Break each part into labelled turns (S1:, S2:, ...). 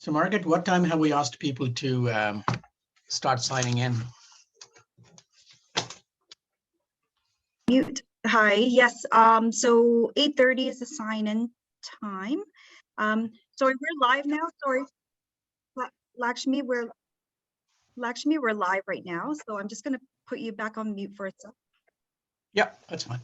S1: So Margaret, what time have we asked people to start signing in?
S2: Mute. Hi. Yes. So 8:30 is the sign-in time. Sorry, we're live now. Sorry, Lakshmi, we're live right now. So I'm just going to put you back on mute for a sec.
S1: Yeah, that's fine.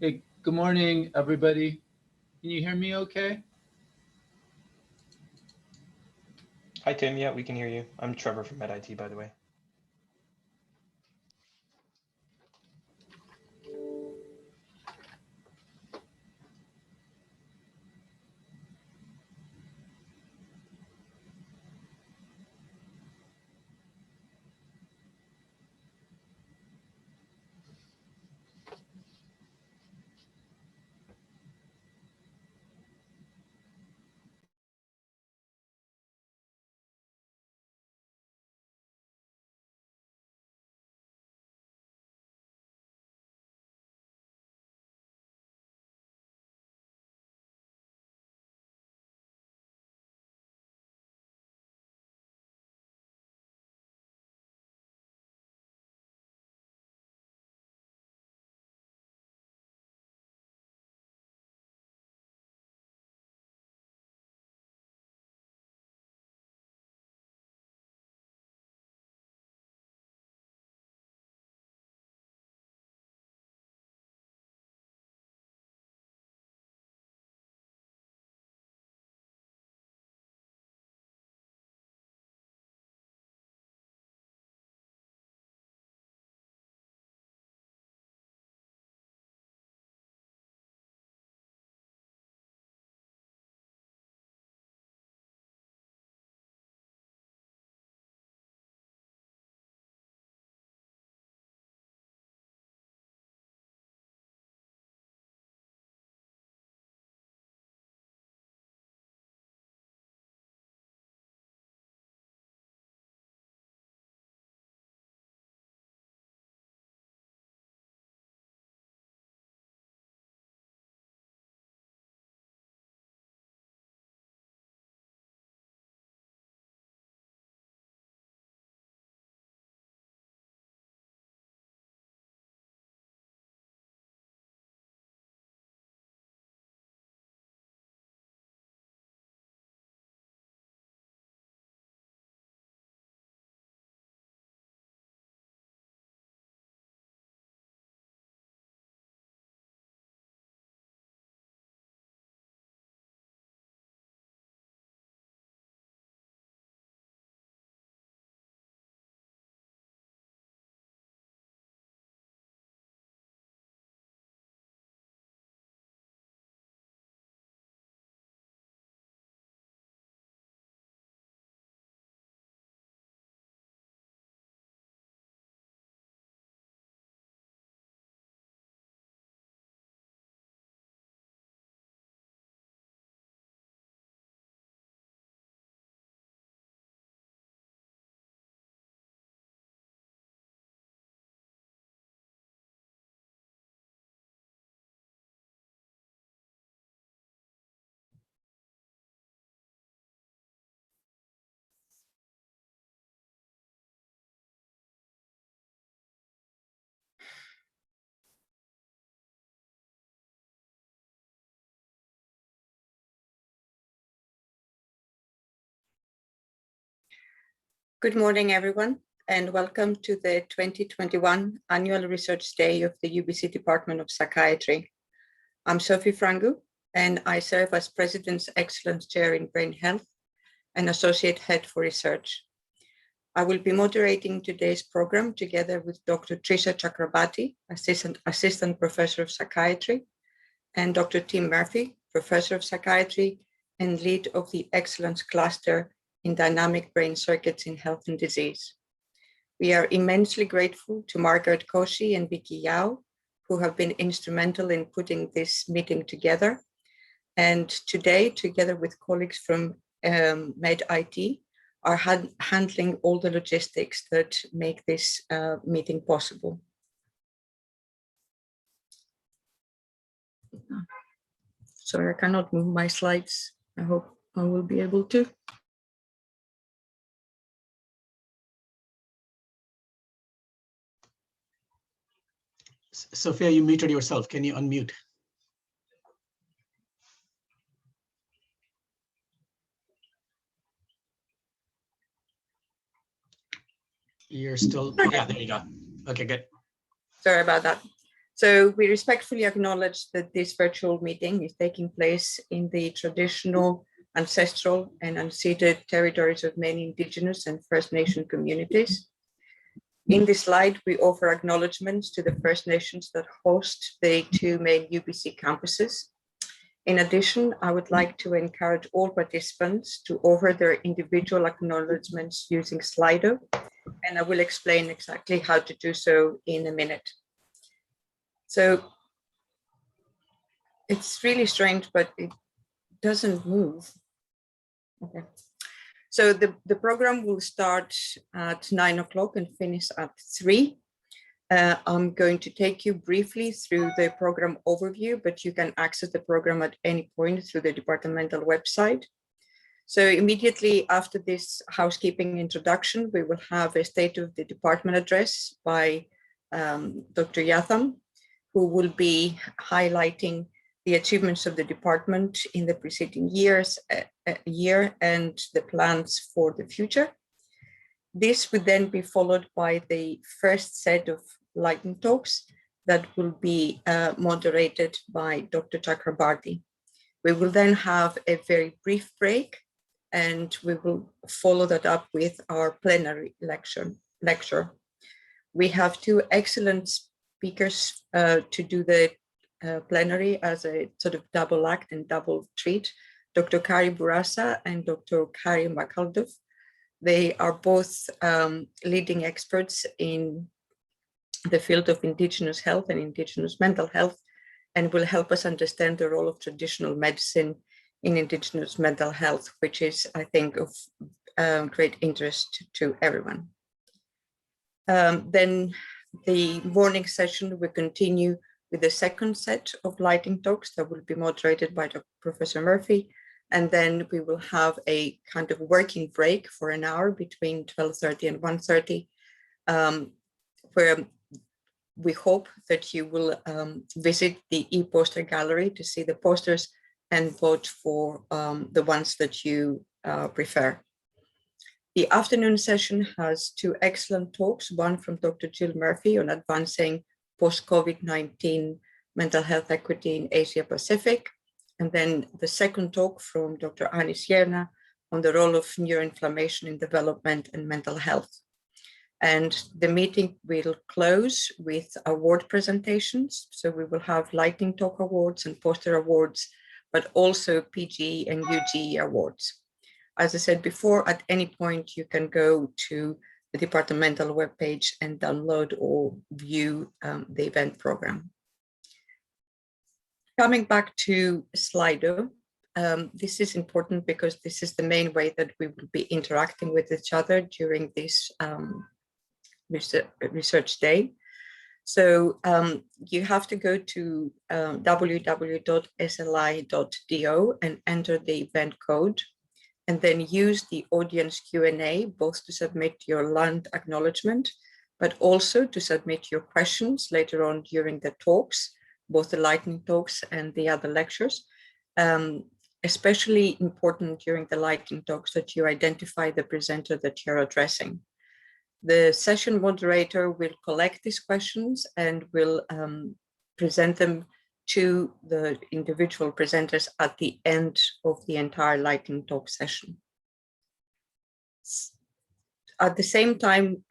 S3: Hey, good morning, everybody. Can you hear me okay?
S4: Hi, Tim. Yeah, we can hear you. I'm Trevor from MedIT, by the way.
S5: Good morning, everyone, and welcome to the 2021 Annual Research Day of the UBC Department of Psychiatry. I'm Sophie Frangu, and I serve as President's Excellence Chair in Brain Health and Associate Head for Research. I will be moderating today's program together with Dr. Trisha Chakrabarty, Assistant Professor of Psychiatry, and Dr. Tim Murphy, Professor of Psychiatry and lead of the Excellence Cluster in Dynamic Brain Circuits in Health and Disease. We are immensely grateful to Margaret Koshy and Vicky Yao, who have been instrumental in putting this meeting together. And today, together with colleagues from MedIT, are handling all the logistics that make this meeting possible. Sorry, I cannot move my slides. I hope I will be able to.
S1: Sophia, you muted yourself. Can you unmute? You're still, yeah, there you go. Okay, good.
S5: Sorry about that. So we respectfully acknowledge that this virtual meeting is taking place in the traditional, ancestral, and unceded territories of many Indigenous and First Nation communities. In this slide, we offer acknowledgements to the First Nations that host the two main UBC campuses. In addition, I would like to encourage all participants to offer their individual acknowledgements using Slido, and I will explain exactly how to do so in a minute. So it's really strange, but it doesn't move. Okay. So the program will start at 9 o'clock and finish at 3. I'm going to take you briefly through the program overview, but you can access the program at any point through the departmental website. So immediately after this housekeeping introduction, we will have a State of the Department address by Dr. Yatham, who will be highlighting the achievements of the department in the preceding year and the plans for the future. This would then be followed by the first set of lightning talks that will be moderated by Dr. Chakrabarty. We will then have a very brief break, and we will follow that up with our plenary lecture. We have two excellent speakers to do the plenary as a sort of double act and double treat, Dr. Kari Burasa and Dr. Kari Makaldov. They are both leading experts in the field of Indigenous health and Indigenous mental health, and will help us understand the role of traditional medicine in Indigenous mental health, which is, I think, of great interest to everyone. Then the morning session will continue with the second set of lighting talks that will be moderated by Professor Murphy. And then we will have a kind of working break for an hour between 12:30 and 1:30, where we hope that you will visit the e-poster gallery to see the posters and vote for the ones that you prefer. The afternoon session has two excellent talks, one from Dr. Jill Murphy on advancing post-COVID-19 mental health equity in Asia Pacific, and then the second talk from Dr. Anis Yerna on the role of neuroinflammation in development and mental health. And the meeting will close with award presentations. So we will have lightning talk awards and poster awards, but also PG and UG awards. As I said before, at any point you can go to the departmental webpage and download or view the event program. Coming back to Slido, this is important because this is the main way that we will be interacting with each other during this research day. So you have to go to www.sli.do and enter the event code, and then use the audience Q&A, both to submit your land acknowledgement, but also to submit your questions later on during the talks, both the lightning talks and the other lectures. And especially important during the lightning talks that you identify the presenter that you're addressing. The session moderator will collect these questions and will present them to the individual presenters at the end of the entire lightning talk session. At the same time,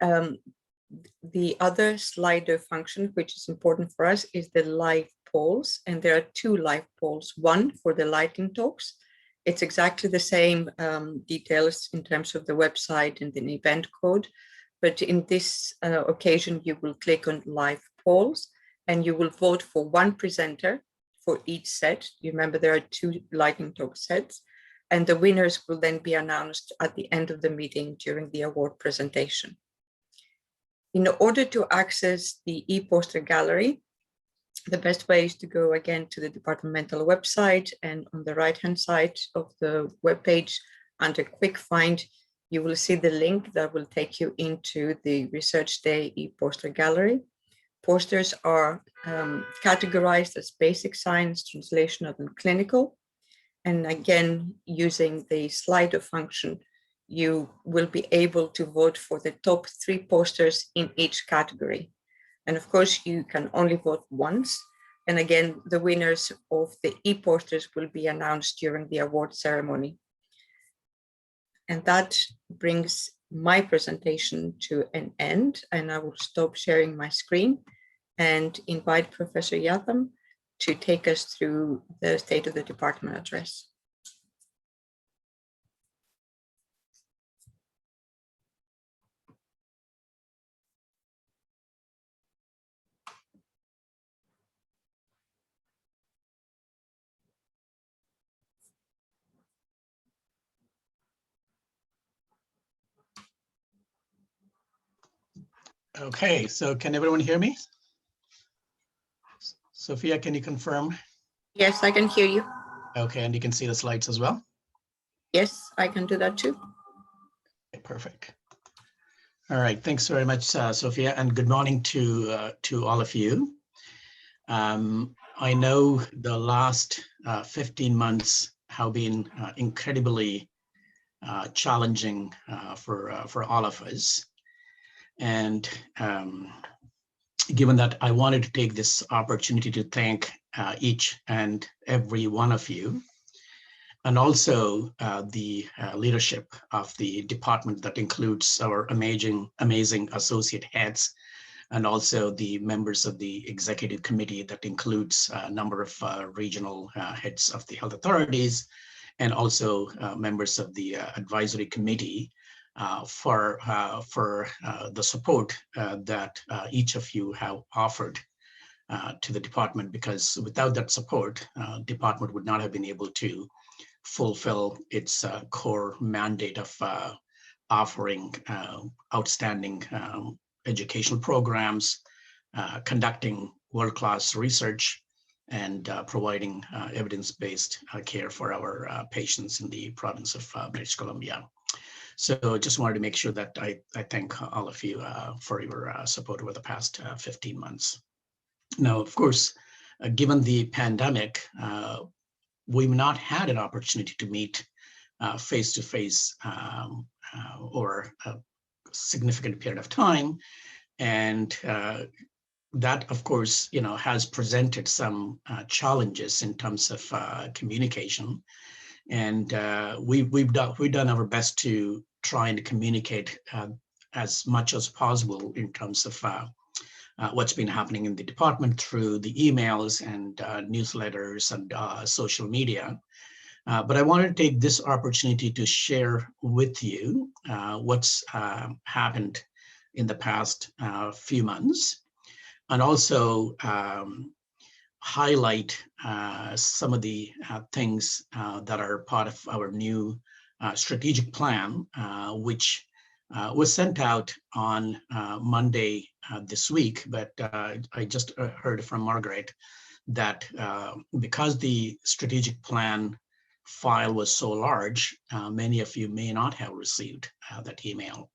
S5: the other Slido function, which is important for us, is the live polls. And there are two live polls, one for the lightning talks. It's exactly the same details in terms of the website and an event code. But in this occasion, you will click on live polls and you will vote for one presenter for each set. You remember there are two lightning talk sets, and the winners will then be announced at the end of the meeting during the award presentation. In order to access the e-poster gallery, the best way is to go again to the departmental website, and on the right-hand side of the webpage under Quick Find, you will see the link that will take you into the Research Day e-poster gallery. Posters are categorized as basic science, translational, and clinical. And again, using the Slido function, you will be able to vote for the top 3 posters in each category. And of course, you can only vote once. And again, the winners of the e-posters will be announced during the award ceremony. And that brings my presentation to an end, and I will stop sharing my screen and invite Professor Yatham to take us through the State of the Department address.
S1: Okay, so can everyone hear me? Sophia, can you confirm?
S5: Yes, I can hear you.
S1: Okay, and you can see the slides as well?
S5: Yes, I can do that too.
S1: Okay, perfect. All right, thanks very much, Sophia, and good morning to all of you. I know the last 15 months have been incredibly challenging for all of us. And given that, I wanted to take this opportunity to thank each and every one of you, and also the leadership of the department that includes our amazing associate heads, and also the members of the executive committee that includes a number of regional heads of the health authorities, and also members of the advisory committee for the support that each of you have offered to the department, because without that support, department would not have been able to fulfill its core mandate of offering outstanding educational programs, conducting world-class research, and providing evidence-based care for our patients in the province of British Columbia. So just wanted to make sure that I thank all of you for your support over the past 15 months. Now, of course, given the pandemic, we've not had an opportunity to meet face-to-face over a significant period of time. And that, of course, has presented some challenges in terms of communication. And we've done our best to try and communicate as much as possible in terms of what's been happening in the department through the emails and newsletters and social media. But I wanted to take this opportunity to share with you what's happened in the past few months, and also highlight some of the things that are part of our new strategic plan, which was sent out on Monday this week. But I just heard from Margaret that because the strategic plan file was so large, many of you may not have received that email.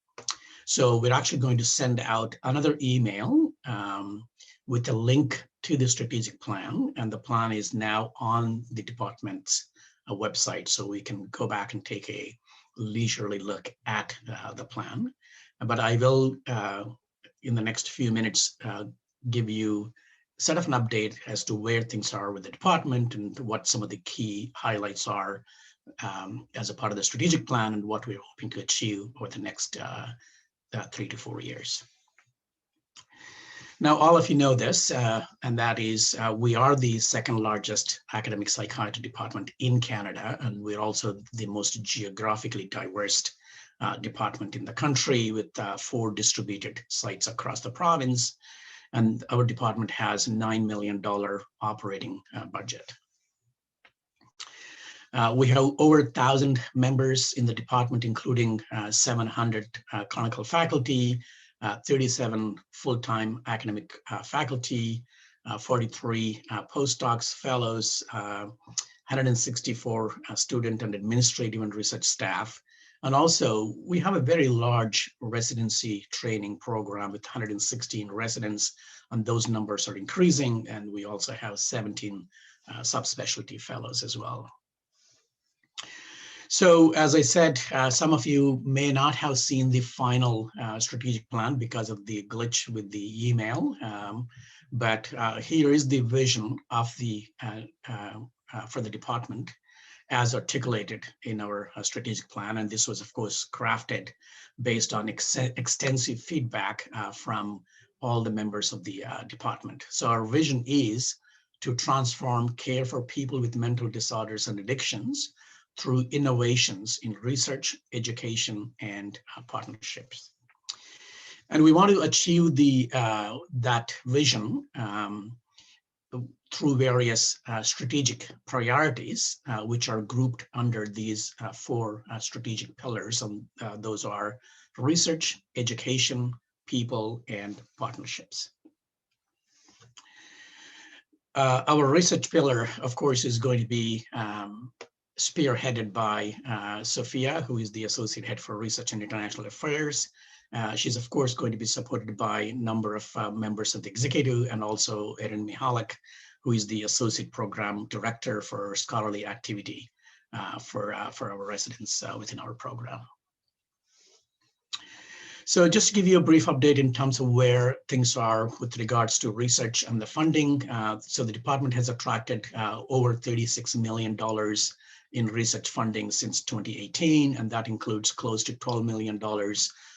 S1: So we're actually going to send out another email with a link to the strategic plan, and the plan is now on the department's website, so we can go back and take a leisurely look at the plan. But I will, in the next few minutes, give you sort of an update as to where things are with the department and what some of the key highlights are as a part of the strategic plan and what we're hoping to achieve over the next 3 to 4 years. Now, all of you know this, and that is we are the second largest academic psychiatry department in Canada, and we're also the most geographically diverse department in the country, with 4 distributed sites across the province. And our department has a $9 million operating budget. We have over 1,000 members in the department, including 700 clinical faculty, 37 full-time academic faculty, 43 postdocs, fellows, 164 student and administrative and research staff. And also, we have a very large residency training program with 116 residents, and those numbers are increasing. And we also have 17 subspecialty fellows as well. So, as I said, some of you may not have seen the final strategic plan because of the glitch with the email. But here is the vision of the for the department as articulated in our strategic plan. And this was, of course, crafted based on extensive feedback from all the members of the department. So our vision is to transform care for people with mental disorders and addictions through innovations in research, education, and partnerships. And we want to achieve that vision through various strategic priorities, which are grouped under these 4 strategic pillars. And those are research, education, people, and partnerships. Our research pillar, of course, is going to be spearheaded by Sophia, who is the Associate Head for Research and International Affairs. She's, of course, going to be supported by a number of members of the executive, and also Erin Mihalik, who is the Associate Program Director for Scholarly Activity for our residents within our program. So just to give you a brief update in terms of where things are with regards to research and the funding. So the department has attracted over $36 million in research funding since 2018, and that includes close to $12 million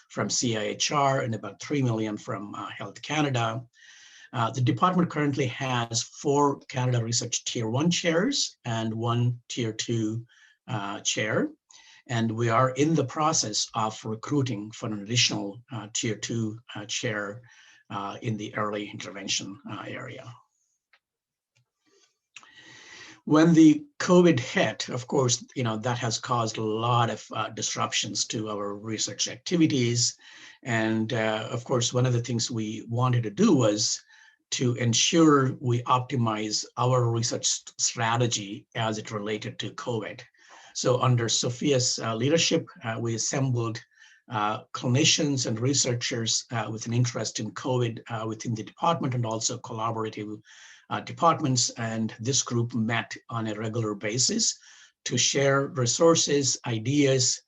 S1: from CIHR and about $3 million from Health Canada. The department currently has 4 Canada Research Tier 1 chairs and 1 Tier 2 chair. And we are in the process of recruiting for an additional Tier 2 chair in the early intervention area. When the COVID hit, of course, that has caused a lot of disruptions to our research activities. And of course, one of the things we wanted to do was to ensure we optimize our research strategy as it related to COVID. So under Sophia's leadership, we assembled clinicians and researchers with an interest in COVID within the department, and also collaborative departments. And this group met on a regular basis to share resources, ideas,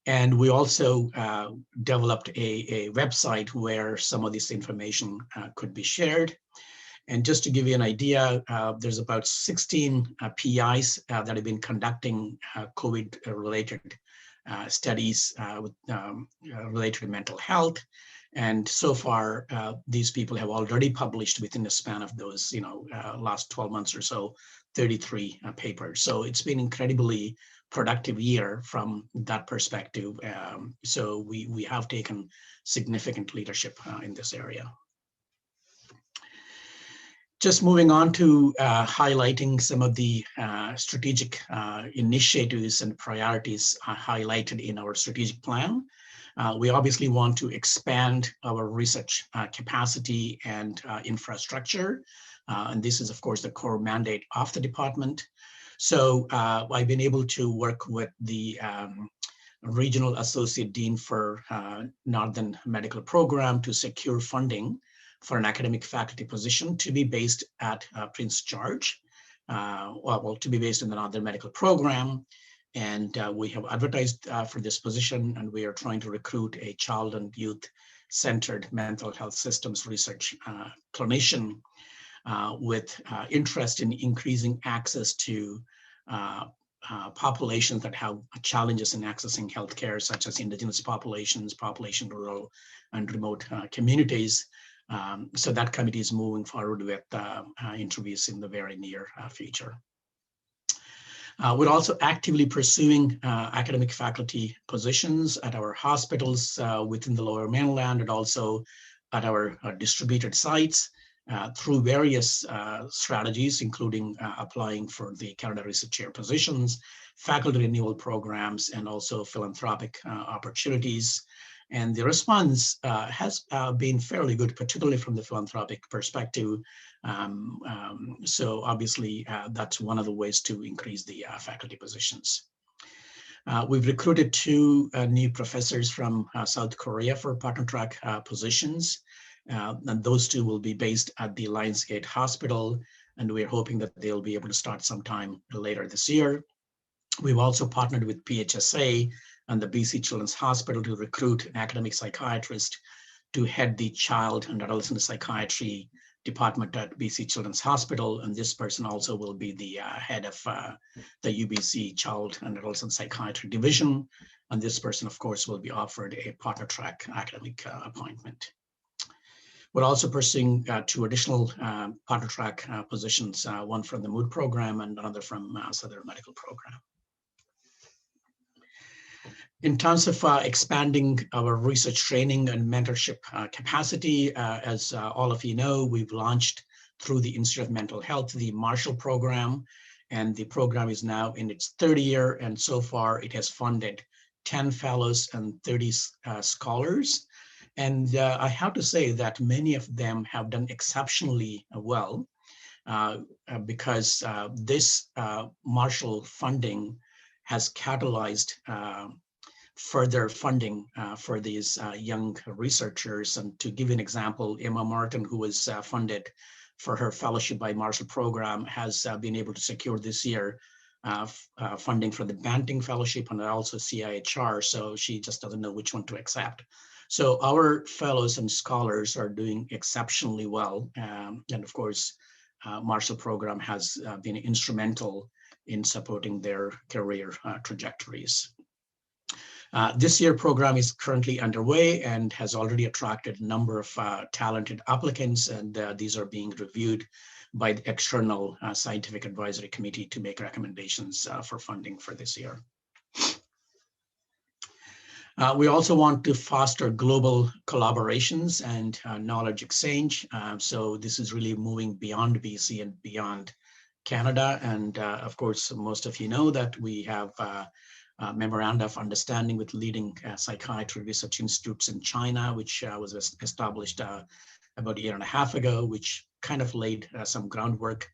S1: and we also developed a website where some of this information could be shared. And just to give you an idea, there's about 16 PIs that have been conducting COVID-related studies related to mental health. And so far, these people have already published within the span of those, last 12 months or so, 33 papers. So it's been incredibly productive year from that perspective. So we have taken significant leadership in this area. Just moving on to highlighting some of the strategic initiatives and priorities highlighted in our strategic plan. We obviously want to expand our research capacity and infrastructure. And this is, of course, the core mandate of the department. So I've been able to work with the Regional Associate Dean for Northern Medical Program to secure funding for an academic faculty position to be based at Prince George. well, to be based in another medical program. And we have advertised for this position, and we are trying to recruit a child and youth-centered mental health systems research clinician with interest in increasing access to populations that have challenges in accessing healthcare, such as indigenous populations, rural and remote communities. So that committee is moving forward with interviews in the very near future. We're also actively pursuing academic faculty positions at our hospitals within the Lower Mainland and also at our distributed sites through various strategies, including applying for the Canada Research Chair positions, faculty renewal programs, and also philanthropic opportunities. And the response has been fairly good, particularly from the philanthropic perspective. So obviously, that's one of the ways to increase the faculty positions. We've recruited 2 new professors from South Korea for partner track positions. And those 2 will be based at the Lionsgate Hospital, and we're hoping that they'll be able to start sometime later this year. We've also partnered with PHSA and the BC Children's Hospital to recruit an academic psychiatrist to head the child and adolescent psychiatry department at BC Children's Hospital. And this person also will be the head of the UBC Child and Adolescent Psychiatry Division. And this person, of course, will be offered a partner track academic appointment. We're also pursuing 2 additional partner track positions, one from the Mood program and another from Southern Medical program. In terms of expanding our research training and mentorship capacity, as all of you know, we've launched through the Institute of Mental Health, the Marshall program, and the program is now in its 3rd year, and so far it has funded 10 fellows and 30 scholars. And I have to say that many of them have done exceptionally well because this Marshall funding has catalyzed further funding for these young researchers. And to give an example, Emma Martin, who was funded for her fellowship by Marshall program, has been able to secure this year funding for the Banting Fellowship and also CIHR, so she just doesn't know which one to accept. So our fellows and scholars are doing exceptionally well. And of course, Marshall program has been instrumental in supporting their career trajectories. This year program is currently underway and has already attracted a number of talented applicants, and these are being reviewed by the external scientific advisory committee to make recommendations for funding for this year. We also want to foster global collaborations and knowledge exchange. So this is really moving beyond BC and beyond Canada. And of course, most of you know that we have memoranda of understanding with leading psychiatry research institutes in China, which was established about a year and a half ago, which kind of laid some groundwork.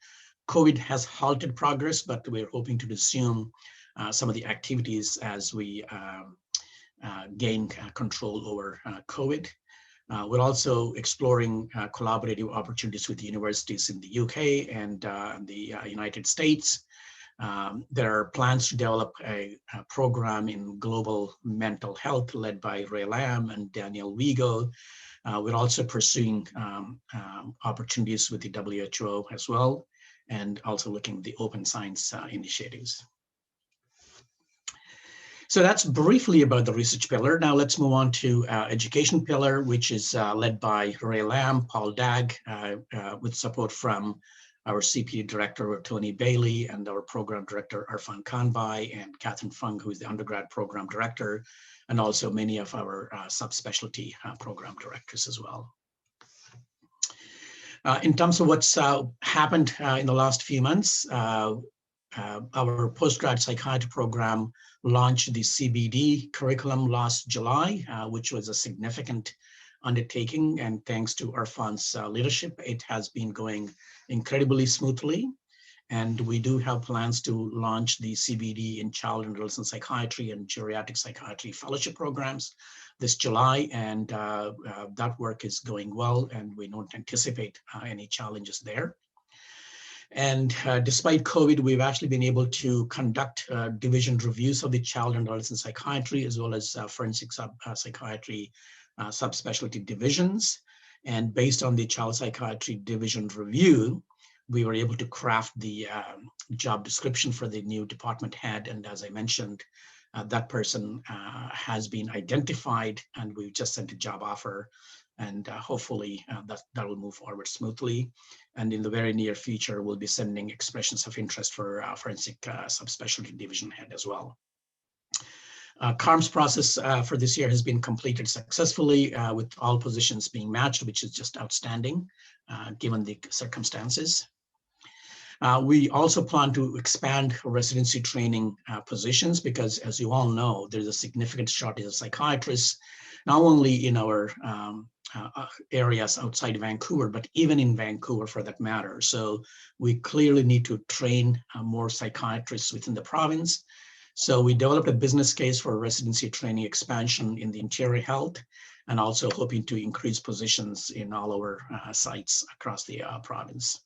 S1: COVID has halted progress, but we're hoping to resume some of the activities as we gain control over COVID. We're also exploring collaborative opportunities with universities in the UK and the United States. There are plans to develop a program in global mental health led by Ray Lam and Daniel Vigo. We're also pursuing opportunities with the WHO as well, and also looking at the open science initiatives. So that's briefly about the research pillar. Now let's move on to education pillar, which is led by Ray Lam, Paul Dagg, with support from our CPD director, Tony Bailey, and our program director, Arfan Khanbai, and Catherine Fung, who is the undergrad program director, and also many of our subspecialty program directors as well. In terms of what's happened in the last few months, our postgrad psychiatry program launched the CBD curriculum last July, which was a significant undertaking, and thanks to Arfan's leadership, it has been going incredibly smoothly. And we do have plans to launch the CBD in child and adolescent psychiatry and geriatric psychiatry fellowship programs this July, and that work is going well, and we don't anticipate any challenges there. And despite COVID, we've actually been able to conduct division reviews of the child and adolescent psychiatry, as well as forensic psychiatry subspecialty divisions. And based on the child psychiatry division review, we were able to craft the job description for the new department head. And as I mentioned, that person has been identified, and we've just sent a job offer. And hopefully that will move forward smoothly. And in the very near future, we'll be sending expressions of interest for forensic subspecialty division head as well. CARMS process for this year has been completed successfully with all positions being matched, which is just outstanding given the circumstances. We also plan to expand residency training positions because, as you all know, there's a significant shortage of psychiatrists, not only in our areas outside Vancouver, but even in Vancouver for that matter. So we clearly need to train more psychiatrists within the province. So we developed a business case for residency training expansion in the interior health, and also hoping to increase positions in all our sites across the province.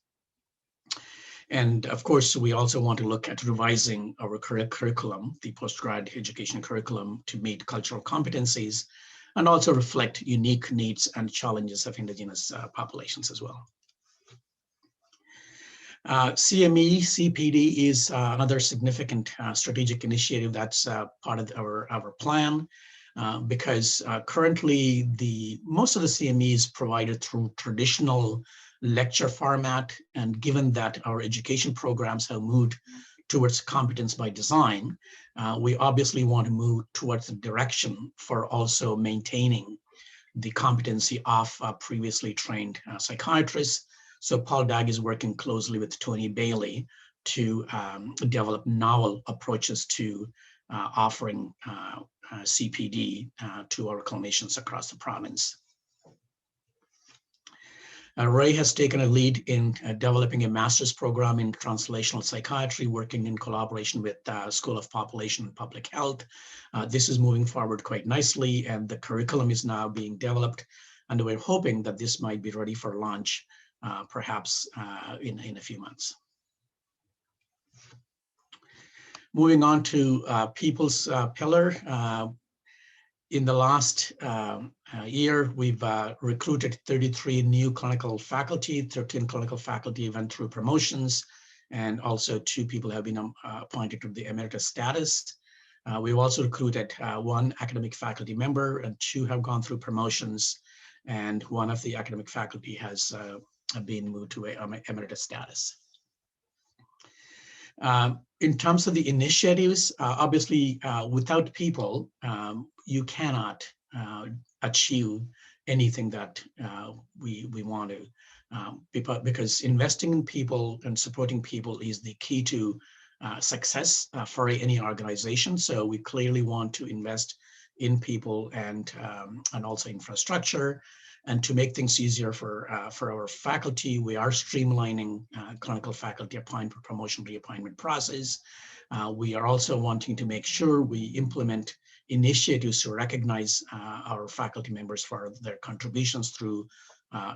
S1: And of course, we also want to look at revising our curriculum, the postgrad education curriculum, to meet cultural competencies and also reflect unique needs and challenges of Indigenous populations as well. CME, CPD is another significant strategic initiative that's part of our plan because currently most of the CME is provided through traditional lecture format, and given that our education programs have moved towards competence by design, we obviously want to move towards the direction for also maintaining the competency of previously trained psychiatrists. So Paul Dagg is working closely with Tony Bailey to develop novel approaches to offering CPD to our clinicians across the province. Ray has taken a lead in developing a master's program in translational psychiatry, working in collaboration with School of Population and Public Health. This is moving forward quite nicely, and the curriculum is now being developed, and we're hoping that this might be ready for launch perhaps in a few months. Moving on to People's Pillar. In the last year, we've recruited 33 new clinical faculty, 13 clinical faculty went through promotions, and also 2 people have been appointed to the emeritus status. We've also recruited 1 academic faculty member, and 2 have gone through promotions, and 1 of the academic faculty has been moved to emeritus status. In terms of the initiatives, obviously, without people, you cannot achieve anything that we want to, because investing in people and supporting people is the key to success for any organization. So we clearly want to invest in people and also infrastructure. And to make things easier for our faculty, we are streamlining clinical faculty appointment, promotion, reappointment process. We are also wanting to make sure we implement initiatives to recognize our faculty members for their contributions through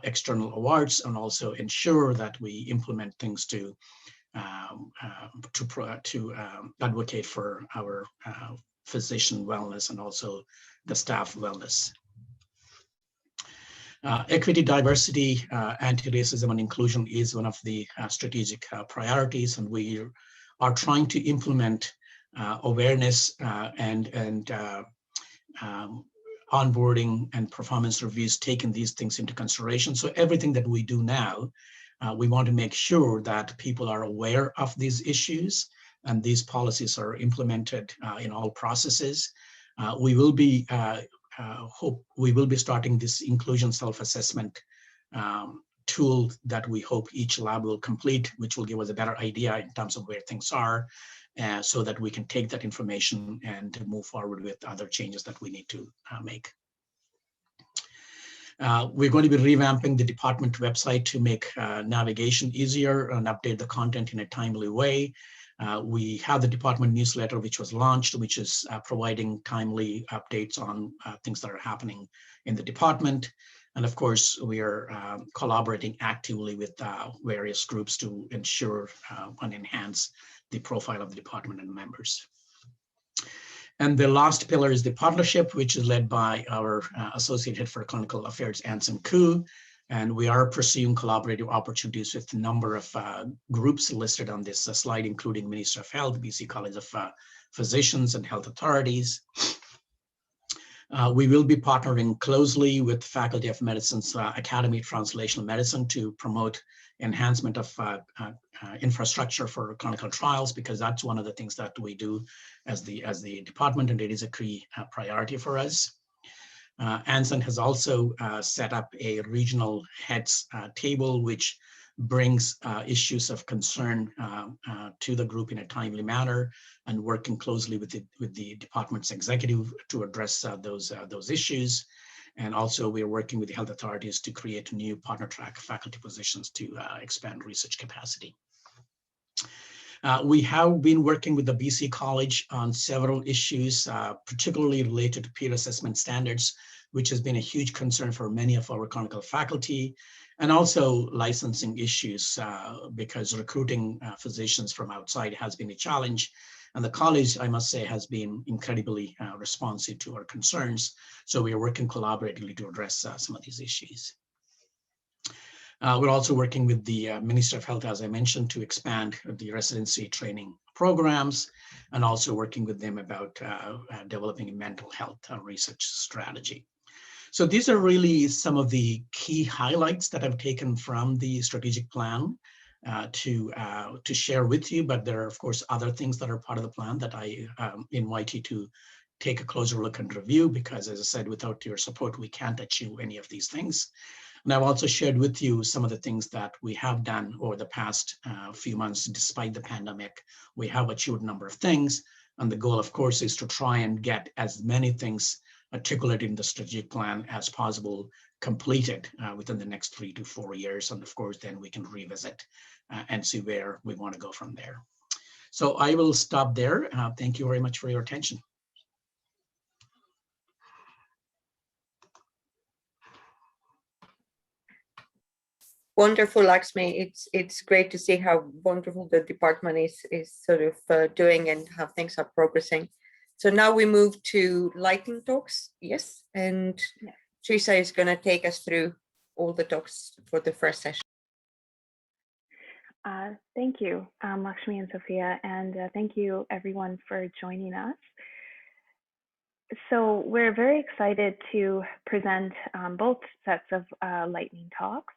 S1: external awards, and also ensure that we implement things to advocate for our physician wellness and also the staff wellness. Equity, diversity, anti-racism, and inclusion is one of the strategic priorities, and we are trying to implement awareness and onboarding and performance reviews, taking these things into consideration. So everything that we do now, we want to make sure that people are aware of these issues and these policies are implemented in all processes. We will be starting this inclusion self-assessment tool that we hope each lab will complete, which will give us a better idea in terms of where things are, so that we can take that information and move forward with other changes that we need to make. We're going to be revamping the department website to make navigation easier and update the content in a timely way. We have the department newsletter, which was launched, which is providing timely updates on things that are happening in the department. And of course, we are collaborating actively with various groups to ensure and enhance the profile of the department and members. And the last pillar is the partnership, which is led by our Associate Head for Clinical Affairs, Anson Koo. And we are pursuing collaborative opportunities with a number of groups listed on this slide, including Ministry of Health, BC College of Physicians, and health authorities. We will be partnering closely with Faculty of Medicine's Academy of Translational Medicine to promote enhancement of infrastructure for clinical trials, because that's one of the things that we do as the department, and it is a key priority for us. Anson has also set up a regional heads table, which brings issues of concern to the group in a timely manner, and working closely with the department's executive to address those issues. And also we are working with the health authorities to create new partner track faculty positions to expand research capacity. We have been working with the BC College on several issues, particularly related to peer assessment standards, which has been a huge concern for many of our clinical faculty, and also licensing issues, because recruiting physicians from outside has been a challenge. And the college, I must say, has been incredibly responsive to our concerns. So we are working collaboratively to address some of these issues. We're also working with the Minister of Health, as I mentioned, to expand the residency training programs, and also working with them about developing a mental health research strategy. So these are really some of the key highlights that I've taken from the strategic plan to share with you, but there are, of course, other things that are part of the plan that I invite you to take a closer look and review, because, as I said, without your support, we can't achieve any of these things. And I've also shared with you some of the things that we have done over the past few months. Despite the pandemic, we have achieved a number of things. And the goal, of course, is to try and get as many things articulated in the strategic plan as possible completed within the next 3 to 4 years. And of course, then we can revisit and see where we want to go from there. So I will stop there. Thank you very much for your attention.
S5: Wonderful, Lakshmi. It's great to see how wonderful the department is sort of doing and how things are progressing. So now we move to lightning talks. Yes, and Teresa is going to take us through all the talks for the first session.
S6: Thank you, Lakshmi and Sophia, and thank you everyone for joining us. So we're very excited to present both sets of lightning talks.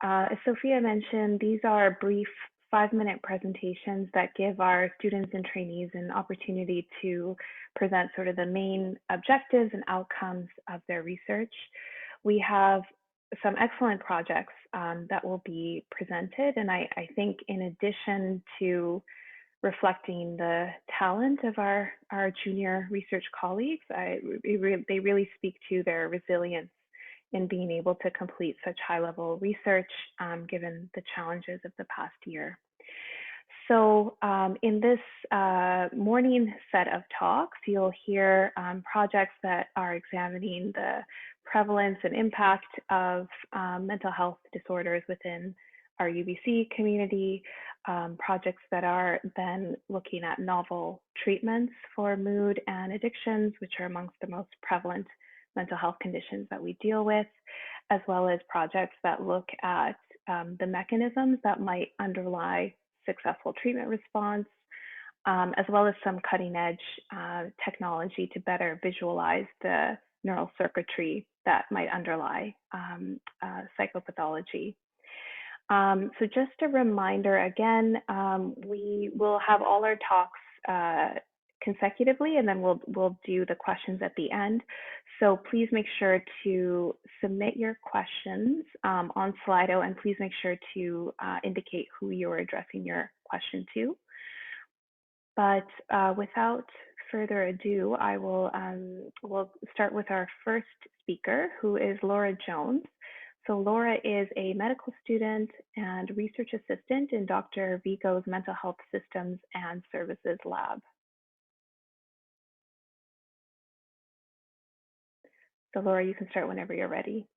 S6: As Sophia mentioned, these are brief 5-minute presentations that give our students and trainees an opportunity to present sort of the main objectives and outcomes of their research. We have some excellent projects that will be presented, and I think in addition to reflecting the talent of our junior research colleagues, they really speak to their resilience in being able to complete such high-level research given the challenges of the past year. So in this morning set of talks, you'll hear projects that are examining the prevalence and impact of mental health disorders within our UBC community, projects that are then looking at novel treatments for mood and addictions, which are amongst the most prevalent mental health conditions that we deal with, as well as projects that look at the mechanisms that might underlie successful treatment response, as well as some cutting edge technology to better visualize the neural circuitry that might underlie psychopathology. So just a reminder again, we will have all our talks consecutively, and then we'll do the questions at the end. So please make sure to submit your questions on Slido, and please make sure to indicate who you're addressing your question to. But without further ado, I will we'll start with our first speaker, who is Laura Jones. So Laura is a medical student and research assistant in Dr. Vigo's Mental Health Systems and Services Lab. So Laura, you can start whenever you're ready.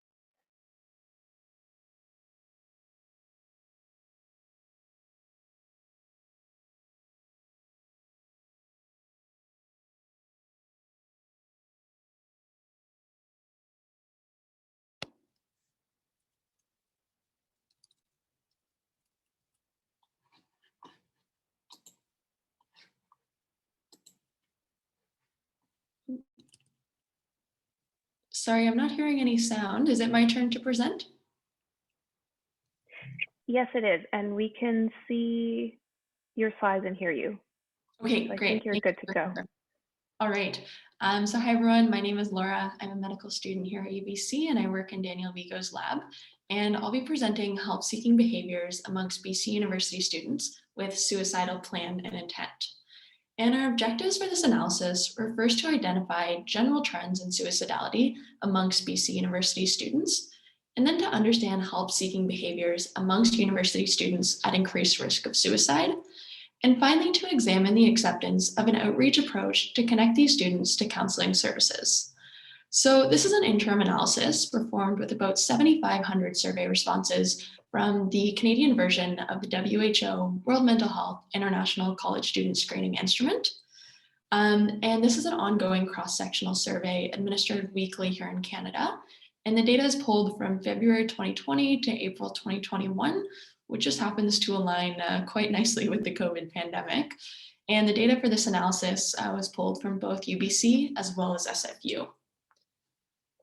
S7: Sorry, I'm not hearing any sound. Is it my turn to present?
S6: Yes, it is. And we can see your slides and hear you.
S7: Okay,
S6: So I
S7: great.
S6: think you're good to go.
S7: All right. So hi, everyone. My name is Laura. I'm a medical student here at UBC, and I work in Daniel Vigo's lab. And I'll be presenting help-seeking behaviors amongst BC University students with suicidal plan and intent. And our objectives for this analysis were first to identify general trends in suicidality amongst BC University students, and then to understand help-seeking behaviors amongst university students at increased risk of suicide, and finally to examine the acceptance of an outreach approach to connect these students to counseling services. So this is an interim analysis performed with about 7,500 survey responses from the Canadian version of the WHO World Mental Health International College Student Screening Instrument. And this is an ongoing cross-sectional survey administered weekly here in Canada. And the data is pulled from February 2020 to April 2021, which just happens to align quite nicely with the COVID pandemic. And the data for this analysis was pulled from both UBC as well as SFU.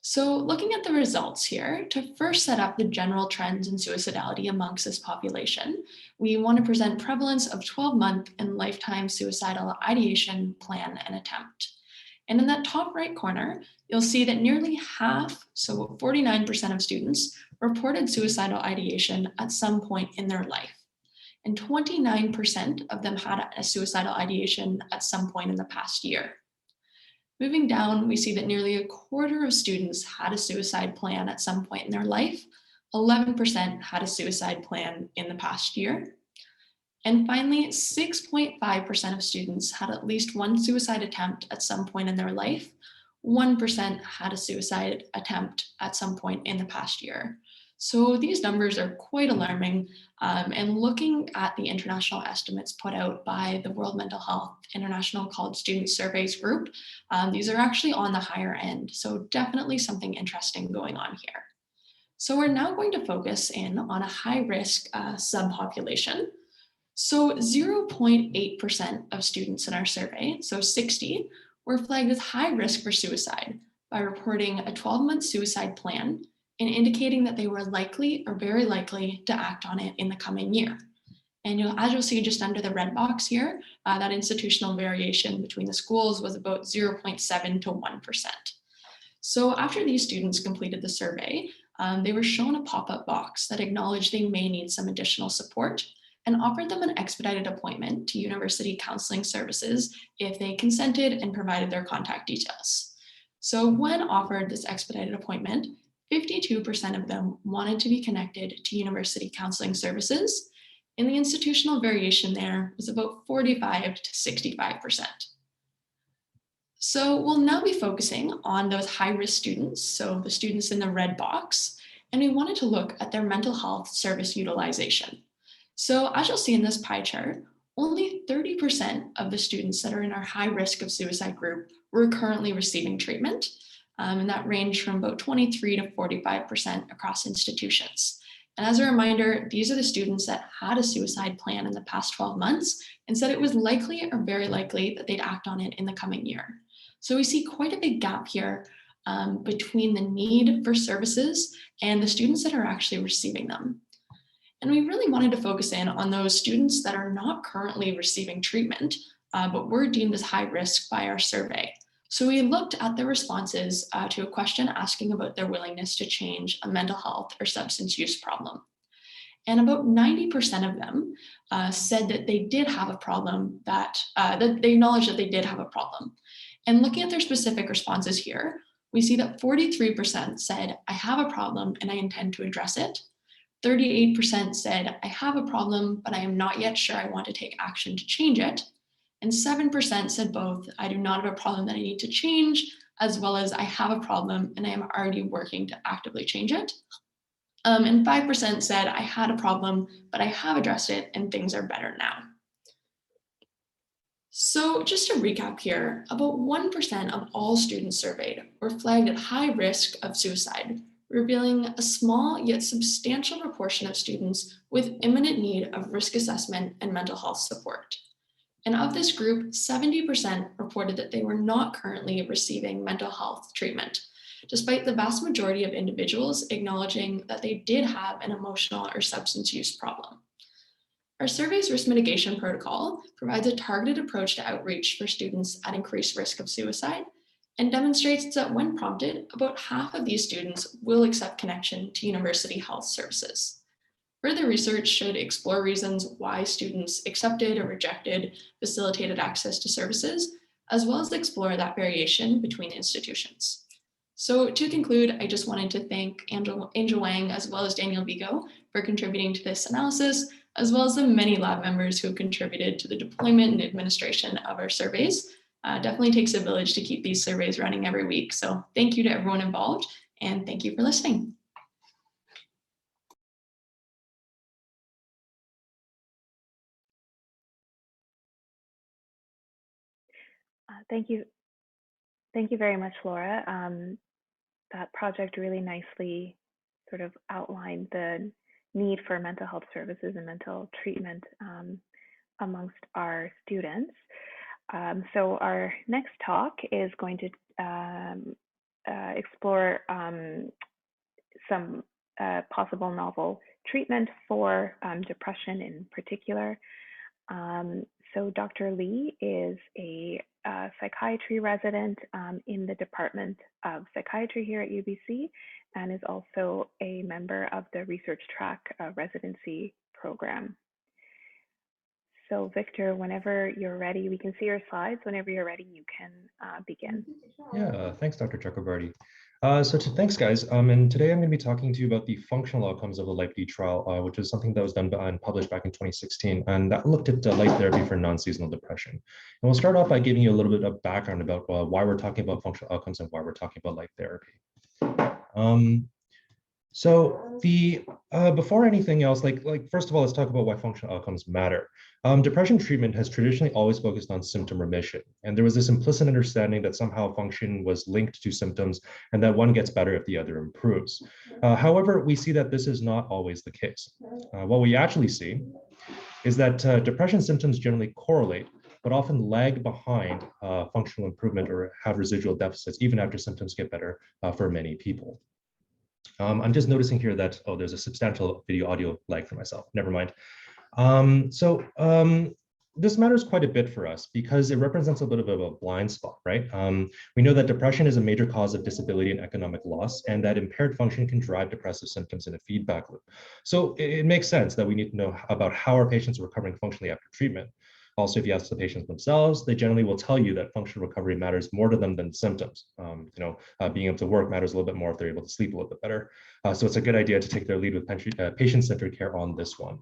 S7: So looking at the results here, to first set up the general trends in suicidality amongst this population, we want to present prevalence of 12-month and lifetime suicidal ideation, plan, and attempt. And in that top right corner, you'll see that nearly half, so 49% of students, reported suicidal ideation at some point in their life. And 29% of them had a suicidal ideation at some point in the past year. Moving down, we see that nearly a quarter of students had a suicide plan at some point in their life. 11% had a suicide plan in the past year. And finally, 6.5% of students had at least one suicide attempt at some point in their life. 1% had a suicide attempt at some point in the past year. So these numbers are quite alarming, and looking at the international estimates put out by the World Mental Health International College Student Surveys group, these are actually on the higher end. So definitely something interesting going on here. So we're now going to focus in on a high-risk subpopulation. So 0.8% of students in our survey, so 60, were flagged as high risk for suicide by reporting a 12-month suicide plan and indicating that they were likely or very likely to act on it in the coming year. And as you'll see just under the red box here, that institutional variation between the schools was about 0.7 to 1%. So after these students completed the survey, they were shown a pop-up box that acknowledged they may need some additional support and offered them an expedited appointment to university counseling services if they consented and provided their contact details. So when offered this expedited appointment, 52% of them wanted to be connected to university counseling services, and the institutional variation there was about 45 to 65%. So we'll now be focusing on those high-risk students, so the students in the red box, and we wanted to look at their mental health service utilization. So as you'll see in this pie chart, only 30% of the students that are in our high risk of suicide group were currently receiving treatment, and that ranged from about 23 to 45% across institutions. And as a reminder, these are the students that had a suicide plan in the past 12 months and said it was likely or very likely that they'd act on it in the coming year. So we see quite a big gap here between the need for services and the students that are actually receiving them. And we really wanted to focus in on those students that are not currently receiving treatment, but were deemed as high risk by our survey. So we looked at their responses to a question asking about their willingness to change a mental health or substance use problem. And about 90% of them said that they did have a problem, that they acknowledged that they did have a problem. And looking at their specific responses here, we see that 43% said, I have a problem and I intend to address it. 38% said, I have a problem, but I am not yet sure I want to take action to change it. And 7% said both, I do not have a problem that I need to change, as well as I have a problem and I am already working to actively change it. And 5% said, I had a problem, but I have addressed it and things are better now. So just to recap here, about 1% of all students surveyed were flagged at high risk of suicide, revealing a small yet substantial proportion of students with imminent need of risk assessment and mental health support. And of this group, 70% reported that they were not currently receiving mental health treatment, despite the vast majority of individuals acknowledging that they did have an emotional or substance use problem. Our survey's risk mitigation protocol provides a targeted approach to outreach for students at increased risk of suicide and demonstrates that when prompted, about half of these students will accept connection to university health services. Further research should explore reasons why students accepted or rejected facilitated access to services, as well as explore that variation between institutions. So to conclude, I just wanted to thank Angel Wang as well as Daniel Vigo for contributing to this analysis, as well as the many lab members who have contributed to the deployment and administration of our surveys. Definitely takes a village to keep these surveys running every week. So thank you to everyone involved, and thank you for listening.
S6: Thank you. Thank you very much, Laura. That project really nicely sort of outlined the need for mental health services and mental treatment amongst our students. So our next talk is going to explore some possible novel treatment for depression in particular. So Dr. Lee is a psychiatry resident in the Department of Psychiatry here at UBC and is also a member of the Research Track residency program. So Victor, whenever you're ready, we can see your slides. Whenever you're ready, you can begin.
S8: Yeah, thanks, Dr. Chakrabarty. Thanks, guys. And today I'm going to be talking to you about the functional outcomes of the LIFE-D trial, which is something that was done and published back in 2016, and that looked at light therapy for non-seasonal depression. And we'll start off by giving you a little bit of background about why we're talking about functional outcomes and why we're talking about light therapy. Before anything else, first of all, let's talk about why functional outcomes matter. Depression treatment has traditionally always focused on symptom remission, and there was this implicit understanding that somehow function was linked to symptoms and that one gets better if the other improves. However, we see that this is not always the case. What we actually see is that depression symptoms generally correlate, but often lag behind functional improvement or have residual deficits even after symptoms get better for many people. I'm just noticing here that, oh, there's a substantial video audio lag for myself. Never mind. This matters quite a bit for us because it represents a bit of a blind spot, right? We know that depression is a major cause of disability and economic loss, and that impaired function can drive depressive symptoms in a feedback loop. So it makes sense that we need to know about how our patients are recovering functionally after treatment. Also, if you ask the patients themselves, they generally will tell you that functional recovery matters more to them than symptoms. Being able to work matters a little bit more if they're able to sleep a little bit better. So it's a good idea to take their lead with patient-centered care on this one.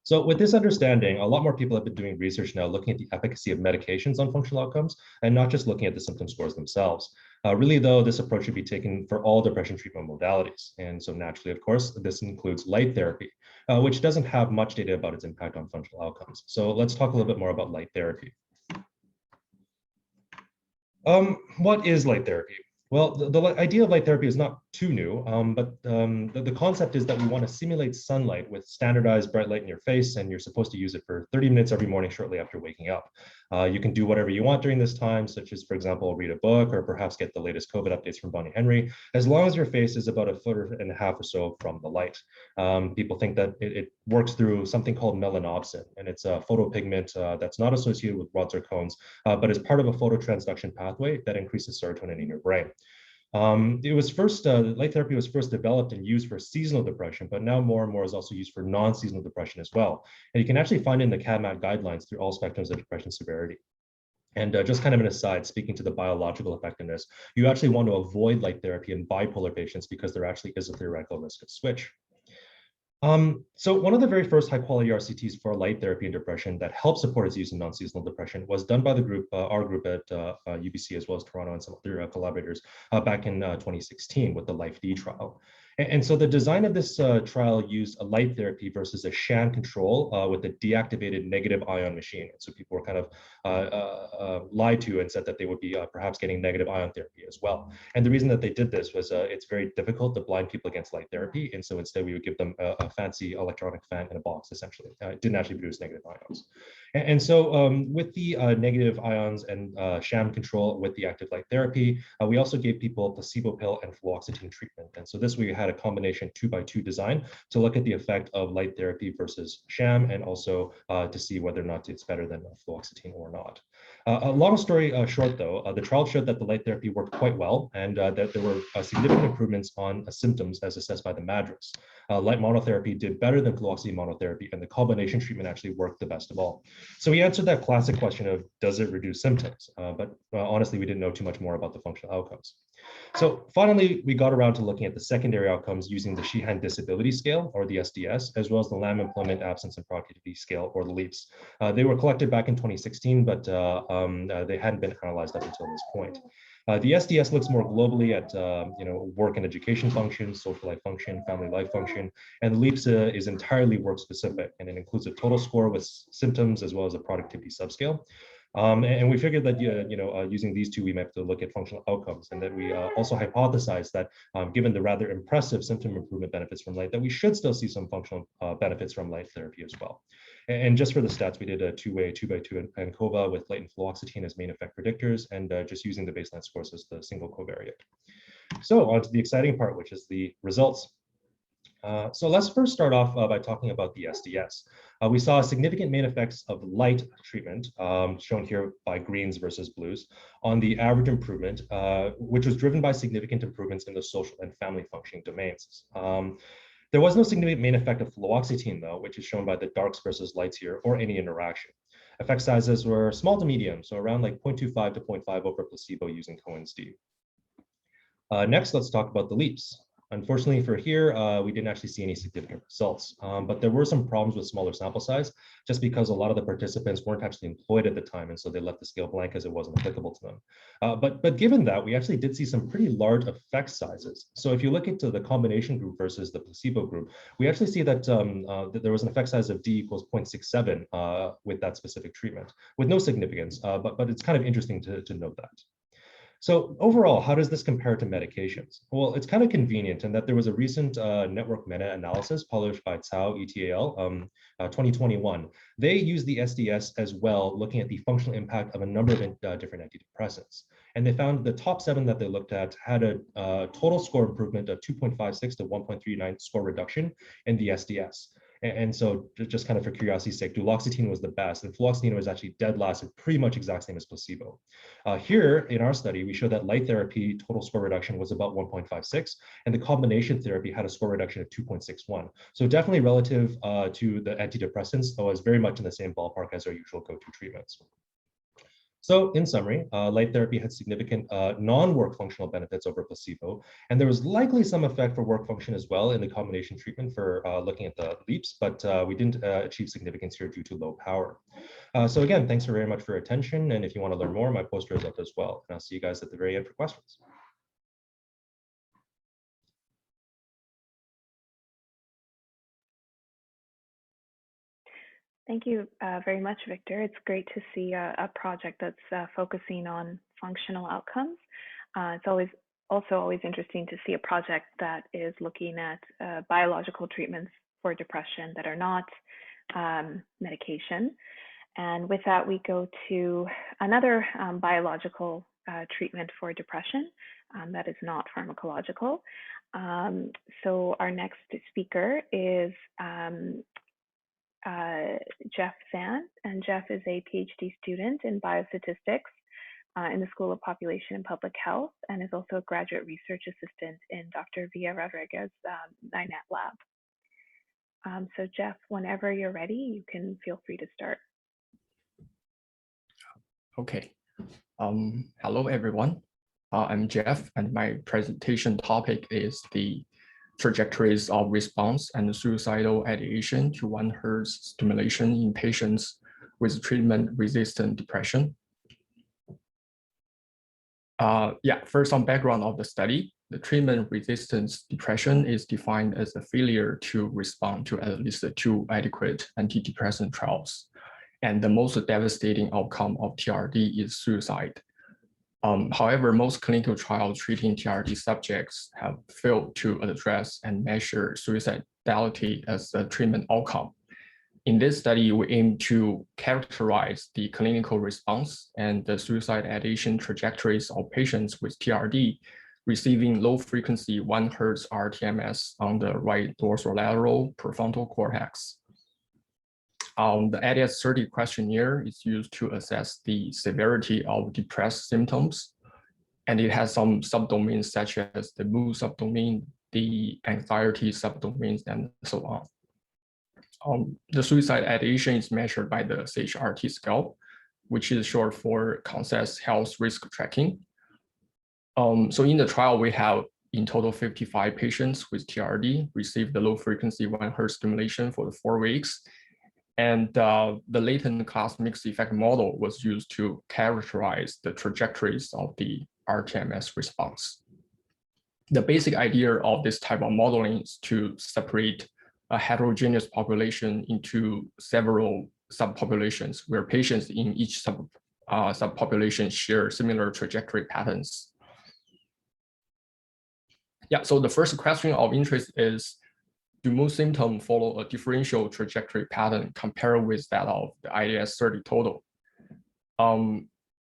S8: So with this understanding, a lot more people have been doing research now looking at the efficacy of medications on functional outcomes and not just looking at the symptom scores themselves. Really, though, this approach should be taken for all depression treatment modalities. And so naturally, of course, this includes light therapy, which doesn't have much data about its impact on functional outcomes. So let's talk a little bit more about light therapy. What is light therapy? Well, the idea of light therapy is not too new, but the concept is that we want to simulate sunlight with standardized bright light in your face, and you're supposed to use it for 30 minutes every morning shortly after waking up. You can do whatever you want during this time, such as, for example, read a book or perhaps get the latest COVID updates from Bonnie Henry, as long as your face is about 1.5 feet or so from the light. People think that it works through something called melanopsin, and it's a photopigment that's not associated with rods or cones, but is part of a phototransduction pathway that increases serotonin in your brain. Light therapy was first developed and used for seasonal depression, but now more and more is also used for non-seasonal depression as well. And you can actually find it in the CADMAT guidelines through all spectrums of depression severity. And just kind of an aside, speaking to the biological effectiveness, you actually want to avoid light therapy in bipolar patients because there actually is a theoretical risk of switch. So one of the very first high quality RCTs for light therapy in depression that helped support its use in non-seasonal depression was done by the group, our group at UBC, as well as Toronto and some other collaborators back in 2016 with the LIFE-D trial. And so the design of this trial used a light therapy versus a sham control with a deactivated negative ion machine. And so people were kind of lied to and said that they would be perhaps getting negative ion therapy as well. And the reason that they did this was it's very difficult to blind people against light therapy. And so instead we would give them a fancy electronic fan in a box, essentially. It didn't actually produce negative ions. And so with the negative ions and sham control with the active light therapy, we also gave people a placebo pill and fluoxetine treatment. And so this we had a combination 2x2 design to look at the effect of light therapy versus sham, and also to see whether or not it's better than fluoxetine or not. A long story short, though, the trial showed that the light therapy worked quite well, and that there were significant improvements on symptoms as assessed by the MADRS. Light monotherapy did better than fluoxetine monotherapy, and the combination treatment actually worked the best of all. So we answered that classic question of, does it reduce symptoms? But honestly, we didn't know too much more about the functional outcomes. So finally, we got around to looking at the secondary outcomes using the Sheehan Disability Scale, or the SDS, as well as the Lamb Employment Absence and Productivity Scale, or the LEAPS. They were collected back in 2016, but they hadn't been analyzed up until this point. The SDS looks more globally at work and education function, social life function, family life function, and the LEAPS is entirely work specific, and it includes a total score with symptoms as well as a productivity subscale. And we figured that using these two, we might have to look at functional outcomes, and that we also hypothesized that given the rather impressive symptom improvement benefits from light, that we should still see some functional benefits from light therapy as well. And just for the stats, we did a two-way 2x2 ANCOVA with light and fluoxetine as main effect predictors, and just using the baseline scores as the single covariate. So on to the exciting part, which is the results. So let's first start off by talking about the SDS. We saw significant main effects of light treatment, shown here by greens versus blues, on the average improvement, which was driven by significant improvements in the social and family functioning domains. There was no significant main effect of fluoxetine, though, which is shown by the darks versus lights here, or any interaction. Effect sizes were small to medium, so around like 0.25 to 0.5 over placebo using Cohen's d. Next, let's talk about the LEAPS. Unfortunately for here, we didn't actually see any significant results, but there were some problems with smaller sample size, just because a lot of the participants weren't actually employed at the time, and so they left the scale blank as it wasn't applicable to them. But given that, we actually did see some pretty large effect sizes. So if you look into the combination group versus the placebo group, we actually see that, that there was an effect size of D equals 0.67 with that specific treatment, with no significance, but it's kind of interesting to note that. So overall, how does this compare to medications? Well, it's kind of convenient in that there was a recent network meta-analysis published by Cao et al. 2021. They used the SDS as well, looking at the functional impact of a number of different antidepressants. And they found the top 7 that they looked at had a total score improvement of 2.56 to 1.39 score reduction in the SDS. And so just kind of for curiosity's sake, duloxetine was the best, and fluoxetine was actually dead last and pretty much exact same as placebo. Here in our study, we showed that light therapy total score reduction was about 1.56, and the combination therapy had a score reduction of 2.61. So definitely relative to the antidepressants, though, is very much in the same ballpark as our usual go-to treatments. So in summary, light therapy had significant non-work functional benefits over placebo, and there was likely some effect for work function as well in the combination treatment for looking at the LEAPS, but we didn't achieve significance here due to low power. So again, thanks very much for your attention, and if you want to learn more, my poster is up as well, and I'll see you guys at the very end for questions.
S6: Thank you very much, Victor. It's great to see a project that's focusing on functional outcomes. It's also always interesting to see a project that is looking at biological treatments for depression that are not medication. And with that, we go to another biological treatment for depression that is not pharmacological. So our next speaker is Jeff Zan, and Jeff is a PhD student in biostatistics in the School of Population and Public Health, and is also a graduate research assistant in Dr. Villa Rodriguez's NINET lab. So Jeff, whenever you're ready, you can feel free to start.
S1: Okay.
S9: Hello, everyone. I'm Jeff, and my presentation topic is the trajectories of response and suicidal ideation to 1 Hz stimulation in patients with treatment-resistant depression. First, some background of the study. The treatment-resistant depression is defined as a failure to respond to at least 2 adequate antidepressant trials. And the most devastating outcome of TRD is suicide. However, most clinical trials treating TRD subjects have failed to address and measure suicidality as a treatment outcome. In this study, we aim to characterize the clinical response and the suicide ideation trajectories of patients with TRD receiving low-frequency 1 Hz rTMS on the right dorsolateral prefrontal cortex. The ADAS-30 questionnaire is used to assess the severity of depressed symptoms, and it has some subdomains such as the mood subdomain, the anxiety subdomains, and so on. The suicide ideation is measured by the CHRT scale, which is short for Consensus Health Risk Tracking. So in the trial, we have in total 55 patients with TRD received the low-frequency 1 Hz stimulation for the 4 weeks. And the latent class mixed effect model was used to characterize the trajectories of the rTMS response. The basic idea of this type of modeling is to separate a heterogeneous population into several subpopulations where patients in each subpopulation share similar trajectory patterns. So the first question of interest is, do mood symptoms follow a differential trajectory pattern compared with that of the IDS-30 total?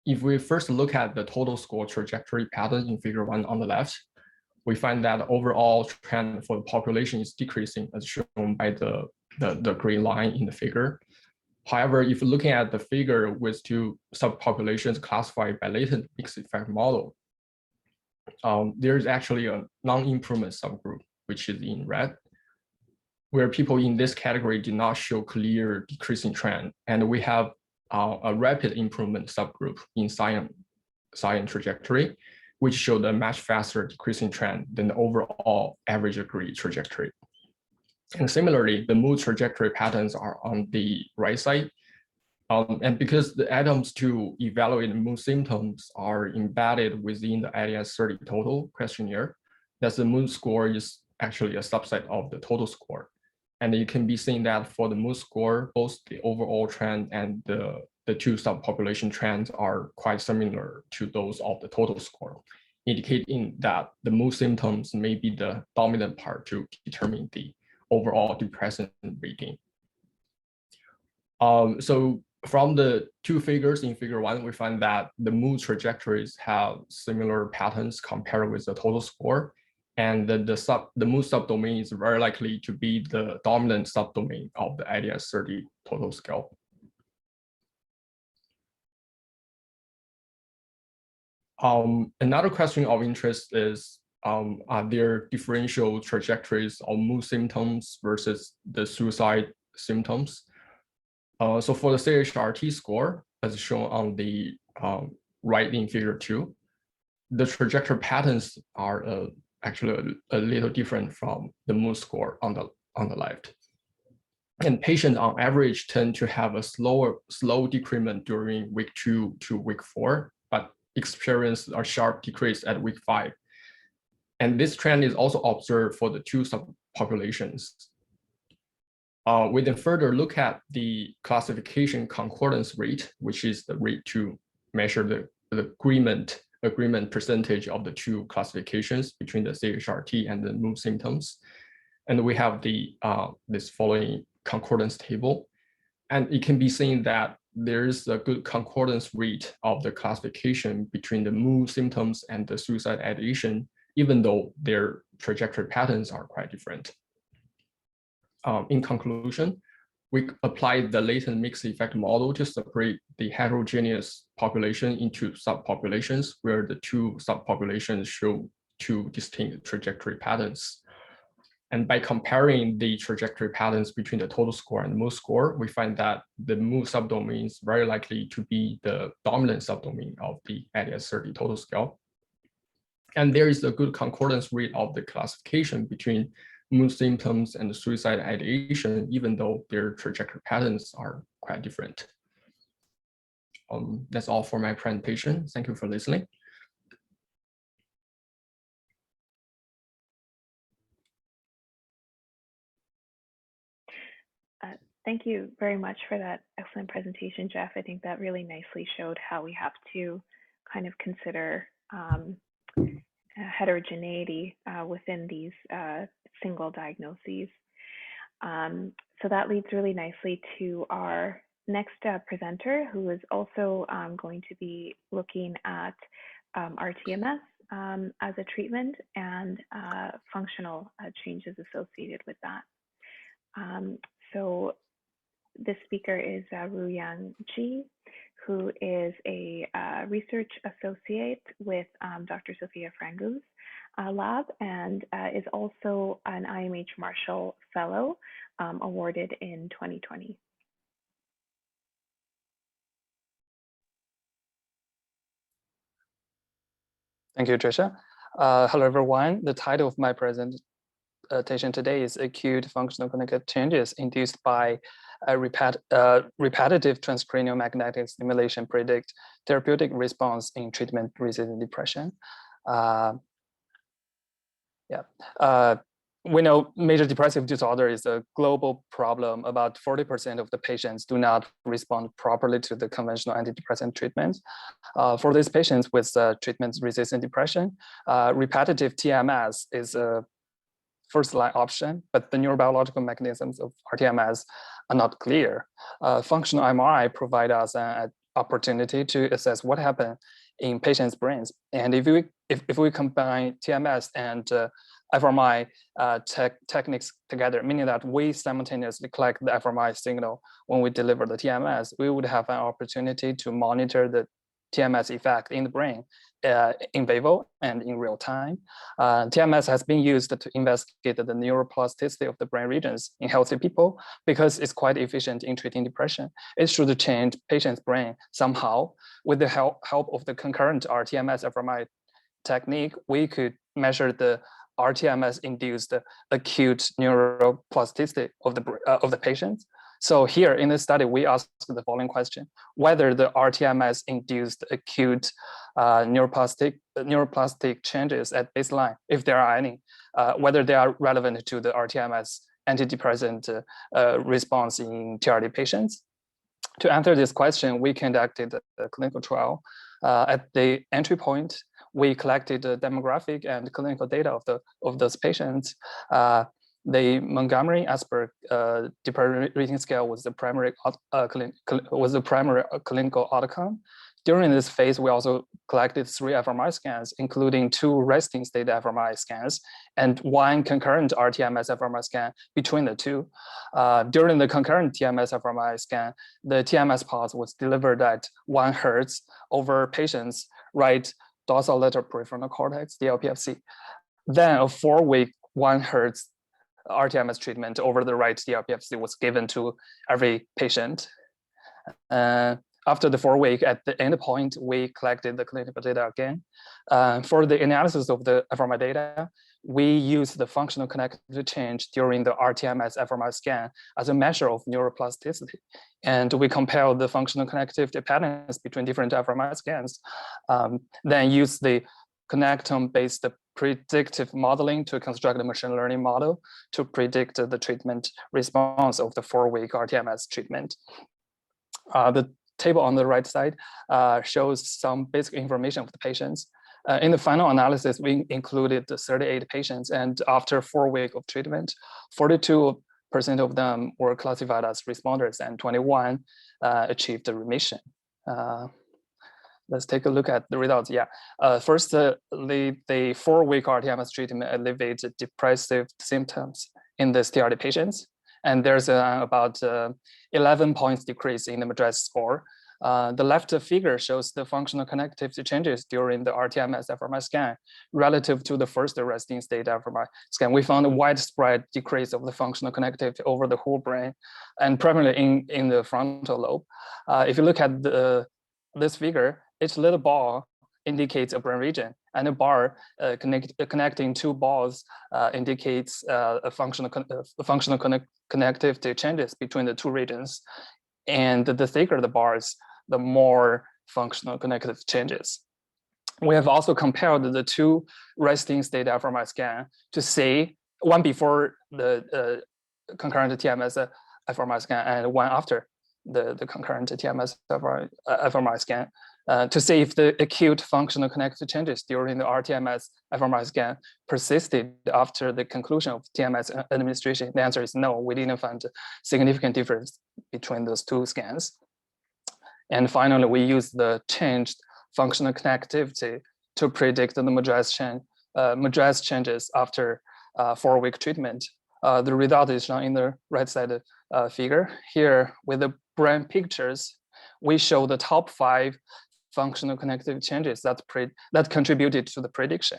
S9: If we first look at the total score trajectory pattern in figure 1 on the left, we find that overall trend for the population is decreasing as shown by the gray line in the figure. However, if looking at the figure with 2 subpopulations classified by latent mixed effect model, there's actually a non-improvement subgroup, which is in red, where people in this category did not show clear decreasing trend. And we have a rapid improvement subgroup in cyan trajectory, which showed a much faster decreasing trend than the overall average degree trajectory. And similarly, the mood trajectory patterns are on the right side. And because the items to evaluate mood symptoms are embedded within the IDS-30 total questionnaire, that the mood score is actually a subset of the total score. And it can be seen that for the mood score, both the overall trend and the 2 subpopulation trends are quite similar to those of the total score, indicating that the mood symptoms may be the dominant part to determine the overall depression rating. So from the 2 figures in figure 1, we find that the mood trajectories have similar patterns compared with the total score. And the mood subdomain is very likely to be the dominant subdomain of the IDS-30 total scale. Another question of interest is, are there differential trajectories of mood symptoms versus the suicide symptoms? So for the CHRT score, as shown on the right in figure 2, the trajectory patterns are actually a little different from the mood score on the left. And patients on average tend to have a slow decrement during week 2 to week 4, but experience a sharp decrease at week 5. And this trend is also observed for the 2 subpopulations. We then further look at the classification concordance rate, which is the rate to measure the agreement percentage of the 2 classifications between the CHRT and the mood symptoms. And we have this following concordance table. And it can be seen that there's a good concordance rate of the classification between the mood symptoms and the suicide ideation, even though their trajectory patterns are quite different. In conclusion, we applied the latent mixed effect model to separate the heterogeneous population into subpopulations, where the 2 subpopulations show 2 distinct trajectory patterns. And by comparing the trajectory patterns between the total score and the mood score, we find that the mood subdomain is very likely to be the dominant subdomain of the ADS-30 total scale. And there is a good concordance rate of the classification between mood symptoms and the suicide ideation, even though their trajectory patterns are quite different. That's all for my presentation. Thank you for listening.
S6: Thank you very much for that excellent presentation, Jeff. I think that really nicely showed how we have to kind of consider heterogeneity within these single diagnoses. So that leads really nicely to our next presenter, who is also going to be looking at RTMS as a treatment and functional changes associated with that. So this speaker is Ruyang Ji, who is a research associate with Dr. Sophia Frangu's lab and is also an IMH Marshall Fellow awarded in 2020.
S10: Thank you, Tricia. Hello, everyone. The title of my presentation today is Acute Functional Cognitive Changes Induced by Repetitive Transcranial Magnetic Stimulation Predict Therapeutic Response in Treatment-Resistant Depression. We know major depressive disorder is a global problem. About 40% of the patients do not respond properly to the conventional antidepressant treatments. For these patients with treatment-resistant depression, repetitive TMS is a first-line option, but the neurobiological mechanisms of RTMS are not clear. Functional MRI provide us an opportunity to assess what happened in patients' brains. And if we combine TMS and fMRI techniques together, meaning that we simultaneously collect the fMRI signal when we deliver the TMS, we would have an opportunity to monitor the TMS effect in the brain in vivo and in real time. TMS has been used to investigate the neuroplasticity of the brain regions in healthy people because it's quite efficient in treating depression. It should change patient's brain somehow. With the help of the concurrent RTMS fMRI technique, we could measure the RTMS-induced acute neuroplasticity of the patient. So here in this study, we asked the following question: whether the RTMS-induced acute neuroplastic changes at baseline, if there are any, whether they are relevant to the RTMS antidepressant response in TRD patients. To answer this question, we conducted a clinical trial. At the entry point, we collected the demographic and clinical data of those patients. The Montgomery-Åsberg depression rating scale was the primary clinical outcome. During this phase, we also collected 3 fMRI scans, including 2 resting state fMRI scans and 1 concurrent RTMS fMRI scan between the 2. During the concurrent TMS fMRI scan, the TMS pulse was delivered at 1 Hertz over patients' right dorsolateral prefrontal cortex, DLPFC. Then a 4-week 1 Hertz RTMS treatment over the right DLPFC was given to every patient. After the 4-week, at the end point, we collected the clinical data again. For the analysis of the fMRI data, we used the functional connective change during the RTMS fMRI scan as a measure of neuroplasticity. And we compared the functional connectivity patterns between different fMRI scans, then use the connectome-based predictive modeling to construct a machine learning model to predict the treatment response of the 4-week RTMS treatment. The table on the right side shows some basic information of the patients. In the final analysis, we included 38 patients, and after 4 weeks of treatment, 42% of them were classified as responders and 21 achieved a remission. Let's take a look at the results. First, the 4-week RTMS treatment alleviated depressive symptoms in the TRD patients. And there's about 11 points decrease in the MADRS score. The left figure shows the functional connectivity changes during the RTMS fMRI scan relative to the first resting state fMRI scan. We found a widespread decrease of the functional connectivity over the whole brain, and primarily in the frontal lobe. If you look at this figure, each little ball indicates a brain region, and a bar connecting two balls indicates a functional connectivity changes between the two regions. And the thicker the bars, the more functional connective changes. We have also compared the two resting state fMRI scan to see one before the concurrent TMS fMRI scan and one after the concurrent TMS fMRI scan to see if the acute functional connective changes during the RTMS fMRI scan persisted after the conclusion of TMS administration. The answer is no, we didn't find a significant difference between those two scans. And finally, we use the changed functional connectivity to predict the MADRS changes after 4-week treatment. The result is shown in the right side figure. Here, with the brain pictures, we show the top 5 functional connective changes that contributed to the prediction.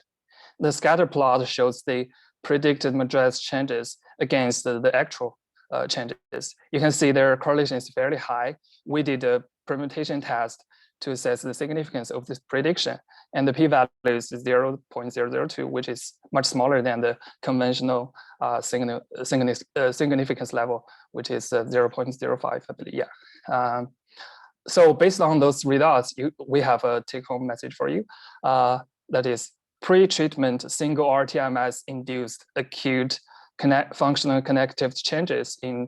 S10: The scatter plot shows the predicted MADRS changes against the actual changes. You can see their correlation is fairly high. We did a permutation test to assess the significance of this prediction, and the p-value is 0.002, which is much smaller than the conventional significance level, which is 0.05, I believe. Yeah. So based on those results, we have a take-home message for you. That is, pre-treatment single RTMS induced acute functional connective changes in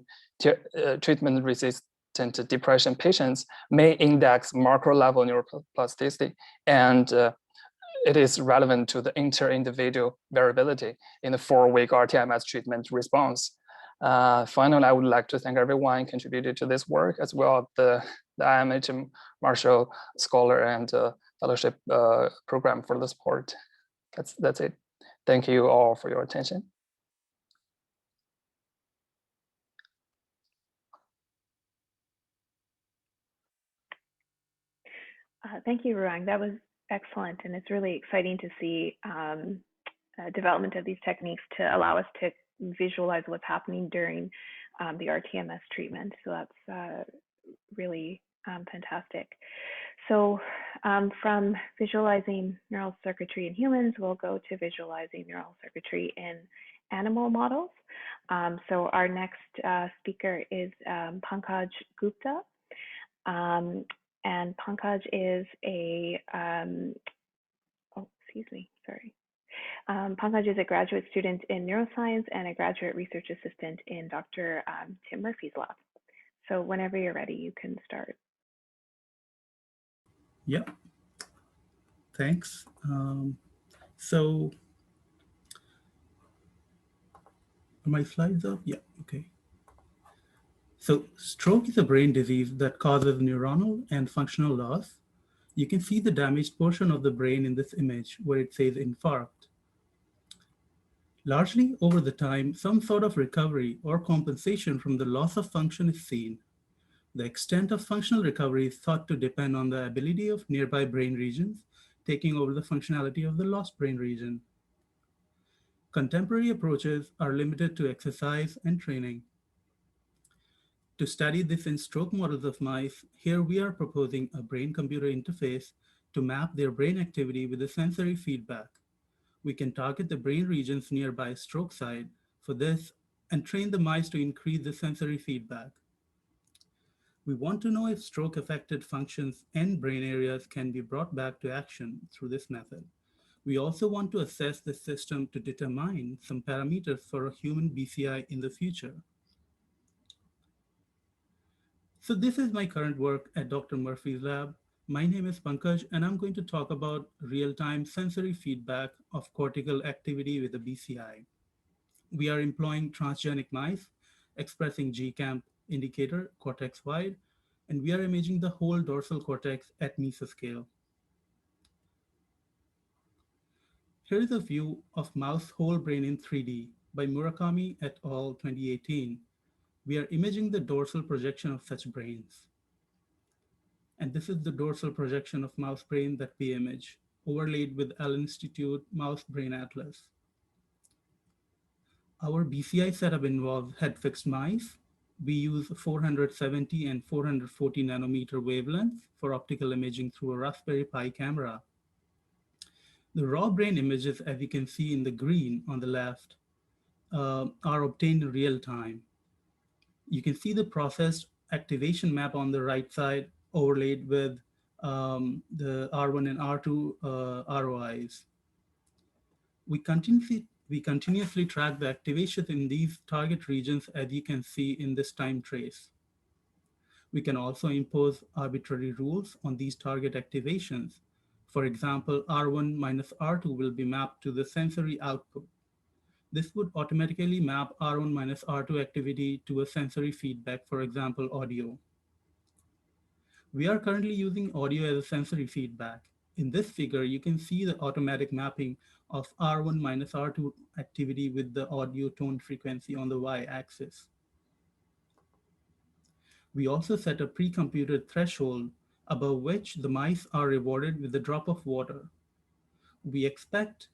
S10: treatment-resistant depression patients may index macro-level neuroplasticity, and it is relevant to the inter-individual variability in the 4-week RTMS treatment response. Finally, I would like to thank everyone who contributed to this work, as well as the IMH Marshall Scholar and Fellowship Program for the support. That's it. Thank you all for your attention.
S6: Thank you, Ruang. That was excellent, and it's really exciting to see development of these techniques to allow us to visualize what's happening during the RTMS treatment. So that's really fantastic. So from visualizing neural circuitry in humans, we'll go to visualizing neural circuitry in animal models. So our next speaker is Pankaj Gupta. And Pankaj is a, Pankaj is a graduate student in neuroscience and a graduate research assistant in Dr. Tim Murphy's lab. So whenever you're ready, you can start.
S11: Yeah, thanks. So are my slides up? Yeah, okay. So stroke is a brain disease that causes neuronal and functional loss. You can see the damaged portion of the brain in this image where it says infarct. Largely over the time, some sort of recovery or compensation from the loss of function is seen. The extent of functional recovery is thought to depend on the ability of nearby brain regions taking over the functionality of the lost brain region. Contemporary approaches are limited to exercise and training. To study this in stroke models of mice, here we are proposing a brain-computer interface to map their brain activity with the sensory feedback. We can target the brain regions nearby stroke site for this and train the mice to increase the sensory feedback. We want to know if stroke-affected functions and brain areas can be brought back to action through this method. We also want to assess the system to determine some parameters for a human BCI in the future. So this is my current work at Dr. Murphy's lab. My name is Pankaj, and I'm going to talk about real-time sensory feedback of cortical activity with a BCI. We are employing transgenic mice expressing GCAMP indicator cortex-wide, and we are imaging the whole dorsal cortex at mesoscale. Here is a view of mouse whole brain in 3D by Murakami et al. 2018. We are imaging the dorsal projection of such brains. And this is the dorsal projection of mouse brain that we image, overlaid with Allen Institute Mouse Brain Atlas. Our BCI setup involves head-fixed mice. We use 470 and 440 nanometer wavelengths for optical imaging through a Raspberry Pi camera. The raw brain images, as you can see in the green on the left, are obtained in real time. You can see the processed activation map on the right side overlaid with the R1 and R2 ROIs. We continuously track the activation in these target regions, as you can see in this time trace. We can also impose arbitrary rules on these target activations. For example, R1 minus R2 will be mapped to the sensory output. This would automatically map R1 minus R2 activity to a sensory feedback, for example, audio. We are currently using audio as a sensory feedback. In this figure, you can see the automatic mapping of R1 minus R2 activity with the audio tone frequency on the y-axis. We also set a pre-computed threshold above which the mice are rewarded with a drop of water. We expect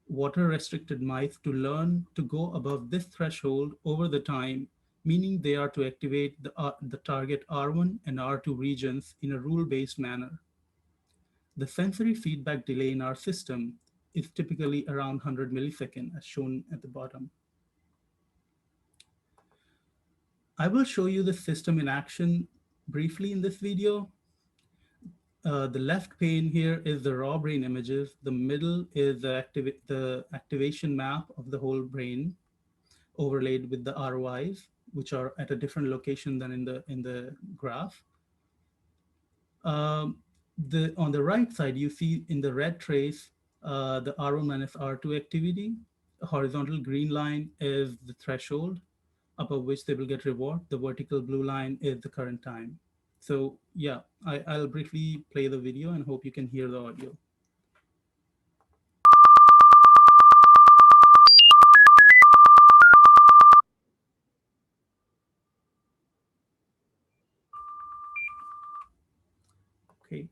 S11: water-restricted mice to learn to go above this threshold over the time, meaning they are to activate the target R1 and R2 regions in a rule-based manner. The sensory feedback delay in our system is typically around 100 milliseconds, as shown at the bottom. I will show you the system in action briefly in this video. The left pane here is the raw brain images. The middle is the activation map of the whole brain overlaid with the ROIs, which are at a different location than in the graph. On the right side, you see in the red trace, the R1 minus R2 activity. The horizontal green line is the threshold above which they will get reward. The vertical blue line is the current time. So yeah, I'll briefly play the video and hope you can hear the audio. Okay.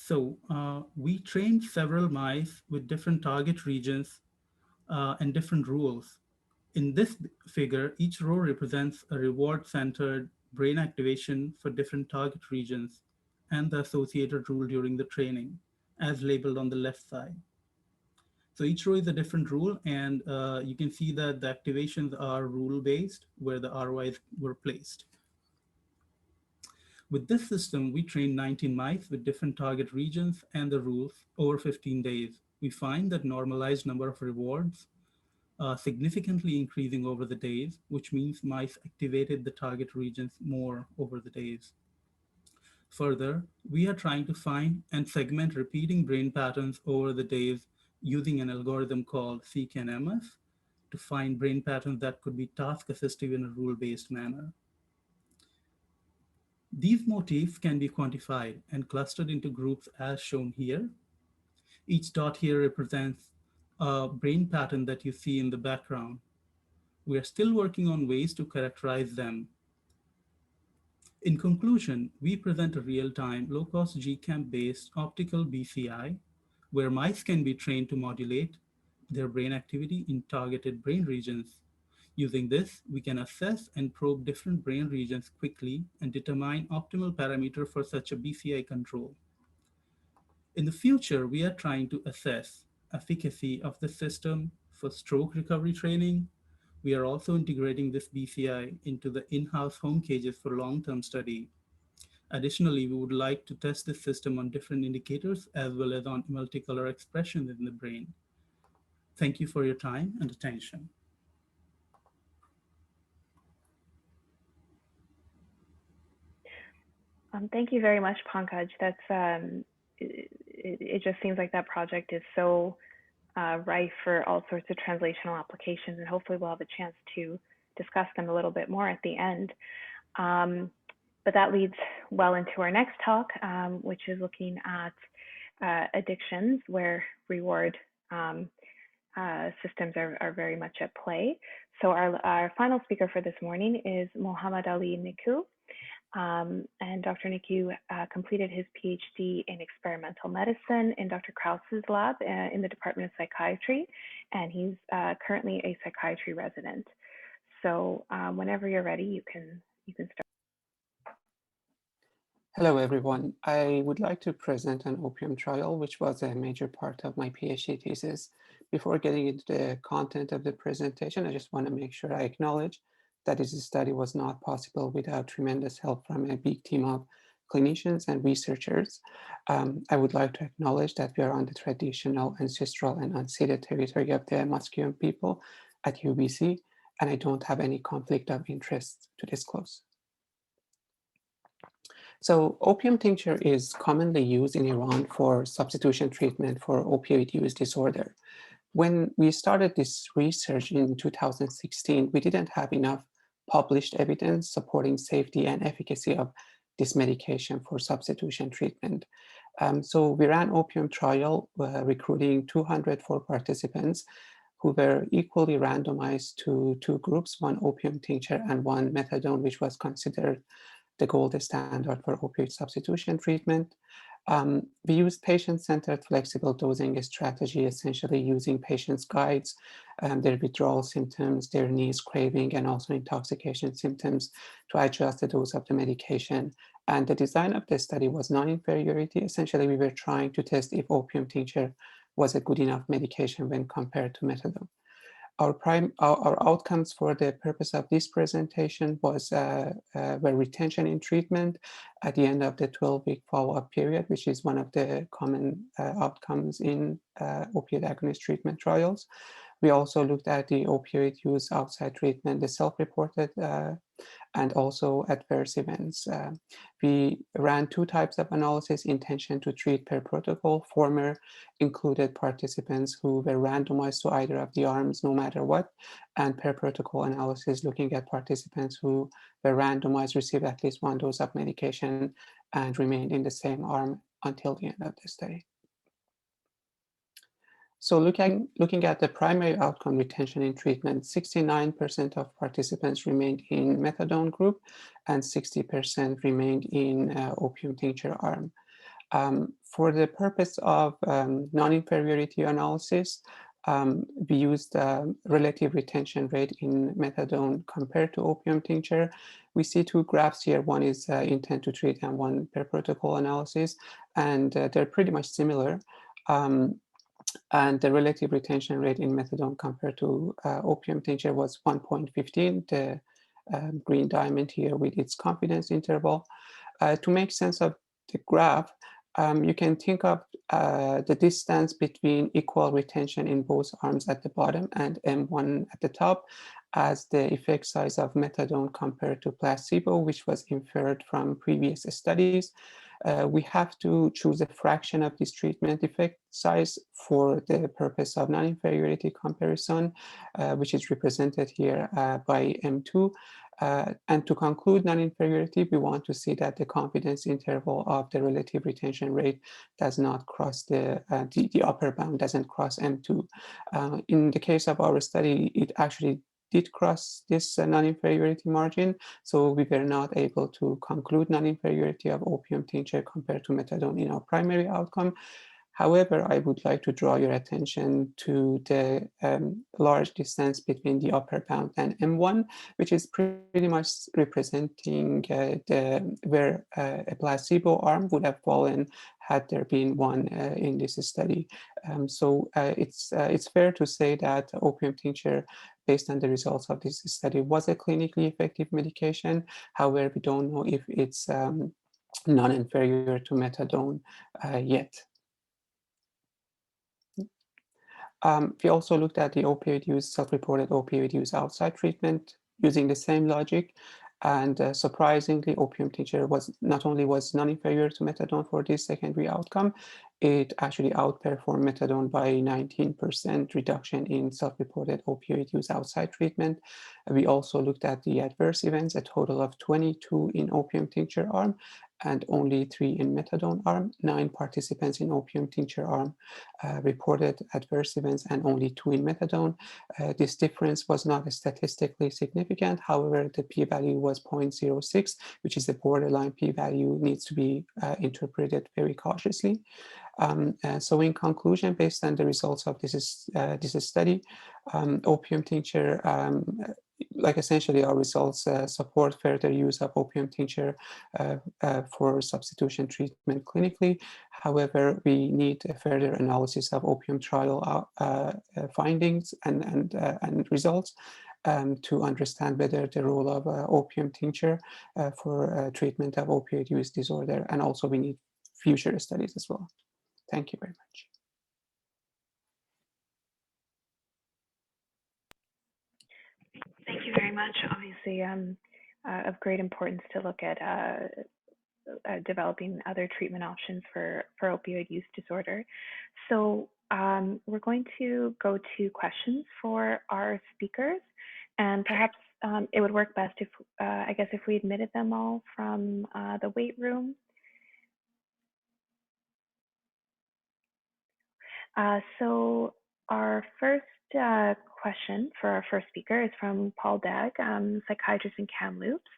S11: So we trained several mice with different target regions and different rules. In this figure, each row represents a reward-centered brain activation for different target regions and the associated rule during the training, as labeled on the left side. So each row is a different rule, and you can see that the activations are rule-based, where the ROIs were placed. With this system, we trained 19 mice with different target regions and the rules over 15 days. We find that normalized number of rewards significantly increasing over the days, which means mice activated the target regions more over the days. Further, we are trying to find and segment repeating brain patterns over the days using an algorithm called seq-and-ms to find brain patterns that could be task assistive in a rule-based manner. These motifs can be quantified and clustered into groups as shown here. Each dot here represents a brain pattern that you see in the background. We are still working on ways to characterize them. In conclusion, we present a real-time, low-cost GCAM-based optical BCI, where mice can be trained to modulate their brain activity in targeted brain regions. Using this, we can assess and probe different brain regions quickly and determine optimal parameter for such a BCI control. In the future, we are trying to assess efficacy of the system for stroke recovery training. We are also integrating this BCI into the in-house home cages for long-term study. Additionally, we would like to test this system on different indicators as well as on multicolor expressions in the brain. Thank you for your time and attention.
S6: Thank you very much, Pankaj. That's it just seems like that project is so rife for all sorts of translational applications, and hopefully we'll have a chance to discuss them a little bit more at the end. But that leads well into our next talk, which is looking at addictions where reward systems are very much at play. So our final speaker for this morning is Mohammad Ali Niku. And Dr. Niku completed his PhD in experimental medicine in Dr. Krause's lab in the Department of Psychiatry, and he's currently a psychiatry resident. So whenever you're ready, you can start.
S12: Hello, everyone. I would like to present an opium trial, which was a major part of my PhD thesis. Before getting into the content of the presentation, I just want to make sure I acknowledge that this study was not possible without tremendous help from a big team of clinicians and researchers. I would like to acknowledge that we are on the traditional, ancestral, and unceded territory of the Musqueam people at UBC, and I don't have any conflict of interest to disclose. So opium tincture is commonly used in Iran for substitution treatment for opioid use disorder. When we started this research in 2016, we didn't have enough published evidence supporting safety and efficacy of this medication for substitution treatment. So we ran opium trial recruiting 204 participants who were equally randomized to two groups, one opium tincture and one methadone, which was considered the gold standard for opioid substitution treatment. We used patient-centered flexible dosing strategy, essentially using patients' guides, their withdrawal symptoms, their needs, craving, and also intoxication symptoms to adjust the dose of the medication. And the design of the study was non-inferiority. Essentially, we were trying to test if opium tincture was a good enough medication when compared to methadone. Our outcomes for the purpose of this presentation were retention in treatment at the end of the 12-week follow-up period, which is one of the common outcomes in opioid agonist treatment trials. We also looked at the opioid use outside treatment, the self-reported, and also adverse events. We ran two types of analysis: intention to treat per protocol. Former included participants who were randomized to either of the arms no matter what, and per protocol analysis looking at participants who were randomized, received at least one dose of medication, and remained in the same arm until the end of the study. So looking at the primary outcome, retention in treatment, 69% of participants remained in methadone group and 60% remained in opium tincture arm. For the purpose of non-inferiority analysis, we used relative retention rate in methadone compared to opium tincture. We see two graphs here. One is intent to treat and one per protocol analysis, and they're pretty much similar. And the relative retention rate in methadone compared to opium tincture was 1.15, the green diamond here with its confidence interval. To make sense of the graph, you can think of the distance between equal retention in both arms at the bottom and M1 at the top as the effect size of methadone compared to placebo, which was inferred from previous studies. We have to choose a fraction of this treatment effect size for the purpose of non-inferiority comparison, which is represented here by M2. And to conclude non-inferiority, we want to see that the confidence interval of the relative retention rate does not cross the upper bound, doesn't cross M2. In the case of our study, it actually did cross this non-inferiority margin, so we were not able to conclude non-inferiority of opium tincture compared to methadone in our primary outcome. However, I would like to draw your attention to the large distance between the upper bound and M1, which is pretty much representing where a placebo arm would have fallen had there been one in this study. So it's fair to say that opium tincture, based on the results of this study, was a clinically effective medication. However, we don't know if it's non-inferior to methadone yet. We also looked at the opioid use, self-reported opioid use outside treatment using the same logic. And surprisingly, opium tincture was not only non-inferior to methadone for this secondary outcome, it actually outperformed methadone by 19% reduction in self-reported opioid use outside treatment. We also looked at the adverse events, a total of 22 in opium tincture arm and only 3 in methadone arm. 9 participants in opium tincture arm reported adverse events and only 2 in methadone. This difference was not statistically significant. However, the p-value was 0.06, which is a borderline p-value, needs to be interpreted very cautiously. So in conclusion, based on the results of this study, opium tincture, like essentially our results support further use of opium tincture for substitution treatment clinically. However, we need a further analysis of opium trial findings and results to understand better the role of opium tincture for treatment of opioid use disorder. And also we need future studies as well. Thank you very much.
S6: Thank you very much. Obviously, of great importance to look at developing other treatment options for opioid use disorder. So we're going to go to questions for our speakers, and perhaps it would work best if, I guess, if we admitted them all from the wait room. So our first question for our first speaker is from Paul Dagg, psychiatrist in Kamloops.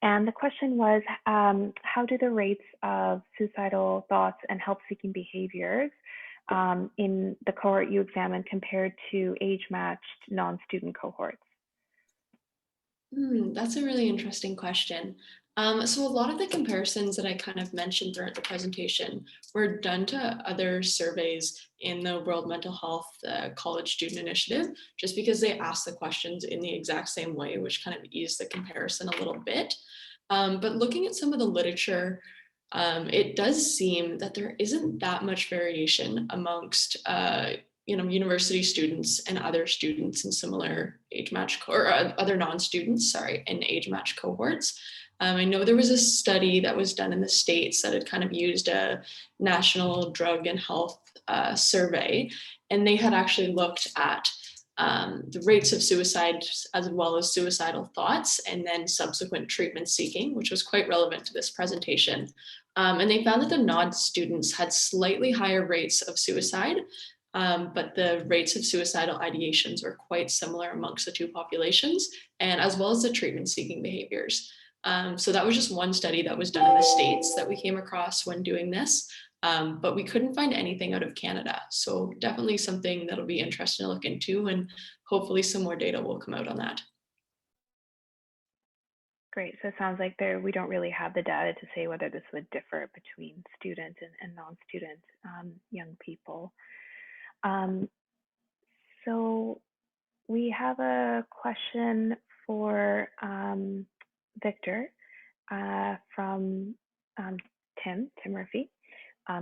S6: And the question was, how do the rates of suicidal thoughts and help-seeking behaviors in the cohort you examined compared to age-matched non-student cohorts?
S7: That's a really interesting question. So a lot of the comparisons that I kind of mentioned throughout the presentation were done to other surveys in the World Mental Health College Student Initiative, just because they asked the questions in the exact same way, which kind of eased the comparison a little bit. But looking at some of the literature, it does seem that there isn't that much variation amongst university students and other students in similar age match or other non-students, in age match cohorts. I know there was a study that was done in the States that had kind of used a national drug and health survey, and they had actually looked at the rates of suicide as well as suicidal thoughts and then subsequent treatment seeking, which was quite relevant to this presentation. And they found that the non-students had slightly higher rates of suicide, but the rates of suicidal ideations were quite similar amongst the two populations, and as well as the treatment seeking behaviors. So that was just one study that was done in the States that we came across when doing this, but we couldn't find anything out of Canada. So definitely something that'll be interesting to look into, and hopefully some more data will come out on that.
S6: Great. So it sounds like we don't really have the data to say whether this would differ between students and non-student young people. So we have a question for Victor from Tim Murphy.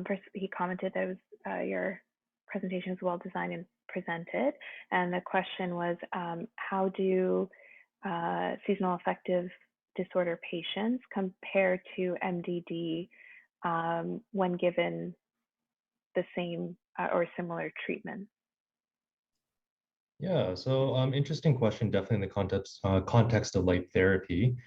S6: First, he commented that your presentation was well designed and presented. And the question was, how do seasonal affective disorder patients compare to MDD when given the same or similar treatment?
S8: Yeah, so interesting question, definitely in the context of light therapy.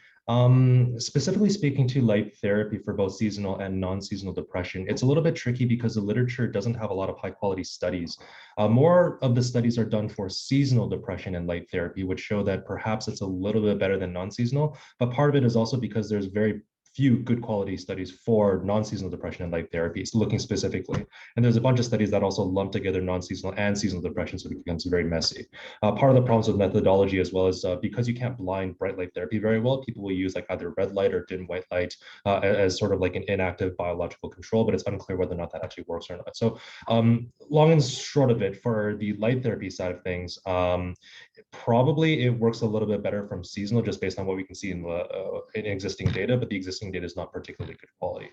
S8: Specifically speaking to light therapy for both seasonal and non-seasonal depression, it's a little bit tricky because the literature doesn't have a lot of high quality studies. More of the studies are done for seasonal depression and light therapy, which show that perhaps it's a little bit better than non-seasonal, but part of it is also because there's very few good quality studies for non-seasonal depression and light therapies, looking specifically. And there's a bunch of studies that also lump together non-seasonal and seasonal depression, so it becomes very messy. Part of the problems with methodology as well is because you can't blind bright light therapy very well, people will use like either red light or dim white light as sort of like an inactive biological control, but it's unclear whether or not that actually works or not. So long and short of it, for the light therapy side of things, probably it works a little bit better from seasonal just based on what we can see in the in existing data, but the existing seeing data is not particularly good quality.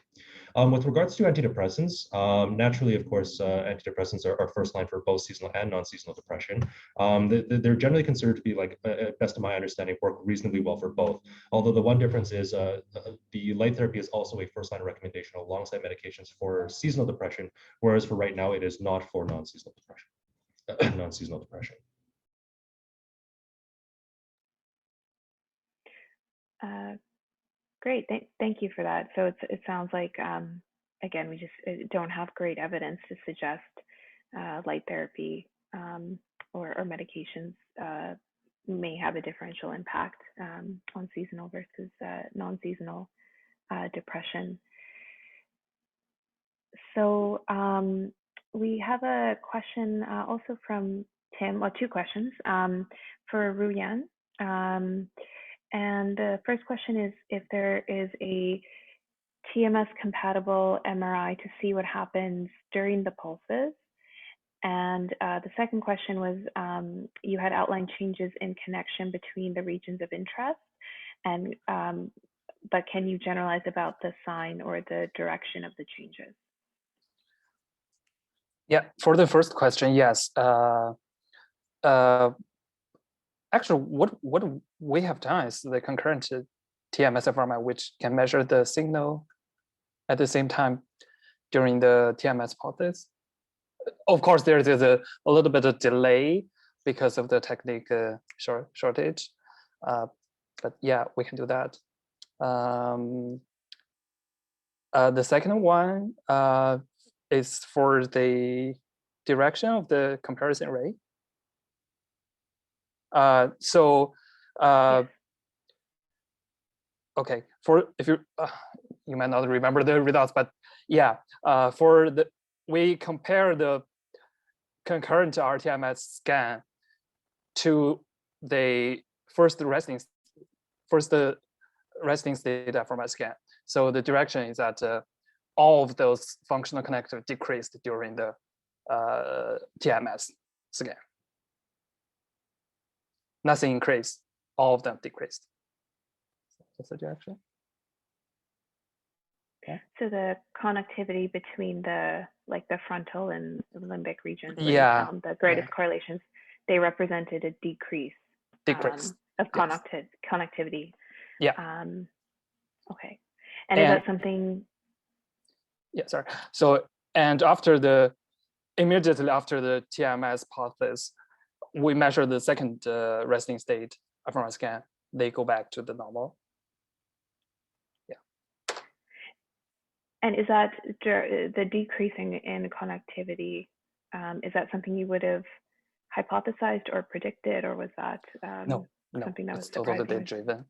S8: With regards to antidepressants, naturally, of course, antidepressants are first line for both seasonal and non-seasonal depression. They're generally considered to be, like, best of my understanding, work reasonably well for both. Although the one difference is the light therapy is also a first line recommendation alongside medications for seasonal depression, whereas for right now, it is not for non-seasonal depression. Non-seasonal depression.
S6: Great, thank you for that. So it sounds like, again, we just don't have great evidence to suggest light therapy or medications may have a differential impact on seasonal versus non-seasonal depression. So we have a question also from Tim, well, two questions for Ruyan. And the first question is if there is a TMS compatible MRI to see what happens during the pulses. And the second question was, you had outlined changes in connection between the regions of interest, and but can you generalize about the sign or the direction of the changes?
S10: Yeah, for the first question, yes. Actually, what we have done is the concurrent TMS fMRI, which can measure the signal at the same time during the TMS pulses. Of course, there is a little bit of delay because of the technique shortage, but yeah, we can do that. The second one is for the direction of the comparison rate. Okay, for if you you might not remember the results, but yeah, we compare the concurrent RTMS scan to the first resting state fMRI scan. So the direction is that all of those functional connectors decreased during the TMS scan. Nothing increased, all of them decreased. That's the direction. Okay.
S6: So the connectivity between the frontal and limbic regions, where
S10: yeah,
S6: you found the greatest correlations, they represented a decrease of connectivity.
S10: Yeah.
S6: Okay. And is that something?
S10: Yeah, sorry. So, and immediately after the TMS pulses, we measure the second resting state fMRI scan. They go back to the normal. Yeah.
S6: And is that the decreasing in connectivity? Is that something you would have hypothesized or predicted, or was that something that was
S10: totally
S6: surprising?
S10: data-driven?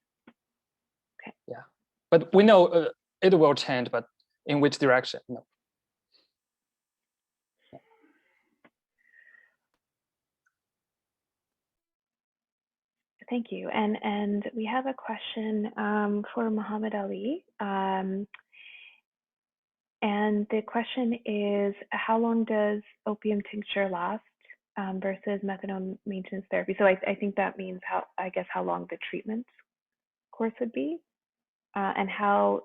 S6: Okay.
S10: Yeah, but we know it will change, but in which direction? No.
S6: Thank you. And we have a question for Muhammad Ali. And the question is, how long does opium tincture last versus methadone maintenance therapy? So I think that means how long the treatment course would be, and how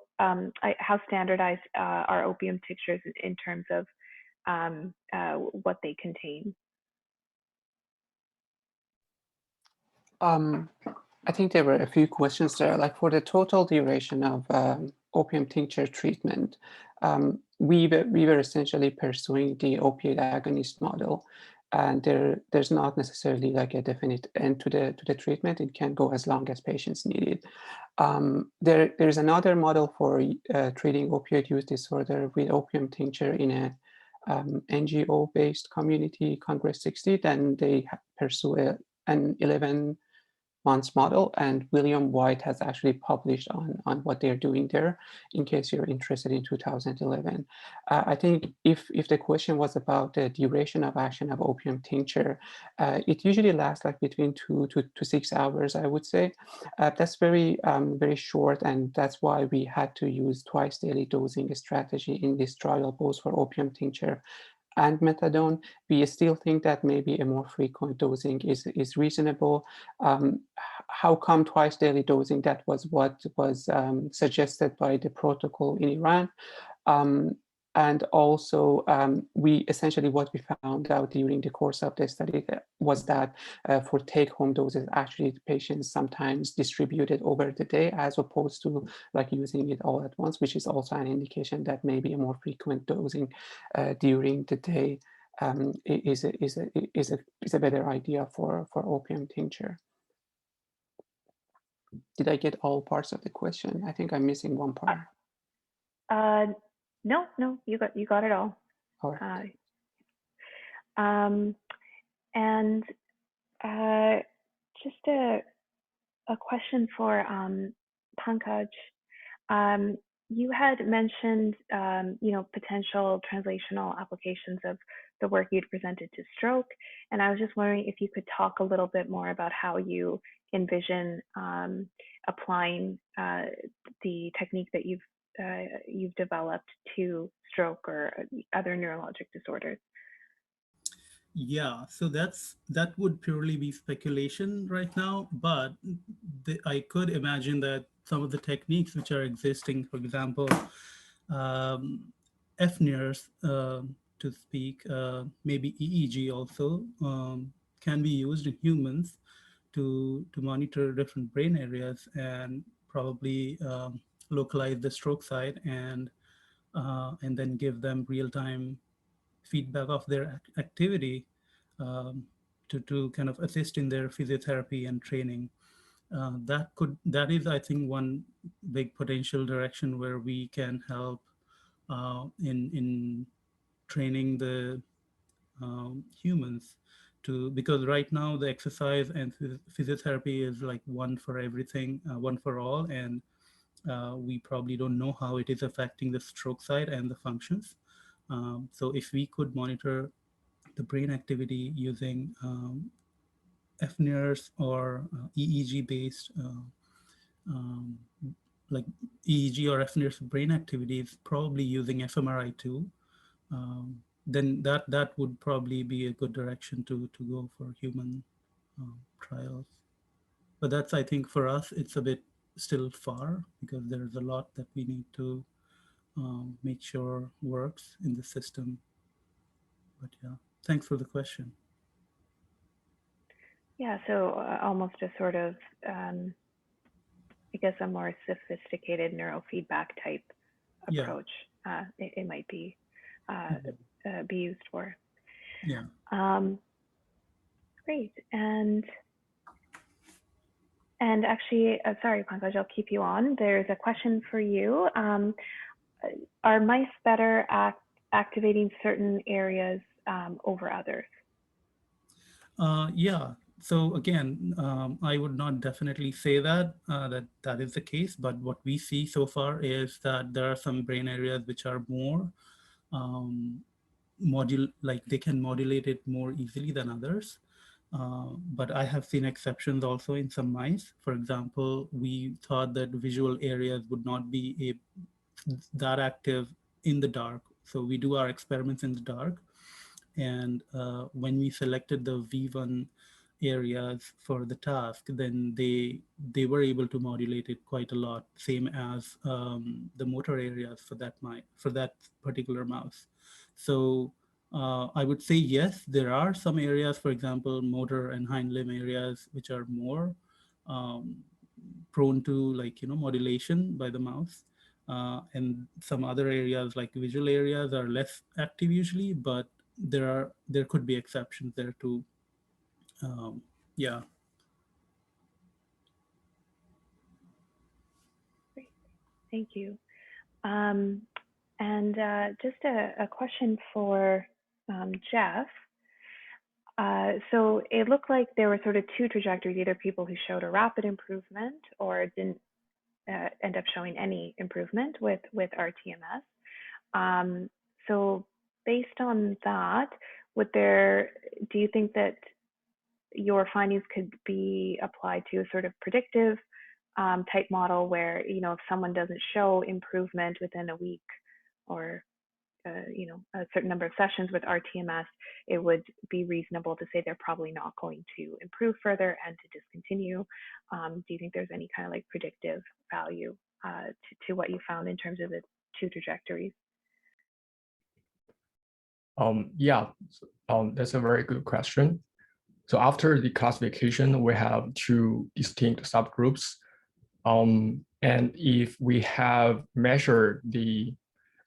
S6: standardized are opium tinctures in terms of what they contain.
S12: I think there were a few questions there. Like for the total duration of opium tincture treatment, we were essentially pursuing the opioid agonist model, and there's not necessarily like a definite end to the treatment. It can go as long as patients need it. There's another model for treating opioid use disorder with opium tincture in a NGO-based community, Congress 60. Then they pursue an 11 months model, and William White has actually published on what they're doing there, in case you're interested, in 2011. I think if the question was about the duration of action of opium tincture, it usually lasts like between 2 to 6 hours, I would say. That's very short, and that's why we had to use twice daily dosing strategy in this trial, both for opium tincture and methadone, we still think that maybe a more frequent dosing is reasonable. How come twice daily dosing? That was what was suggested by the protocol in Iran. And also, we essentially what we found out during the course of the study was that for take-home doses, actually the patients sometimes distributed over the day as opposed to like using it all at once, which is also an indication that maybe a more frequent dosing during the day is a better idea for opium tincture. Did I get all parts of the question? I think I'm missing one part.
S6: No, you got it all.
S12: All right.
S6: And just a question for Pankaj. You had mentioned, potential translational applications of the work you'd presented to stroke, and I was just wondering if you could talk a little bit more about how you envision applying the technique that you've developed to stroke or other neurologic disorders.
S11: Yeah, so that would purely be speculation right now, but I could imagine that some of the techniques which are existing, for example, FNIRS, to speak, maybe EEG also, can be used in humans to monitor different brain areas and probably localize the stroke site and then give them real-time feedback of their activity to kind of assist in their physiotherapy and training. That is, I think, one big potential direction where we can help in training the humans because right now the exercise and physiotherapy is like one for everything, one for all, and we probably don't know how it is affecting the stroke side and the functions. So if we could monitor the brain activity using FNIRS or EEG-based, like EEG or FNIRS brain activities, probably using fMRI too, then that would probably be a good direction to go for human trials. But that's, I think, for us, it's a bit still far because there's a lot that we need to make sure works in the system. But yeah, thanks for the question.
S6: Yeah, so almost a sort of, I guess, a more sophisticated neurofeedback type approach. Yeah. It might be used for.
S11: Yeah.
S6: Great, and actually, sorry, Pankaj, I'll keep you on. There's a question for you. Are mice better at activating certain areas over others?
S11: Yeah. So again, I would not definitely say that that is the case, but what we see so far is that there are some brain areas which are more like they can modulate it more easily than others. But I have seen exceptions also in some mice. For example, we thought that visual areas would not be that active in the dark. So we do our experiments in the dark. And when we selected the V1 areas for the task, then they were able to modulate it quite a lot, same as the motor areas for that particular mouse. So I would say yes, there are some areas, for example, motor and hind limb areas, which are more prone to modulation by the mouse. And some other areas like visual areas are less active usually, but there could be exceptions there too. Yeah.
S6: Great, thank you. And just a question for Jeff. So it looked like there were sort of two trajectories, either people who showed a rapid improvement or didn't end up showing any improvement with rTMS. So based on that, do you think that your findings could be applied to a sort of predictive type model where, if someone doesn't show improvement within a week or a certain number of sessions with RTMS, it would be reasonable to say they're probably not going to improve further and to discontinue. Do you think there's any kind of like predictive value to what you found in terms of the two trajectories?
S9: Yeah, that's a very good question. So after the classification, we have two distinct subgroups. And if we have measured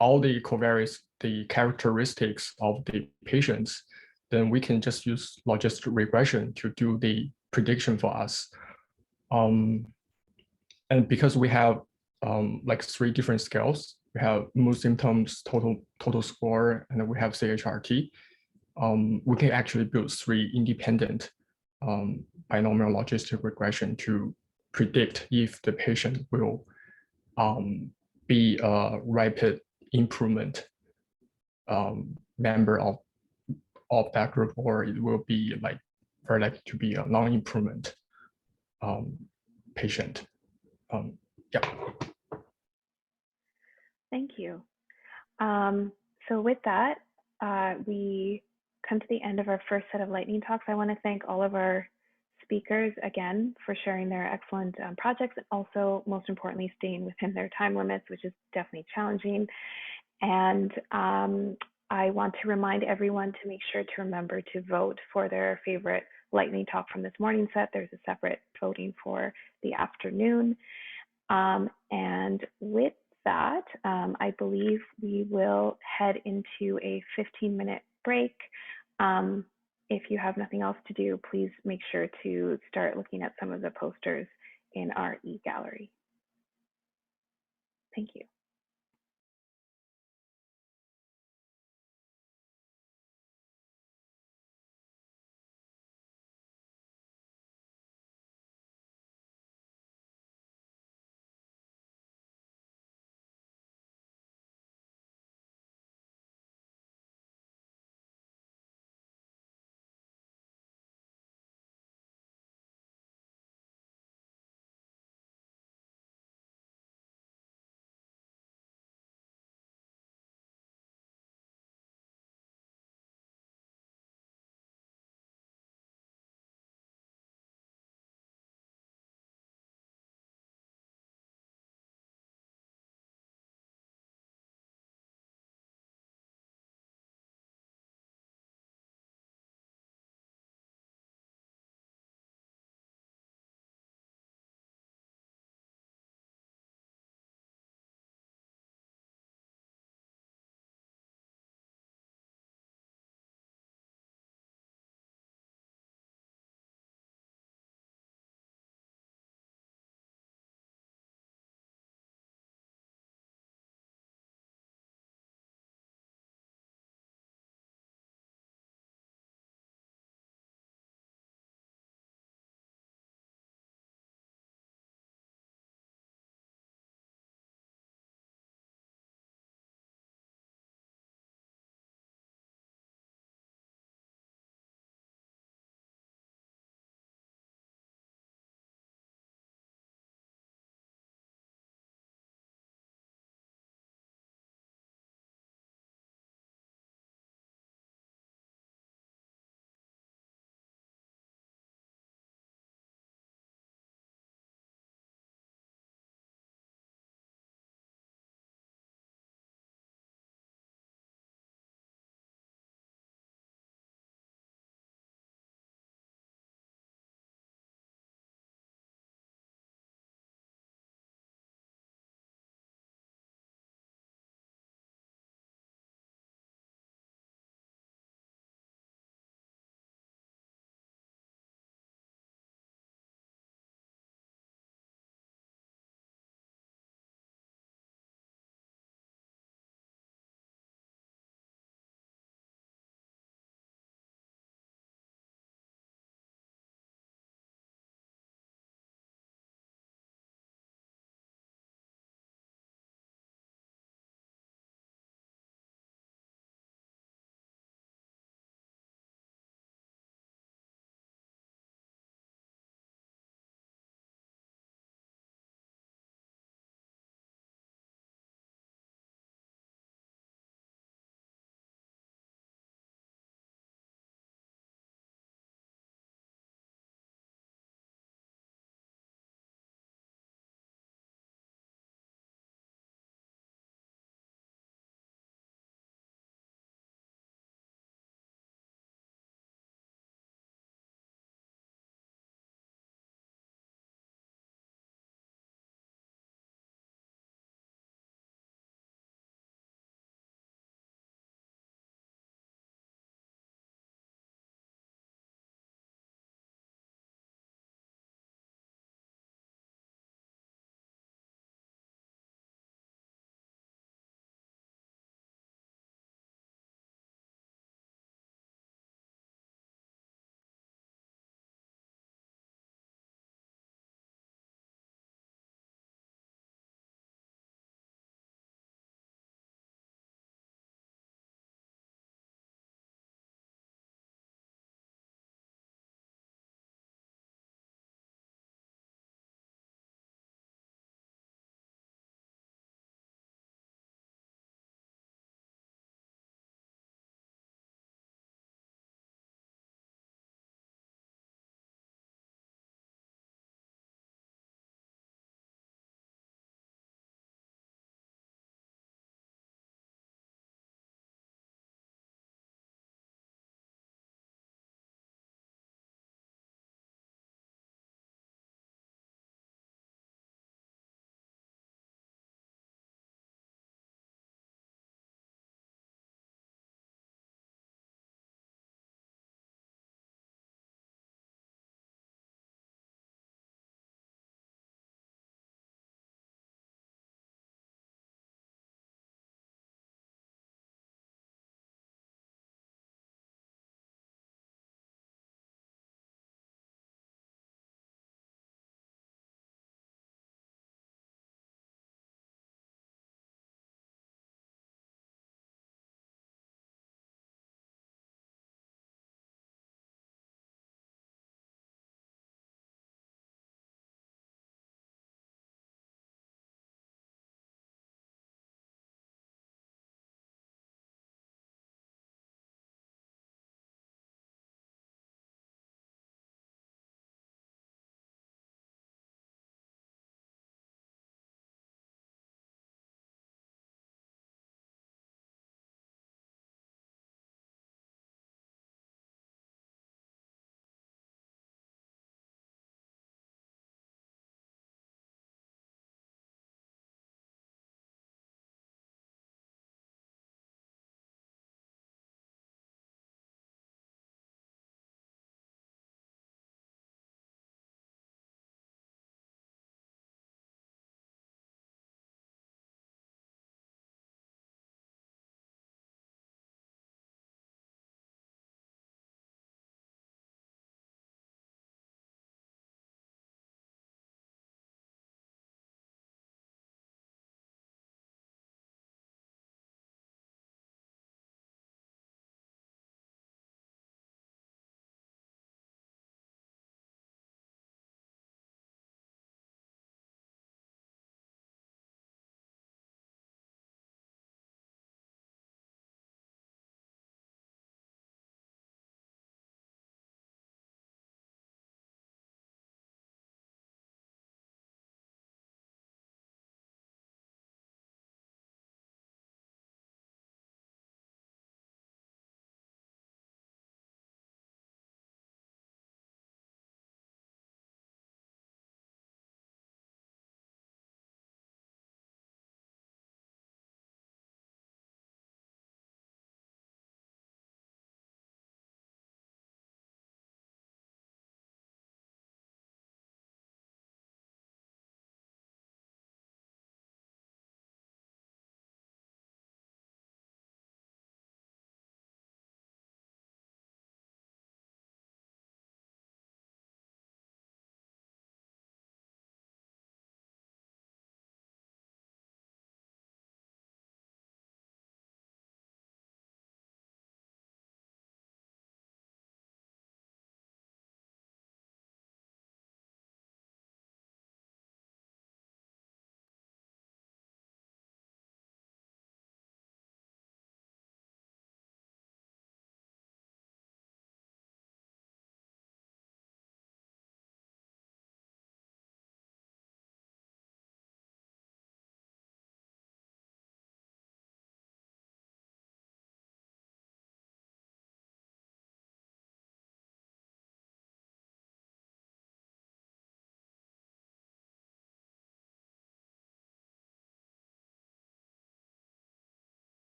S9: all the covariates, the characteristics of the patients, then we can just use logistic regression to do the prediction for us. And because we have like 3 different scales, we have mood symptoms, total score, and then we have CHRT. We can actually build 3 independent binomial logistic regression to predict if the patient will be a rapid improvement member of that group, or it will be like very likely to be a non-improvement patient. Yeah.
S6: Thank you. So with that, we come to the end of our first set of lightning talks. I want to thank all of our speakers again for sharing their excellent projects, and also most importantly staying within their time limits, which is definitely challenging. And I want to remind everyone to make sure to remember to vote for their favorite lightning talk from this morning set. There's a separate voting for the afternoon. And with that, I believe we will head into a 15-minute break. If you have nothing else to do, please make sure to start looking at some of the posters in our e-gallery. Thank you.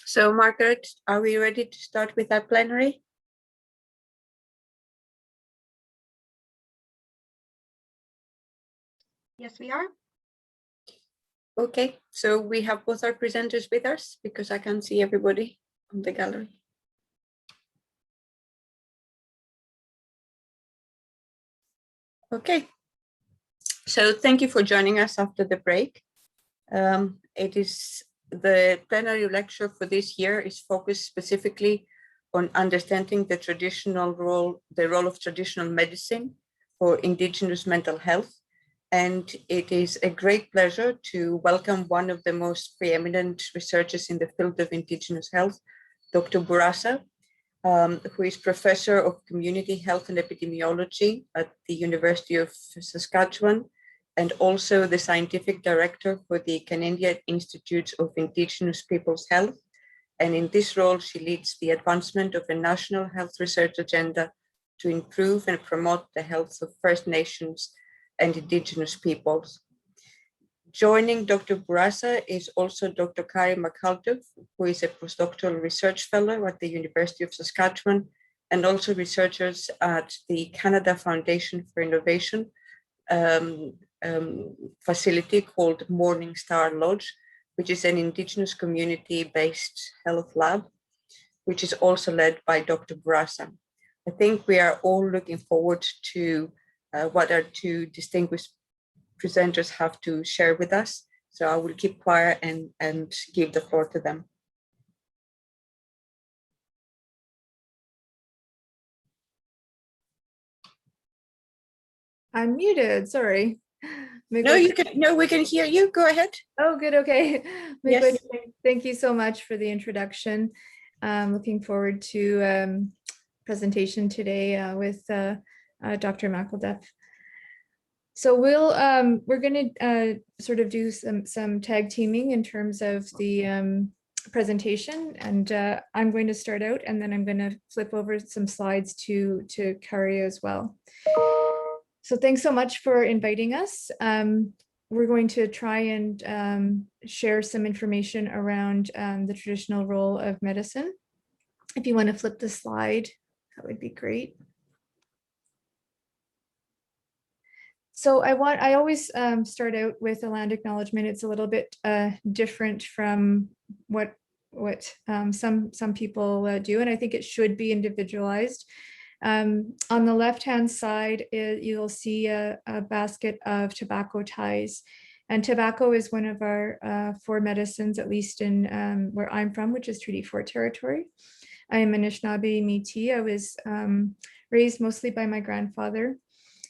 S5: So Margaret, are we ready to start with our plenary?
S2: Yes, we are.
S5: Okay, so we have both our presenters with us because I can't see everybody on the gallery. Okay, so thank you for joining us after the break. It is the plenary lecture for this year is focused specifically on understanding the role of traditional medicine for Indigenous mental health. And it is a great pleasure to welcome one of the most preeminent researchers in the field of Indigenous health, Dr. Bourassa, who is Professor of Community Health and Epidemiology at the University of Saskatchewan, and also the Scientific Director for the Canadian Institute of Indigenous Peoples' Health. And in this role, she leads the advancement of a national health research agenda to improve and promote the health of First Nations and Indigenous peoples. Joining Dr. Bourassa is also Dr. Kari McAuliffe, who is a postdoctoral research fellow at the University of Saskatchewan, and also researchers at the Canada Foundation for Innovation facility called Morning Star Lodge, which is an Indigenous community-based health lab, which is also led by Dr. Bourassa. I think we are all looking forward to what our two distinguished presenters have to share with us. So I will keep quiet and give the floor to them.
S13: I'm muted, sorry.
S5: No, we can hear you. Go ahead.
S13: Oh, good, okay.
S5: Yes.
S13: Thank you so much for the introduction. Looking forward to presentation today with Dr. McAuliffe. So we're going to sort of do some tag teaming in terms of the presentation, and I'm going to start out, and then I'm going to flip over some slides to Kari as well. So thanks so much for inviting us. We're going to try and share some information around the traditional role of medicine. If you want to flip the slide, that would be great. So I always start out with a land acknowledgement. It's a little bit different from what some people do, and I think it should be individualized. On the left-hand side, you'll see a basket of tobacco ties. And tobacco is one of our 4 medicines, at least in where I'm from, which is Treaty 4 territory. I am Anishinaabe Métis. I was raised mostly by my grandfather.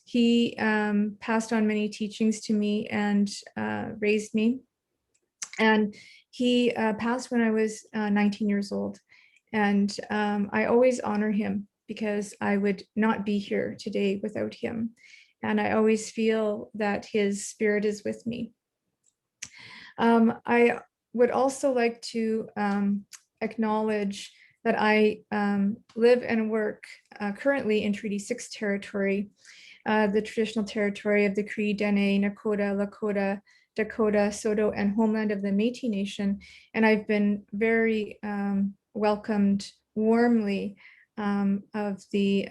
S13: He passed on many teachings to me and raised me. And he passed when I was 19 years old. And I always honor him, because I would not be here today without him. And I always feel that his spirit is with me. I would also like to acknowledge that I live and work currently in Treaty 6 territory, the traditional territory of the Cree, Dene, Nakota, Lakota, Dakota, Saulteaux, and homeland of the Métis Nation. And I've been very welcomed warmly of the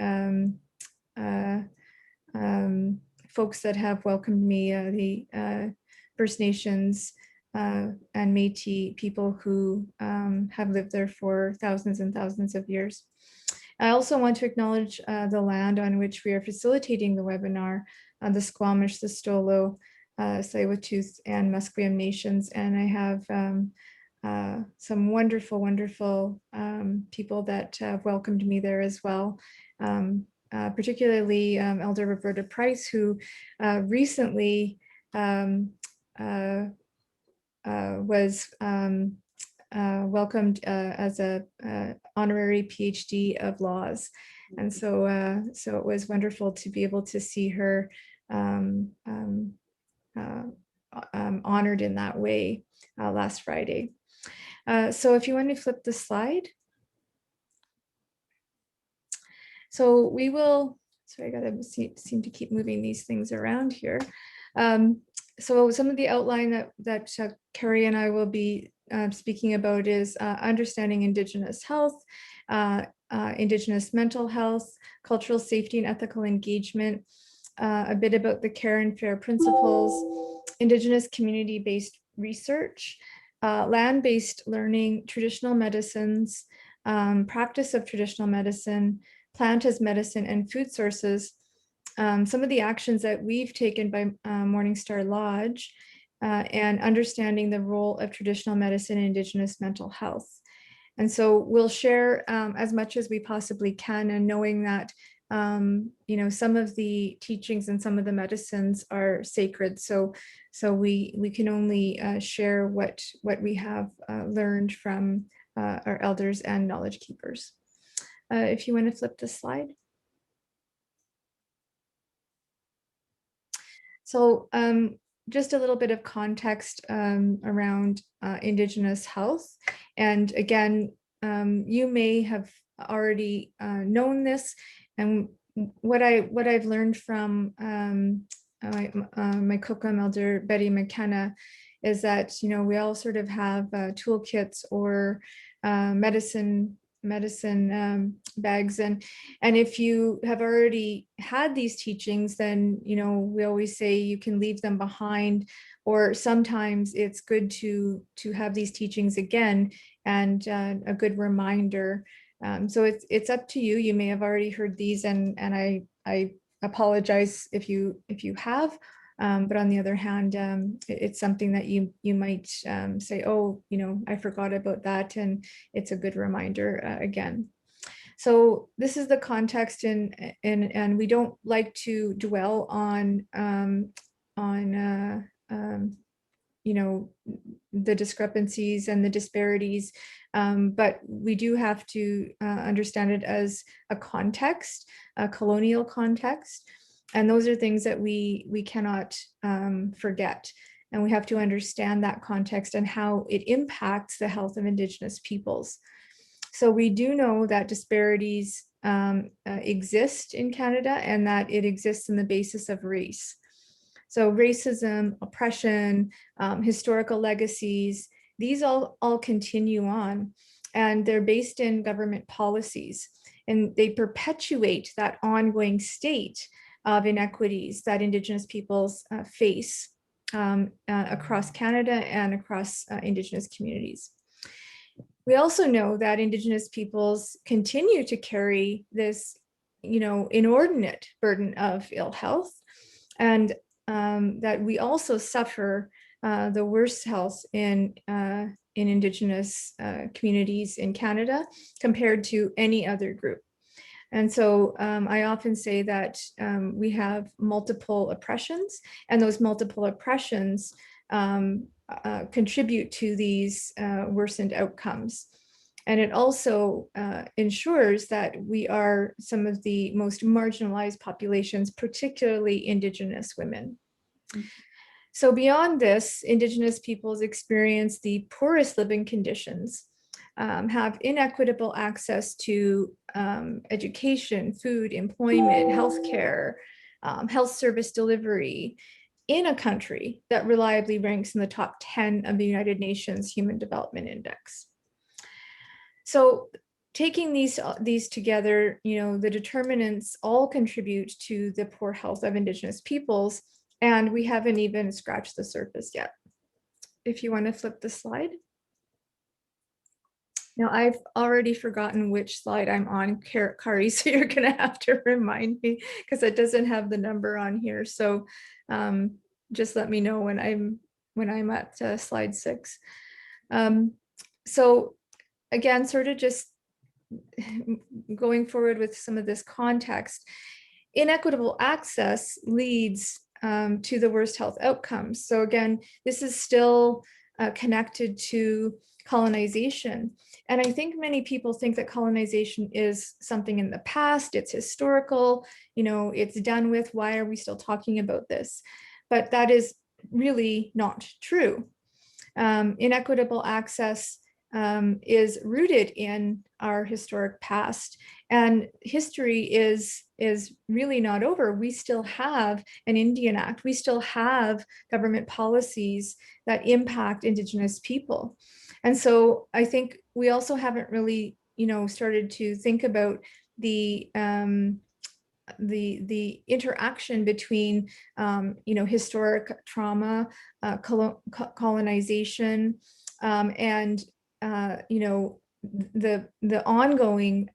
S13: folks that have welcomed me, the First Nations and Métis people who have lived there for thousands and thousands of years. I also want to acknowledge the land on which we are facilitating the webinar, the Squamish, the Stolo, Tsleil-Waututh, and Musqueam nations. And I have some wonderful, wonderful people that welcomed me there as well. Particularly Elder Roberta Price, who recently was welcomed as a honorary PhD of laws. And so, so it was wonderful to be able to see her honored in that way last Friday. So if you want to flip the slide. So we will, sorry, I gotta seem to keep moving these things around here. So some of the outline that Carrie and I will be speaking about is understanding Indigenous health, Indigenous mental health, cultural safety and ethical engagement, a bit about the care and fair principles, Indigenous community-based research, land-based learning, traditional medicines, practice of traditional medicine, plant as medicine, and food sources. Some of the actions that we've taken by Morningstar Lodge, and understanding the role of traditional medicine in Indigenous mental health. And so we'll share as much as we possibly can, and knowing that you know, some of the teachings and some of the medicines are sacred. So we can only share what we have learned from our elders and knowledge keepers. If you want to flip the slide. So just a little bit of context around Indigenous health. And again, you may have already known this. And what I've learned from my Cookam elder, Betty McKenna, is that, you know, we all sort of have toolkits or medicine bags, and if you have already had these teachings, then, you know, we always say you can leave them behind, or sometimes it's good to have these teachings again, and a good reminder. So it's up to you. You may have already heard these, and I apologize if you have. But on the other hand, it's something that you might say, oh, you know, I forgot about that, and it's a good reminder again. So this is the context, and we don't like to dwell on you know, the discrepancies and the disparities, but we do have to understand it as a context, a colonial context. And those are things that we cannot forget. And we have to understand that context and how it impacts the health of Indigenous peoples. So we do know that disparities exist in Canada, and that it exists on the basis of race. So racism, oppression, historical legacies, these all continue on, and they're based in government policies, and they perpetuate that ongoing state of inequities that Indigenous peoples face across Canada and across Indigenous communities. We also know that Indigenous peoples continue to carry this, you know, inordinate burden of ill health, and that we also suffer the worst health in Indigenous communities in Canada compared to any other group. And so I often say that we have multiple oppressions, and those multiple oppressions contribute to these worsened outcomes. And it also ensures that we are some of the most marginalized populations, particularly Indigenous women. So beyond this, Indigenous peoples experience the poorest living conditions, have inequitable access to education, food, employment, healthcare, health service delivery in a country that reliably ranks in the top 10 of the United Nations Human Development Index. So taking these together, you know, the determinants all contribute to the poor health of Indigenous peoples, and we haven't even scratched the surface yet. If you want to flip the slide. Now, I've already forgotten which slide I'm on, Kari, so you're going to have to remind me, because it doesn't have the number on here. So just let me know when I'm at slide 6. So again, sort of just going forward with some of this context, inequitable access leads to the worst health outcomes. So again, this is still connected to colonization. And I think many people think that colonization is something in the past, it's historical, you know, it's done with, why are we still talking about this? But that is really not true. Inequitable access is rooted in our historic past, and history is really not over. We still have an Indian Act. We still have government policies that impact Indigenous people. And so I think we also haven't really, you know, started to think about the interaction between, you know, historic trauma, colonization, and you know, the ongoing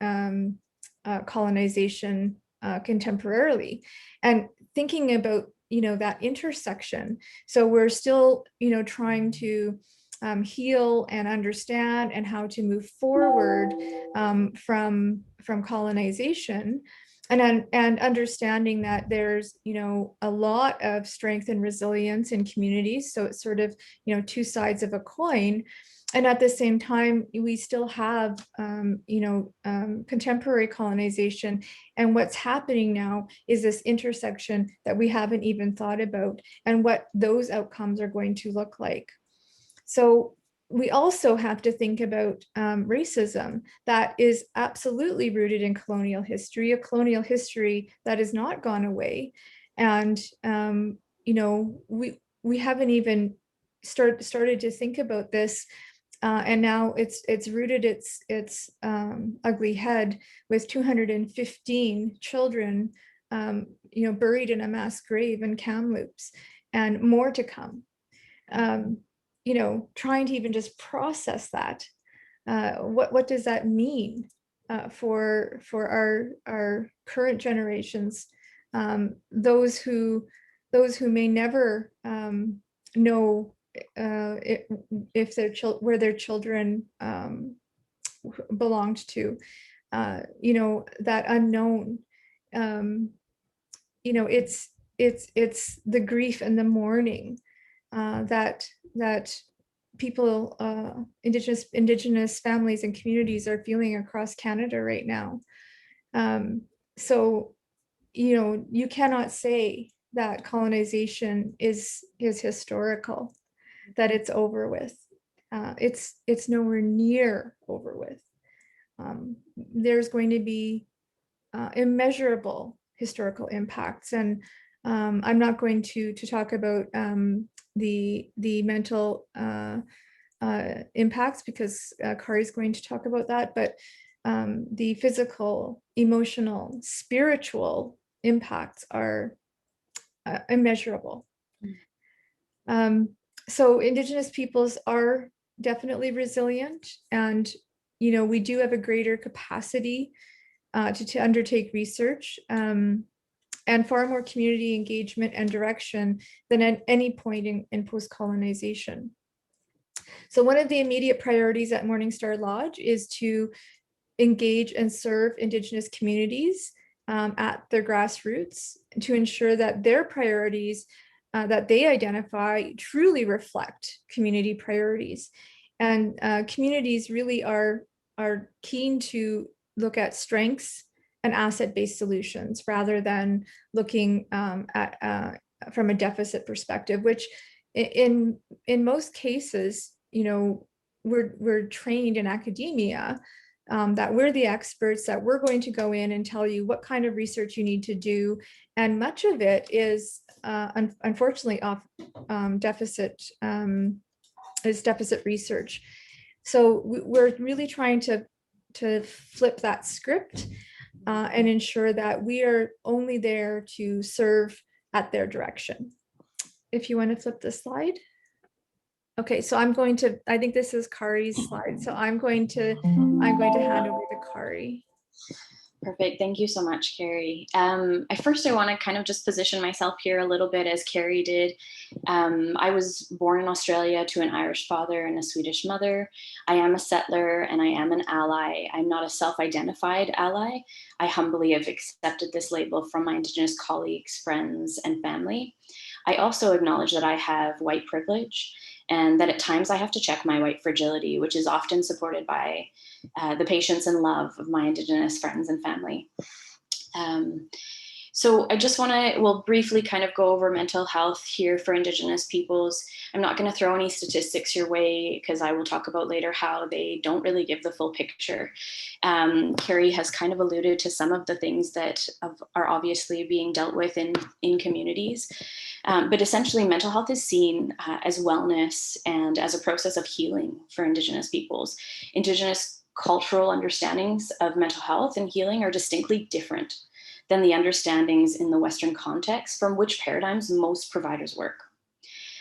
S13: colonization contemporarily, and thinking about, you know, that intersection. So we're still, you know, trying to heal and understand and how to move forward from colonization, and understanding that there's, you know, a lot of strength and resilience in communities. So it's sort of, you know, two sides of a coin. And at the same time, we still have, you know, contemporary colonization. And what's happening now is this intersection that we haven't even thought about, and what those outcomes are going to look like. So we also have to think about racism that is absolutely rooted in colonial history, a colonial history that has not gone away. And, you know, we haven't even started to think about this. And now it's rooted its ugly head with 215 children, you know, buried in a mass grave in Kamloops, and more to come. You know, trying to even just process that. What does that mean for our current generations? Those who may never know if their where their children belonged to, you know, that unknown. You know, it's the grief and the mourning that people, Indigenous families and communities are feeling across Canada right now. So, you know, you cannot say that colonization is historical, that it's over with. It's nowhere near over with. There's going to be immeasurable historical impacts, and I'm not going to talk about the mental impacts, because Kari is going to talk about that, but the physical, emotional, spiritual impacts are immeasurable. So Indigenous peoples are definitely resilient, and, you know, we do have a greater capacity to undertake research, and far more community engagement and direction than at any point in post-colonization. So one of the immediate priorities at Morningstar Lodge is to engage and serve Indigenous communities at their grassroots, to ensure that their priorities that they identify truly reflect community priorities. And communities really are keen to look at strengths and asset-based solutions rather than looking at from a deficit perspective, which in most cases, you know, we're trained in academia that we're the experts, that we're going to go in and tell you what kind of research you need to do. And much of it is unfortunately off deficit, is deficit research. So we're really trying to flip that script and ensure that we are only there to serve at their direction. If you want to flip the slide. Okay, so I'm going to, I think this is Kari's slide. So I'm going to hand over to Kari.
S14: Perfect. Thank you so much, Carrie. I want to kind of just position myself here a little bit as Carrie did. I was born in Australia to an Irish father and a Swedish mother. I am a settler and I am an ally. I'm not a self-identified ally. I humbly have accepted this label from my Indigenous colleagues, friends, and family. I also acknowledge that I have white privilege and that at times I have to check my white fragility, which is often supported by the patience and love of my Indigenous friends and family. So I just want to, we'll briefly kind of go over mental health here for Indigenous peoples. I'm not going to throw any statistics your way because I will talk about later how they don't really give the full picture. Carrie has kind of alluded to some of the things that are obviously being dealt with in communities. But essentially mental health is seen as wellness and as a process of healing for Indigenous peoples. Indigenous cultural understandings of mental health and healing are distinctly different than the understandings in the Western context from which paradigms most providers work.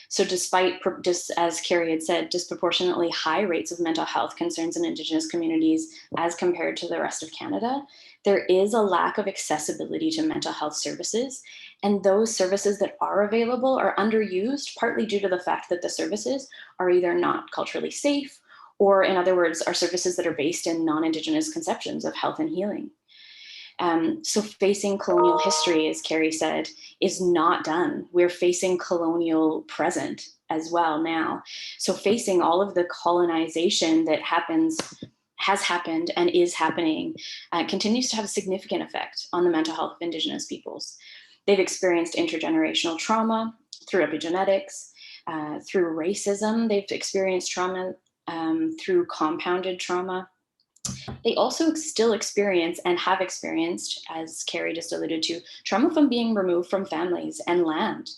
S14: So despite, just as Carrie had said, disproportionately high rates of mental health concerns in Indigenous communities as compared to the rest of Canada, there is a lack of accessibility to mental health services. And those services that are available are underused, partly due to the fact that the services are either not culturally safe, or in other words, are services that are based in non-Indigenous conceptions of health and healing. So facing colonial history, as Carrie said, is not done. We're facing colonial present as well now. So facing all of the colonization that has happened and is happening continues to have a significant effect on the mental health of Indigenous peoples. They've experienced intergenerational trauma through epigenetics, through racism. They've experienced trauma through compounded trauma. They also still experience and have experienced, as Carrie just alluded to, trauma from being removed from families and land.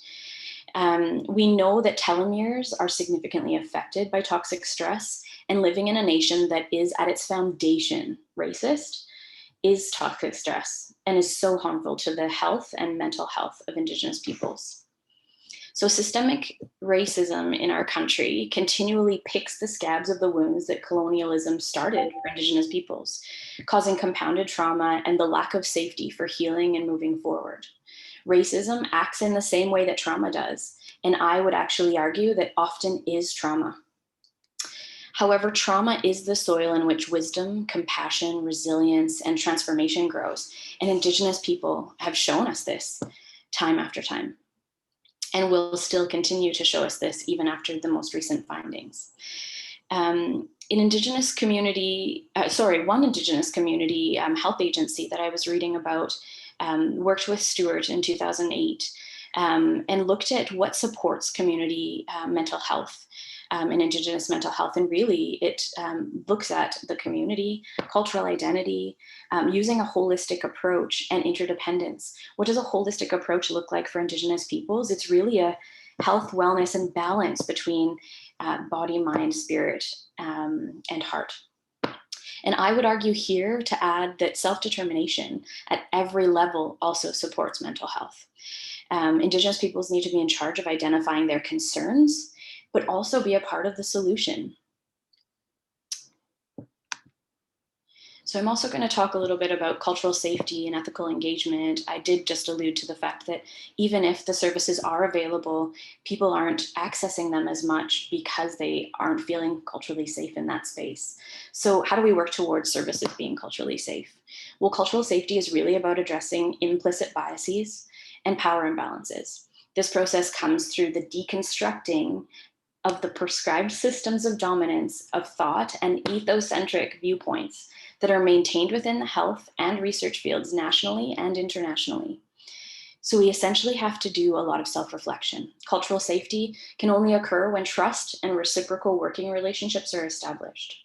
S14: We know that telomeres are significantly affected by toxic stress, and living in a nation that is at its foundation racist is toxic stress and is so harmful to the health and mental health of Indigenous peoples. So systemic racism in our country continually picks the scabs of the wounds that colonialism started for Indigenous peoples, causing compounded trauma and the lack of safety for healing and moving forward. Racism acts in the same way that trauma does, and I would actually argue that often is trauma. However, trauma is the soil in which wisdom, compassion, resilience, and transformation grows, and Indigenous people have shown us this time after time, and will still continue to show us this even after the most recent findings. One Indigenous community health agency that I was reading about worked with Stuart in 2008 and looked at what supports community mental health and Indigenous mental health. And really it looks at the community, cultural identity, using a holistic approach and interdependence. What does a holistic approach look like for Indigenous peoples? It's really a health, wellness, and balance between body, mind, spirit, and heart. And I would argue here to add that self-determination at every level also supports mental health. Indigenous peoples need to be in charge of identifying their concerns, but also be a part of the solution. So I'm also going to talk a little bit about cultural safety and ethical engagement. I did just allude to the fact that even if the services are available, people aren't accessing them as much because they aren't feeling culturally safe in that space. So how do we work towards services being culturally safe? Well, cultural safety is really about addressing implicit biases and power imbalances. This process comes through the deconstructing of the prescribed systems of dominance of thought and ethocentric viewpoints that are maintained within the health and research fields nationally and internationally. So we essentially have to do a lot of self-reflection. Cultural safety can only occur when trust and reciprocal working relationships are established.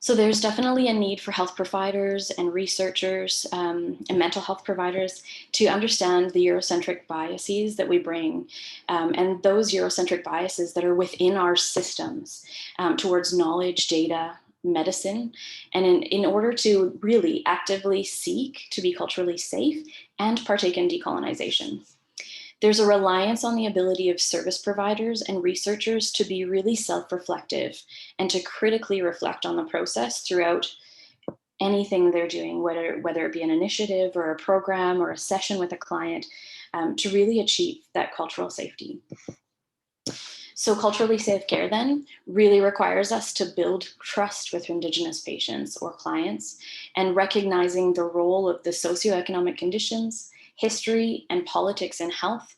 S14: So there's definitely a need for health providers and researchers and mental health providers to understand the Eurocentric biases that we bring and those Eurocentric biases that are within our systems towards knowledge, data, medicine, and in order to really actively seek to be culturally safe and partake in decolonization. There's a reliance on the ability of service providers and researchers to be really self-reflective and to critically reflect on the process throughout anything they're doing, whether it be an initiative or a program or a session with a client, to really achieve that cultural safety. So culturally safe care then really requires us to build trust with Indigenous patients or clients, and recognizing the role of the socioeconomic conditions, history, and politics in health,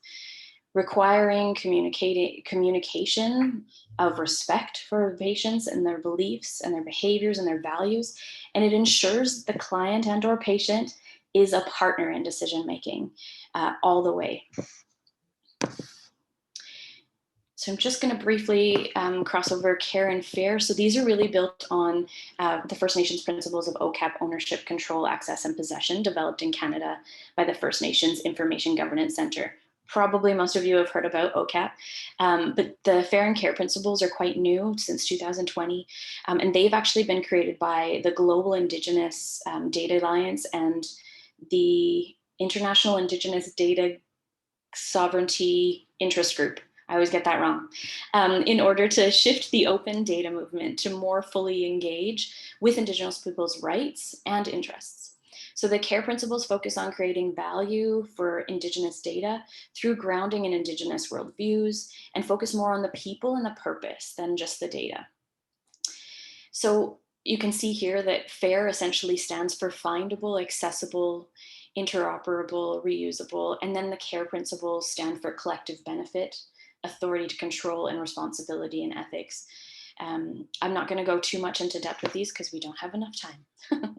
S14: requiring communication of respect for patients and their beliefs and their behaviors and their values. And it ensures the client and or patient is a partner in decision-making all the way. So I'm just going to briefly cross over care and fair. So these are really built on the First Nations principles of OCAP, ownership, control, access, and possession, developed in Canada by the First Nations Information Governance Center. Probably most of you have heard about OCAP, but the fair and care principles are quite new since 2020, and they've actually been created by the Global Indigenous Data Alliance and the International Indigenous Data Sovereignty Interest Group. I always get that wrong, in order to shift the open data movement to more fully engage with Indigenous people's rights and interests. So the care principles focus on creating value for Indigenous data through grounding in Indigenous worldviews, and focus more on the people and the purpose than just the data. So you can see here that FAIR essentially stands for findable, accessible, interoperable, reusable, and then the care principles stand for collective benefit, authority to control, and responsibility and ethics. I'm not going to go too much into depth with these because we don't have enough time.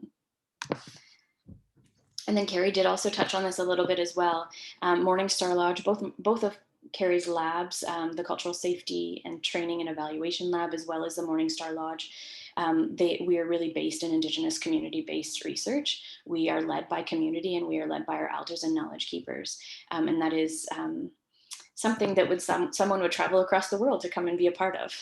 S14: And then Carrie did also touch on this a little bit as well. Morningstar Lodge, both of Carrie's labs, the Cultural Safety and Training and Evaluation Lab, as well as the Morningstar Lodge, we are really based in Indigenous community-based research. We are led by community, and we are led by our elders and knowledge keepers. And that is something that someone would travel across the world to come and be a part of.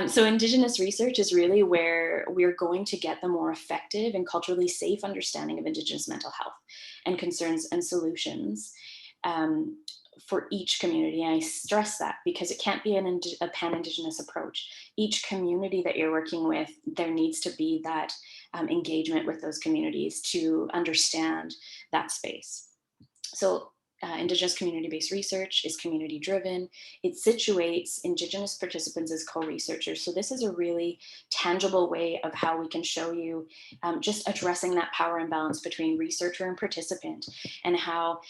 S14: So Indigenous research is really where we're going to get the more effective and culturally safe understanding of Indigenous mental health and concerns and solutions for each community. And I stress that because it can't be a pan-Indigenous approach. Each community that you're working with, there needs to be that engagement with those communities to understand that space. So Indigenous community-based research is community-driven. It situates Indigenous participants as co-researchers. So this is a really tangible way of how we can show you just addressing that power imbalance between researcher and participant, and how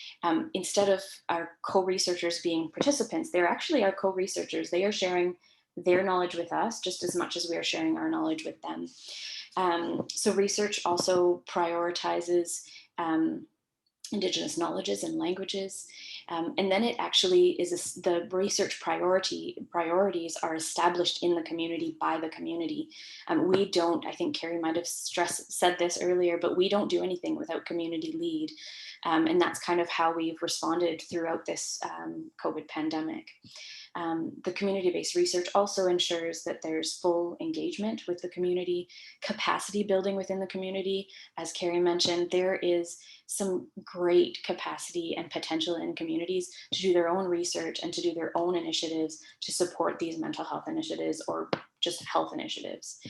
S14: instead of our co-researchers being participants, they're actually our co-researchers. They are sharing their knowledge with us just as much as we are sharing our knowledge with them. So research also prioritizes Indigenous knowledges and languages. And then it actually is the research priorities are established in the community by the community. We don't, I think Carrie might have said this earlier, but we don't do anything without community lead. And that's kind of how we've responded throughout this COVID pandemic. The community-based research also ensures that there's full engagement with the community, capacity building within the community. As Carrie mentioned, there is some great capacity and potential in communities to do their own research and to do their own initiatives to support these mental health initiatives or just health initiatives.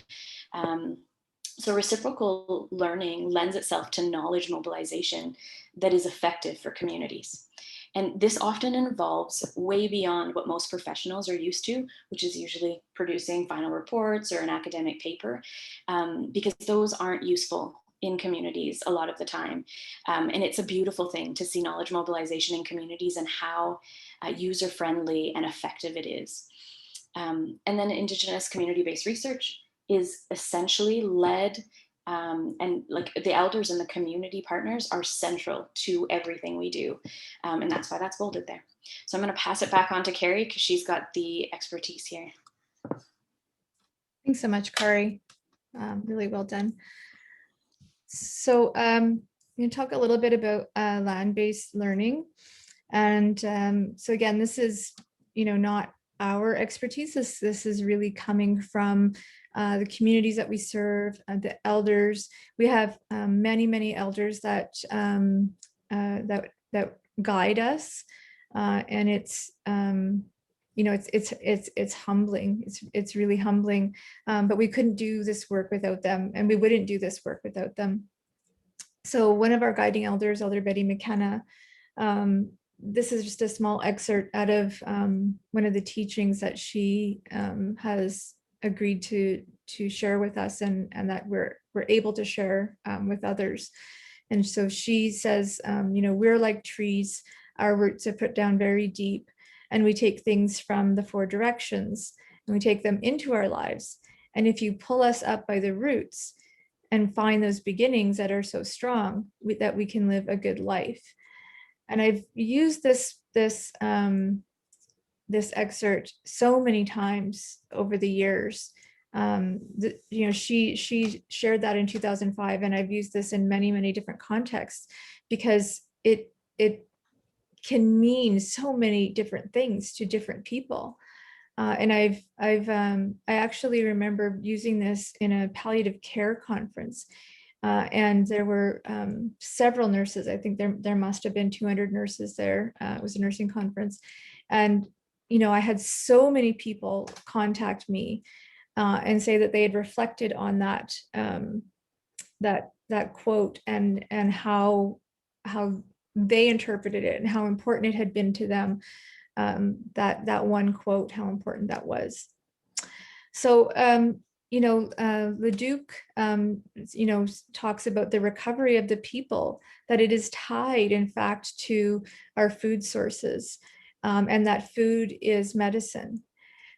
S14: So reciprocal learning lends itself to knowledge mobilization that is effective for communities. And this often involves way beyond what most professionals are used to, which is usually producing final reports or an academic paper, because those aren't useful in communities a lot of the time. And it's a beautiful thing to see knowledge mobilization in communities and how user-friendly and effective it is. And then Indigenous community-based research is essentially led and like the elders and the community partners are central to everything we do. And that's why that's bolded there. So I'm going to pass it back on to Carrie because she's got the expertise here.
S13: Thanks so much, Kari. Really well done. So I'm going to talk a little bit about land-based learning. And so again, this is, not our expertise. This is really coming from the communities that we serve, the elders. We have many elders that that guide us And it's, you know, it's humbling. It's really humbling. But we couldn't do this work without them, and we wouldn't do this work without them. So one of our guiding elders, Elder Betty McKenna, this is just a small excerpt out of one of the teachings that she has agreed to share with us, and that we're able to share with others. And so she says, you know, we're like trees, our roots are put down very deep, and we take things from the four directions and we take them into our lives. And if you pull us up by the roots and find those beginnings that are so strong, that we can live a good life. And I've used this excerpt so many times over the years. You know, she shared that in 2005, and I've used this in many different contexts, because it can mean so many different things to different people. And I actually remember using this in a palliative care conference, and there were several nurses. I think there must have been 200 nurses there. It was a nursing conference, and you know, I had so many people contact me and say that they had reflected on that that quote, and how they interpreted it and how important it had been to them. That one quote, how important that was. So, you know, Leduc, you know, talks about the recovery of the people, that it is tied, in fact, to our food sources, and that food is medicine.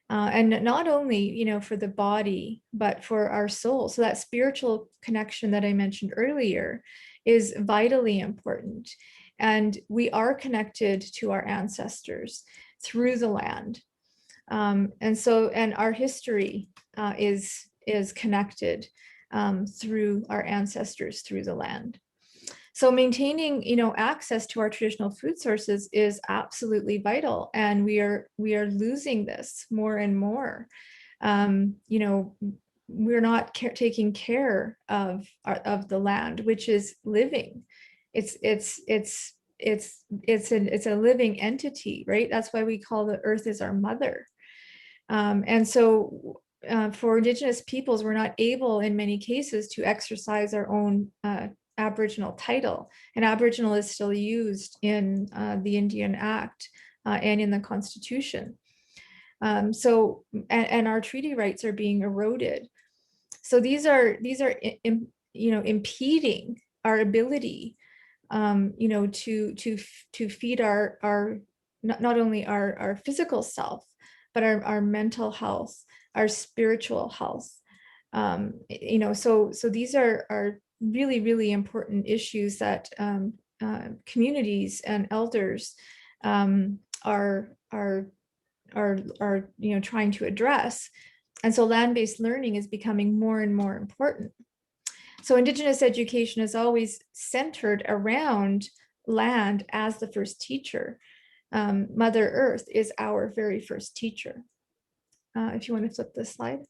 S13: And not only, you know, for the body, but for our soul. So that spiritual connection that I mentioned earlier is vitally important. And we are connected to our ancestors through the land. And our history is connected through our ancestors, through the land. So maintaining, you know, access to our traditional food sources is absolutely vital, and we are losing this more and more. You know, we're not taking care of the land, which is living. It's a living entity, right? That's why we call the earth is our mother. And so for Indigenous peoples, we're not able in many cases to exercise our own Aboriginal title, and Aboriginal is still used in the Indian Act and in the Constitution. So our treaty rights are being eroded. So these are you know, impeding our ability, you know, to feed our not only our physical self, but our mental health, our spiritual health. You know, so these are really important issues that communities and elders are you know, trying to address. And so land-based learning is becoming more and more important. So Indigenous education is always centered around land as the first teacher. Mother Earth is our very first teacher. If you want to flip this slide.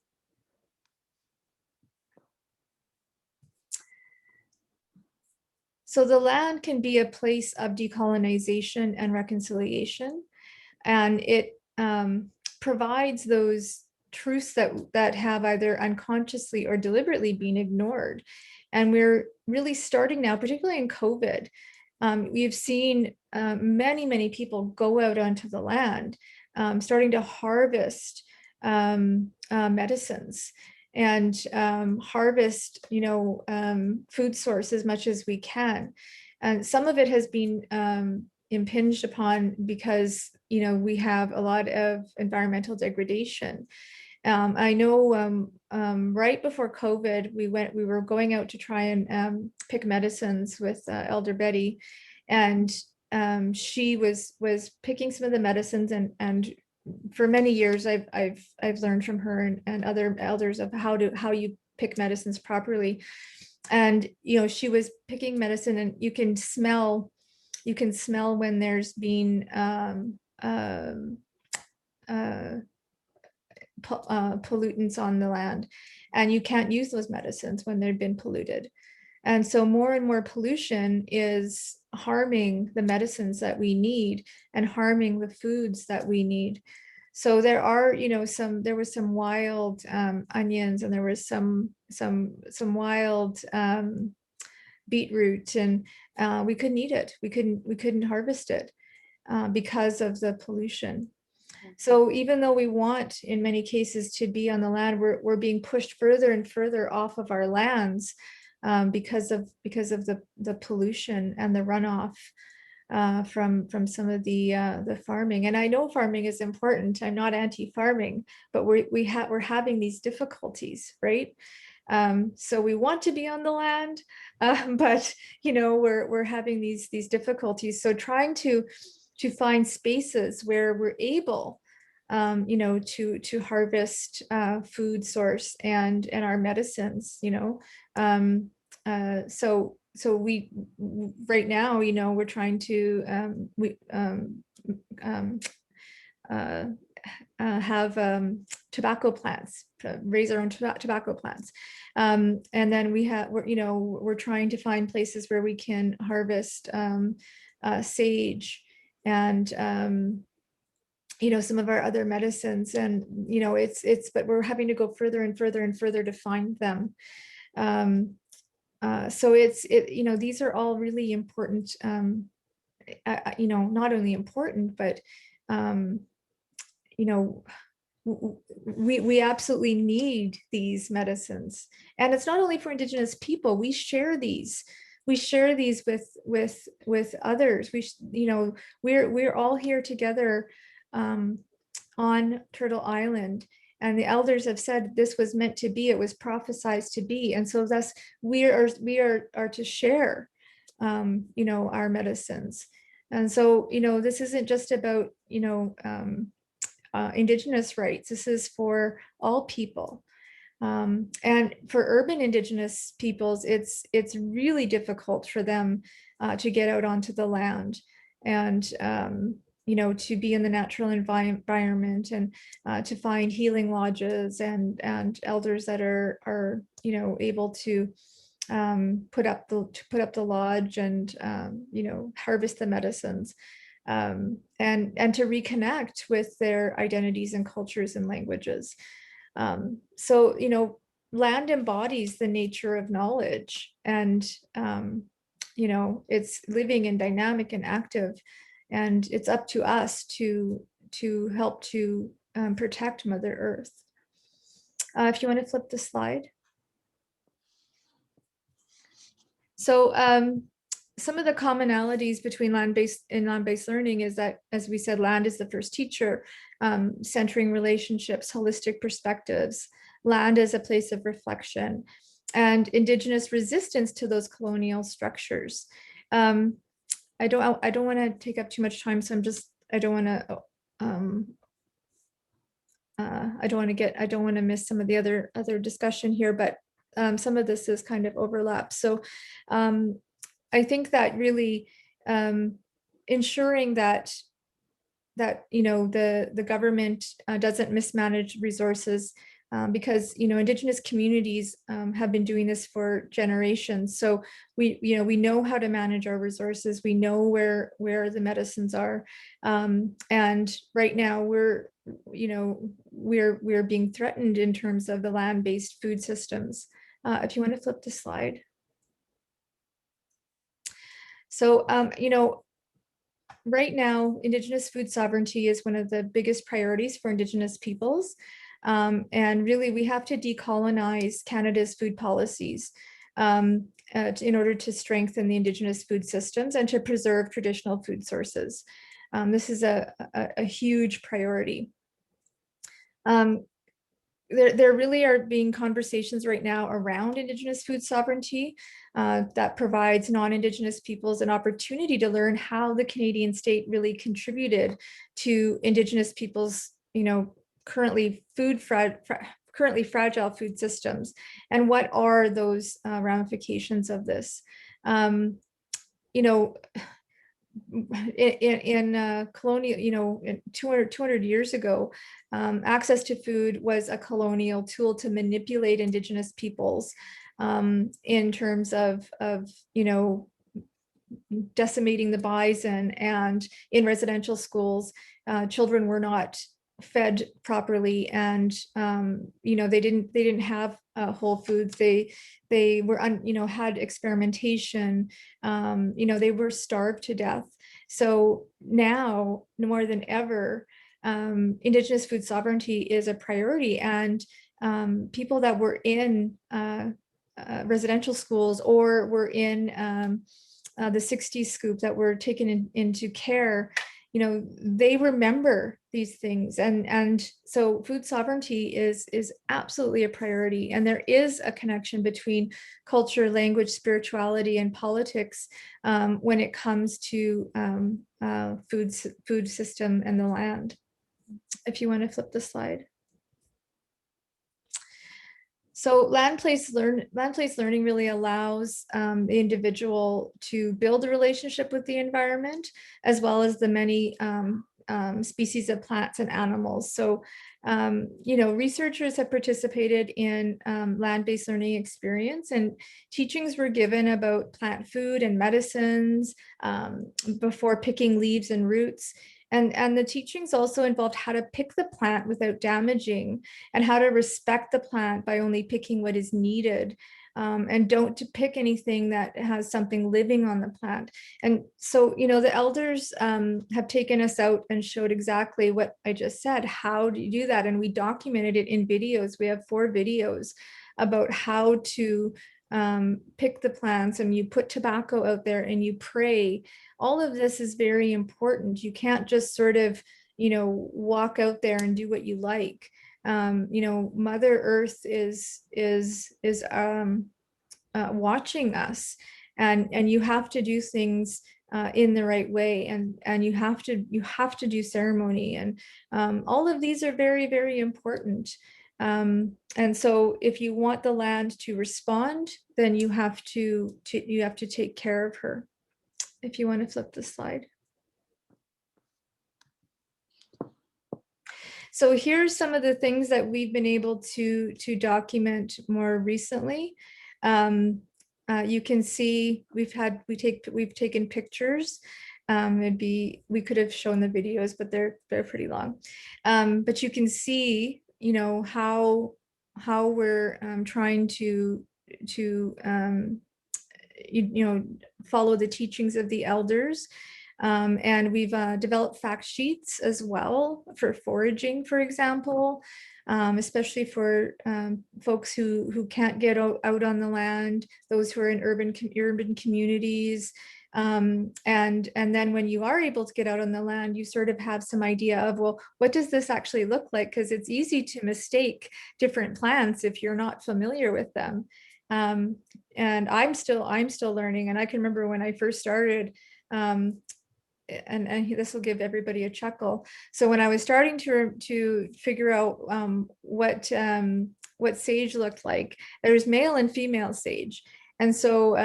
S13: So the land can be a place of decolonization and reconciliation, and it provides those truths that have either unconsciously or deliberately been ignored. And we're really starting now, particularly in COVID, we've seen many people go out onto the land, starting to harvest medicines and harvest, you know, food source as much as we can. And some of it has been impinged upon because, you know, we have a lot of environmental degradation. I know right before COVID, we were going out to try and pick medicines with Elder Betty, and she was picking some of the medicines, and for many years I've learned from her and other elders of how you pick medicines properly. And you know, she was picking medicine, and you can smell when there's been pollutants on the land, and you can't use those medicines when they've been polluted. And so more and more pollution is harming the medicines that we need and harming the foods that we need. So there are, you know, there was some wild onions, and there was some wild beetroot, and we couldn't eat it. We couldn't harvest it because of the pollution. So even though we want, in many cases, to be on the land, we're being pushed further and further off of our lands because of the pollution and the runoff from some of the farming. And I know farming is important. I'm not anti-farming, but we're having these difficulties, right? So we want to be on the land, but you know, we're having these difficulties. So trying to find spaces where we're able, you know, to harvest food source and our medicines, you know. So we right now, you know, we're trying to have tobacco plants, raise our own tobacco plants, and then we're trying to find places where we can harvest sage and you know, some of our other medicines. And you know, but we're having to go further and further and further to find them. So you know, these are all really important, you know, not only important, but you know, we absolutely need these medicines. And it's not only for Indigenous people. We share these with others. You know, we're all here together on Turtle Island, and the elders have said this was meant to be. It was prophesized to be, and so thus we are to share, you know, our medicines. And so, you know, this isn't just about, you know, Indigenous rights. This is for all people. And for urban Indigenous peoples, it's really difficult for them to get out onto the land and you know, to be in the natural environment, and to find healing lodges and elders that are you know, able to put up the lodge and you know, harvest the medicines, and to reconnect with their identities and cultures and languages. So, you know, land embodies the nature of knowledge, and you know, it's living and dynamic and active, and it's up to us to help to protect Mother Earth. If you want to flip the slide. So some of the commonalities between land-based and land-based learning is that, as we said, land is the first teacher, centering relationships, holistic perspectives. Land is a place of reflection, and Indigenous resistance to those colonial structures. I don't want to take up too much time, so I don't want to miss some of the other discussion here, but some of this is kind of overlap. So I think that really ensuring that you know, the government doesn't mismanage resources, because you know, Indigenous communities have been doing this for generations. So we know how to manage our resources. We know where the medicines are, and right now we're being threatened in terms of the land-based food systems. If you want to flip the slide. So you know, right now, Indigenous food sovereignty is one of the biggest priorities for Indigenous peoples. And really, we have to decolonize Canada's food policies in order to strengthen the Indigenous food systems and to preserve traditional food sources. This is a huge priority. There really are being conversations right now around Indigenous food sovereignty that provides non-Indigenous peoples an opportunity to learn how the Canadian state really contributed to Indigenous peoples, you know, currently fragile food systems, and what are those ramifications of this. You know, in colonial, you know, 200 years ago, access to food was a colonial tool to manipulate Indigenous peoples in terms of decimating the bison, and in residential schools, children were not fed properly, and they didn't have whole foods. They were had experimentation. They were starved to death. So now more than ever, Indigenous food sovereignty is a priority, and people that were in residential schools or were in the 60s scoop that were taken into care, they remember these things. And so food sovereignty is absolutely a priority. And there is a connection between culture, language, spirituality, and politics when it comes to food system and the land. If you want to flip the slide. So land-place learning really allows the individual to build a relationship with the environment, as well as the many species of plants and animals. So, researchers have participated in land-based learning experience, and teachings were given about plant food and medicines before picking leaves and roots. And the teachings also involved how to pick the plant without damaging, and how to respect the plant by only picking what is needed, and don't to pick anything that has something living on the plant. And so, the elders have taken us out and showed exactly what I just said. How do you do that? And we documented it in videos. We have 4 videos about how to pick the plants, and you put tobacco out there and you pray. All of this is very important. You can't just sort of, walk out there and do what you like. Mother Earth is watching us, and you have to do things in the right way, and you have to do ceremony, and all of these are very, very important. And so if you want the land to respond, then you have to take care of her. If you want to flip the slide. So here's some of the things that we've been able to document more recently. You can see we've taken pictures. We could have shown the videos, but they're pretty long. But you can see, how we're trying to follow the teachings of the elders. And we've developed fact sheets as well for foraging, for example, especially for folks who can't get out on the land, those who are in urban communities. And then when you are able to get out on the land, you sort of have some idea of, well, what does this actually look like? Because it's easy to mistake different plants if you're not familiar with them. And I'm still learning. And I can remember when I first started, and this will give everybody a chuckle. So when I was starting to figure out what sage looked like, there's male and female sage. And so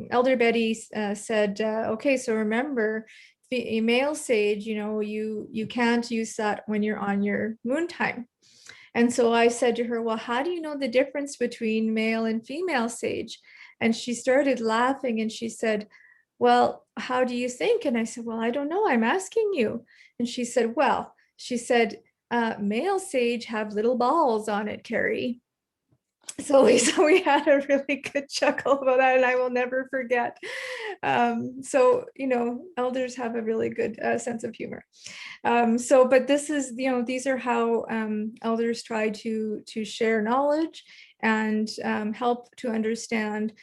S13: Elder Betty said, okay, so remember, male sage, you can't use that when you're on your moon time. And so I said to her, well, how do you know the difference between male and female sage? And she started laughing and she said, well, how do you think? And I said, well, I don't know, I'm asking you. And she said, male sage have little balls on it, Carrie. So we had a really good chuckle about that, and I will never forget. So, elders have a really good sense of humor. But this is, these are how elders try to share knowledge and help to understand,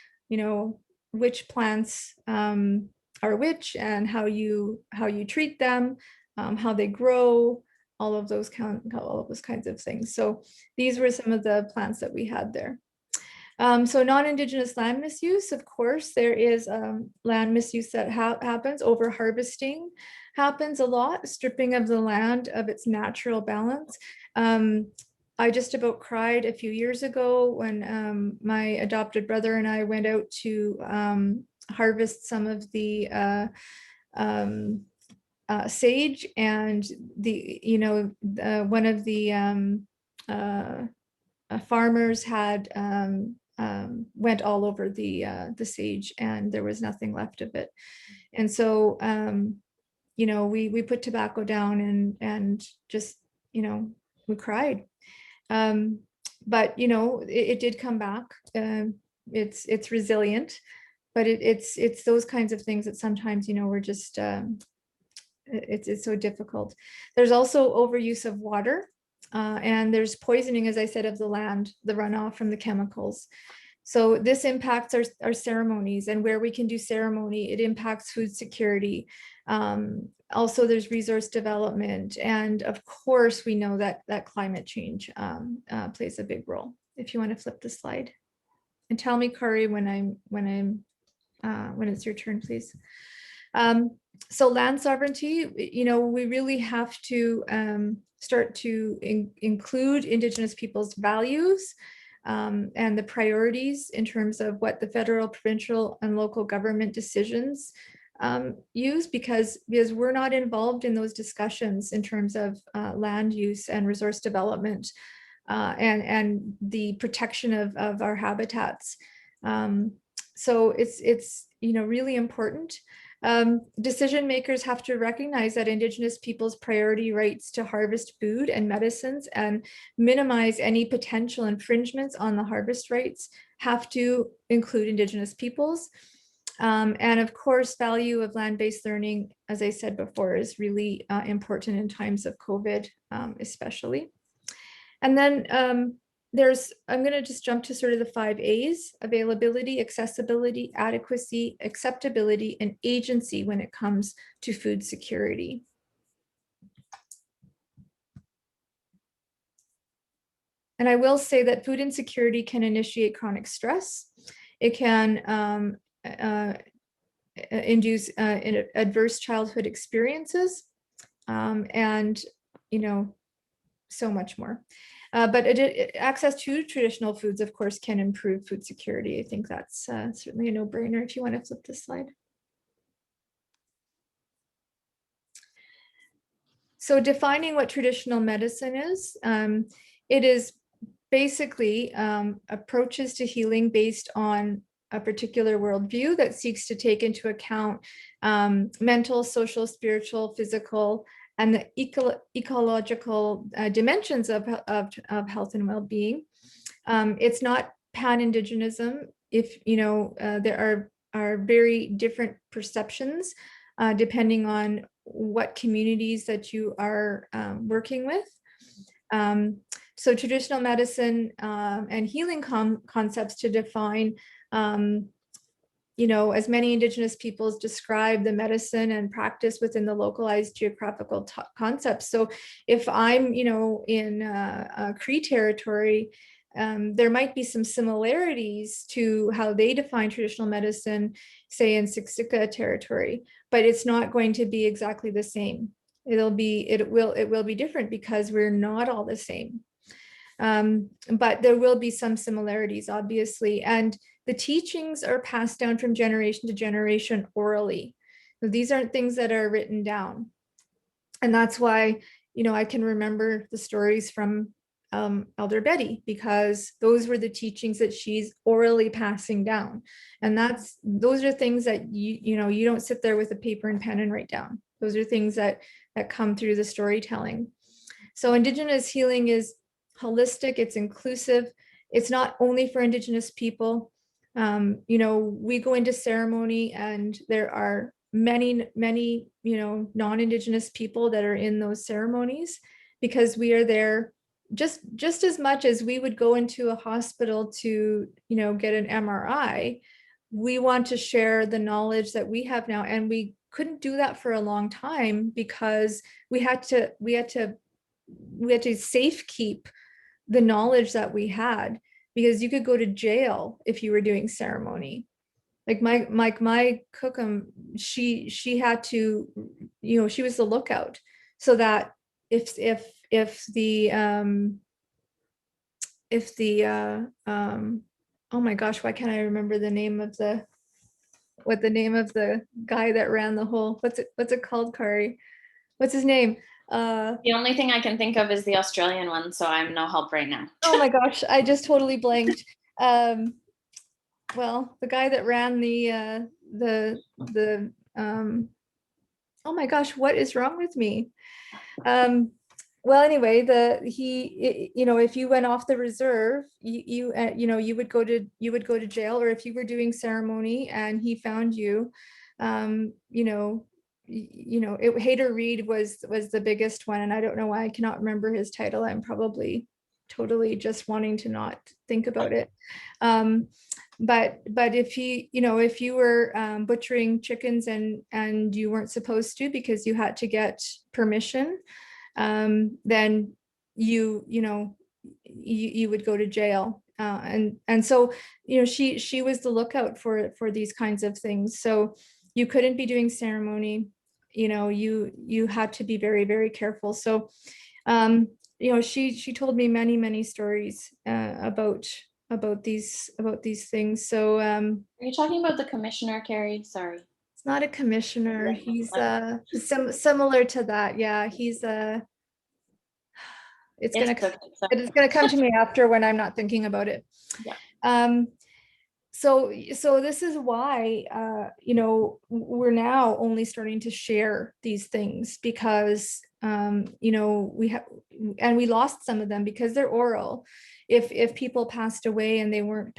S13: which plants are which, and how you treat them, how they grow, all of those kinds of things. So these were some of the plants that we had there. So non-Indigenous land misuse, of course, there is land misuse that happens. Over-harvesting happens a lot, stripping of the land of its natural balance. I just about cried a few years ago when my adopted brother and I went out to harvest some of the sage, and one of the farmers had went all over the sage, and there was nothing left of it. And so, you know, we put tobacco down and just, you know, we cried. But, you know, it did come back. It's resilient, but it's those kinds of things that sometimes, you know, we're just, it's so difficult. There's also overuse of water, and there's poisoning, as I said, of the land, the runoff from the chemicals. So this impacts our ceremonies, and where we can do ceremony, it impacts food security. Also, there's resource development. And of course, we know that climate change plays a big role. If you want to flip the slide. And tell me, Kari, when it's your turn, please. So land sovereignty, you know, we really have to start to include Indigenous people's values and the priorities in terms of what the federal, provincial, and local government decisions use, because we're not involved in those discussions in terms of land use and resource development and the protection of our habitats. So it's you know, really important. Decision makers have to recognize that Indigenous people's priority rights to harvest food and medicines and minimize any potential infringements on the harvest rights have to include Indigenous peoples. And of course, value of land-based learning, as I said before, is really important in times of COVID, especially. And then I'm going to just jump to sort of the 5 A's: availability, accessibility, adequacy, acceptability, and agency when it comes to food security. And I will say that food insecurity can initiate chronic stress. It can induce adverse childhood experiences, and, you know, so much more. But access to traditional foods, of course, can improve food security. I think that's certainly a no-brainer. If you want to flip this slide. So defining what traditional medicine is, it is basically approaches to healing based on a particular worldview that seeks to take into account mental, social, spiritual, physical, and the ecological dimensions of health and well-being. It's not pan-Indigenism. If, you know, there are very different perceptions depending on what communities that you are working with. So traditional medicine and healing concepts to define, you know, as many Indigenous peoples describe the medicine and practice within the localized geographical concepts. So if I'm, you know, in Cree territory, there might be some similarities to how they define traditional medicine, say in Siksika territory, but it's not going to be exactly the same. It will be different because we're not all the same. But there will be some similarities, obviously, and the teachings are passed down from generation to generation orally. So these aren't things that are written down. And that's why, you know, I can remember the stories from Elder Betty, because those were the teachings that she's orally passing down. And those are things that you know, you don't sit there with a paper and pen and write down. Those are things that come through the storytelling. So Indigenous healing is holistic, it's inclusive. It's not only for Indigenous people. You know, we go into ceremony and there are many, you know, non-Indigenous people that are in those ceremonies, because we are there just as much as we would go into a hospital to, you know, get an MRI. We want to share the knowledge that we have now, and we couldn't do that for a long time because we had to safe keep the knowledge that we had, because you could go to jail if you were doing ceremony. Like my cookum, she had to, you know, she was the lookout, so that if the oh my gosh, why can't I remember the name of the guy that ran the whole, what's it called, Kari? What's his name?
S14: The only thing I can think of is the Australian one, so I'm no help right now.
S13: Oh my gosh, I just totally blanked. Well, the guy that ran oh my gosh, what is wrong with me? Well, anyway, if you went off the reserve, you would go to jail, or if you were doing ceremony and he found you, Hayter Reed was the biggest one, and I don't know why I cannot remember his title. I'm probably totally just wanting to not think about it. But if if you were butchering chickens and you weren't supposed to because you had to get permission, then you would go to jail. And so she was the lookout for these kinds of things. So you couldn't be doing ceremony. You had to be very, very careful. So she told me many stories about these things. So
S14: are you talking about the commissioner, Carrie? Sorry.
S13: It's not a commissioner. He's similar to that. Yeah, he's it's gonna come to me after when I'm not thinking about it.
S14: Yeah.
S13: So this is why we're now only starting to share these things, because we lost some of them because they're oral. If people passed away and they weren't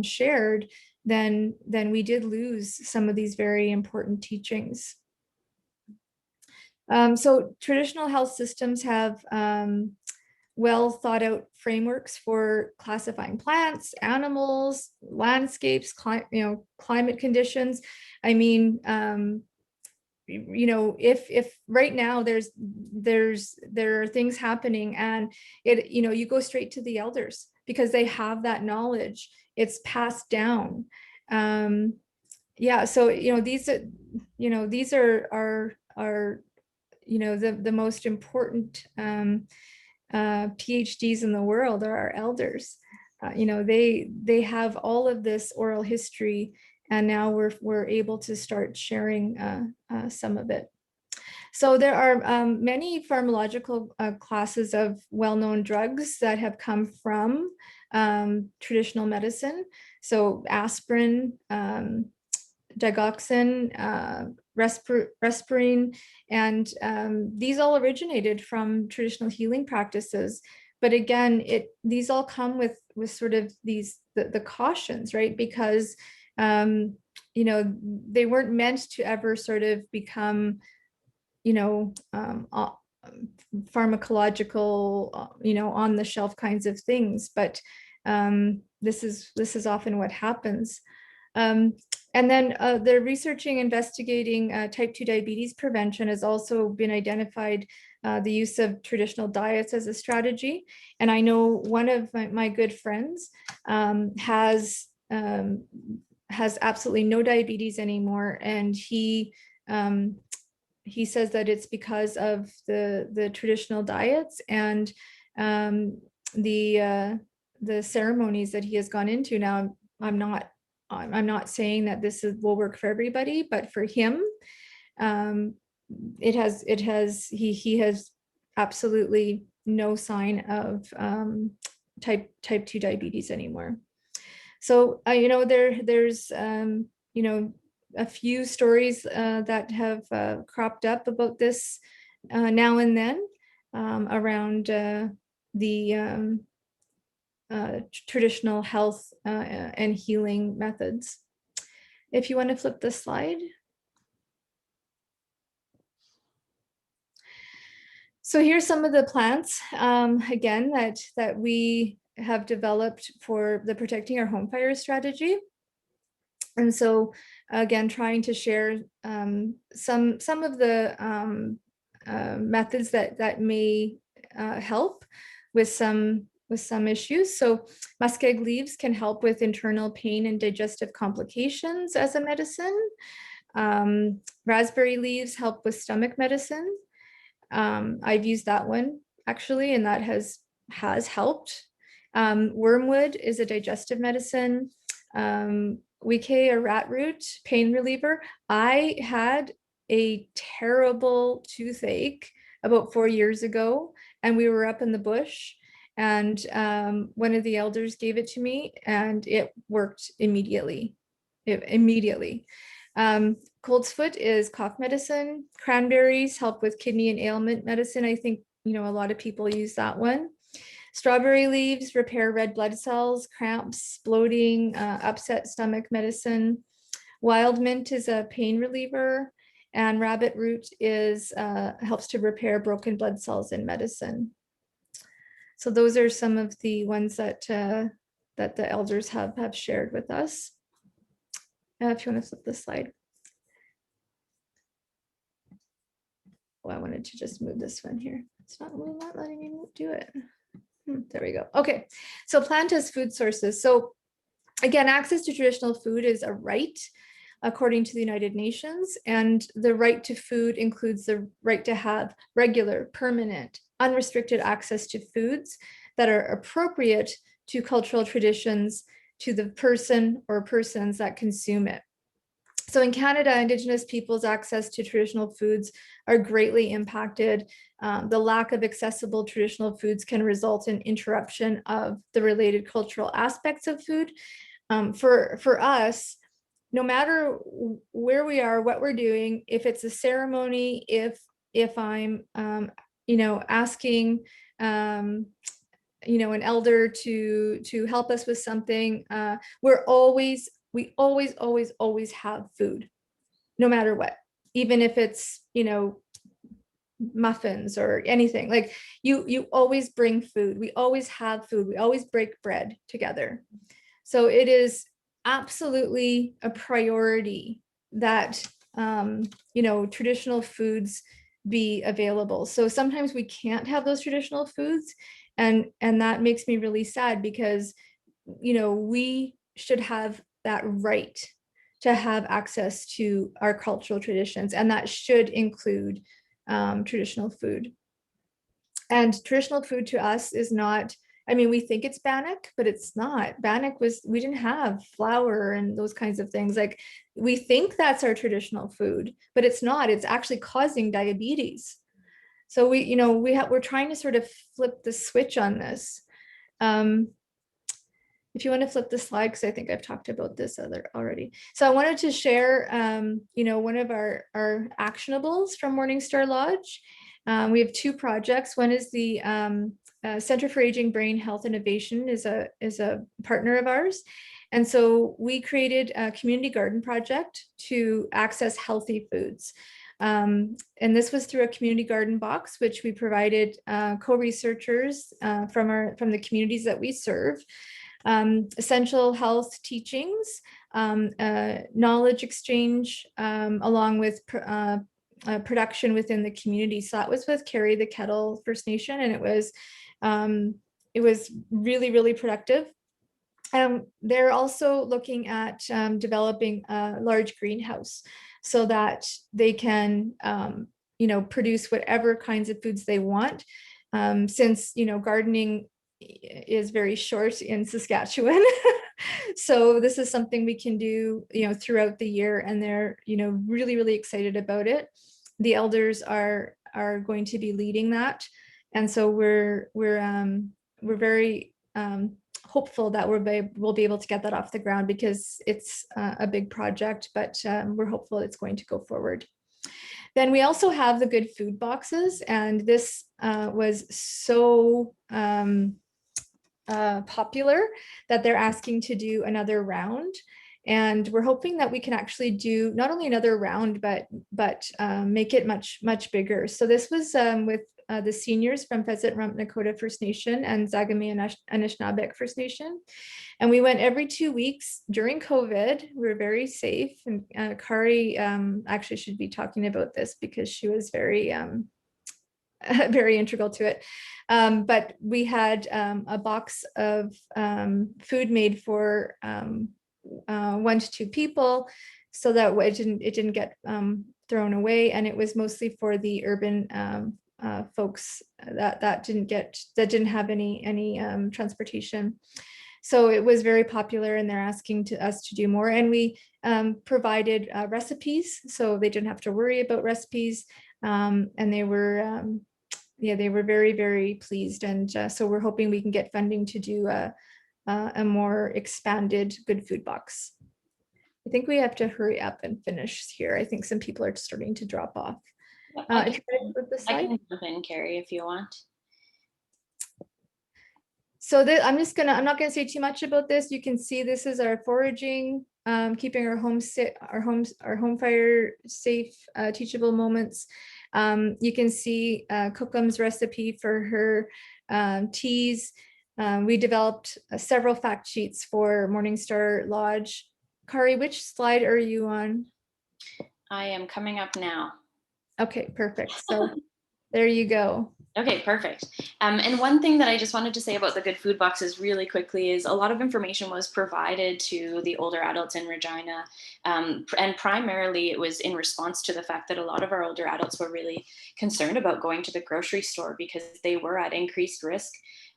S13: shared, then we did lose some of these very important teachings. So traditional health systems have well thought out frameworks for classifying plants, animals, landscapes, climate conditions. I mean, if right now there are things happening, and you go straight to the elders because they have that knowledge. It's passed down. Yeah, so these are the most important PhDs in the world are our elders. They have all of this oral history, and now we're able to start sharing some of it. So there are many pharmacological classes of well-known drugs that have come from traditional medicine. So aspirin, digoxin, Respirine, and these all originated from traditional healing practices. But again, these all come with sort of the cautions, right? Because they weren't meant to ever sort of become pharmacological, on the shelf kinds of things. But this is often what happens. And then the researching, investigating type 2 diabetes prevention has also been identified the use of traditional diets as a strategy. And I know one of my good friends has absolutely no diabetes anymore. And he says that it's because of the traditional diets and the ceremonies that he has gone into. Now, I'm not saying that will work for everybody, but for him, he has absolutely no sign of type 2 diabetes anymore. So there's a few stories that have cropped up about this now and then around the traditional health and healing methods. If you want to flip the slide. So here's some of the plants, again, that we have developed for the protecting our home fire strategy. And so again, trying to share some of the methods that may help with some issues. So muskeg leaves can help with internal pain and digestive complications as a medicine. Raspberry leaves help with stomach medicine. I've used that one actually, and that has helped. Wormwood is a digestive medicine. Wike or rat root, pain reliever. I had a terrible toothache about 4 years ago, and we were up in the bush, and one of the elders gave it to me, and it worked immediately. Colt's foot is cough medicine. Cranberries help with kidney and ailment medicine. I think, you know, a lot of people use that one. Strawberry leaves repair red blood cells, cramps, bloating, upset stomach medicine. Wild mint is a pain reliever, and rabbit root is helps to repair broken blood cells in medicine. So those are some of the ones that that the elders have shared with us. If you want to flip this slide. Oh, I wanted to just move this one here. It's not letting me do it. There we go. Okay, so plant as food sources. So again, access to traditional food is a right according to the United Nations, and the right to food includes the right to have regular, permanent, unrestricted access to foods that are appropriate to cultural traditions, to the person or persons that consume it. So in Canada, Indigenous peoples' access to traditional foods are greatly impacted. The lack of accessible traditional foods can result in interruption of the related cultural aspects of food. For us, no matter where we are, what we're doing, if it's a ceremony, if I'm, you know, asking, you know, an elder to help us with something, we always have food, no matter what, even if it's, you know, muffins or anything. Like you always bring food. We always have food. We always break bread together. So it is absolutely a priority that you know, traditional foods be available. So sometimes we can't have those traditional foods, and that makes me really sad, because, you know, we should have that right to have access to our cultural traditions, and that should include traditional food. And traditional food to us is not, I mean, we think it's Bannock, but it's not. Bannock was, we didn't have flour and those kinds of things. Like, we think that's our traditional food, but it's not. It's actually causing diabetes. So we, you know, we're trying to sort of flip the switch on this. If you want to flip the slide, because I think I've talked about this already. So I wanted to share, you know, one of our actionables from Morningstar Lodge. We have 2 projects. One is the Center for Aging Brain Health Innovation is a partner of ours. And so we created a community garden project to access healthy foods. And this was through a community garden box, which we provided co-researchers from the communities that we serve. Essential health teachings, knowledge exchange, along with production within the community. So that was with Carry the Kettle First Nation, and it was really, really productive. They're also looking at developing a large greenhouse so that they can, you know, produce whatever kinds of foods they want. Since, you know, gardening is very short in Saskatchewan. So this is something we can do, you know, throughout the year, and they're, you know, really, really excited about it. The elders are going to be leading that. And so we're very hopeful that we'll be able to get that off the ground, because it's a big project, but we're hopeful it's going to go forward. Then we also have the good food boxes, and this was so popular that they're asking to do another round. And we're hoping that we can actually do not only another round, but make it much bigger. So this was with the seniors from Pheasant Rump Nakota First Nation and Zagami Anishinaabe First Nation. And we went every 2 weeks during COVID. We were very safe. And Kari actually should be talking about this, because she was very, very integral to it. But we had a box of food made for 1 to 2 people, so that it didn't get thrown away. And it was mostly for the urban folks that didn't have any transportation. So it was very popular, and they're asking us to do more. And we provided recipes, so they didn't have to worry about recipes. And they were yeah, they were very, very pleased. And so we're hoping we can get funding to do a more expanded good food box. I think we have to hurry up and finish here. I think some people are starting to drop off.
S14: I can jump in, Carrie, if you want.
S13: So I'm not gonna say too much about this. You can see this is our foraging, keeping our home fire safe, teachable moments. You can see Cookum's recipe for her teas. We developed several fact sheets for Morningstar Lodge. Kari, which slide are you on?
S14: I am coming up now.
S13: Okay, perfect. So there you go.
S14: Okay, perfect. And one thing that I just wanted to say about the good food boxes really quickly is a lot of information was provided to the older adults in Regina. And primarily it was in response to the fact that a lot of our older adults were really concerned about going to the grocery store because they were at increased risk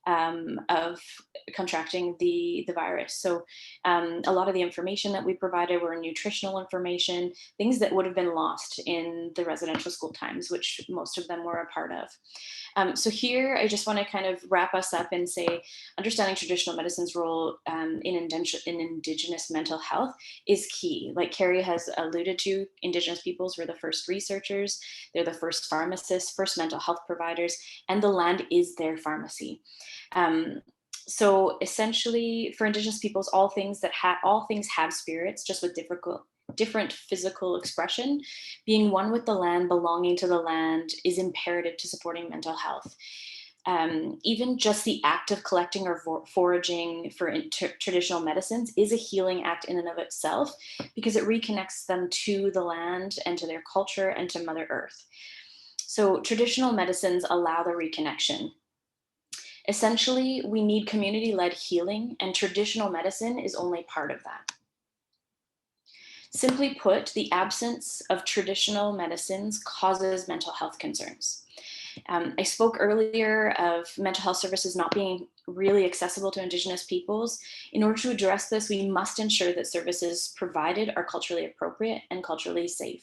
S14: of contracting the virus. So a lot of the information that we provided were nutritional information, things that would have been lost in the residential school times, which most of them were a part of. So here, I just want to kind of wrap us up and say, understanding traditional medicine's role in Indigenous mental health is key. Like Carrie has alluded to, Indigenous peoples were the first researchers, they're the first pharmacists, first mental health providers, and the land is their pharmacy. So essentially, for Indigenous peoples, all things have spirits, just with different physical expression. Being one with the land, belonging to the land, is imperative to supporting mental health. Even just the act of collecting or foraging for traditional medicines is a healing act in and of itself, because it reconnects them to the land and to their culture and to Mother Earth. So traditional medicines allow the reconnection. Essentially, we need community-led healing, and traditional medicine is only part of that. Simply put, the absence of traditional medicines causes mental health concerns. I spoke earlier of mental health services not being really accessible to Indigenous peoples. In order to address this, we must ensure that services provided are culturally appropriate and culturally safe.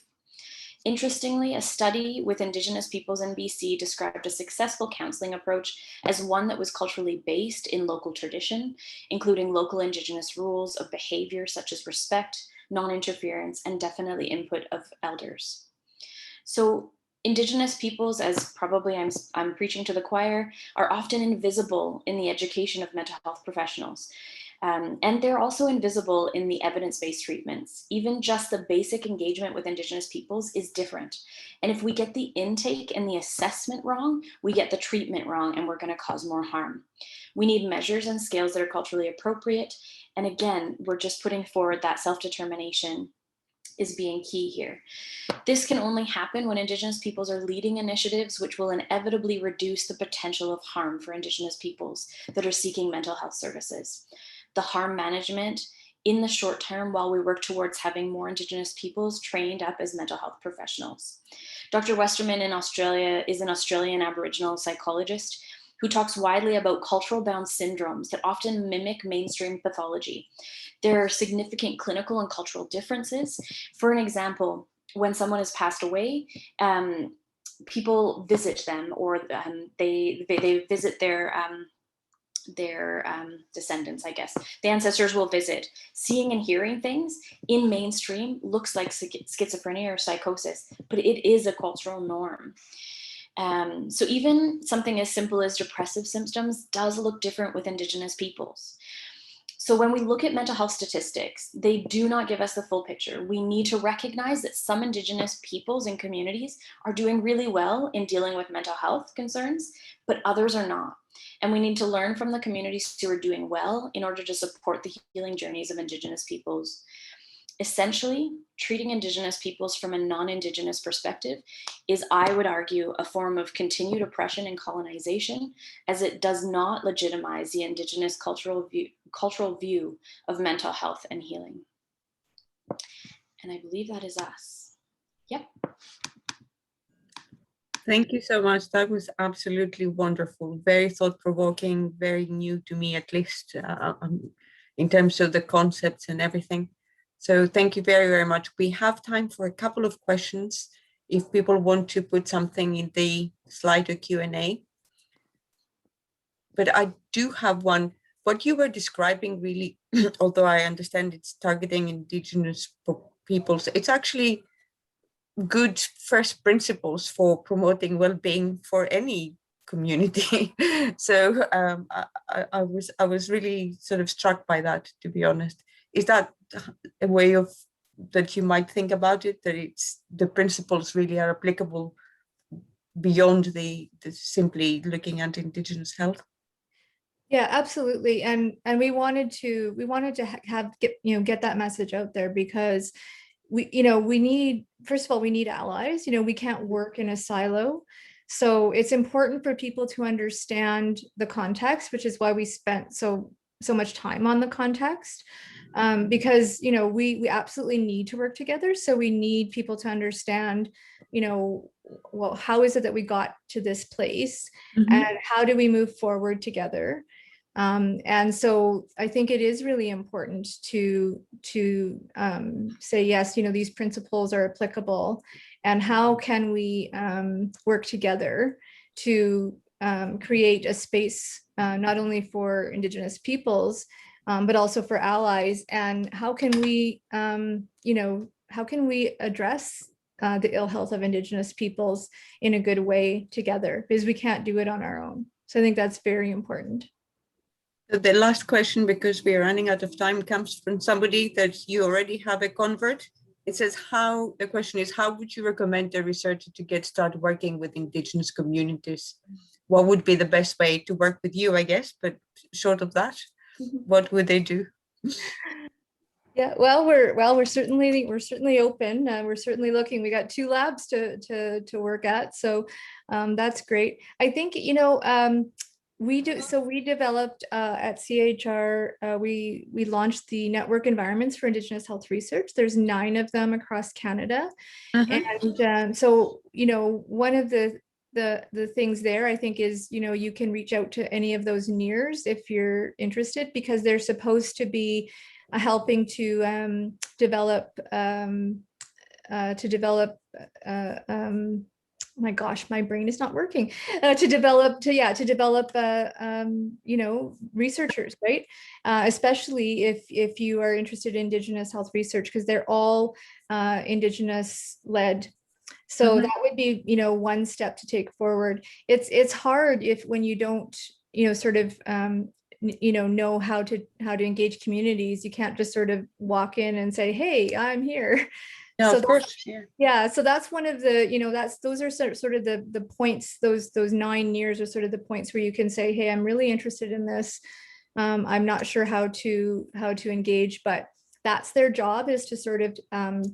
S14: Interestingly, a study with Indigenous peoples in BC described a successful counseling approach as one that was culturally based in local tradition, including local Indigenous rules of behavior such as respect, non-interference, and definitely input of elders. So Indigenous peoples, as probably I'm preaching to the choir, are often invisible in the education of mental health professionals. And they're also invisible in the evidence-based treatments. Even just the basic engagement with Indigenous peoples is different. And if we get the intake and the assessment wrong, we get the treatment wrong, and we're going to cause more harm. We need measures and scales that are culturally appropriate. And again, we're just putting forward that self-determination is being key here. This can only happen when Indigenous peoples are leading initiatives which will inevitably reduce the potential of harm for Indigenous peoples that are seeking mental health services. The harm management in the short term while we work towards having more Indigenous peoples trained up as mental health professionals. Dr. Westerman in Australia is an Australian Aboriginal psychologist who talks widely about cultural bound syndromes that often mimic mainstream pathology. There are significant clinical and cultural differences. For an example, when someone has passed away, people visit them, or they visit their descendants, I guess. The ancestors will visit. Seeing and hearing things in mainstream looks like schizophrenia or psychosis, but it is a cultural norm. So even something as simple as depressive symptoms does look different with Indigenous peoples. So when we look at mental health statistics, they do not give us the full picture. We need to recognize that some Indigenous peoples and communities are doing really well in dealing with mental health concerns, but others are not. And we need to learn from the communities who are doing well in order to support the healing journeys of Indigenous peoples. Essentially, treating Indigenous peoples from a non-Indigenous perspective is, I would argue, a form of continued oppression and colonization, as it does not legitimize the Indigenous cultural view of mental health and healing. And I believe that is us. Yep.
S5: Thank you so much. That was absolutely wonderful. Very thought-provoking, very new to me, at least in terms of the concepts and everything. So thank you very, very much. We have time for a couple of questions. if people want to put something in the Slido Q&A. But I do have one. What you were describing really, although I understand it's targeting Indigenous peoples, it's actually good first principles for promoting well-being for any community. So I was really sort of struck by that, to be honest. Is that a way of that you might think about it, that it's the principles really are applicable beyond the simply looking at Indigenous health?
S13: Yeah, absolutely. And we wanted to get that message out there, because we need, first of all, we need allies. We can't work in a silo. So it's important for people to understand the context, which is why we spent so much time on the context, because we absolutely need to work together. So we need people to understand, well, how is it that we got to this place, and how do we move forward together? And so I think it is really important to say, yes, these principles are applicable, and how can we work together to create a space not only for Indigenous peoples, but also for allies, and how can we address the ill health of Indigenous peoples in a good way together, because we can't do it on our own. So I think that's very important.
S5: The last question, because we are running out of time, comes from somebody that you already have a convert. It says, the question is, how would you recommend a researcher to get started working with Indigenous communities? What would be the best way to work with you, I guess, but short of that, what would they do?
S13: Yeah, well, we're certainly open. We're certainly looking. We got 2 labs to work at, so that's great. I think we developed at CHR. We launched the Network Environments for Indigenous Health Research. There's 9 of them across Canada, and so one of the things there, I think, is you can reach out to any of those NERs if you're interested, because they're supposed to be helping to develop my gosh, my brain is not working, to develop researchers, right? Especially if you are interested in Indigenous health research, because they're all Indigenous led. So that would be, one step to take forward. It's hard when you don't, know how to engage communities. You can't just sort of walk in and say, hey, I'm here.
S5: No,
S13: so
S5: of course,
S13: yeah. So that's one of the, those are sort of the points. Those 9 years are sort of the points where you can say, hey, I'm really interested in this. I'm not sure how to engage, but that's their job, is to sort of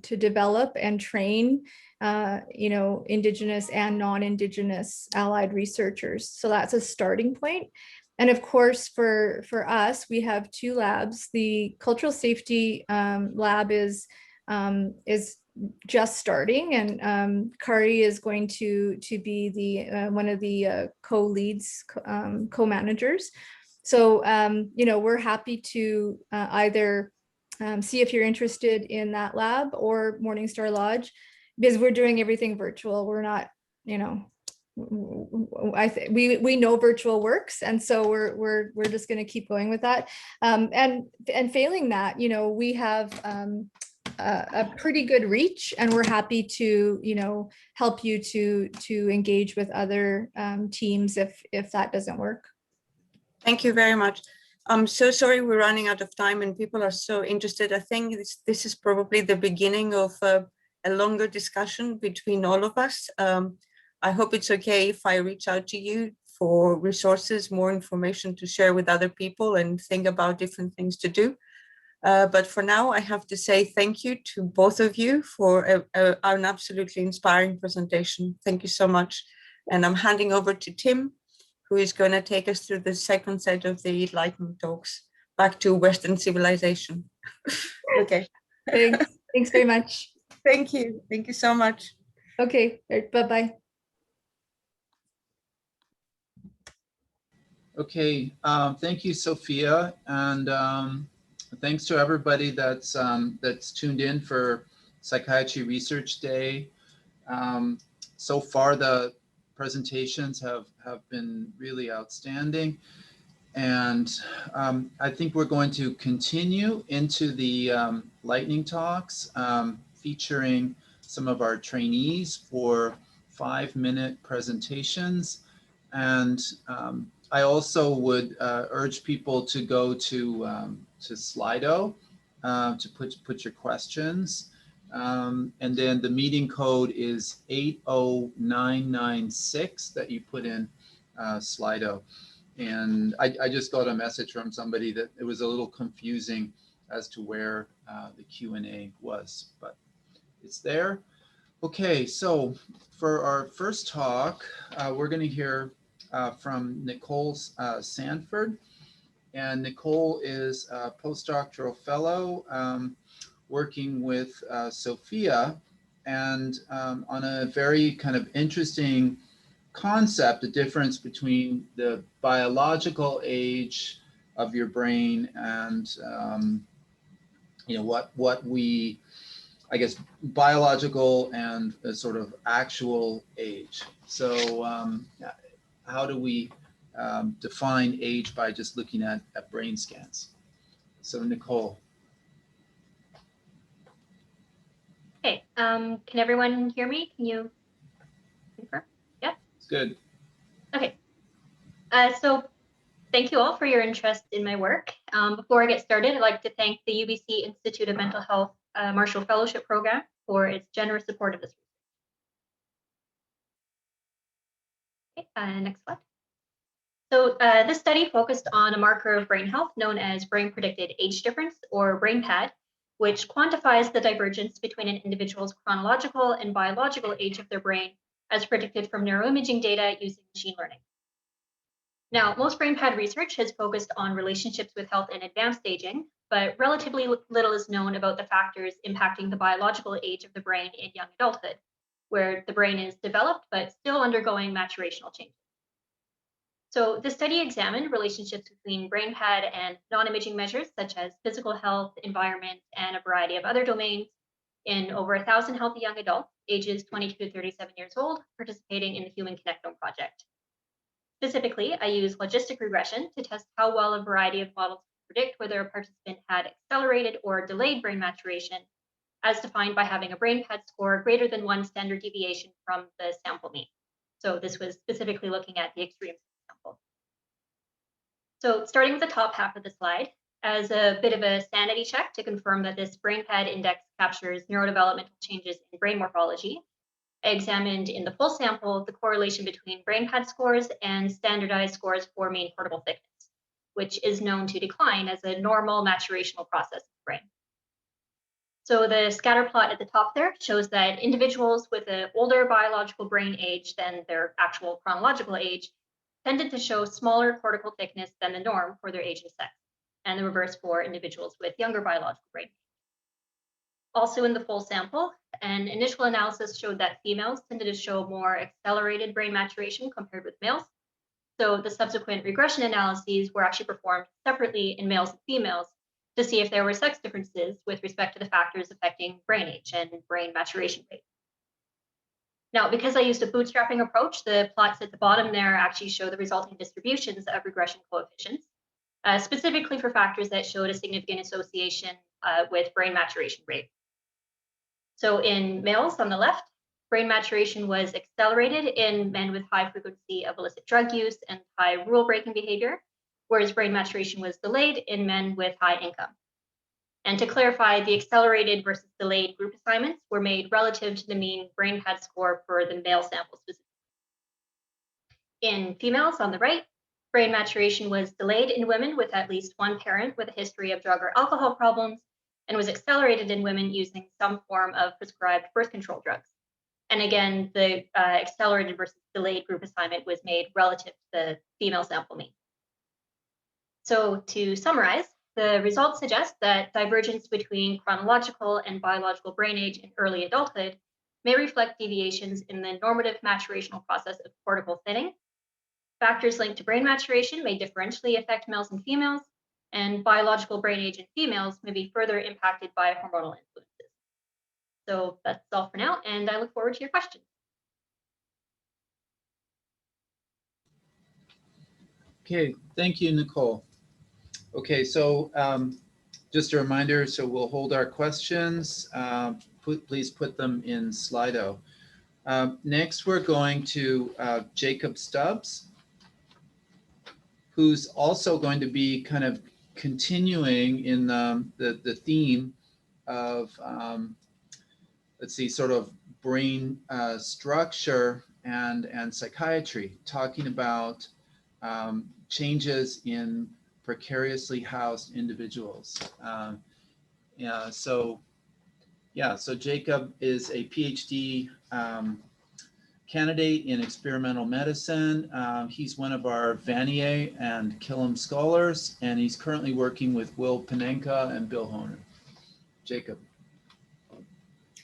S13: to develop and train Indigenous and non-Indigenous allied researchers. So that's a starting point. And of course, for us, we have 2 labs. The cultural safety lab is just starting, and Kari is going to be the one of the co-leads, co-managers. So we're happy to either see if you're interested in that lab or Morningstar Lodge, because we're doing everything virtual. We're not, we know virtual works, and so we're just going to keep going with that. And failing that, we have a pretty good reach, and we're happy to help you to engage with other teams if that doesn't work.
S5: Thank you very much. I'm so sorry we're running out of time, and people are so interested. I think this is probably the beginning of a longer discussion between all of us. I hope it's okay if I reach out to you for resources, more information to share with other people, and think about different things to do. But for now, I have to say thank you to both of you for an absolutely inspiring presentation. Thank you so much. And I'm handing over to Tim, who is going to take us through the second set of the Enlightenment talks, back to Western civilization. Okay.
S13: Thanks very much.
S5: Thank you. Thank you so much.
S13: Okay, bye-bye.
S3: Okay, thank you, Sophia, and thanks to everybody that's tuned in for Psychiatry Research Day. So far, the presentations have been really outstanding. And I think we're going to continue into the lightning talks, featuring some of our trainees for 5-minute presentations. And I also would urge people to go to Slido to put your questions. And then the meeting code is 80996 that you put in Slido. And I just got a message from somebody that it was a little confusing as to where the Q&A was, but it's there. Okay, so for our first talk, we're going to hear from Nicole Sanford. And Nicole is a postdoctoral fellow working with Sophia, and on a very kind of interesting concept, the difference between the biological age of your brain and what we, I guess, biological and a sort of actual age. So how do we define age by just looking at brain scans? So Nicole.
S15: Okay, can everyone hear me? Can you confirm? Yeah?
S3: It's good.
S15: Okay, so thank you all for your interest in my work. Before I get started, I'd like to thank the UBC Institute of Mental Health Marshall Fellowship Program for its generous support of this research. Okay, next slide. So this study focused on a marker of brain health known as brain predicted age difference, or BrainPAD, which quantifies the divergence between an individual's chronological and biological age of their brain as predicted from neuroimaging data using machine learning. Now, most BrainPAD research has focused on relationships with health and advanced aging, but relatively little is known about the factors impacting the biological age of the brain in young adulthood, where the brain is developed but still undergoing maturational changes. So the study examined relationships between BrainPAD and non-imaging measures such as physical health, environment, and a variety of other domains in over 1,000 healthy young adults, ages 22 to 37 years old, participating in the Human Connectome Project. Specifically, I used logistic regression to test how well a variety of models predict whether a participant had accelerated or delayed brain maturation, as defined by having a BrainPAD score greater than 1 standard deviation from the sample mean. So this was specifically looking at the extreme sample. So starting with the top half of the slide, as a bit of a sanity check to confirm that this BrainPAD index captures neurodevelopmental changes in brain morphology, I examined in the full sample the correlation between BrainPAD scores and standardized scores for mean cortical thickness, which is known to decline as a normal maturational process of the brain. So the scatter plot at the top there shows that individuals with an older biological brain age than their actual chronological age tended to show smaller cortical thickness than the norm for their age and sex, and the reverse for individuals with younger biological brain age. Also in the full sample, an initial analysis showed that females tended to show more accelerated brain maturation compared with males. So the subsequent regression analyses were actually performed separately in males and females to see if there were sex differences with respect to the factors affecting brain age and brain maturation rate. Now, because I used a bootstrapping approach, the plots at the bottom there actually show the resulting distributions of regression coefficients, specifically for factors that showed a significant association with brain maturation rate. So in males on the left, brain maturation was accelerated in men with high frequency of illicit drug use and high rule breaking behavior, whereas brain maturation was delayed in men with high income. And to clarify, the accelerated versus delayed group assignments were made relative to the mean BrainPAD score for the male sample specifically. In females on the right, brain maturation was delayed in women with at least one parent with a history of drug or alcohol problems, and was accelerated in women using some form of prescribed birth control drugs. And again, the accelerated versus delayed group assignment was made relative to the female sample mean. So to summarize, the results suggest that divergence between chronological and biological brain age in early adulthood may reflect deviations in the normative maturational process of cortical thinning. Factors linked to brain maturation may differentially affect males and females, and biological brain age in females may be further impacted by hormonal influences. So that's all for now, and I look forward to your questions.
S3: Okay, thank you, Nicole. Okay, so just a reminder, so we'll hold our questions. Please put them in Slido. Next, we're going to Jacob Stubbs, who's also going to be kind of continuing in the theme of, let's see, sort of brain structure and psychiatry, talking about changes in precariously housed individuals. So Jacob is a PhD candidate in experimental medicine. He's one of our Vanier and Killam scholars, and he's currently working with Will Panenka and Bill Honer. Jacob.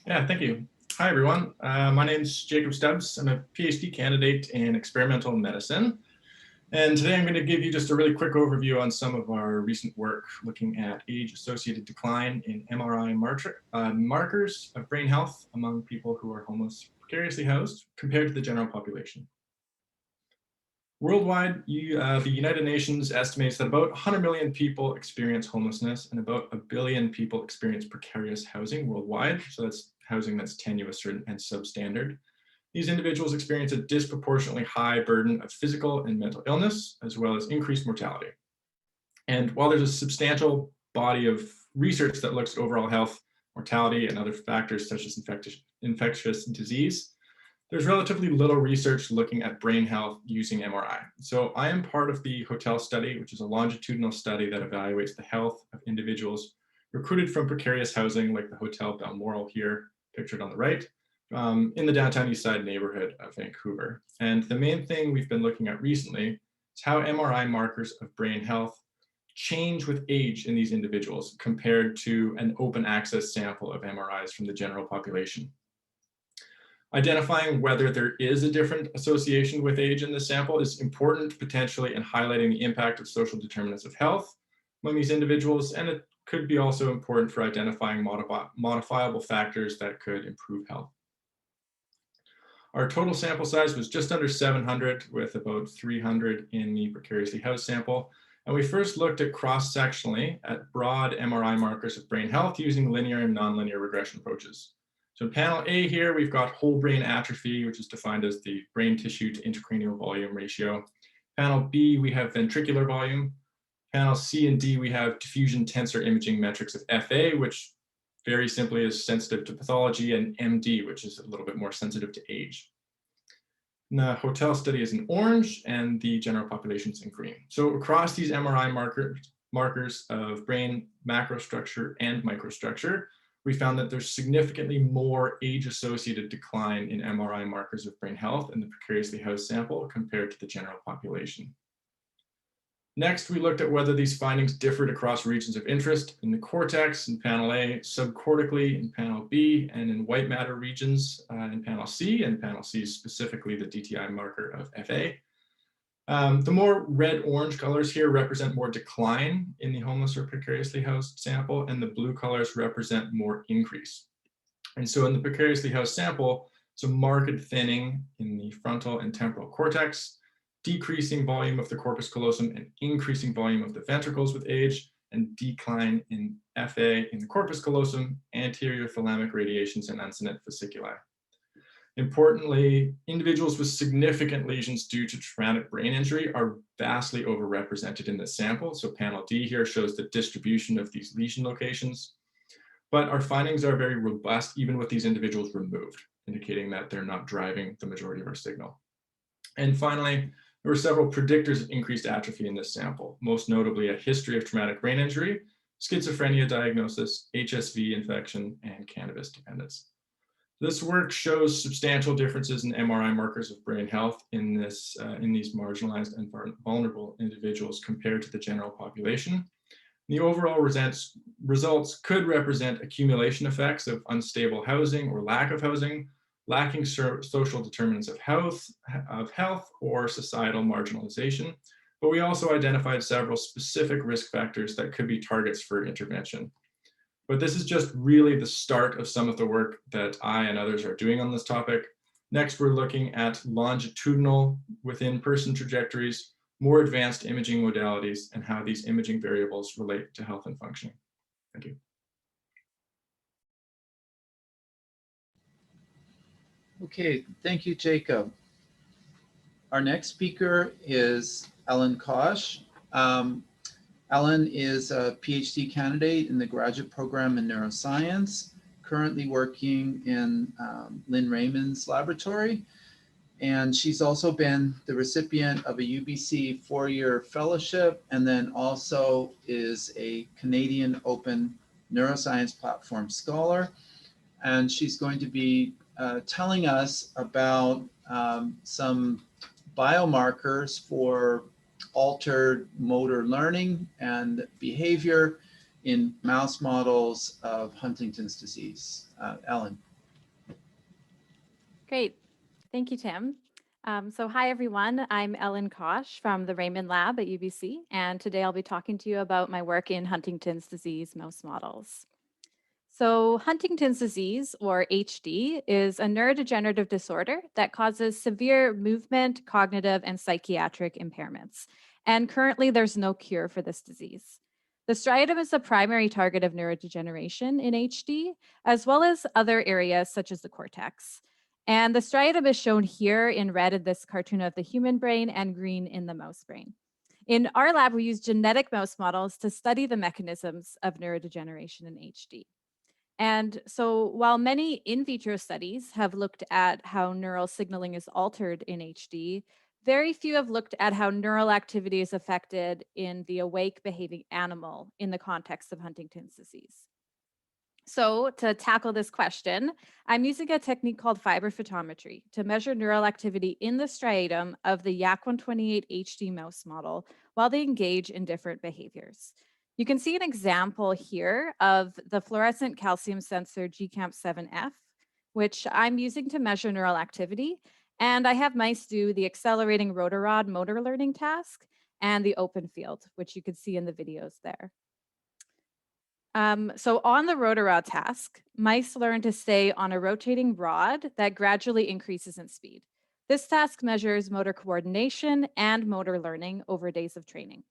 S16: Yeah, thank you. Hi, everyone. My name's Jacob Stubbs. I'm a PhD candidate in experimental medicine. And today I'm going to give you just a really quick overview on some of our recent work looking at age-associated decline in MRI markers of brain health among people who are homeless, precariously housed, compared to the general population. Worldwide, the United Nations estimates that about 100 million people experience homelessness and about 1 billion people experience precarious housing worldwide. So that's housing that's tenuous and substandard. These individuals experience a disproportionately high burden of physical and mental illness, as well as increased mortality. And while there's a substantial body of research that looks at overall health, mortality, and other factors such as infectious disease, there's relatively little research looking at brain health using MRI. So I am part of the HOTEL study, which is a longitudinal study that evaluates the health of individuals recruited from precarious housing, like the Hotel Balmoral here, pictured on the right, in the downtown east side neighborhood of Vancouver. And the main thing we've been looking at recently is how MRI markers of brain health change with age in these individuals compared to an open access sample of MRIs from the general population. Identifying whether there is a different association with age in the sample is important potentially in highlighting the impact of social determinants of health among these individuals, and it could be also important for identifying modifiable factors that could improve health. Our total sample size was just under 700, with about 300 in the precariously housed sample. And we first looked at cross-sectionally at broad MRI markers of brain health using linear and nonlinear regression approaches. So in panel A here, we've got whole brain atrophy, which is defined as the brain tissue to intracranial volume ratio. Panel B, we have ventricular volume. Panel C and D, we have diffusion tensor imaging metrics of FA, which very simply is sensitive to pathology, and MD, which is a little bit more sensitive to age. And the HOTEL study is in orange and the general population is in green. So across these MRI markers of brain macrostructure and microstructure, we found that there's significantly more age-associated decline in MRI markers of brain health in the precariously housed sample compared to the general population. Next, we looked at whether these findings differed across regions of interest in the cortex in panel A, subcortically in panel B, and in white matter regions in panel C, and panel C is specifically the DTI marker of FA. The more red-orange colors here represent more decline in the homeless or precariously housed sample, and the blue colors represent more increase. And so in the precariously housed sample, it's a marked thinning in the frontal and temporal cortex, decreasing volume of the corpus callosum and increasing volume of the ventricles with age, and decline in FA in the corpus callosum, anterior thalamic radiations, and uncinate fasciculi. Importantly, individuals with significant lesions due to traumatic brain injury are vastly overrepresented in this sample. So panel D here shows the distribution of these lesion locations, but our findings are very robust even with these individuals removed, indicating that they're not driving the majority of our signal. And finally, there were several predictors of increased atrophy in this sample, most notably a history of traumatic brain injury, schizophrenia diagnosis, HSV infection, and cannabis dependence. This work shows substantial differences in MRI markers of brain health in these marginalized and vulnerable individuals compared to the general population. The overall results could represent accumulation effects of unstable housing or lack of housing, lacking social determinants of health or societal marginalization, but we also identified several specific risk factors that could be targets for intervention. But this is just really the start of some of the work that I and others are doing on this topic. Next, we're looking at longitudinal within person trajectories, more advanced imaging modalities, and how these imaging variables relate to health and functioning. Thank you.
S3: Okay, thank you, Jacob. Our next speaker is Ellen Kosh. Ellen is a PhD candidate in the graduate program in neuroscience, currently working in Lynn Raymond's laboratory. And she's also been the recipient of a UBC four-year fellowship, and then also is a Canadian Open Neuroscience Platform Scholar. And she's going to be telling us about some biomarkers for altered motor learning and behavior in mouse models of Huntington's disease. Ellen.
S17: Great. Thank you, Tim. So hi, everyone. I'm Ellen Kosh from the Raymond Lab at UBC, and today I'll be talking to you about my work in Huntington's disease mouse models. So Huntington's disease, or HD, is a neurodegenerative disorder that causes severe movement, cognitive, and psychiatric impairments. And currently, there's no cure for this disease. The striatum is the primary target of neurodegeneration in HD, as well as other areas such as the cortex. And the striatum is shown here in red in this cartoon of the human brain and green in the mouse brain. In our lab, we use genetic mouse models to study the mechanisms of neurodegeneration in HD. And so while many in vitro studies have looked at how neural signaling is altered in HD, very few have looked at how neural activity is affected in the awake behaving animal in the context of Huntington's disease. So to tackle this question, I'm using a technique called fiber photometry to measure neural activity in the striatum of the YAC128 HD mouse model while they engage in different behaviors. You can see an example here of the fluorescent calcium sensor GCAMP7F, which I'm using to measure neural activity. And I have mice do the accelerating rotor rod motor learning task and the open field, which you can see in the videos there. So on the rotor rod task, mice learn to stay on a rotating rod that gradually increases in speed. This task measures motor coordination and motor learning over days of training.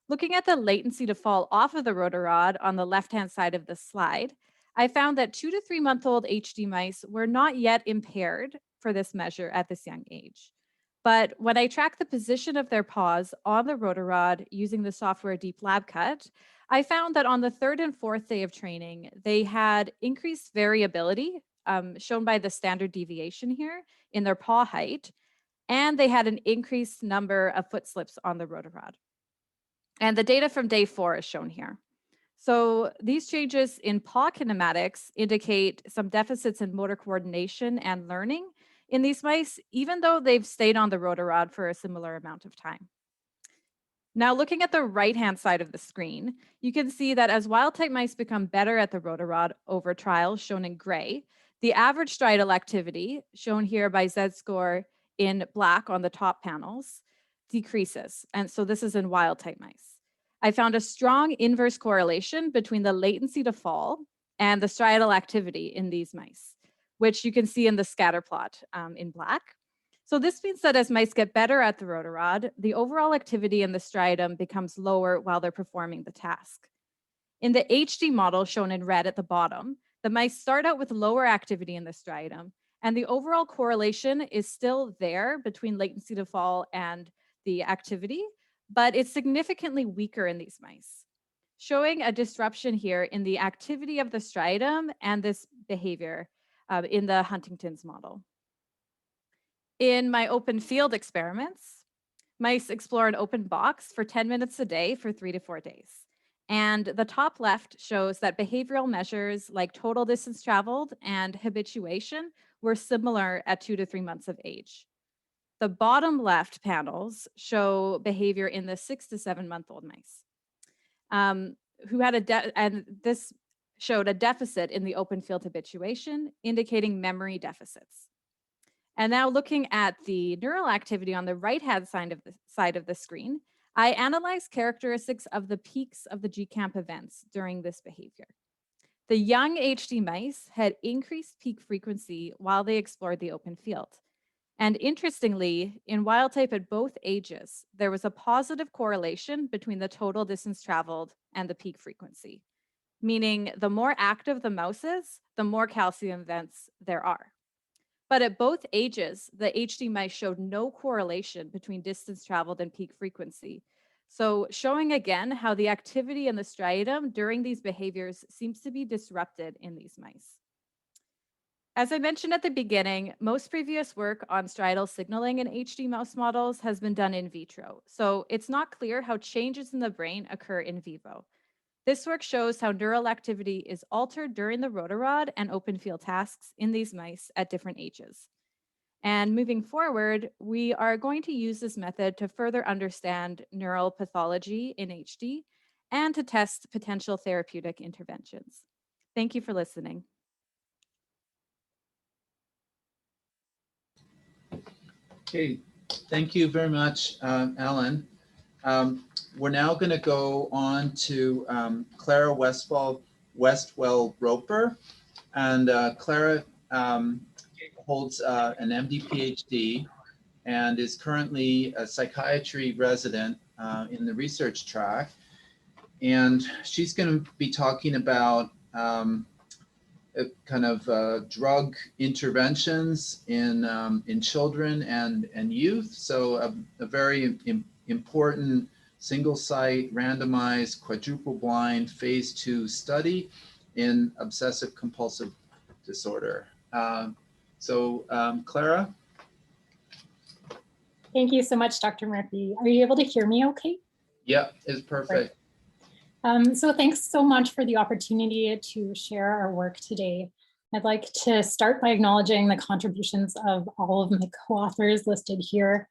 S17: Looking at the latency to fall off of the rotor rod on the left-hand side of the slide, I found that 2 to 3 month old HD mice were not yet impaired for this measure at this young age. But when I tracked the position of their paws on the rotor rod using the software Deep Lab Cut, I found that on the 3rd and 4th day of training, they had increased variability, shown by the standard deviation here in their paw height, and they had an increased number of foot slips on the rotor rod. And the data from day 4 is shown here. So these changes in paw kinematics indicate some deficits in motor coordination and learning in these mice, even though they've stayed on the rotor rod for a similar amount of time. Now, looking at the right-hand side of the screen, you can see that as wild-type mice become better at the rotor rod over trials shown in gray, the average striatal activity, shown here by Z-score in black on the top panels, decreases. And so this is in wild-type mice. I found a strong inverse correlation between the latency to fall and the striatal activity in these mice, which you can see in the scatter plot in black. So this means that as mice get better at the rotor rod, the overall activity in the striatum becomes lower while they're performing the task. In the HD model shown in red at the bottom, the mice start out with lower activity in the striatum, and the overall correlation is still there between latency to fall and the activity, but it's significantly weaker in these mice, showing a disruption here in the activity of the striatum and this behavior in the Huntington's model. In my open field experiments, mice explore an open box for 10 minutes a day for 3 to 4 days. And the top left shows that behavioral measures like total distance traveled and habituation were similar at 2 to 3 months of age. The bottom left panels show behavior in the 6 to 7 month old mice who had and this showed a deficit in the open field habituation, indicating memory deficits. And now looking at the neural activity on the right-hand side of the screen, I analyzed characteristics of the peaks of the GCAMP events during this behavior. The young HD mice had increased peak frequency while they explored the open field. And interestingly, in wild type at both ages, there was a positive correlation between the total distance traveled and the peak frequency, meaning the more active the mouse is, the more calcium vents there are. But at both ages, the HD mice showed no correlation between distance traveled and peak frequency. So showing again how the activity in the striatum during these behaviors seems to be disrupted in these mice. As I mentioned at the beginning, most previous work on striatal signaling in HD mouse models has been done in vitro. So it's not clear how changes in the brain occur in vivo. This work shows how neural activity is altered during the rotarod and open field tasks in these mice at different ages. And moving forward, we are going to use this method to further understand neural pathology in HD and to test potential therapeutic interventions. Thank you for listening.
S3: Okay, thank you very much, Alan. We're now going to go on to Clara Westwell Roper, and Clara holds an MD PhD and is currently a psychiatry resident in the research track. And she's going to be talking about kind of drug interventions in children and youth. So a very important single-site, randomized, quadruple-blind phase 2 study in obsessive compulsive disorder. Clara?
S18: Thank you so much, Dr. Murphy. Are you able to hear me okay?
S3: Yeah, it's perfect.
S18: So thanks so much for the opportunity to share our work today. I'd like to start by acknowledging the contributions of all of my co-authors listed here.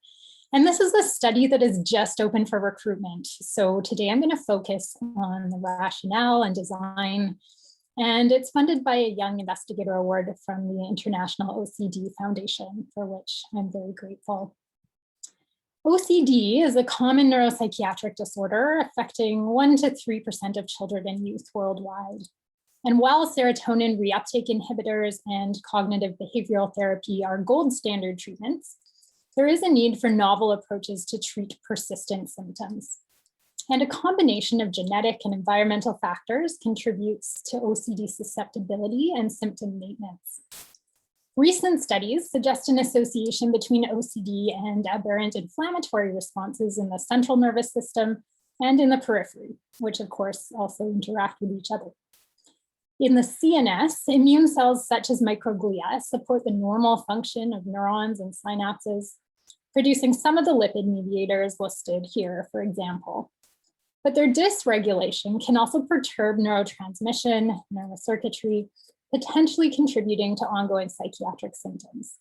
S18: And this is a study that is just open for recruitment. So today I'm going to focus on the rationale and design. And it's funded by a Young Investigator Award from the International OCD Foundation, for which I'm very grateful. OCD is a common neuropsychiatric disorder affecting 1 to 3% of children and youth worldwide. And while serotonin reuptake inhibitors and cognitive behavioral therapy are gold standard treatments, there is a need for novel approaches to treat persistent symptoms. And a combination of genetic and environmental factors contributes to OCD susceptibility and symptom maintenance. Recent studies suggest an association between OCD and aberrant inflammatory responses in the central nervous system and in the periphery, which of course also interact with each other. In the CNS, immune cells such as microglia support the normal function of neurons and synapses, producing some of the lipid mediators listed here, for example. But their dysregulation can also perturb neurotransmission, neurocircuitry, potentially contributing to ongoing psychiatric symptoms.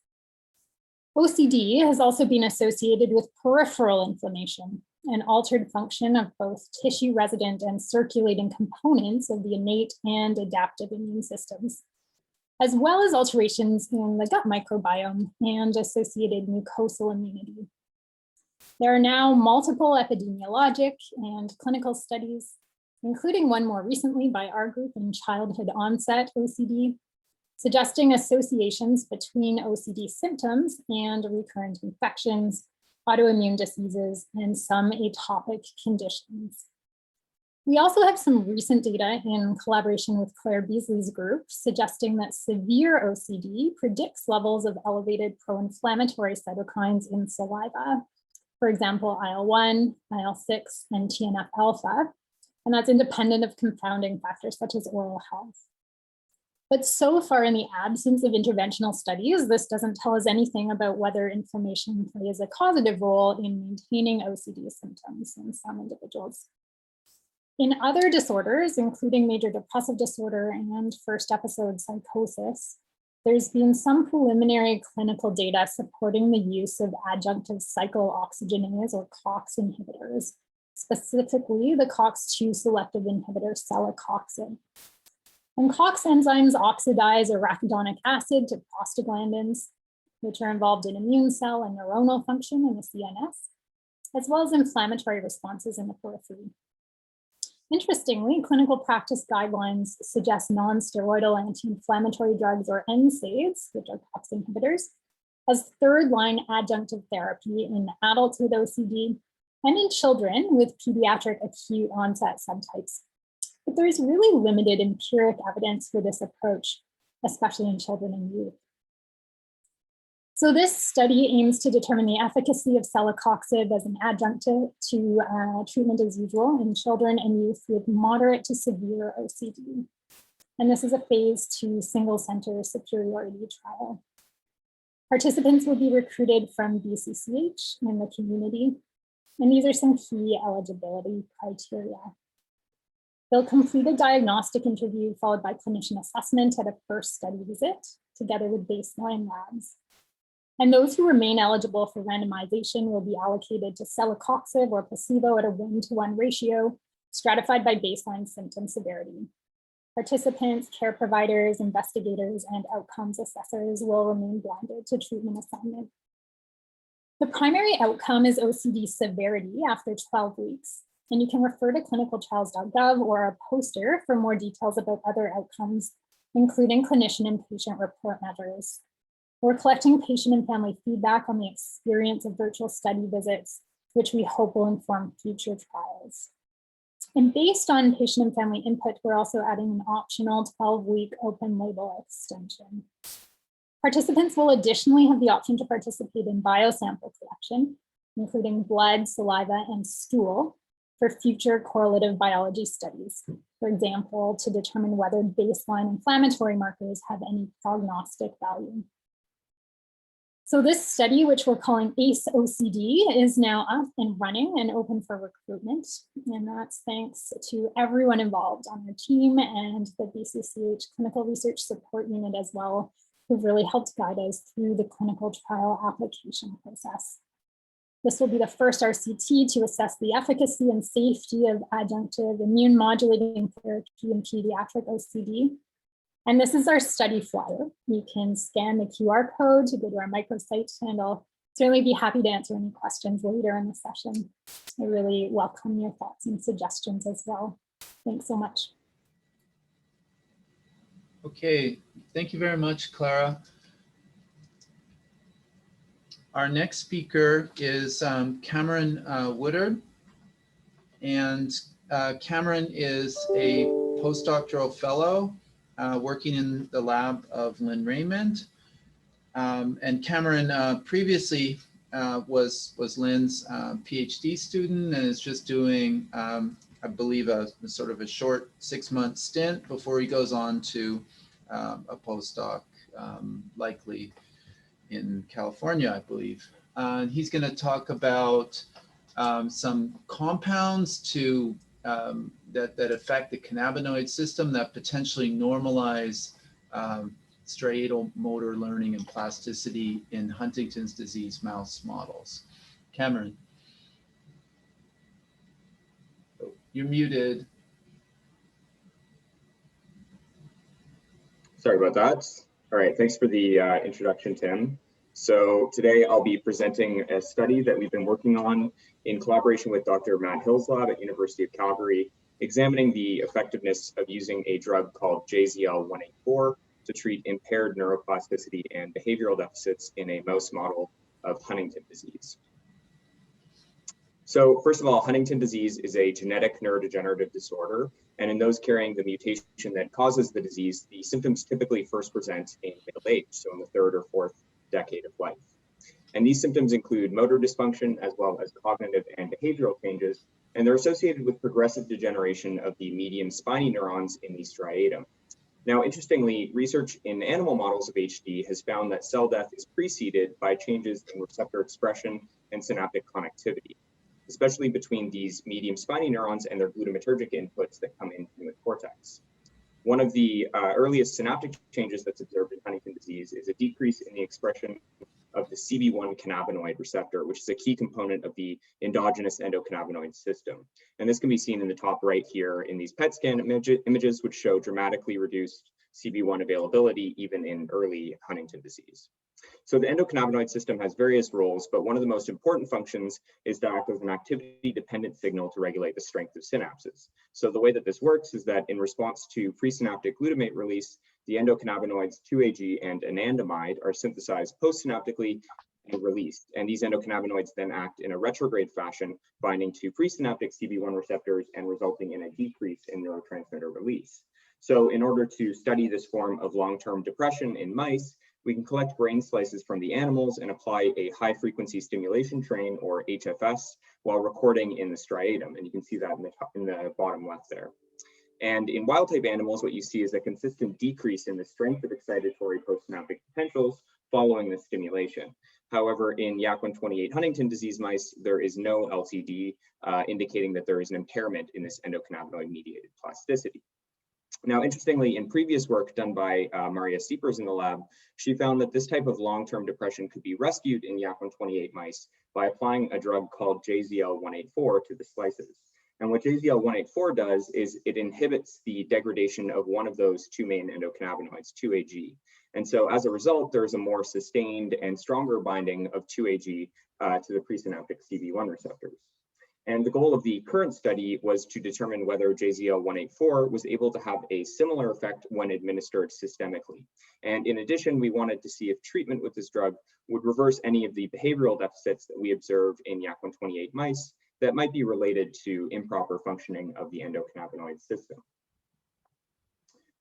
S18: OCD has also been associated with peripheral inflammation, an altered function of both tissue-resident and circulating components of the innate and adaptive immune systems, as well as alterations in the gut microbiome and associated mucosal immunity. There are now multiple epidemiologic and clinical studies, including one more recently by our group in childhood onset OCD, suggesting associations between OCD symptoms and recurrent infections, autoimmune diseases, and some atopic conditions. We also have some recent data in collaboration with Claire Beasley's group, suggesting that severe OCD predicts levels of elevated pro-inflammatory cytokines in saliva, for example, IL-1, IL-6, and TNF-alpha, and that's independent of confounding factors such as oral health. But so far, in the absence of interventional studies, this doesn't tell us anything about whether inflammation plays a causative role in maintaining OCD symptoms in some individuals. In other disorders, including major depressive disorder and first episode psychosis, there's been some preliminary clinical data supporting the use of adjunctive cyclooxygenase or COX inhibitors, specifically the COX-2 selective inhibitor celecoxib. And COX enzymes oxidize arachidonic acid to prostaglandins, which are involved in immune cell and neuronal function in the CNS, as well as inflammatory responses in the periphery. Interestingly, clinical practice guidelines suggest non-steroidal anti-inflammatory drugs, or NSAIDs, which are COX inhibitors, as third-line adjunctive therapy in adults with OCD and in children with pediatric acute onset subtypes. But there is really limited empiric evidence for this approach, especially in children and youth. So this study aims to determine the efficacy of celecoxib as an adjunct to treatment as usual in children and youth with moderate to severe OCD. And this is a phase 2 single-center superiority trial. Participants will be recruited from BCCH in the community, and these are some key eligibility criteria. They'll complete a diagnostic interview followed by clinician assessment at a first study visit, together with baseline labs. And those who remain eligible for randomization will be allocated to celecoxib or placebo at a 1-to-1 ratio, stratified by baseline symptom severity. Participants, care providers, investigators, and outcomes assessors will remain blinded to treatment assignment. The primary outcome is OCD severity after 12 weeks, and you can refer to clinicaltrials.gov or a poster for more details about other outcomes, including clinician and patient report measures. We're collecting patient and family feedback on the experience of virtual study visits, which we hope will inform future trials. And based on patient and family input, we're also adding an optional 12-week open label extension. Participants will additionally have the option to participate in biosample collection, including blood, saliva, and stool, for future correlative biology studies. For example, to determine whether baseline inflammatory markers have any prognostic value. So this study, which we're calling ACE-OCD, is now up and running and open for recruitment. And that's thanks to everyone involved on our team and the BCCH Clinical Research Support Unit as well, who've really helped guide us through the clinical trial application process. This will be the first RCT to assess the efficacy and safety of adjunctive immune modulating therapy in pediatric OCD. And this is our study flyer. You can scan the QR code to go to our microsite, and I'll certainly be happy to answer any questions later in the session. I really welcome your thoughts and suggestions as well. Thanks so much.
S3: Okay, thank you very much, Clara. Our next speaker is Cameron Woodard. And Cameron is a postdoctoral fellow working in the lab of Lynn Raymond. And Cameron previously was Lynn's PhD student and is just doing, I believe, a sort of a short 6-month stint before he goes on to a postdoc, likely in California, I believe. He's going to talk about some compounds to that affect the cannabinoid system that potentially normalize striatal motor learning and plasticity in Huntington's disease mouse models. Cameron. Oh, you're muted.
S19: Sorry about that. All right, thanks for the introduction, Tim. So today I'll be presenting a study that we've been working on in collaboration with Dr. Matt Hill's lab at University of Calgary, examining the effectiveness of using a drug called JZL-184 to treat impaired neuroplasticity and behavioral deficits in a mouse model of Huntington disease. So first of all, Huntington disease is a genetic neurodegenerative disorder, and in those carrying the mutation that causes the disease, the symptoms typically first present in middle age, so in the 3rd or 4th decade of life. And these symptoms include motor dysfunction as well as cognitive and behavioral changes, and they're associated with progressive degeneration of the medium spiny neurons in the striatum. Now, interestingly, research in animal models of HD has found that cell death is preceded by changes in receptor expression and synaptic connectivity, especially between these medium spiny neurons and their glutamatergic inputs that come in from the cortex. One of the earliest synaptic changes that's observed in Huntington disease is a decrease in the expression of the CB1 cannabinoid receptor, which is a key component of the endogenous endocannabinoid system. And this can be seen in the top right here in these PET scan images, which show dramatically reduced CB1 availability even in early Huntington disease. So the endocannabinoid system has various roles, but one of the most important functions is to act as an activity-dependent signal to regulate the strength of synapses. So the way that this works is that in response to presynaptic glutamate release, the endocannabinoids 2-AG and anandamide are synthesized postsynaptically and released. And these endocannabinoids then act in a retrograde fashion, binding to presynaptic CB1 receptors and resulting in a decrease in neurotransmitter release. So in order to study this form of long-term depression in mice, we can collect brain slices from the animals and apply a high frequency stimulation train, or HFS, while recording in the striatum. And you can see that in the bottom left there. And in wild type animals, what you see is a consistent decrease in the strength of excitatory postsynaptic potentials following the stimulation. However, in YAC128 Huntington disease mice, there is no LTD, indicating that there is an impairment in this endocannabinoid mediated plasticity. Now, interestingly, in previous work done by Maria Siepers in the lab, she found that this type of long-term depression could be rescued in YAC128 mice by applying a drug called JZL-184 to the slices. And what JZL-184 does is it inhibits the degradation of one of those two main endocannabinoids, 2-AG. And so as a result, there's a more sustained and stronger binding of 2-AG to the presynaptic CB1 receptors. And the goal of the current study was to determine whether JZL-184 was able to have a similar effect when administered systemically. And in addition, we wanted to see if treatment with this drug would reverse any of the behavioral deficits that we observe in YAC128 mice that might be related to improper functioning of the endocannabinoid system.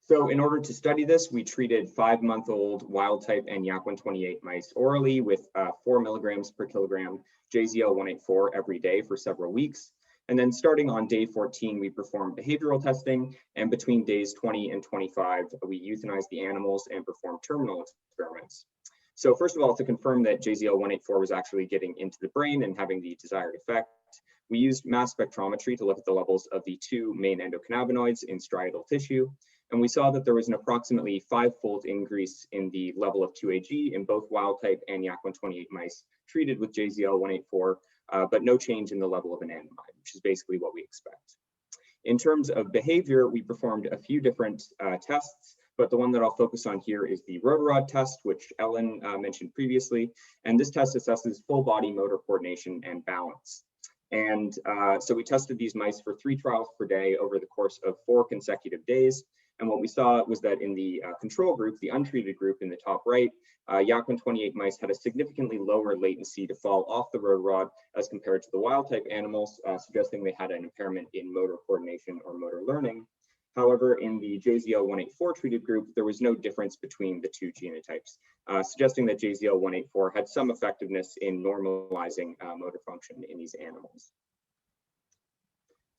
S19: So in order to study this, we treated 5-month-old wild type and YAC128 mice orally with 4 milligrams per kilogram JZL-184 every day for several weeks. And then starting on day 14, we performed behavioral testing. And between days 20 and 25, we euthanized the animals and performed terminal experiments. So first of all, to confirm that JZL-184 was actually getting into the brain and having the desired effect, we used mass spectrometry to look at the levels of the two main endocannabinoids in striatal tissue. And we saw that there was an approximately 5-fold increase in the level of 2-AG in both wild type and YAC128 mice treated with JZL-184, but no change in the level of anandamide, which is basically what we expect. In terms of behavior, we performed a few different tests, but the one that I'll focus on here is the rotarod test, which Ellen mentioned previously. And this test assesses full body motor coordination and balance. And so we tested these mice for 3 trials per day over the course of 4 consecutive days. And what we saw was that in the control group, the untreated group in the top right, YAC128 mice had a significantly lower latency to fall off the rotarod as compared to the wild type animals, suggesting they had an impairment in motor coordination or motor learning. However, in the JZL-184 treated group, there was no difference between the two genotypes, suggesting that JZL-184 had some effectiveness in normalizing motor function in these animals.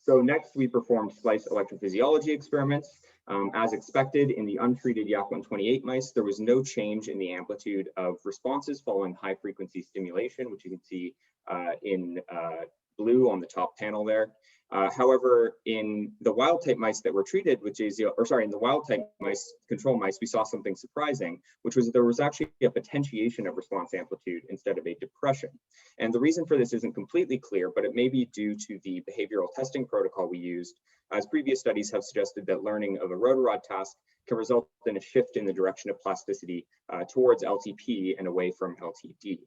S19: So next, we performed slice electrophysiology experiments. As expected, in the untreated YAC128 mice, there was no change in the amplitude of responses following high frequency stimulation, which you can see in blue on the top panel there. However, in the wild type mice that were treated with in the wild type mice, control mice, we saw something surprising, which was that there was actually a potentiation of response amplitude instead of a depression. And the reason for this isn't completely clear, but it may be due to the behavioral testing protocol we used, as previous studies have suggested that learning of a rotarod task can result in a shift in the direction of plasticity towards LTP and away from LTD.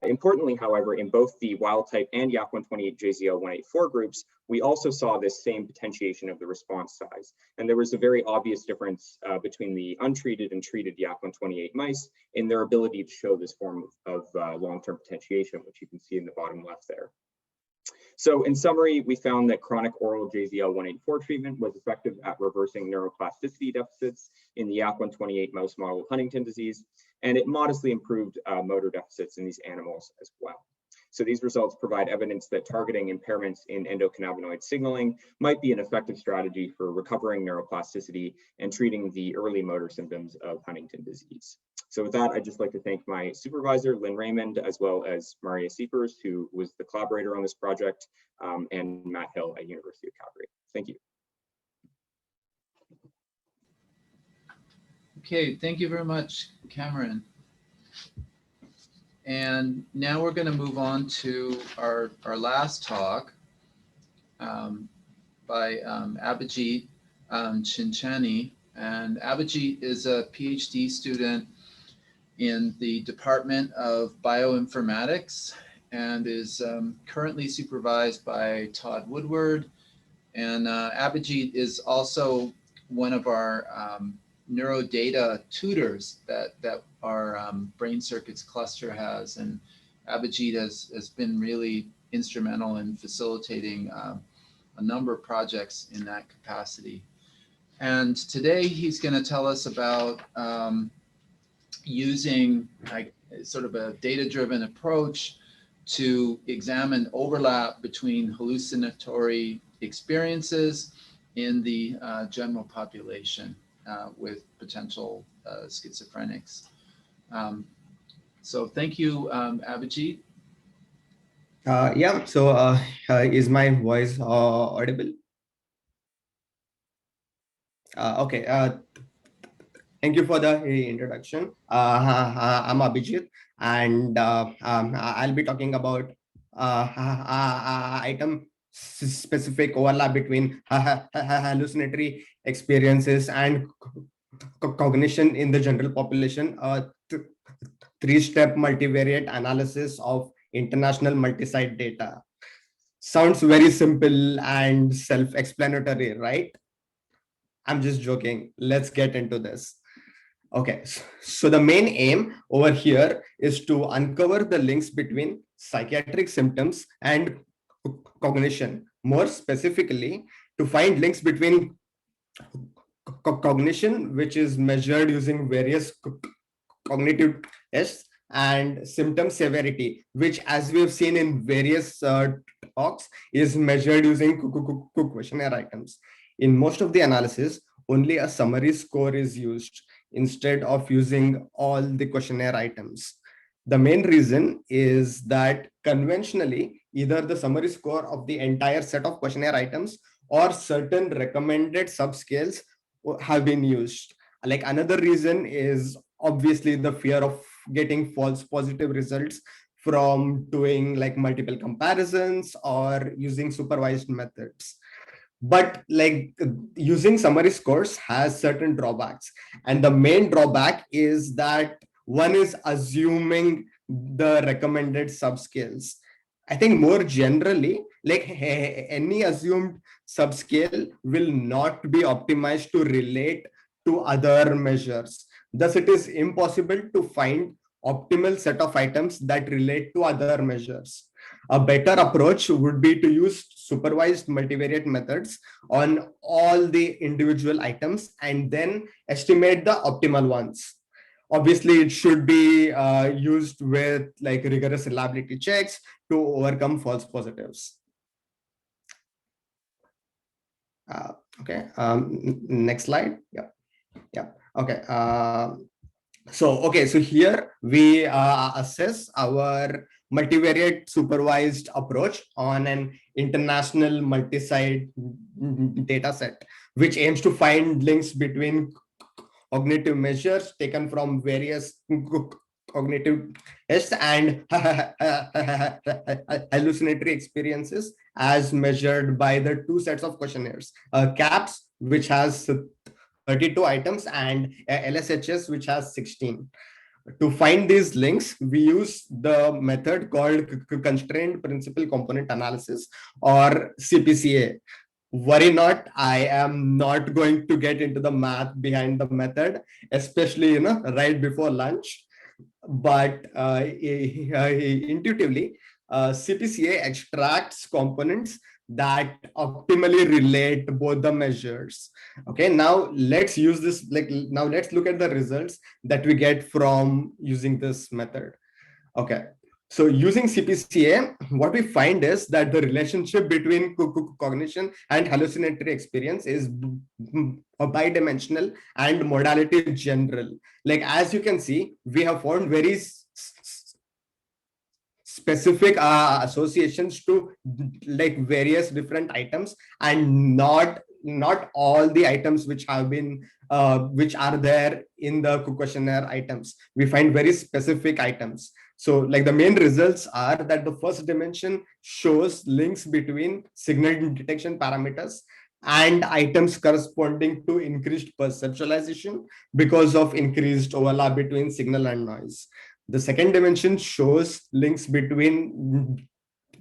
S19: Importantly, however, in both the wild type and YAC128 JZL-184 groups, we also saw this same potentiation of the response size. And there was a very obvious difference between the untreated and treated YAC128 mice in their ability to show this form of long-term potentiation, which you can see in the bottom left there. So in summary, we found that chronic oral JZL-184 treatment was effective at reversing neuroplasticity deficits in the YAC128 mouse model of Huntington disease, and it modestly improved motor deficits in these animals as well. So these results provide evidence that targeting impairments in endocannabinoid signaling might be an effective strategy for recovering neuroplasticity and treating the early motor symptoms of Huntington disease. So with that, I'd just like to thank my supervisor, Lynn Raymond, as well as Maria Siepers, who was the collaborator on this project, and Matt Hill at University of Calgary. Thank you.
S3: Okay, thank you very much, Cameron. And now we're going to move on to our last talk by Abhijit Chinchani. And Abhijit is a PhD student in the Department of Bioinformatics and is currently supervised by Todd Woodward. And Abhijit is also one of our neurodata tutors that our Brain Circuits cluster has. And Abhijit has been really instrumental in facilitating a number of projects in that capacity. And today he's going to tell us about using sort of a data-driven approach to examine overlap between hallucinatory experiences in the general population with potential schizophrenics. So thank you, Abhijit.
S20: Yeah, so is my voice audible? Okay, thank you for the introduction. I'm Abhijit, and I'll be talking about item specific overlap between hallucinatory experiences and cognition in the general population. Three-step multivariate analysis of international multi-site data. Sounds very simple and self-explanatory, right? I'm just joking. Let's get into this. Okay, so the main aim over here is to uncover the links between psychiatric symptoms and cognition. More specifically, to find links between cognition, which is measured using various cognitive tests, and symptom severity, which, as we have seen in various talks, is measured using questionnaire items. In most of the analysis, only a summary score is used instead of using all the questionnaire items. The main reason is that conventionally, either the summary score of the entire set of questionnaire items or certain recommended subscales have been used. Like, another reason is obviously the fear of getting false positive results from doing like multiple comparisons or using supervised methods. But like, using summary scores has certain drawbacks, and the main drawback is that one is assuming the recommended subscales. I think more generally, like any assumed subscale will not be optimized to relate to other measures. Thus, it is impossible to find optimal set of items that relate to other measures. A better approach would be to use supervised multivariate methods on all the individual items and then estimate the optimal ones. Obviously, it should be used with like rigorous reliability checks to overcome false positives. Okay, next slide. Yeah. Okay. So here we assess our multivariate supervised approach on an international multi-site data set, which aims to find links between cognitive measures taken from various cognitive tests and hallucinatory experiences as measured by the two sets of questionnaires, CAPS, which has 32 items, and LSHS, which has 16. To find these links, we use the method called constrained principal component analysis, or CPCA. Worry not, I am not going to get into the math behind the method, especially right before lunch. But intuitively, CPCA extracts components that optimally relate both the measures. Okay, now let's use this. Now let's look at the results that we get from using this method. Okay, so using CPCA, what we find is that the relationship between cognition and hallucinatory experience is bidimensional and modality general. Like, as you can see, we have found very specific associations to like various different items, and not all the items which have been which are there in the questionnaire items. We find very specific items. So like the main results are that the first dimension shows links between signal detection parameters and items corresponding to increased perceptualization because of increased overlap between signal and noise. The second dimension shows links between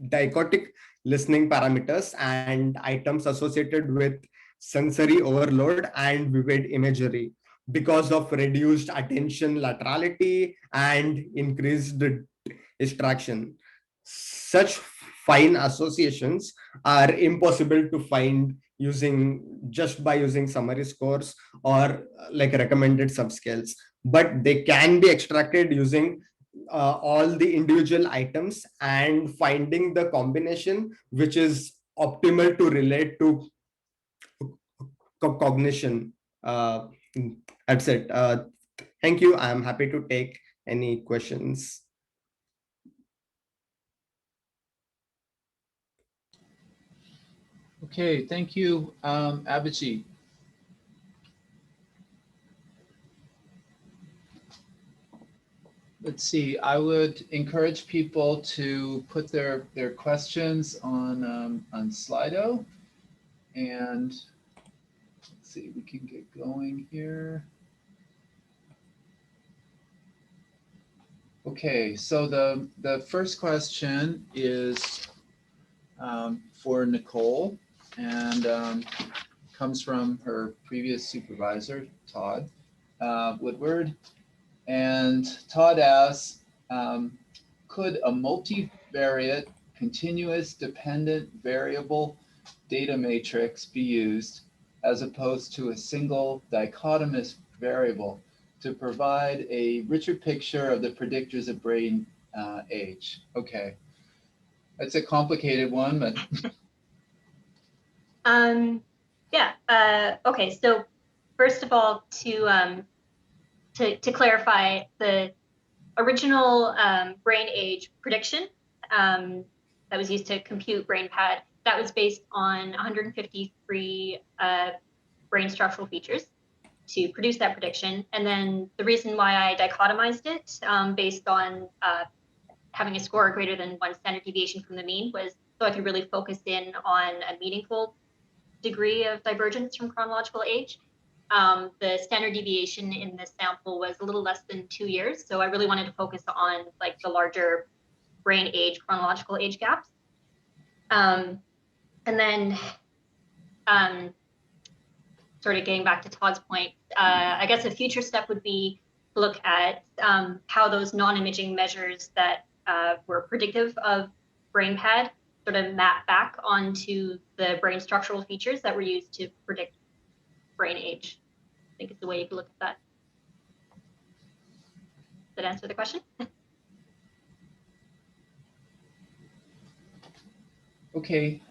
S20: dichotic listening parameters and items associated with sensory overload and vivid imagery because of reduced attention laterality and increased distraction. Such fine associations are impossible to find by using summary scores or like recommended subscales, but they can be extracted using all the individual items and finding the combination which is optimal to relate to cognition. That's it. Thank you. I'm happy to take any questions.
S3: Okay, thank you, Abhijit. Let's see, I would encourage people to put their questions on Slido, and let's see, we can get going here. Okay, so the first question is for Nicole, and comes from her previous supervisor, Todd Woodward. And Todd asks, could a multivariate continuous dependent variable data matrix be used as opposed to a single dichotomous variable to provide a richer picture of the predictors of brain age? Okay, that's a complicated one, but.
S15: Yeah, okay, so first of all, to clarify, the original brain age prediction that was used to compute BrainPad, that was based on 153 brain structural features to produce that prediction. And then the reason why I dichotomized it based on having a score greater than 1 standard deviation from the mean was so I could really focus in on a meaningful degree of divergence from chronological age. The standard deviation in this sample was a little less than 2 years. So I really wanted to focus on like the larger brain age, chronological age gaps. And then sort of getting back to Todd's point, I guess a future step would be to look at how those non-imaging measures that were predictive of BrainPad sort of map back onto the brain structural features that were used to predict brain age. I think it's the way you can look at that. Does that answer the question?
S3: Okay,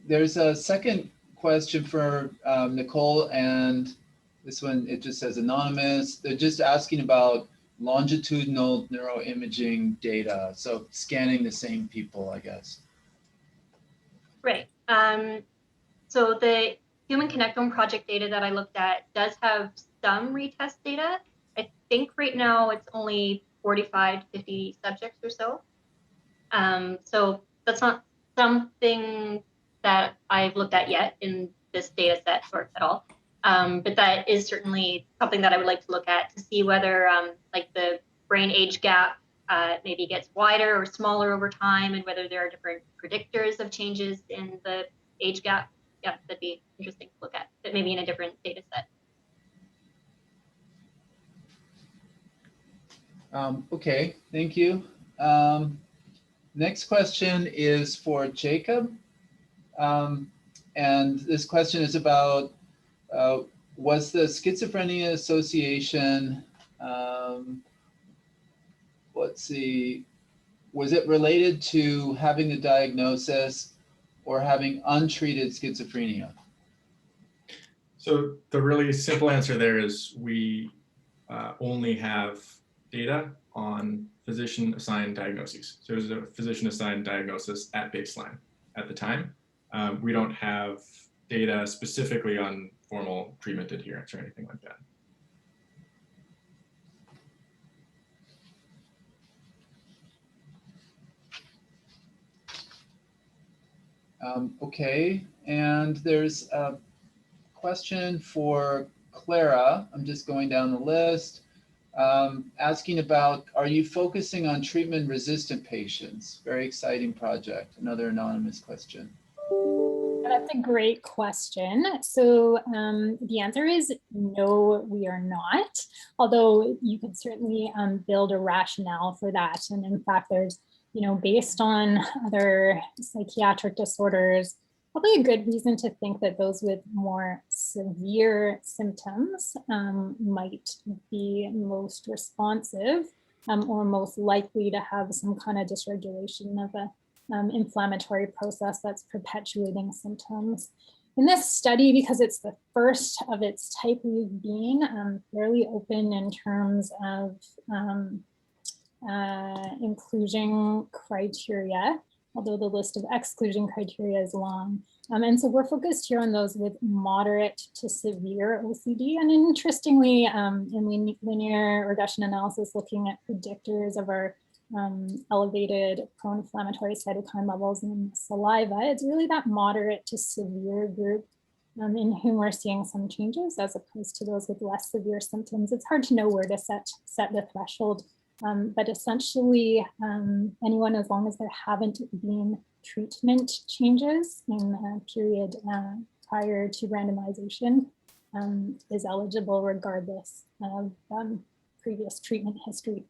S3: there's a second question for Nicole, and this one, it just says anonymous. They're just asking about longitudinal neuroimaging data. So scanning the same people, I guess.
S15: Right. So the Human Connectome project data that I looked at does have some retest data. I think right now it's only 45 to 50 subjects or so. So that's not something that I've looked at yet in this data set or at all. But that is certainly something that I would like to look at to see whether like the brain age gap maybe gets wider or smaller over time, and whether there are different predictors of changes in the age gap. Yeah, that'd be interesting to look at, but maybe in a different data set.
S3: Okay, thank you. Next question is for Jacob. And this question is about, was the Schizophrenia Association, let's see, was it related to having the diagnosis or having untreated schizophrenia?
S16: So the really simple answer there is we only have data on physician-assigned diagnoses. So it was a physician-assigned diagnosis at baseline at the time. We don't have data specifically on formal treatment adherence or anything like that.
S3: Okay, And there's a question for Clara. I'm just going down the list. Asking about, are you focusing on treatment-resistant patients? Very exciting project. Another anonymous question.
S18: That's a great question. So the answer is no, we are not. Although you could certainly build a rationale for that. And in fact, there's, based on other psychiatric disorders, probably a good reason to think that those with more severe symptoms might be most responsive or most likely to have some kind of dysregulation of a inflammatory process that's perpetuating symptoms. In this study, because it's the first of its type, we've been fairly open in terms of inclusion criteria, although the list of exclusion criteria is long. And so we're focused here on those with moderate to severe OCD. And interestingly, in linear regression analysis, looking at predictors of our elevated pro-inflammatory cytokine levels in saliva, it's really that moderate to severe group in whom we're seeing some changes as opposed to those with less severe symptoms. It's hard to know where to set the threshold, but essentially anyone, as long as there haven't been treatment changes in a period prior to randomization, is eligible regardless of previous treatment history.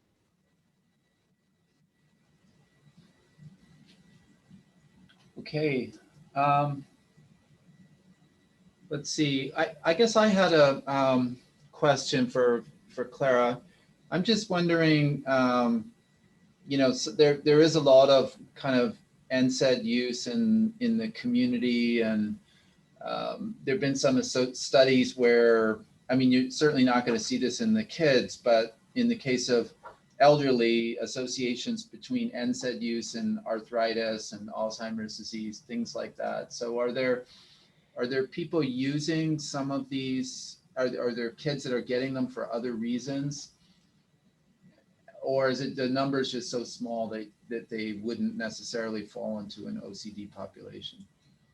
S3: Okay, let's see. I guess I had a question for Clara. I'm just wondering, so there is a lot of kind of NSAID use in the community, and there have been some studies where, you're certainly not going to see this in the kids, but in the case of elderly, associations between NSAID use and arthritis and Alzheimer's disease, things like that. So are there people using some of these? Are there kids that are getting them for other reasons? Or is it the numbers just so small that they wouldn't necessarily fall into an OCD population?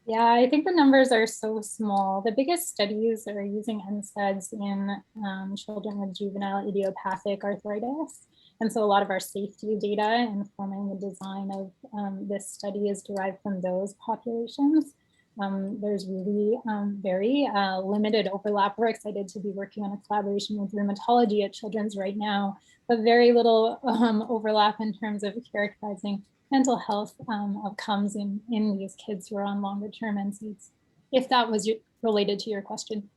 S18: Yeah, I think the numbers are so small. The biggest studies are using NSAIDs in children with juvenile idiopathic arthritis. And so a lot of our safety data informing the design of this study is derived from those populations. There's really very limited overlap. We're excited to be working on a collaboration with rheumatology at Children's right now, but very little overlap in terms of characterizing mental health outcomes in these kids who are on longer term NSAIDs, if that was related to your question.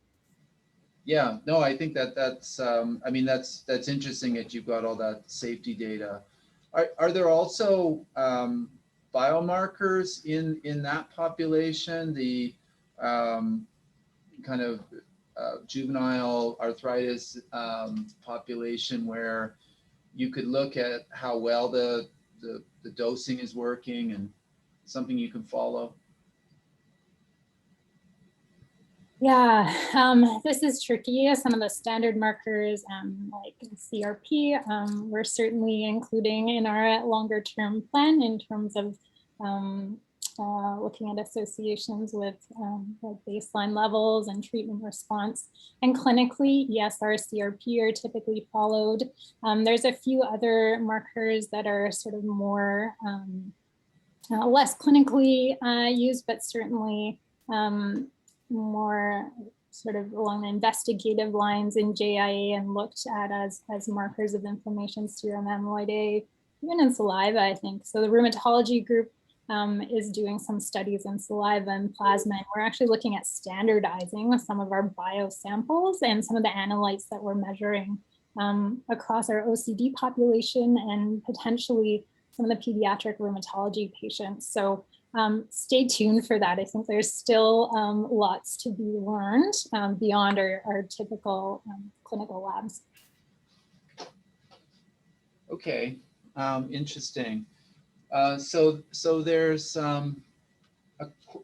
S3: Yeah, no, I think that's interesting that you've got all that safety data. Are there also biomarkers in that population, the kind of juvenile arthritis population, where you could look at how well the dosing is working and something you can follow?
S18: Yeah, this is tricky. Some of the standard markers like CRP, we're certainly including in our longer term plan in terms of looking at associations with like baseline levels and treatment response. And clinically, yes, our CRP are typically followed. There's a few other markers that are sort of more less clinically used, but certainly more sort of along the investigative lines in JIA and looked at as markers of inflammation, serum amyloid A, even in saliva, I think. So the rheumatology group is doing some studies in saliva and plasma, and we're actually looking at standardizing some of our biosamples and some of the analytes that we're measuring across our OCD population and potentially some of the pediatric rheumatology patients. So stay tuned for that. I think there's still lots to be learned beyond our typical clinical labs.
S3: Okay, interesting. So there's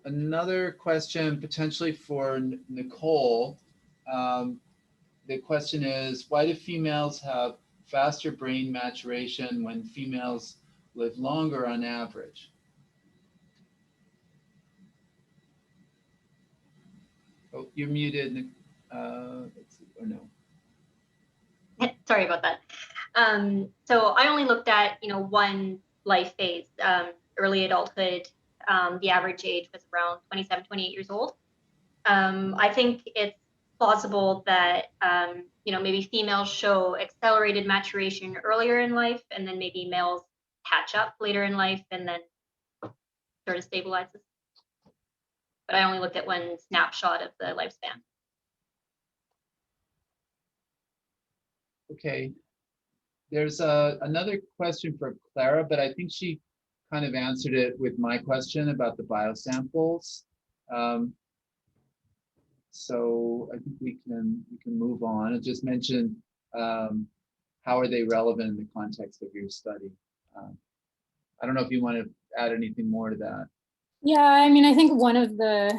S3: another question potentially for Nicole. The question is, why do females have faster brain maturation when females live longer on average? Oh, you're muted. Let's see, or no.
S15: Sorry about that. So I only looked at, one life phase, early adulthood. The average age was around 27, 28 years old. I think it's plausible that, maybe females show accelerated maturation earlier in life, and then maybe males catch up later in life and then sort of stabilizes. But I only looked at one snapshot of the lifespan.
S3: Okay. There's another question for Clara, but I think she kind of answered it with my question about the biosamples. So I think we can move on and just mention how are they relevant in the context of your study. I don't know if you want to add anything more to that.
S18: Yeah, I mean, I think one of the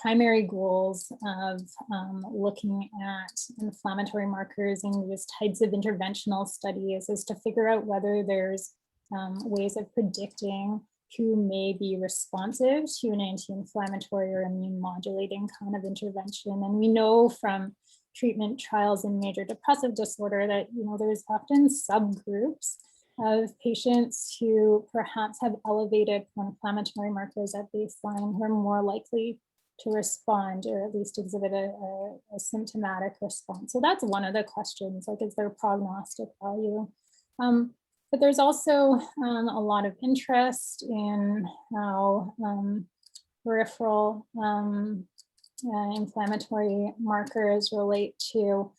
S18: primary goals of looking at inflammatory markers in these types of interventional studies is to figure out whether there's ways of predicting who may be responsive to an anti-inflammatory or immune modulating kind of intervention. And we know from treatment trials in major depressive disorder that, there's often subgroups of patients who perhaps have elevated inflammatory markers at baseline who are more likely to respond or at least exhibit a symptomatic response. So that's one of the questions, like, is there prognostic value? But there's also a lot of interest in how peripheral inflammatory markers relate to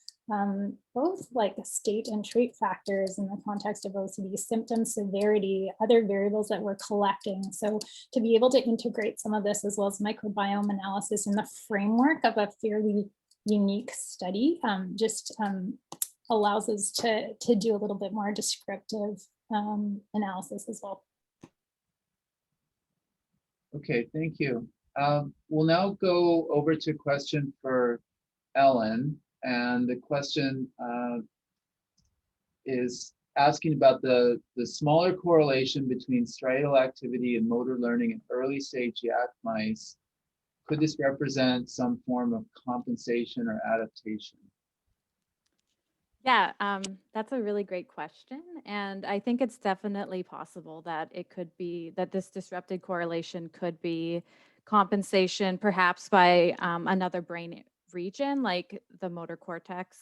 S18: both like state and trait factors in the context of OCD, symptom severity, other variables that we're collecting. So to be able to integrate some of this as well as microbiome analysis in the framework of a fairly unique study just allows us to do a little bit more descriptive analysis as well.
S3: Okay, thank you. We'll now go over to a question for Ellen. And the question is asking about the smaller correlation between striatal activity and motor learning in early stage yak mice. Could this represent some form of compensation or adaptation?
S17: Yeah, that's a really great question. And I think it's definitely possible that it could be that this disrupted correlation could be compensation, perhaps by another brain region like the motor cortex.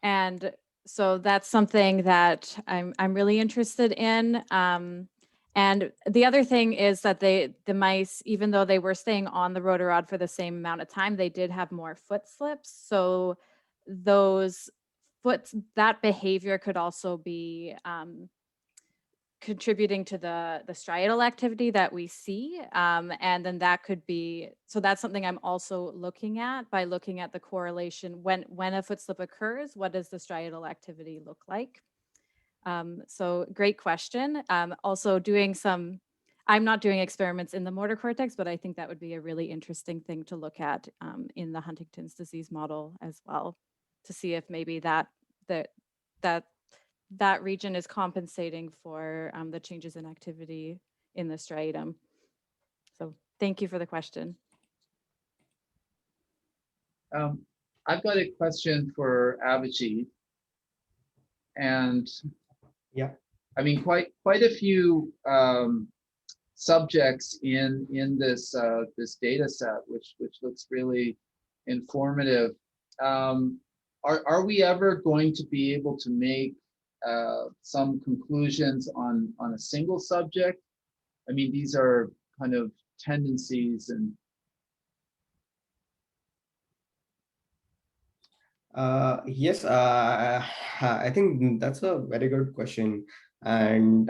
S17: And so that's something that I'm really interested in. And the other thing is that the mice, even though they were staying on the rotor rod for the same amount of time, they did have more foot slips. So that behavior could also be contributing to the striatal activity that we see. And then that could be, so that's something I'm also looking at by looking at the correlation when a foot slip occurs, what does the striatal activity look like? So great question. Also I'm not doing experiments in the motor cortex, but I think that would be a really interesting thing to look at in the Huntington's disease model as well, to see if maybe that region is compensating for the changes in activity in the striatum. So thank you for the question.
S3: I've got a question for Abhijit. And
S20: yeah,
S3: I mean, quite a few subjects in this this data set, which looks really informative. Are we ever going to be able to make some conclusions on a single subject? I mean, these are kind of tendencies and.
S20: Yes, I think that's a very good question. And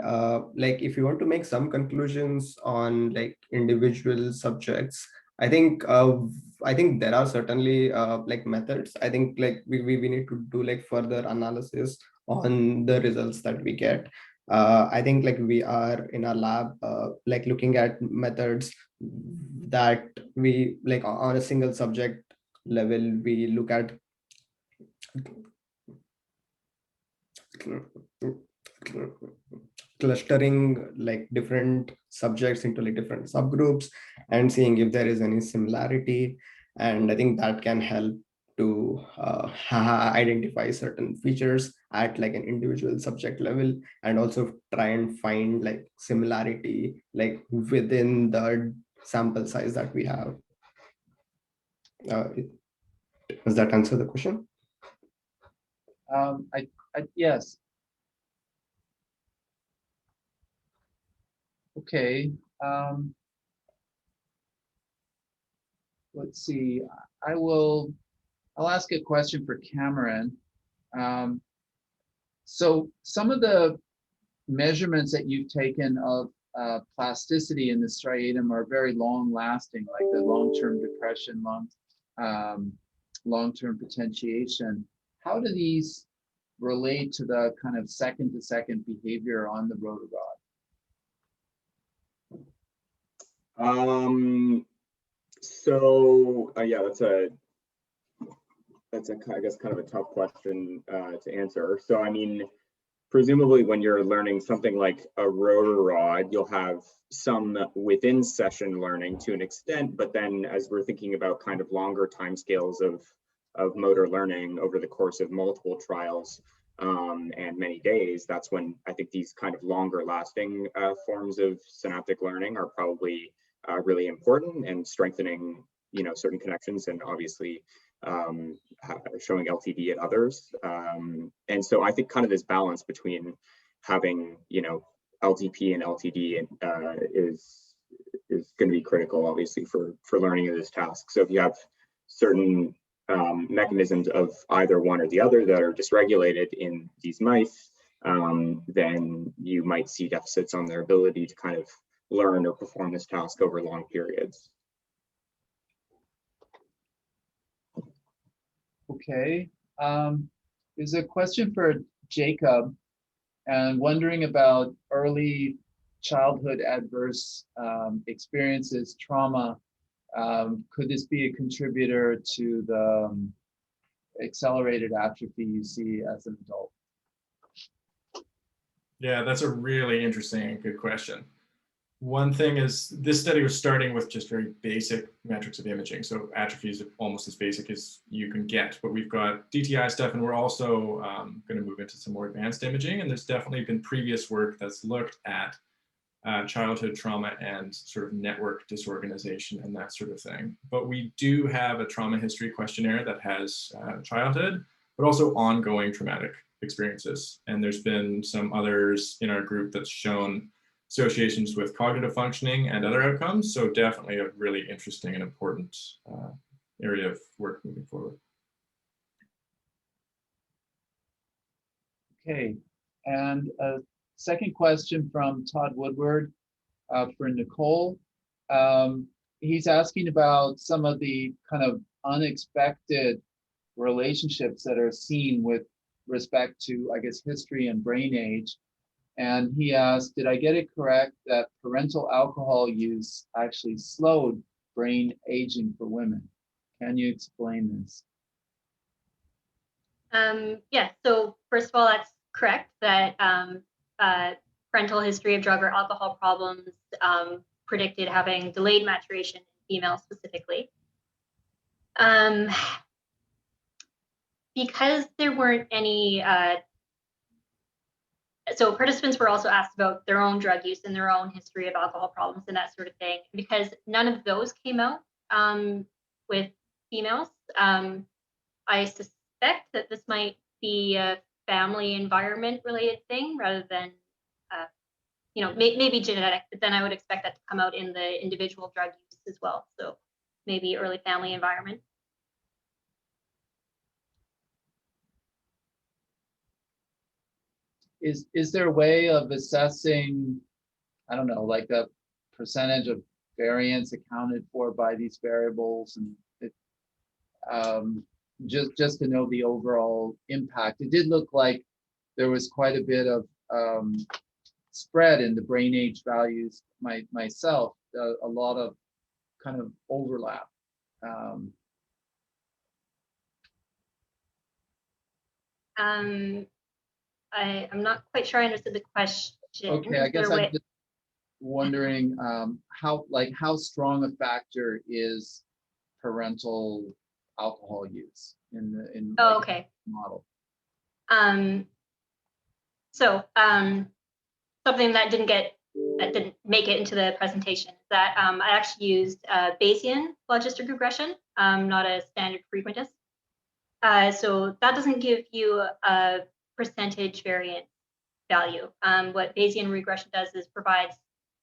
S20: like, if you want to make some conclusions on like individual subjects, I think there are certainly like methods. I think like we need to do like further analysis on the results that we get. I think like we are in our lab like looking at methods that we like on a single subject level. We look at clustering like different subjects into like different subgroups and seeing if there is any similarity. And I think that can help to identify certain features at like an individual subject level, and also try and find like similarity like within the sample size that we have. Does that answer the question?
S3: Yes. Okay. Let's see. I'll ask a question for Cameron. So some of the measurements that you've taken of plasticity in the striatum are very long lasting, like the long-term depression, long-term potentiation. How do these relate to the kind of second-to-second behavior on the rotor rod?
S19: So yeah, that's a I guess kind of a tough question to answer. So I mean, presumably when you're learning something like a rotor rod, you'll have some within session learning to an extent, but then as we're thinking about kind of longer timescales of motor learning over the course of multiple trials and many days, that's when I think these kind of longer lasting forms of synaptic learning are probably really important, and strengthening, you know, certain connections, and obviously showing LTD at others. And so I think kind of this balance between having, you know, LTP and LTD is going to be critical, obviously, for learning of this task. So if you have certain mechanisms of either one or the other that are dysregulated in these mice, then you might see deficits on their ability to kind of learn or perform this task over long periods.
S3: Okay. There's a question for Jacob, and wondering about early childhood adverse experiences, trauma. Could this be a contributor to the accelerated atrophy you see as an adult?
S16: Yeah, that's a really interesting and good question. One thing is, this study was starting with just very basic metrics of imaging. So atrophy is almost as basic as you can get, but we've got DTI stuff, and we're also going to move into some more advanced imaging. And there's definitely been previous work that's looked at childhood trauma and sort of network disorganization and that sort of thing. But we do have a trauma history questionnaire that has childhood, but also ongoing traumatic experiences. And there's been some others in our group that's shown associations with cognitive functioning and other outcomes. So definitely a really interesting and important area of work moving forward.
S3: Okay, and a second question from Todd Woodward for Nicole. He's asking about some of the kind of unexpected relationships that are seen with respect to, I guess, history and brain age. And he asked, did I get it correct that parental alcohol use actually slowed brain aging for women? Can you explain this?
S15: Yeah, so first of all, that's correct that parental history of drug or alcohol problems predicted having delayed maturation in females specifically. Because there weren't any so participants were also asked about their own drug use and their own history of alcohol problems and that sort of thing. Because none of those came out with females, I suspect that this might be a family environment related thing rather than, you know, maybe genetic, but then I would expect that to come out in the individual drug use as well. So maybe early family environment.
S3: Is there a way of assessing, I don't know, like a percentage of variance accounted for by these variables, and just to know the overall impact? It did look like there was quite a bit of spread in the brain age values myself, a lot of kind of overlap.
S15: I'm not quite sure I understood the question.
S3: Okay, I
S15: Is there
S3: guess
S15: a
S3: I'm
S15: way-
S3: just wondering how strong a factor is parental alcohol use in
S15: Oh,
S3: like
S15: okay.
S3: model.
S15: So something that didn't make it into the presentation is that I actually used Bayesian logistic regression, not a standard frequentist. So that doesn't give you a percentage variance value. What Bayesian regression does is provides,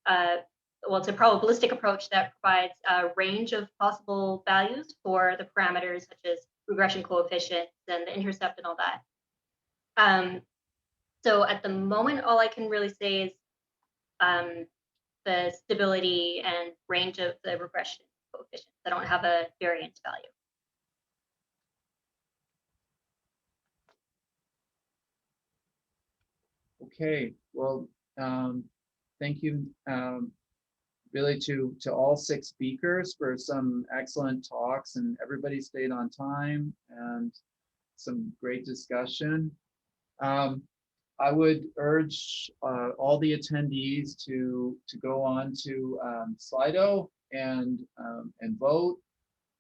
S15: well, it's a probabilistic approach that provides a range of possible values for the parameters such as regression coefficients and the intercept and all that. So at the moment, all I can really say is the stability and range of the regression coefficients. I don't have a variance value.
S3: Okay, well, thank you really to all 6 speakers for some excellent talks, and everybody stayed on time and some great discussion. I would urge all the attendees to go on to Slido and vote.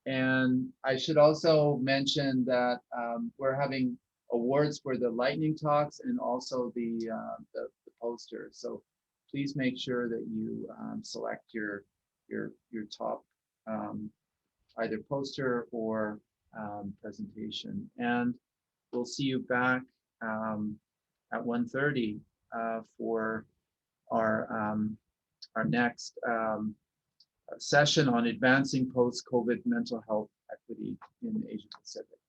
S3: And I should also mention that we're having awards for the lightning talks and also the posters. So please make sure that you select your top either poster or presentation. And we'll see you back at 1:30 for our next session on advancing post-COVID mental health equity in Asia Pacific.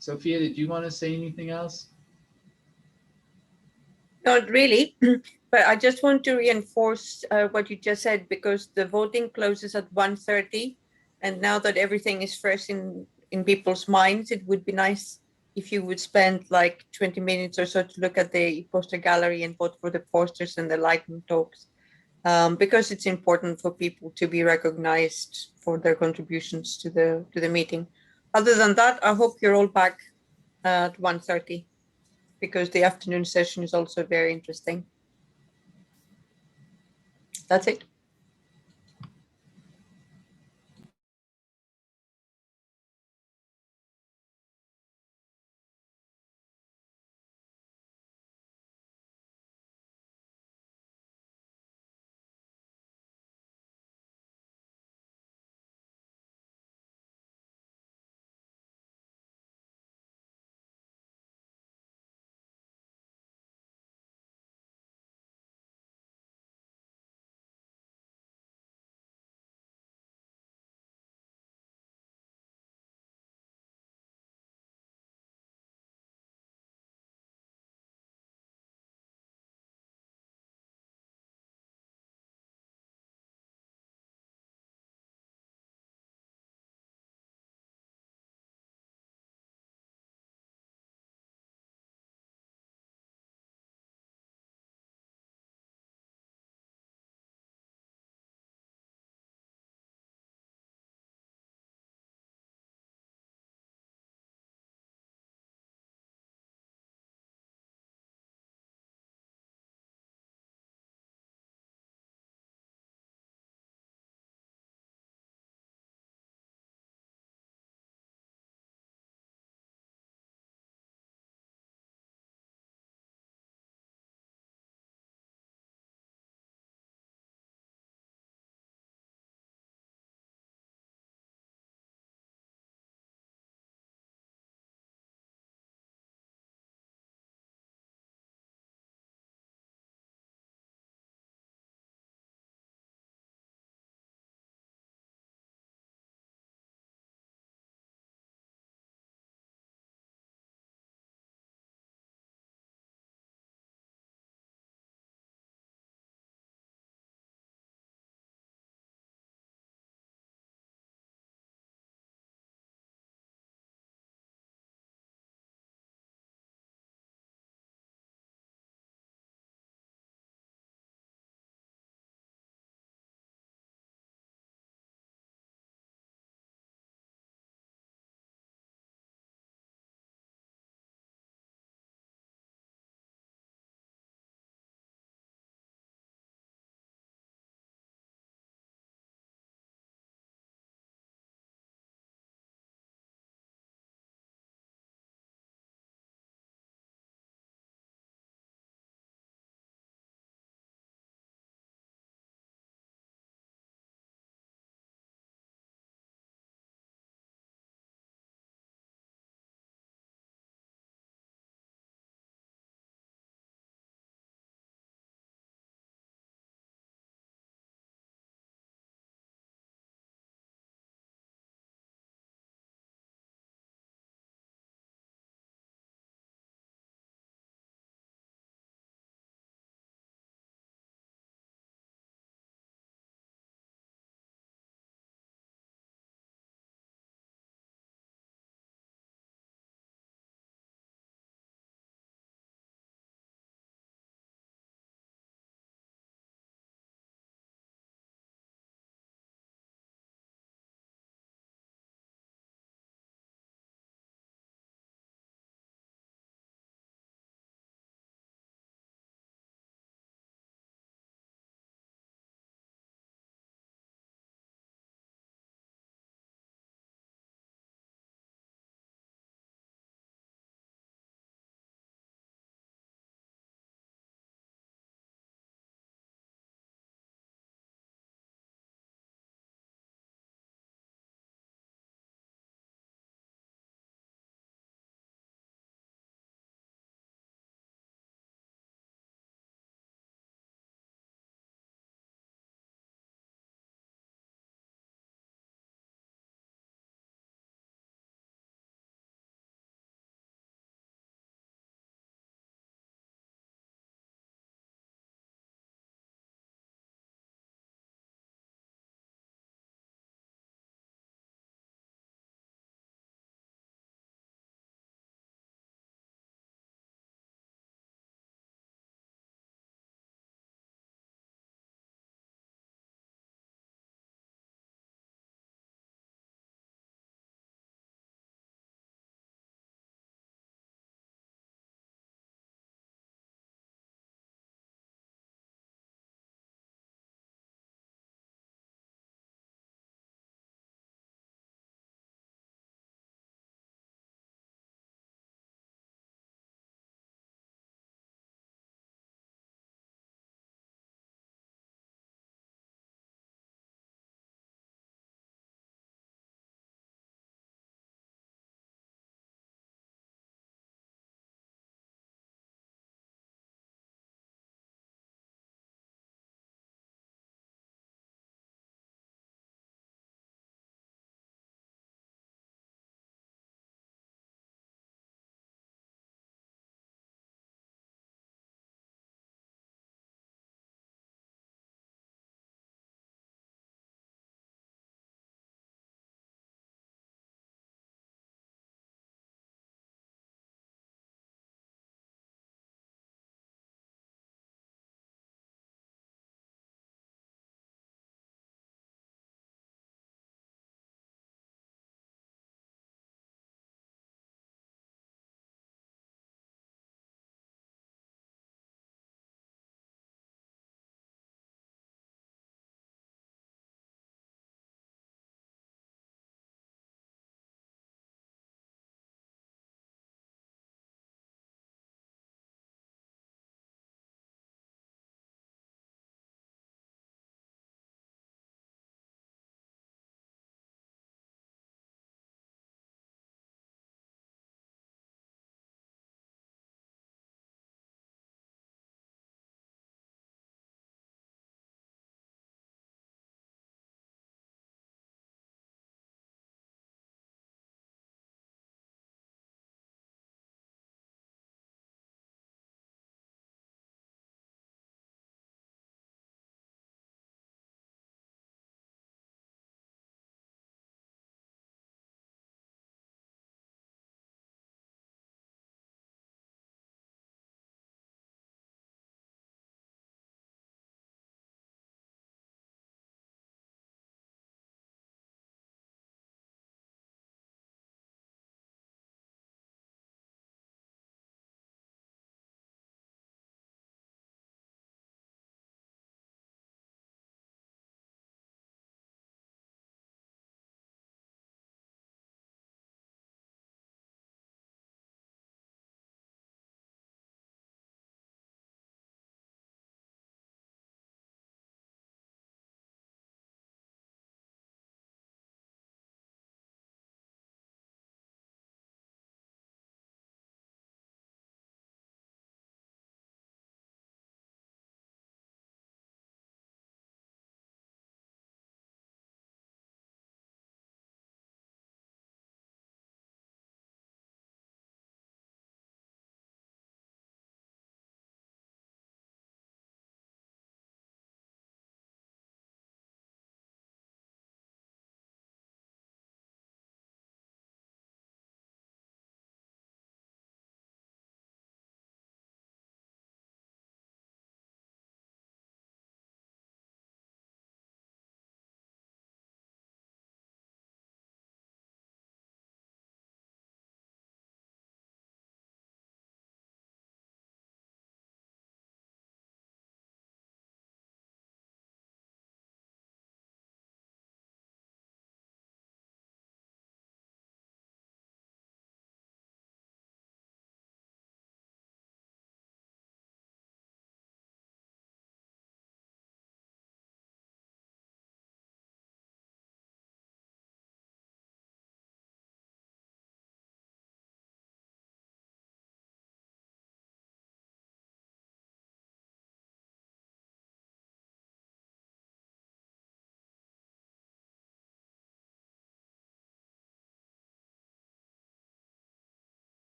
S3: Sophia, did you want to say anything else?
S5: Not really, but I just want to reinforce what you just said, because the voting closes at 1:30, and now that everything is fresh in people's minds, it would be nice if you would spend like 20 minutes or so to look at the poster gallery and vote for the posters and the lightning talks, because it's important for people to be recognized for their contributions to the meeting. Other than that, I hope you're all back at 1:30. Because the afternoon session is also very interesting. That's it.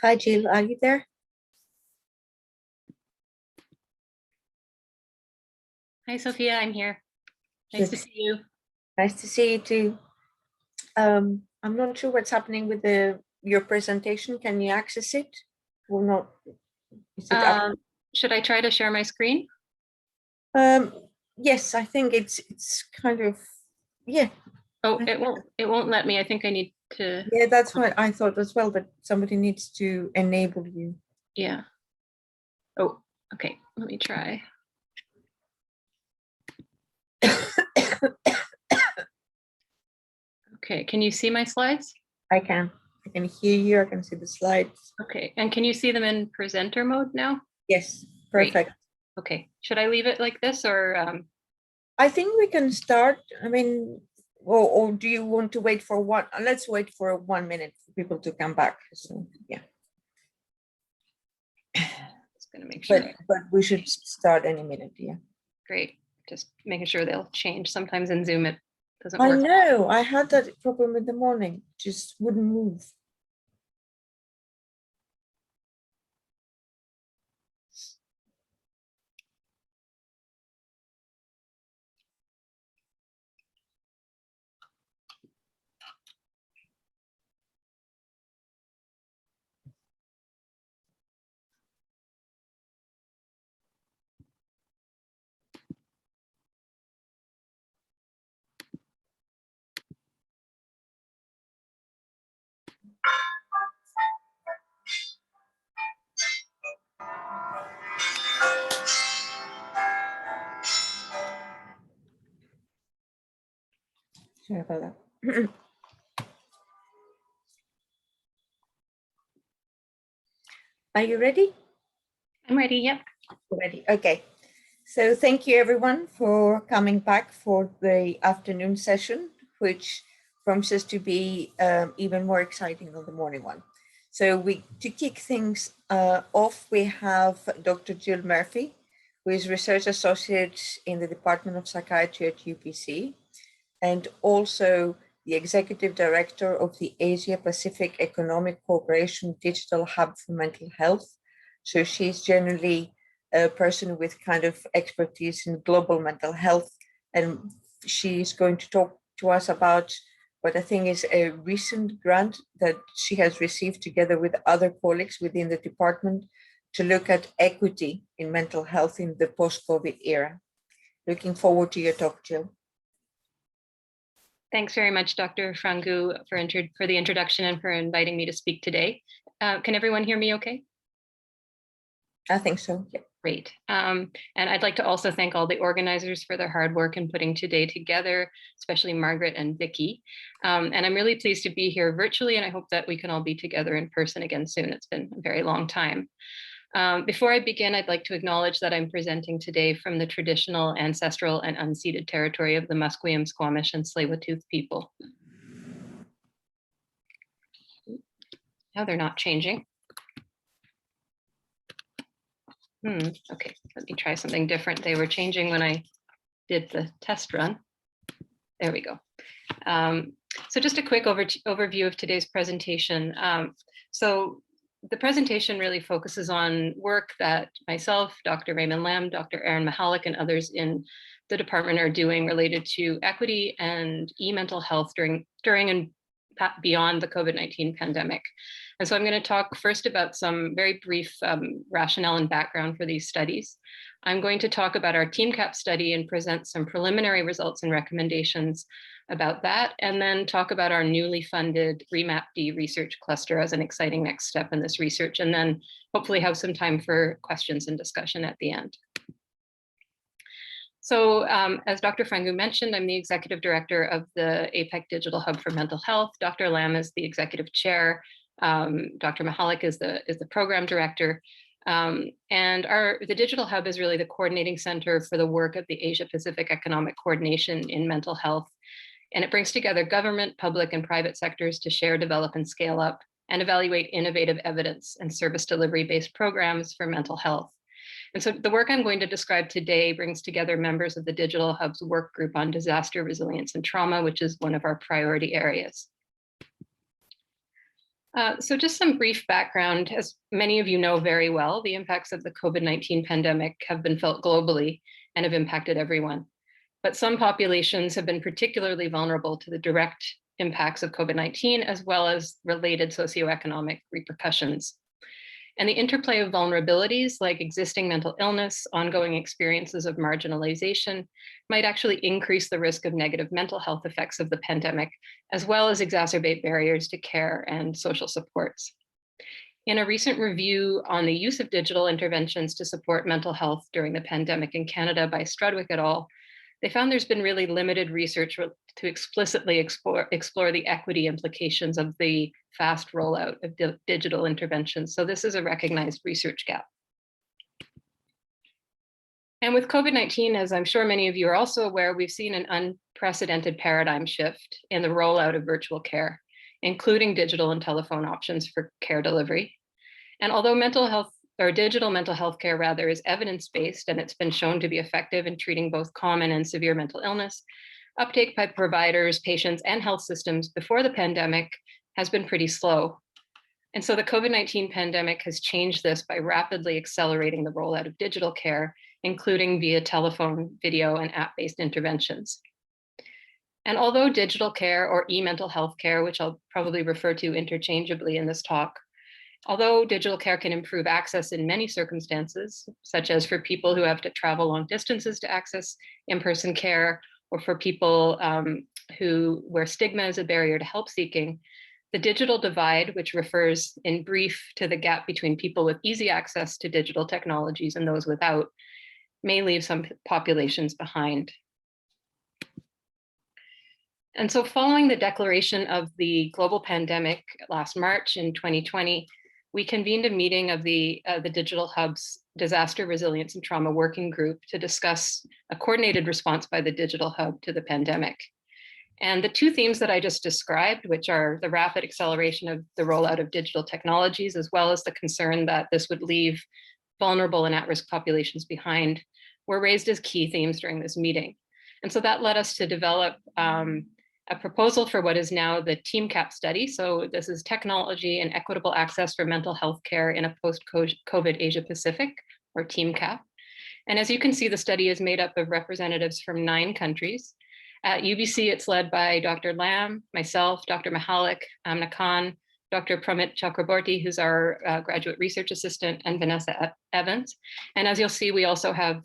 S5: Hi, Jill, are you there?
S21: Hi, Sophia, I'm here. Nice to see you.
S5: Nice to see you too. I'm not sure what's happening with your presentation. Can you access it? Or not? Is it up?
S21: Should I try to share my screen?
S5: Yes, I think it's kind of, yeah.
S21: Oh, it won't let me. I think I need to.
S5: Yeah, that's what I thought as well, that somebody needs to enable you.
S21: Yeah. Oh, okay. Let me try. Okay, can you see my slides?
S5: I can hear you. I can see the slides.
S21: Okay, and can you see them in presenter mode now?
S5: Yes,
S21: Great.
S5: perfect.
S21: Okay, should I leave it like this or?
S5: I think we can start. I mean, or do you want to wait for one? Let's wait for 1 minute for people to come back. So, yeah.
S21: Just gonna make sure.
S5: But we should start any minute. Yeah.
S21: Great. Just making sure they'll change. Sometimes in Zoom it doesn't
S5: I
S21: work.
S5: know. I had that problem in the morning. Just wouldn't move. Sorry about that. Are you ready?
S21: I'm ready, yep.
S5: Ready, okay. So thank you everyone for coming back for the afternoon session, which promises to be even more exciting than the morning one. So to kick things off, we have Dr. Jill Murphy, who is Research Associate in the Department of Psychiatry at UBC, and also the Executive Director of the Asia Pacific Economic Cooperation Digital Hub for Mental Health. So she's generally a person with kind of expertise in global mental health, and she's going to talk to us about what I think is a recent grant that she has received together with other colleagues within the department to look at equity in mental health in the post-COVID era. Looking forward to your talk, Jill.
S21: Thanks very much, Dr. Frangu, for the introduction and for inviting me to speak today. Can everyone hear me okay?
S5: I think so, yeah.
S21: Great. And I'd like to also thank all the organizers for their hard work in putting today together, especially Margaret and Vicky. And I'm really pleased to be here virtually, and I hope that we can all be together in person again soon. It's been a very long time. Before I begin, I'd like to acknowledge that I'm presenting today from the traditional, ancestral, and unceded territory of the Musqueam, Squamish, and Tsleil-Waututh people. Now they're not changing. Okay, let me try something different. They were changing when I did the test run. There we go. So just a quick overview of today's presentation. So the presentation really focuses on work that myself, Dr. Raymond Lam, Dr. Erin Mihalik, and others in the department are doing related to equity and e-mental health during and beyond the COVID-19 pandemic. And so I'm going to talk first about some very brief rationale and background for these studies. I'm going to talk about our TeamCAP study and present some preliminary results and recommendations about that, and then talk about our newly funded REMAP-D research cluster as an exciting next step in this research, and then hopefully have some time for questions and discussion at the end. So as Dr. Frangu mentioned, I'm the executive director of the APEC Digital Hub for Mental Health. Dr. Lam is the executive chair. Dr. Mihalik is the program director. And the Digital Hub is really the coordinating center for the work of the Asia Pacific Economic Coordination in mental health. And it brings together government, public, and private sectors to share, develop, and scale up, and evaluate innovative evidence and service delivery-based programs for mental health. And so the work I'm going to describe today brings together members of the Digital Hub's work group on disaster resilience and trauma, which is one of our priority areas. So just some brief background. As many of you know very well, the impacts of the COVID-19 pandemic have been felt globally and have impacted everyone. But some populations have been particularly vulnerable to the direct impacts of COVID-19, as well as related socioeconomic repercussions. And the interplay of vulnerabilities like existing mental illness, ongoing experiences of marginalization might actually increase the risk of negative mental health effects of the pandemic, as well as exacerbate barriers to care and social supports. In a recent review on the use of digital interventions to support mental health during the pandemic in Canada by Strudwick et al., they found there's been really limited research to explicitly explore the equity implications of the fast rollout of digital interventions. So this is a recognized research gap. And with COVID-19, as I'm sure many of you are also aware, we've seen an unprecedented paradigm shift in the rollout of virtual care, including digital and telephone options for care delivery. And although mental health, or digital mental health care rather, is evidence-based and it's been shown to be effective in treating both common and severe mental illness, uptake by providers, patients, and health systems before the pandemic has been pretty slow. And so the COVID-19 pandemic has changed this by rapidly accelerating the rollout of digital care, including via telephone, video, and app-based interventions. And although digital care, or e-mental health care, which I'll probably refer to interchangeably in this talk, although digital care can improve access in many circumstances, such as for people who have to travel long distances to access in-person care, or for people where stigma is a barrier to help seeking, the digital divide, which refers in brief to the gap between people with easy access to digital technologies and those without, may leave some populations behind. And so following the declaration of the global pandemic last March in 2020, we convened a meeting of the Digital Hub's Disaster Resilience and Trauma Working Group to discuss a coordinated response by the Digital Hub to the pandemic. And the two themes that I just described, which are the rapid acceleration of the rollout of digital technologies, as well as the concern that this would leave vulnerable and at-risk populations behind, were raised as key themes during this meeting. And so that led us to develop a proposal for what is now the TeamCAP study. So this is technology and equitable access for mental health care in a post-COVID Asia Pacific, or TeamCAP. And as you can see, the study is made up of representatives from 9 countries. At UBC, it's led by Dr. Lam, myself, Dr. Mahalik, Amna Khan, Dr. Pramit Chakraborty, who's our graduate research assistant, and Vanessa Evans. And as you'll see, we also have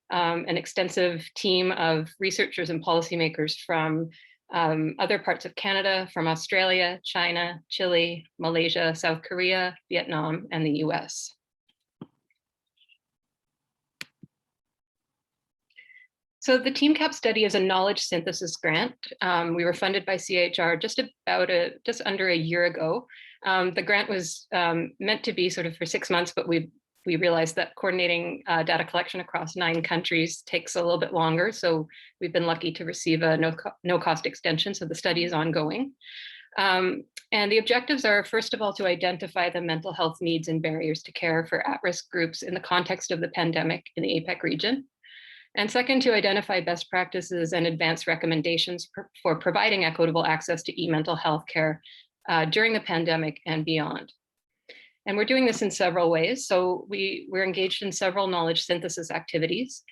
S21: an extensive team of researchers and policymakers from other parts of Canada, from Australia, China, Chile, Malaysia, South Korea, Vietnam, and the US. So the TeamCAP study is a knowledge synthesis grant. We were funded by CHR just under a year ago. The grant was meant to be sort of for 6 months, but we realized that coordinating data collection across 9 countries takes a little bit longer. So we've been lucky to receive a no cost extension. So the study is ongoing. And the objectives are, first of all, to identify the mental health needs and barriers to care for at-risk groups in the context of the pandemic in the APEC region. And second, to identify best practices and advance recommendations for providing equitable access to e-mental health care during the pandemic and beyond. And we're doing this in several ways. So we're engaged in several knowledge synthesis activities.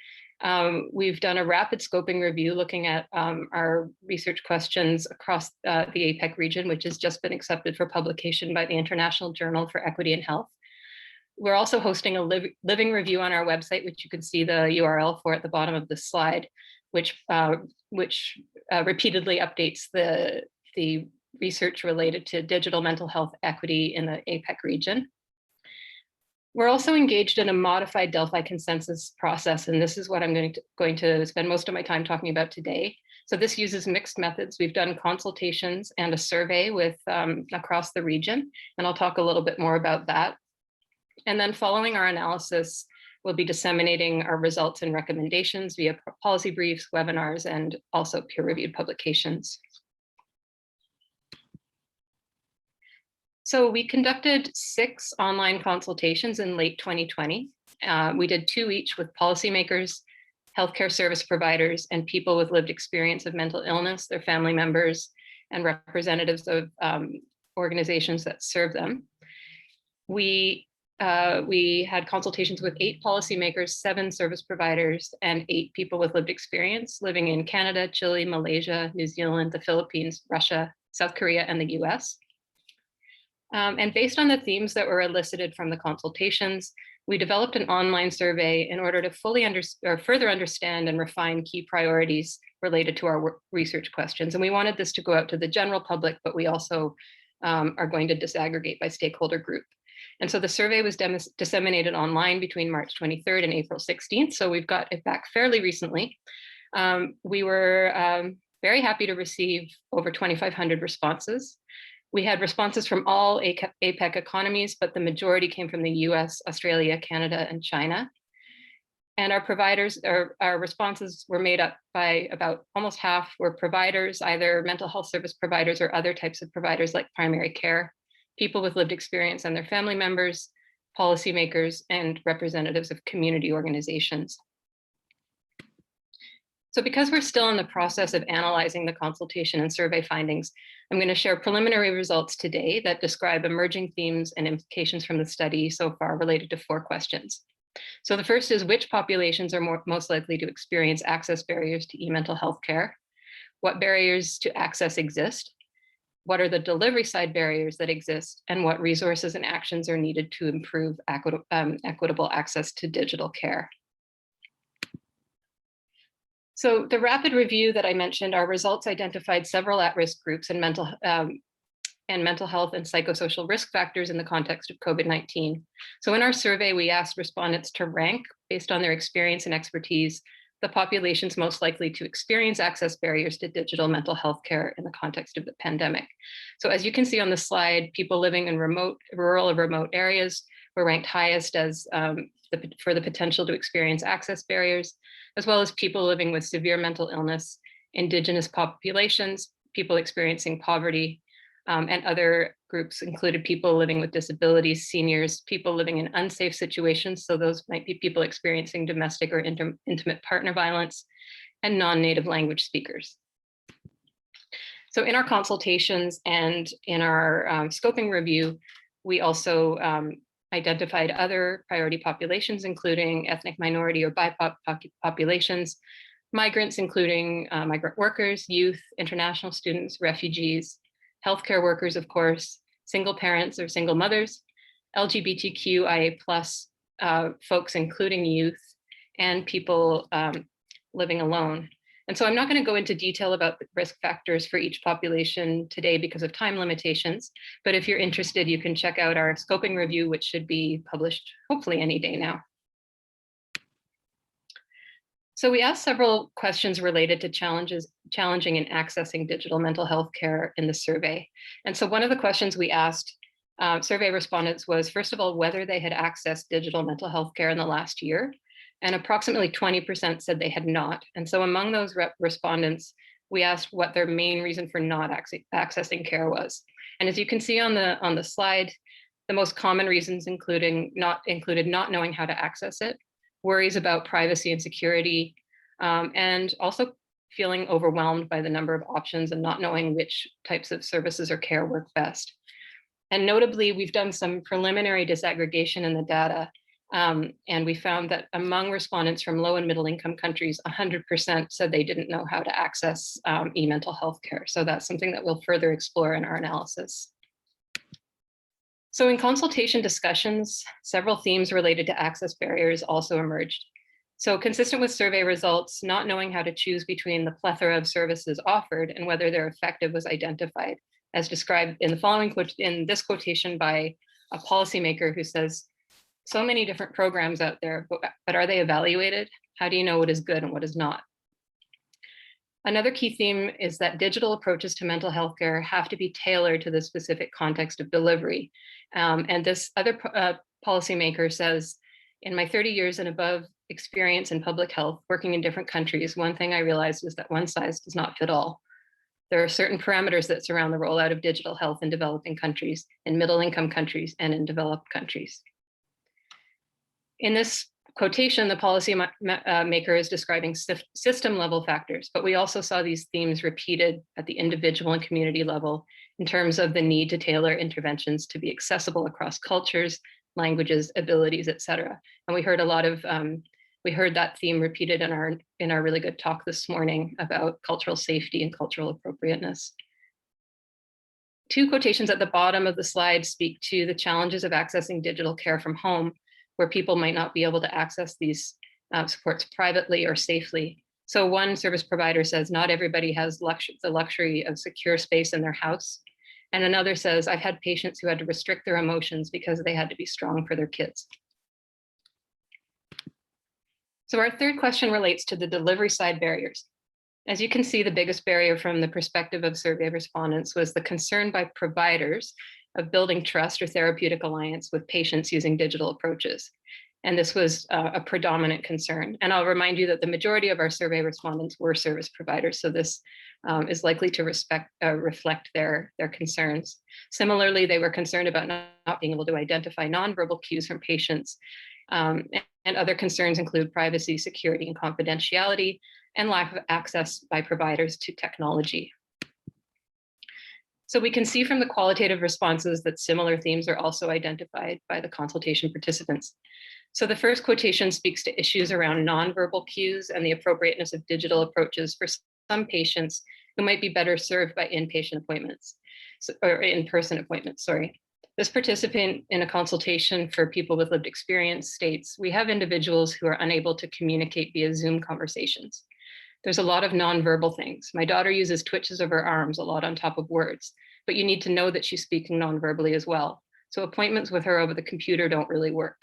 S21: We've done a rapid scoping review looking at our research questions across the APEC region, which has just been accepted for publication by the International Journal for Equity and Health. We're also hosting a living review on our website, which you can see the URL for at the bottom of this slide, which repeatedly updates the research related to digital mental health equity in the APEC region. We're also engaged in a modified Delphi consensus process, and this is what I'm going to spend most of my time talking about today. So this uses mixed methods. We've done consultations and a survey with across the region, and I'll talk a little bit more about that. And then following our analysis, we'll be disseminating our results and recommendations via policy briefs, webinars, and also peer-reviewed publications. So we conducted 6 online consultations in late 2020. We did 2 each with policymakers, healthcare service providers, and people with lived experience of mental illness, their family members, and representatives of organizations that serve them. We had consultations with 8 policymakers, 7 service providers, and 8 people with lived experience living in Canada, Chile, Malaysia, New Zealand, the Philippines, Russia, South Korea, and the US. And based on the themes that were elicited from the consultations, we developed an online survey in order to further understand and refine key priorities related to our research questions. And we wanted this to go out to the general public, but we also are going to disaggregate by stakeholder group. And so the survey was disseminated online between March 23rd and April 16th. So we've got it back fairly recently. We were very happy to receive over 2,500 responses. We had responses from all APEC economies, but the majority came from the US, Australia, Canada, and China. And our responses were made up by about almost half were providers, either mental health service providers or other types of providers like primary care, people with lived experience and their family members, policymakers, and representatives of community organizations. So because we're still in the process of analyzing the consultation and survey findings, I'm going to share preliminary results today that describe emerging themes and implications from the study so far related to 4 questions. So the first is, which populations are most likely to experience access barriers to e-mental health care? What barriers to access exist? What are the delivery side barriers that exist? And what resources and actions are needed to improve equitable access to digital care? So the rapid review that I mentioned, our results identified several at-risk groups and mental health and psychosocial risk factors in the context of COVID-19. So in our survey, we asked respondents to rank, based on their experience and expertise, the populations most likely to experience access barriers to digital mental health care in the context of the pandemic. So as you can see on the slide, people living in rural or remote areas were ranked highest as for the potential to experience access barriers, as well as people living with severe mental illness, Indigenous populations, people experiencing poverty, and other groups included people living with disabilities, seniors, people living in unsafe situations. So those might be people experiencing domestic or intimate partner violence, and non-native language speakers. So in our consultations and in our scoping review, we also identified other priority populations, including ethnic minority or BIPOC populations, migrants, including migrant workers, youth, international students, refugees, healthcare workers, of course, single parents or single mothers, LGBTQIA+ folks, including youth, and people living alone. And so I'm not going to go into detail about the risk factors for each population today because of time limitations, but if you're interested, you can check out our scoping review, which should be published hopefully any day now. So we asked several questions related to challenging in accessing digital mental health care in the survey. And so one of the questions we asked survey respondents was, first of all, whether they had accessed digital mental health care in the last year. And approximately 20% said they had not. And so among those respondents, we asked what their main reason for not accessing care was. And as you can see on the slide, the most common reasons included not knowing how to access it, worries about privacy and security, and also feeling overwhelmed by the number of options and not knowing which types of services or care work best. And notably, we've done some preliminary disaggregation in the data, and we found that among respondents from low and middle income countries, 100% said they didn't know how to access e-mental health care. So that's something that we'll further explore in our analysis. So in consultation discussions, several themes related to access barriers also emerged. So consistent with survey results, not knowing how to choose between the plethora of services offered and whether they're effective was identified, as described in the following in this quotation by a policymaker who says, so many different programs out there, but are they evaluated? How do you know what is good and what is not? Another key theme is that digital approaches to mental health care have to be tailored to the specific context of delivery. And this other policymaker says, in my 30 years and above experience in public health, working in different countries, one thing I realized is that one size does not fit all. There are certain parameters that surround the rollout of digital health in developing countries, in middle income countries, and in developed countries. In this quotation, the policy maker is describing system level factors, but we also saw these themes repeated at the individual and community level in terms of the need to tailor interventions to be accessible across cultures, languages, abilities, etc. And we heard a lot of, we heard that theme repeated in our really good talk this morning about cultural safety and cultural appropriateness. Two quotations at the bottom of the slide speak to the challenges of accessing digital care from home, where people might not be able to access these supports privately or safely. So one service provider says, not everybody has the luxury of secure space in their house. And another says, I've had patients who had to restrict their emotions because they had to be strong for their kids. So our third question relates to the delivery side barriers. As you can see, the biggest barrier from the perspective of survey respondents was the concern by providers of building trust or therapeutic alliance with patients using digital approaches. And this was a predominant concern. And I'll remind you that the majority of our survey respondents were service providers. So this is likely to reflect their concerns. Similarly, they were concerned about not being able to identify nonverbal cues from patients. And other concerns include privacy, security, and confidentiality, and lack of access by providers to technology. So we can see from the qualitative responses that similar themes are also identified by the consultation participants. So the first quotation speaks to issues around nonverbal cues and the appropriateness of digital approaches for some patients who might be better served by inpatient appointments, or in-person appointments, sorry. This participant in a consultation for people with lived experience states, we have individuals who are unable to communicate via Zoom conversations. There's a lot of nonverbal things. My daughter uses twitches of her arms a lot on top of words, but you need to know that she's speaking nonverbally as well. So appointments with her over the computer don't really work.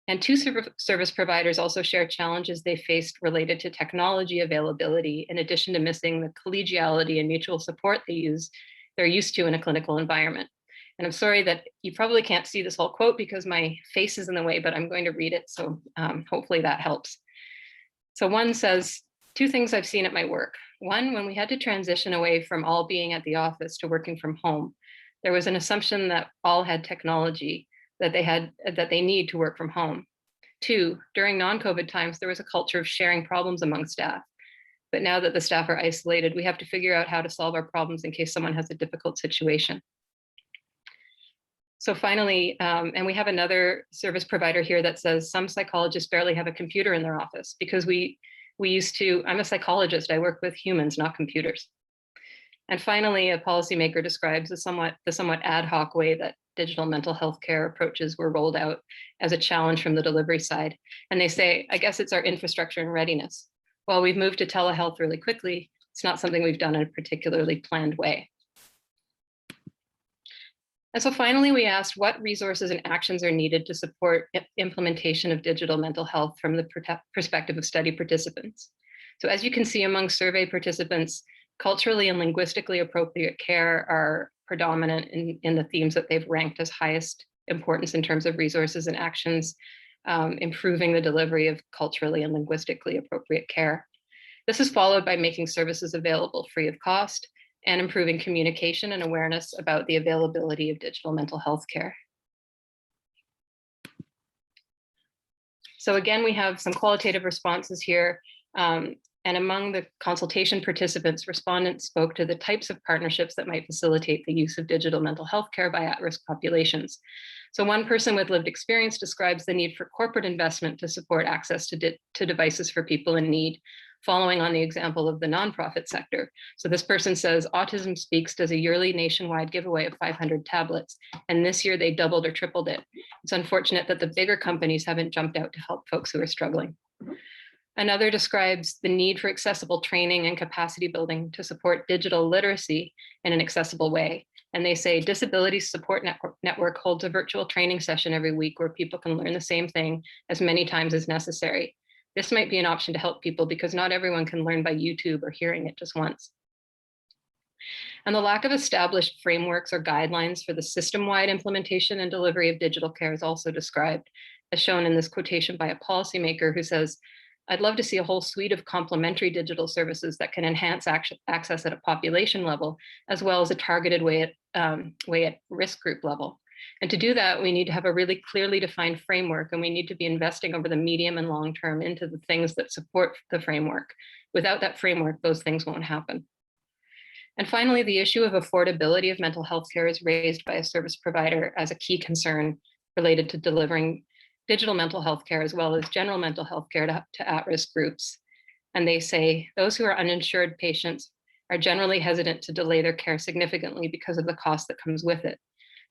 S21: And two service providers also share challenges they faced related to technology availability, in addition to missing the collegiality and mutual support they're used to in a clinical environment. And I'm sorry that you probably can't see this whole quote because my face is in the way, but I'm going to read it. So hopefully that helps. So one says, two things I've seen at my work. One, when we had to transition away from all being at the office to working from home, there was an assumption that all had technology that they need to work from home. Two, during non-COVID times, there was a culture of sharing problems among staff. But now that the staff are isolated, we have to figure out how to solve our problems in case someone has a difficult situation. So finally, and we have another service provider here that says some psychologists barely have a computer in their office because we used to, I'm a psychologist, I work with humans, not computers. And finally, a policymaker describes the somewhat ad hoc way that digital mental health care approaches were rolled out as a challenge from the delivery side. And they say, I guess it's our infrastructure and readiness. While we've moved to telehealth really quickly, it's not something we've done in a particularly planned way. And so finally, we asked what resources and actions are needed to support implementation of digital mental health from the perspective of study participants. So as you can see among survey participants, culturally and linguistically appropriate care are predominant in the themes that they've ranked as highest importance in terms of resources and actions, improving the delivery of culturally and linguistically appropriate care. This is followed by making services available free of cost and improving communication and awareness about the availability of digital mental health care. So again, we have some qualitative responses here. And among the consultation participants, respondents spoke to the types of partnerships that might facilitate the use of digital mental health care by at-risk populations. So one person with lived experience describes the need for corporate investment to support access to devices for people in need, following on the example of the nonprofit sector. So this person says, Autism Speaks does a yearly nationwide giveaway of 500 tablets, and this year they doubled or tripled it. It's unfortunate that the bigger companies haven't jumped out to help folks who are struggling. Another describes the need for accessible training and capacity building to support digital literacy in an accessible way. And they say Disability Support Network holds a virtual training session every week where people can learn the same thing as many times as necessary. This might be an option to help people because not everyone can learn by YouTube or hearing it just once. And the lack of established frameworks or guidelines for the system-wide implementation and delivery of digital care is also described, as shown in this quotation by a policymaker who says, I'd love to see a whole suite of complementary digital services that can enhance access at a population level, as well as a targeted way at risk group level. And to do that, we need to have a really clearly defined framework, and we need to be investing over the medium and long term into the things that support the framework. Without that framework, those things won't happen. And finally, the issue of affordability of mental health care is raised by a service provider as a key concern related to delivering digital mental health care as well as general mental health care to at-risk groups. And they say those who are uninsured patients are generally hesitant to delay their care significantly because of the cost that comes with it.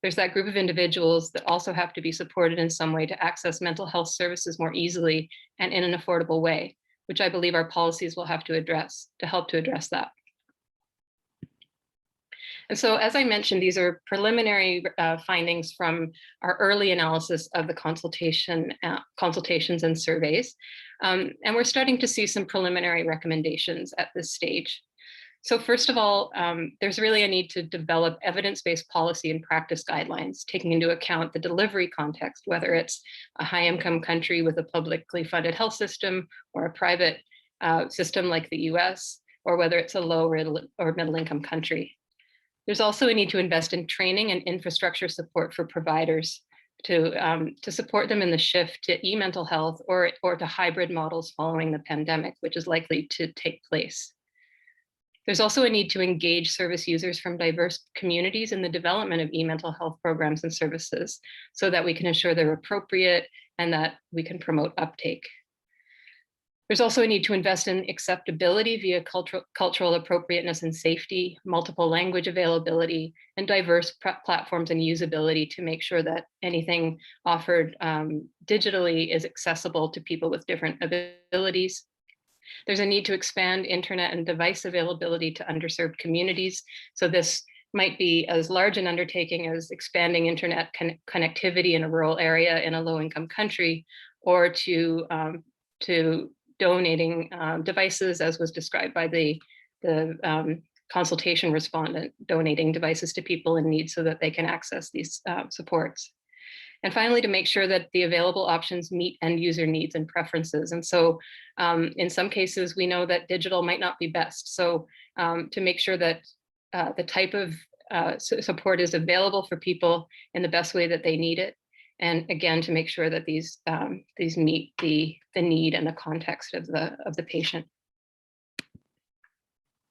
S21: There's that group of individuals that also have to be supported in some way to access mental health services more easily and in an affordable way, which I believe our policies will have to address to help to address that. And so, as I mentioned, these are preliminary findings from our early analysis of the consultations and surveys. And we're starting to see some preliminary recommendations at this stage. So first of all, there's really a need to develop evidence-based policy and practice guidelines, taking into account the delivery context, whether it's a high-income country with a publicly funded health system or a private system like the US, or whether it's a low or middle-income country. There's also a need to invest in training and infrastructure support for providers to support them in the shift to e-mental health or to hybrid models following the pandemic, which is likely to take place. There's also a need to engage service users from diverse communities in the development of e-mental health programs and services so that we can ensure they're appropriate and that we can promote uptake. There's also a need to invest in acceptability via cultural appropriateness and safety, multiple language availability, and diverse platforms and usability to make sure that anything offered digitally is accessible to people with different abilities. There's a need to expand internet and device availability to underserved communities. So this might be as large an undertaking as expanding internet connectivity in a rural area in a low-income country, or to donating devices, as was described by the consultation respondent, donating devices to people in need so that they can access these supports. And finally, to make sure that the available options meet end user needs and preferences. And so in some cases, we know that digital might not be best. So to make sure that the type of support is available for people in the best way that they need it. And again, to make sure that these meet the need and the context of the patient.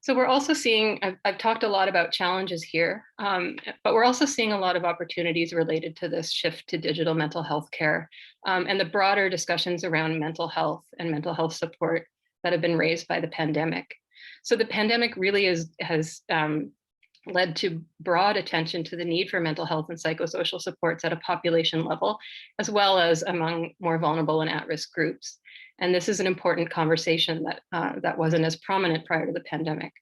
S21: So we're also seeing, I've talked a lot about challenges here, but we're also seeing a lot of opportunities related to this shift to digital mental health care and the broader discussions around mental health and mental health support that have been raised by the pandemic. So the pandemic really has led to broad attention to the need for mental health and psychosocial supports at a population level, as well as among more vulnerable and at-risk groups. And this is an important conversation that wasn't as prominent prior to the pandemic.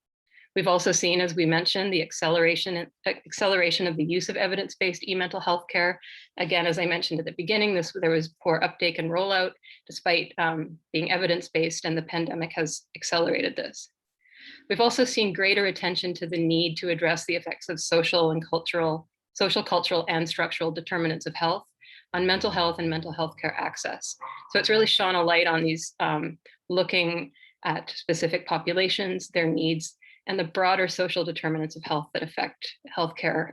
S21: We've also seen, as we mentioned, the acceleration of the use of evidence-based e-mental health care. Again, as I mentioned at the beginning, there was poor uptake and rollout, despite being evidence-based, and the pandemic has accelerated this. We've also seen greater attention to the need to address the effects of social, cultural, and structural determinants of health on mental health and mental health care access. So it's really shone a light on these, looking at specific populations, their needs, and the broader social determinants of health that affect healthcare,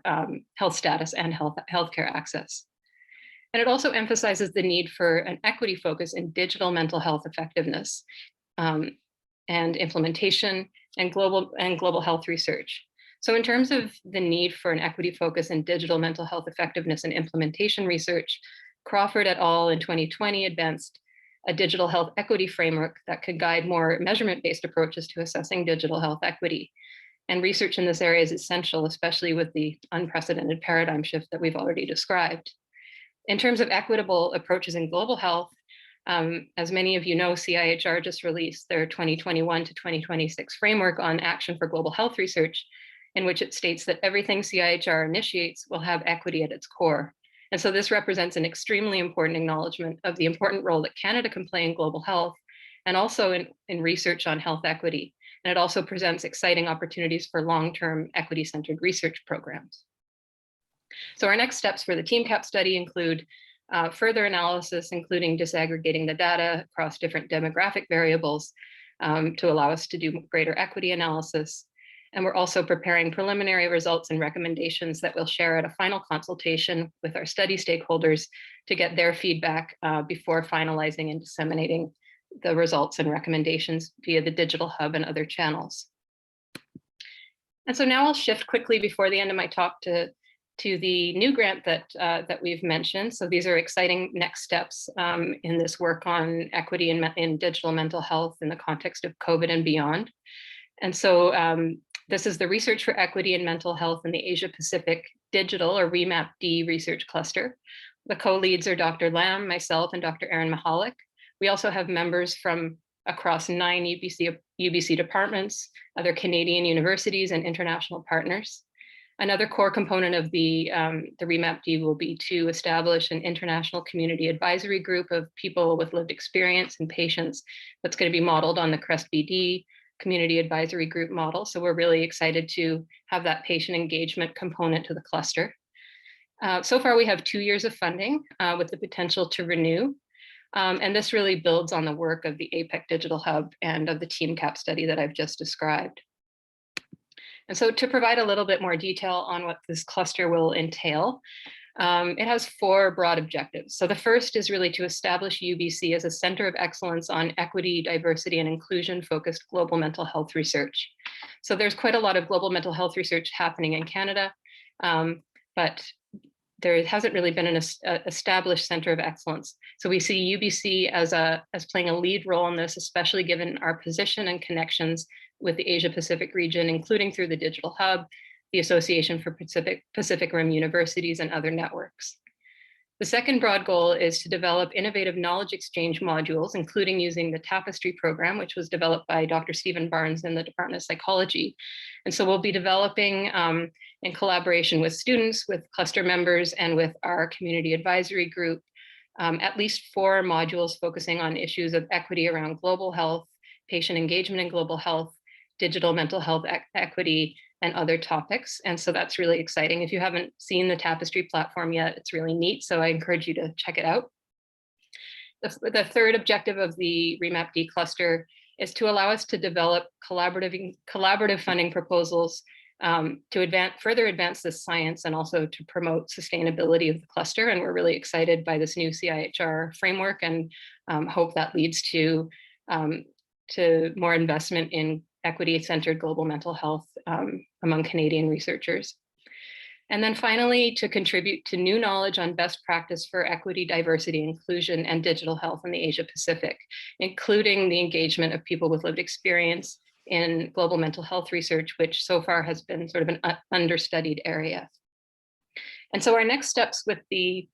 S21: health status and healthcare access. And it also emphasizes the need for an equity focus in digital mental health effectiveness and implementation and global health research. So in terms of the need for an equity focus in digital mental health effectiveness and implementation research, Crawford et al. In 2020 advanced a digital health equity framework that could guide more measurement-based approaches to assessing digital health equity. And research in this area is essential, especially with the unprecedented paradigm shift that we've already described. In terms of equitable approaches in global health, as many of you know, CIHR just released their 2021 to 2026 framework on action for global health research, in which it states that everything CIHR initiates will have equity at its core. And so this represents an extremely important acknowledgement of the important role that Canada can play in global health and also in research on health equity. And it also presents exciting opportunities for long-term equity-centered research programs. So our next steps for the TeamCAP study include further analysis, including disaggregating the data across different demographic variables to allow us to do greater equity analysis. And we're also preparing preliminary results and recommendations that we'll share at a final consultation with our study stakeholders to get their feedback before finalizing and disseminating the results and recommendations via the digital hub and other channels. And so now I'll shift quickly before the end of my talk to the new grant that we've mentioned. So these are exciting next steps in this work on equity in digital mental health in the context of COVID and beyond. And so this is the Research for Equity in Mental Health in the Asia Pacific Digital, or REMAP-D Research Cluster. The co-leads are Dr. Lam, myself, and Dr. Erin Mahalik. We also have members from across 9 UBC departments, other Canadian universities, and international partners. Another core component of the REMAP-D will be to establish an international community advisory group of people with lived experience and patients that's going to be modeled on the CREST-BD community advisory group model. So we're really excited to have that patient engagement component to the cluster. So far, we have 2 years of funding with the potential to renew. And this really builds on the work of the APEC Digital Hub and of the TeamCAP study that I've just described. And so to provide a little bit more detail on what this cluster will entail, it has 4 broad objectives. So the first is really to establish UBC as a center of excellence on equity, diversity, and inclusion focused global mental health research. So there's quite a lot of global mental health research happening in Canada, but there hasn't really been an established center of excellence. So we see UBC as playing a lead role in this, especially given our position and connections with the Asia Pacific region, including through the Digital Hub, the Association for Pacific Rim Universities, and other networks. The second broad goal is to develop innovative knowledge exchange modules, including using the Tapestry program, which was developed by Dr. Stephen Barnes in the Department of Psychology. And so we'll be developing in collaboration with students, with cluster members, and with our community advisory group, at least 4 modules focusing on issues of equity around global health, patient engagement in global health, digital mental health equity, and other topics. And so that's really exciting. If you haven't seen the Tapestry platform yet, it's really neat. So I encourage you to check it out. The third objective of the REMAP-D cluster is to allow us to develop collaborative funding proposals to further advance this science and also to promote sustainability of the cluster. And we're really excited by this new CIHR framework and hope that leads to more investment in equity-centered global mental health among Canadian researchers. And then finally, to contribute to new knowledge on best practice for equity, diversity, inclusion, and digital health in the Asia Pacific, including the engagement of people with lived experience in global mental health research, which so far has been sort of an understudied area. And so our next steps with the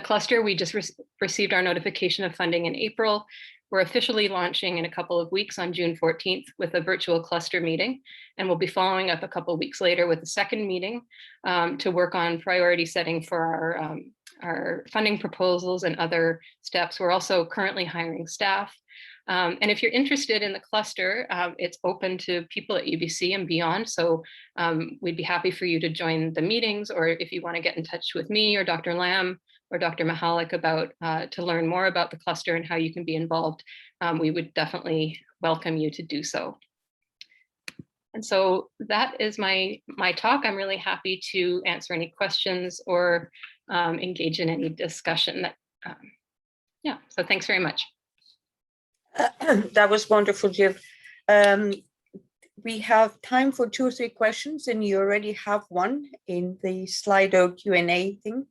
S21: cluster, we just received our notification of funding in April. We're officially launching in a couple of weeks on June 14th with a virtual cluster meeting, and we'll be following up a couple of weeks later with a second meeting to work on priority setting for our funding proposals and other steps. We're also currently hiring staff. And if you're interested in the cluster, it's open to people at UBC and beyond. So we'd be happy for you to join the meetings, or if you want to get in touch with me or Dr. Lam or Dr. Mahalik about to learn more about the cluster and how you can be involved, we would definitely welcome you to do so. And so that is my talk. I'm really happy to answer any questions or engage in any discussion. Yeah, so thanks very much.
S5: That was wonderful, Jill. We have time for 2 or 3 questions, and you already have one in the Slido Q&A thing.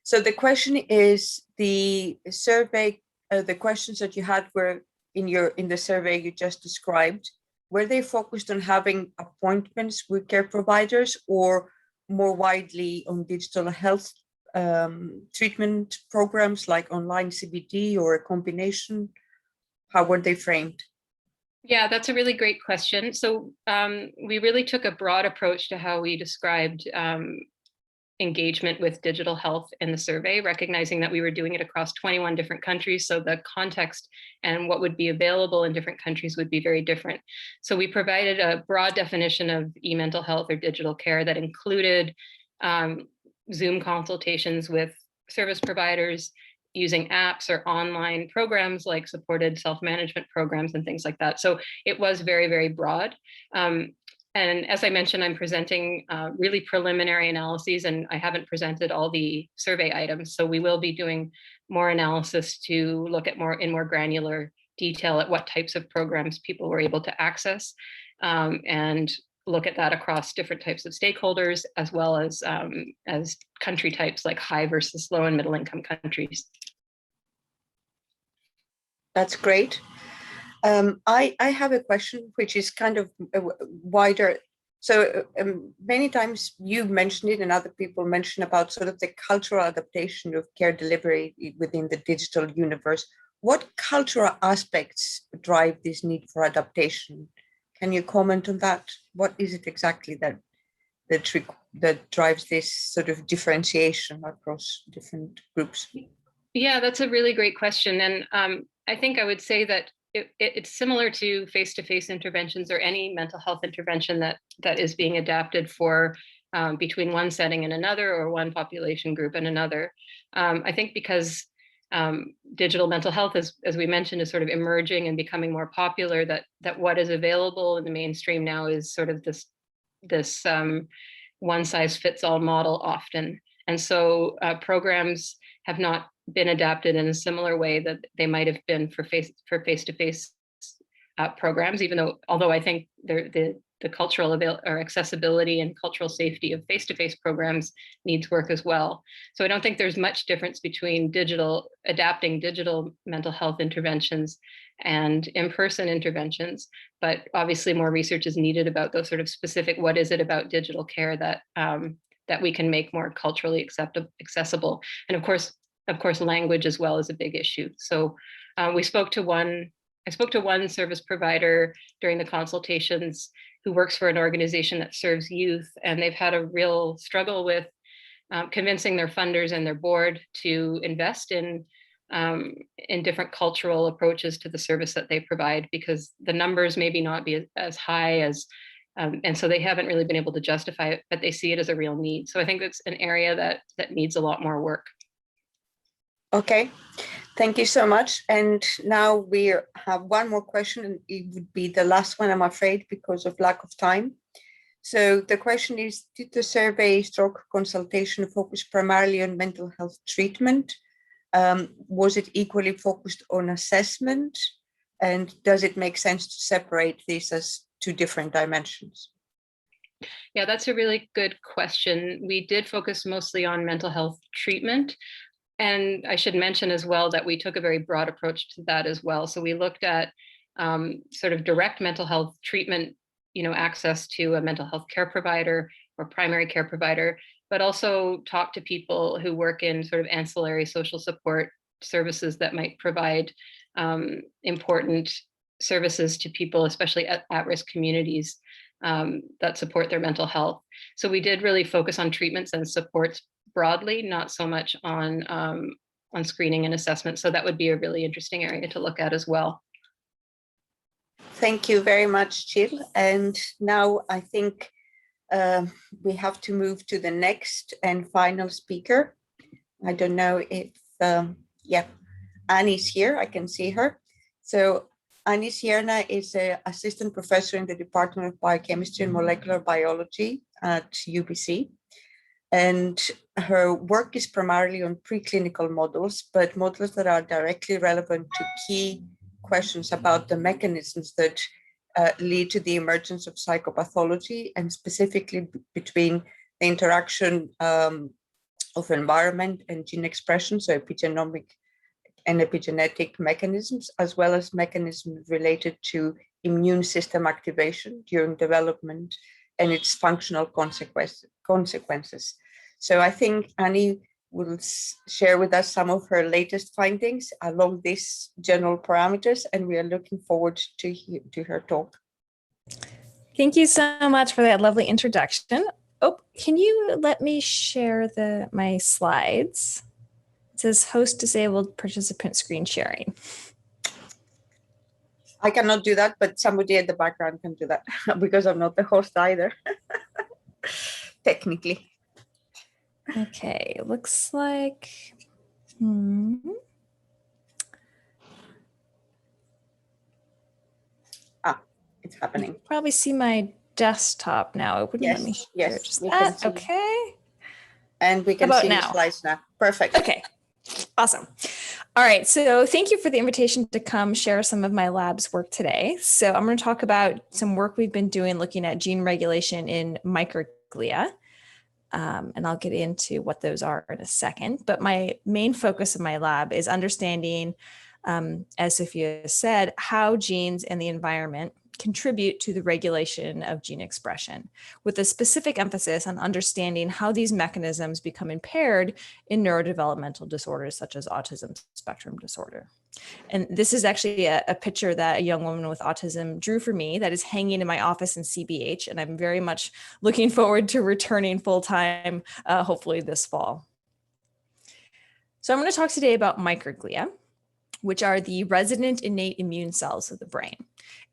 S5: So the question is, the survey, the questions that you had were in the survey you just described, were they focused on having appointments with care providers or more widely on digital health treatment programs like online CBT or a combination? How were they framed?
S21: Yeah, that's a really great question. So we really took a broad approach to how we described engagement with digital health in the survey, recognizing that we were doing it across 21 different countries. So the context and what would be available in different countries would be very different. So we provided a broad definition of e-mental health or digital care that included Zoom consultations with service providers, using apps or online programs like supported self-management programs and things like that. So it was very, very broad. And as I mentioned, I'm presenting really preliminary analyses, and I haven't presented all the survey items. So we will be doing more analysis to look at more granular detail at what types of programs people were able to access, and look at that across different types of stakeholders, as well as country types like high versus low and middle income countries.
S5: That's great. I have a question which is kind of wider. So many times you mentioned it and other people mention about sort of the cultural adaptation of care delivery within the digital universe. What cultural aspects drive this need for adaptation? Can you comment on that? What is it exactly that drives this sort of differentiation across different groups?
S21: Yeah, that's a really great question. And I think I would say that it's similar to face-to-face interventions or any mental health intervention that is being adapted for between one setting and another, or one population group and another. I think because digital mental health, as we mentioned, is sort of emerging and becoming more popular, that what is available in the mainstream now is sort of this one-size-fits-all model often. And so programs have not been adapted in a similar way that they might have been for face-to-face programs, although I think the cultural or accessibility and cultural safety of face-to-face programs needs work as well. So I don't think there's much difference between adapting digital mental health interventions and in-person interventions, but obviously more research is needed about those sort of specific, what is it about digital care that we can make more culturally accessible. And of course, language as well is a big issue. So I spoke to one service provider during the consultations who works for an organization that serves youth, and they've had a real struggle with convincing their funders and their board to invest in different cultural approaches to the service that they provide, because the numbers maybe not be as high as, and so they haven't really been able to justify it, but they see it as a real need. So I think it's an area that needs a lot more work.
S5: Okay, thank you so much. And now we have one more question, and it would be the last one, I'm afraid, because of lack of time. So the question is, did the survey stroke consultation focus primarily on mental health treatment? Was it equally focused on assessment? And does it make sense to separate these as two different dimensions?
S21: Yeah, that's a really good question. We did focus mostly on mental health treatment. And I should mention as well that we took a very broad approach to that as well. So we looked at sort of direct mental health treatment, access to a mental health care provider or primary care provider, but also talk to people who work in sort of ancillary social support services that might provide important services to people, especially at-risk communities that support their mental health. So we did really focus on treatments and supports broadly, not so much on screening and assessment. So that would be a really interesting area to look at as well.
S5: Thank you very much, Jill. And now I think we have to move to the next and final speaker. I don't know if, Annie's here, I can see her. So Annie Sierna is an assistant professor in the Department of Biochemistry and Molecular Biology at UBC. And her work is primarily on preclinical models, but models that are directly relevant to key questions about the mechanisms that lead to the emergence of psychopathology, and specifically between the interaction of environment and gene expression, so epigenomic and epigenetic mechanisms, as well as mechanisms related to immune system activation during development and its functional consequences. So I think Annie will share with us some of her latest findings along these general parameters, and we are looking forward to her talk.
S4: Thank you so much for that lovely introduction. Oh, can you let me share my slides? It says host disabled participant screen sharing.
S5: I cannot do that, but somebody at the background can do that because I'm not the host either, technically.
S4: Okay, looks like,
S5: it's happening.
S4: You probably see my desktop now. It wouldn't let me share
S5: yes,
S4: just
S5: we can
S4: that.
S5: see.
S4: Okay.
S5: And we can
S4: How about
S5: see your
S4: now?
S5: slides now. Perfect.
S4: Okay, awesome. All right, so thank you for the invitation to come share some of my lab's work today. So I'm going to talk about some work we've been doing looking at gene regulation in microglia. And I'll get into what those are in a second. But my main focus of my lab is understanding, as Sophia said, how genes and the environment contribute to the regulation of gene expression, with a specific emphasis on understanding how these mechanisms become impaired in neurodevelopmental disorders such as autism spectrum disorder. And this is actually a picture that a young woman with autism drew for me that is hanging in my office in CBH. And I'm very much looking forward to returning full-time, hopefully this fall. So I'm going to talk today about microglia, which are the resident innate immune cells of the brain.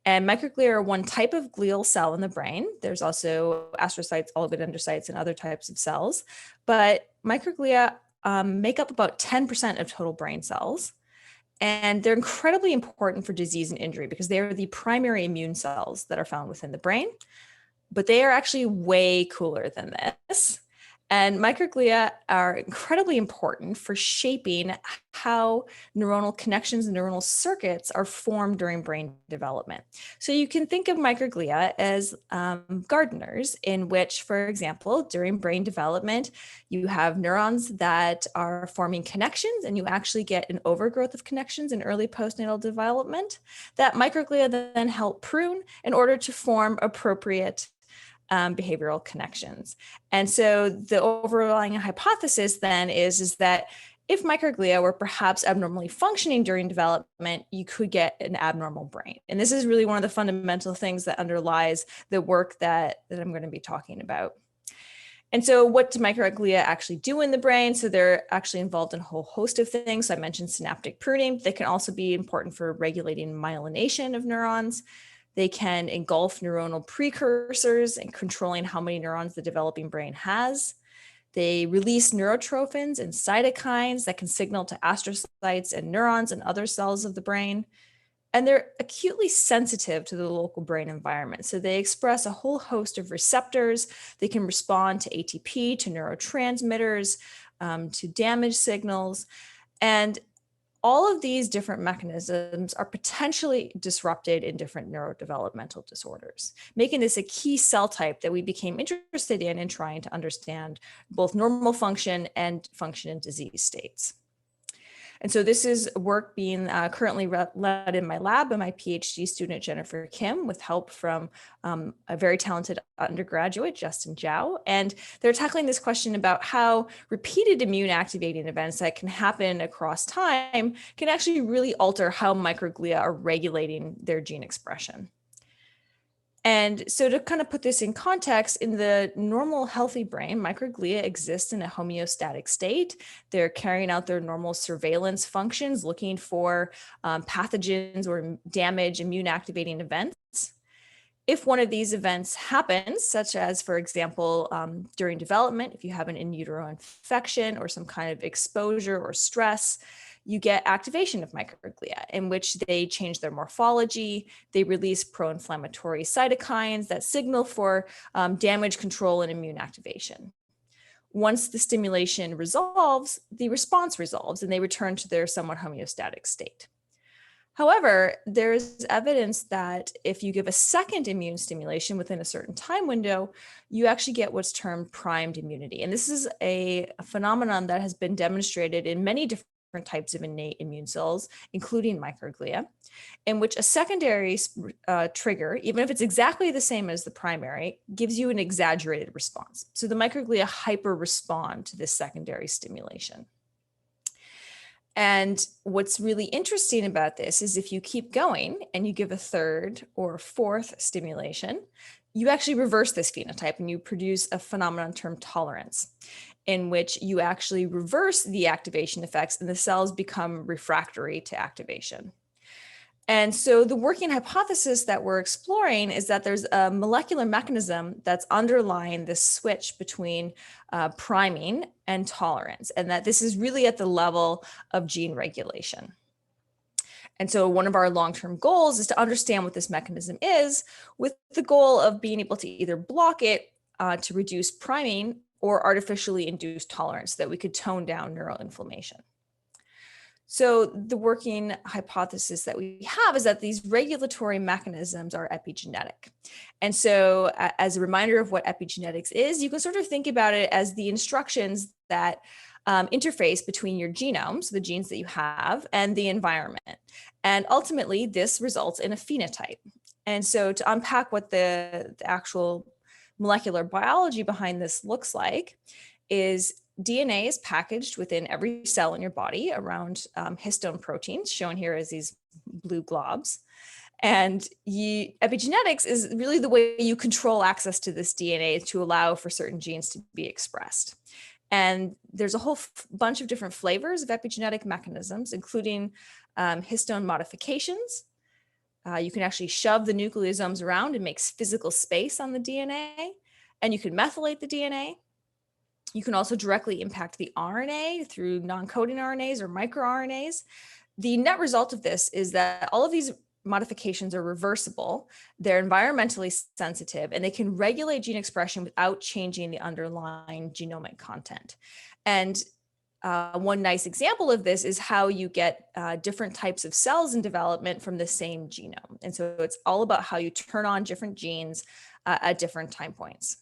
S4: And microglia are one type of glial cell in the brain. There's also astrocytes, oligodendrocytes, and other types of cells. But microglia make up about 10% of total brain cells. And they're incredibly important for disease and injury because they are the primary immune cells that are found within the brain. But they are actually way cooler than this. And microglia are incredibly important for shaping how neuronal connections and neuronal circuits are formed during brain development. So you can think of microglia as gardeners in which, for example, during brain development, you have neurons that are forming connections and you actually get an overgrowth of connections in early postnatal development that microglia then help prune in order to form appropriate behavioral connections. And so the overlying hypothesis then is that if microglia were perhaps abnormally functioning during development, you could get an abnormal brain. And this is really one of the fundamental things that underlies the work that I'm going to be talking about. And so what do microglia actually do in the brain? So they're actually involved in a whole host of things. So I mentioned synaptic pruning. They can also be important for regulating myelination of neurons. They can engulf neuronal precursors and controlling how many neurons the developing brain has. They release neurotrophins and cytokines that can signal to astrocytes and neurons and other cells of the brain. And they're acutely sensitive to the local brain environment. So they express a whole host of receptors. They can respond to ATP, to neurotransmitters, to damage signals. And all of these different mechanisms are potentially disrupted in different neurodevelopmental disorders, making this a key cell type that we became interested in trying to understand both normal function and function in disease states. And so this is work being currently led in my lab by my PhD student, Jennifer Kim, with help from a very talented undergraduate, Justin Zhao. And they're tackling this question about how repeated immune activating events that can happen across time can actually really alter how microglia are regulating their gene expression. And so to kind of put this in context, in the normal healthy brain, microglia exist in a homeostatic state. They're carrying out their normal surveillance functions, looking for pathogens or damage immune activating events. If one of these events happens, such as, for example, during development, if you have an in utero infection or some kind of exposure or stress, you get activation of microglia in which they change their morphology. They release pro-inflammatory cytokines that signal for damage control and immune activation. Once the stimulation resolves, the response resolves and they return to their somewhat homeostatic state. However, there's evidence that if you give a second immune stimulation within a certain time window, you actually get what's termed primed immunity. And this is a phenomenon that has been demonstrated in many different types of innate immune cells, including microglia, in which a secondary trigger, even if it's exactly the same as the primary, gives you an exaggerated response. So the microglia hyper respond to this secondary stimulation. And what's really interesting about this is if you keep going and you give a third or fourth stimulation, you actually reverse this phenotype and you produce a phenomenon termed tolerance, in which you actually reverse the activation effects and the cells become refractory to activation. And so the working hypothesis that we're exploring is that there's a molecular mechanism that's underlying this switch between priming and tolerance, and that this is really at the level of gene regulation. And so one of our long-term goals is to understand what this mechanism is, with the goal of being able to either block it to reduce priming or artificially induce tolerance so that we could tone down neuroinflammation. So the working hypothesis that we have is that these regulatory mechanisms are epigenetic. And so as a reminder of what epigenetics is, you can sort of think about it as the instructions that interface between your genome, so the genes that you have, and the environment. And ultimately, this results in a phenotype. And so to unpack what the actual molecular biology behind this looks like is DNA is packaged within every cell in your body around histone proteins, shown here as these blue globs. And epigenetics is really the way you control access to this DNA to allow for certain genes to be expressed. And there's a whole bunch of different flavors of epigenetic mechanisms, including histone modifications. You can actually shove the nucleosomes around and makes physical space on the DNA, and you can methylate the DNA. You can also directly impact the RNA through non-coding RNAs or microRNAs. The net result of this is that all of these modifications are reversible, they're environmentally sensitive, and they can regulate gene expression without changing the underlying genomic content. And one nice example of this is how you get different types of cells in development from the same genome. And so it's all about how you turn on different genes at different time points.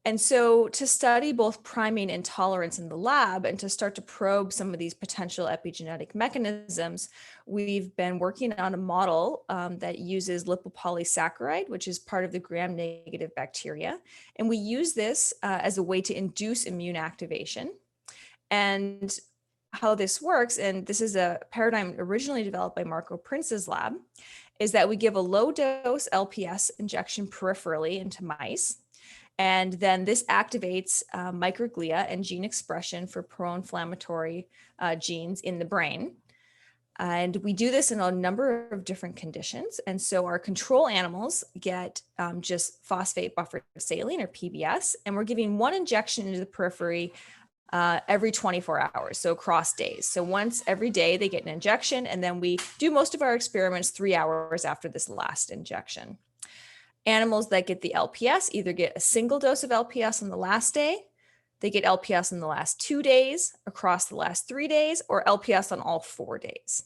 S4: And so to study both priming and tolerance in the lab and to start to probe some of these potential epigenetic mechanisms, we've been working on a model that uses lipopolysaccharide, which is part of the gram-negative bacteria. And we use this as a way to induce immune activation. And how this works, and this is a paradigm originally developed by Marco Prince's lab, is that we give a low dose LPS injection peripherally into mice. And then this activates microglia and gene expression for pro-inflammatory genes in the brain. And we do this in a number of different conditions. And so our control animals get just phosphate buffered saline, or PBS, and we're giving one injection into the periphery every 24 hours, so across days. So once every day they get an injection, and then we do most of our experiments 3 hours after this last injection. Animals that get the LPS either get a single dose of LPS on the last day, they get LPS in the last 2 days, across the last 3 days, or LPS on all 4 days.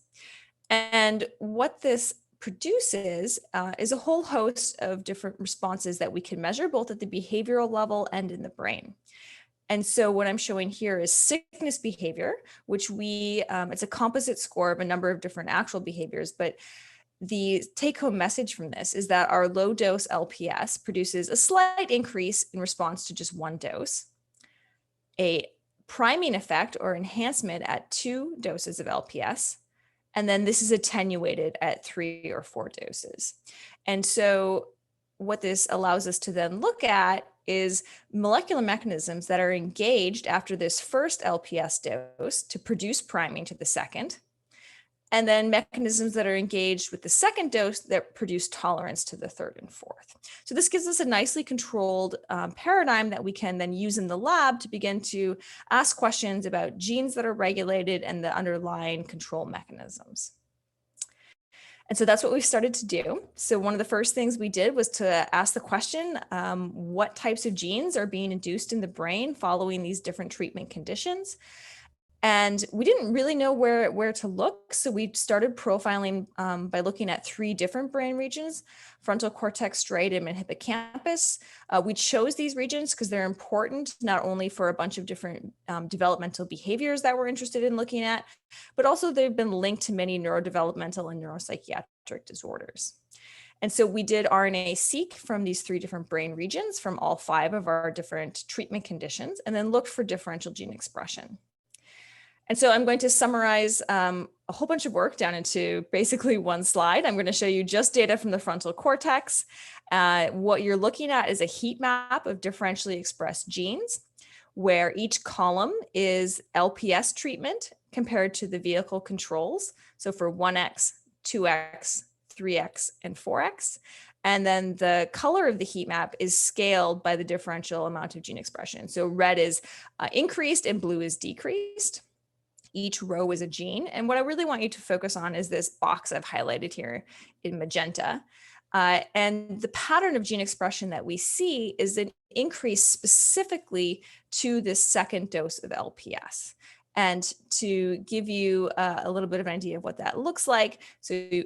S4: And what this produces is a whole host of different responses that we can measure both at the behavioral level and in the brain. And so what I'm showing here is sickness behavior, which it's a composite score of a number of different actual behaviors, but the take-home message from this is that our low-dose LPS produces a slight increase in response to just one dose, a priming effect or enhancement at 2 doses of LPS, and then this is attenuated at 3 or 4 doses. And so what this allows us to then look at is molecular mechanisms that are engaged after this first LPS dose to produce priming to the second, and then mechanisms that are engaged with the second dose that produce tolerance to the third and fourth. So this gives us a nicely controlled paradigm that we can then use in the lab to begin to ask questions about genes that are regulated and the underlying control mechanisms. And so that's what we've started to do. So one of the first things we did was to ask the question, what types of genes are being induced in the brain following these different treatment conditions? And we didn't really know where to look. So we started profiling by looking at 3 different brain regions: frontal cortex, striatum, and hippocampus. We chose these regions because they're important, not only for a bunch of different developmental behaviors that we're interested in looking at, but also they've been linked to many neurodevelopmental and neuropsychiatric disorders. And so we did RNA-seq from these 3 different brain regions from all 5 of our different treatment conditions, and then looked for differential gene expression. And so I'm going to summarize a whole bunch of work down into basically one slide. I'm going to show you just data from the frontal cortex. What you're looking at is a heat map of differentially expressed genes, where each column is LPS treatment compared to the vehicle controls. So for 1x, 2x, 3x, and 4x. And then the color of the heat map is scaled by the differential amount of gene expression. So red is increased and blue is decreased. Each row is a gene. And what I really want you to focus on is this box I've highlighted here in magenta. And the pattern of gene expression that we see is an increase specifically to this second dose of LPS. And to give you a little bit of an idea of what that looks like, so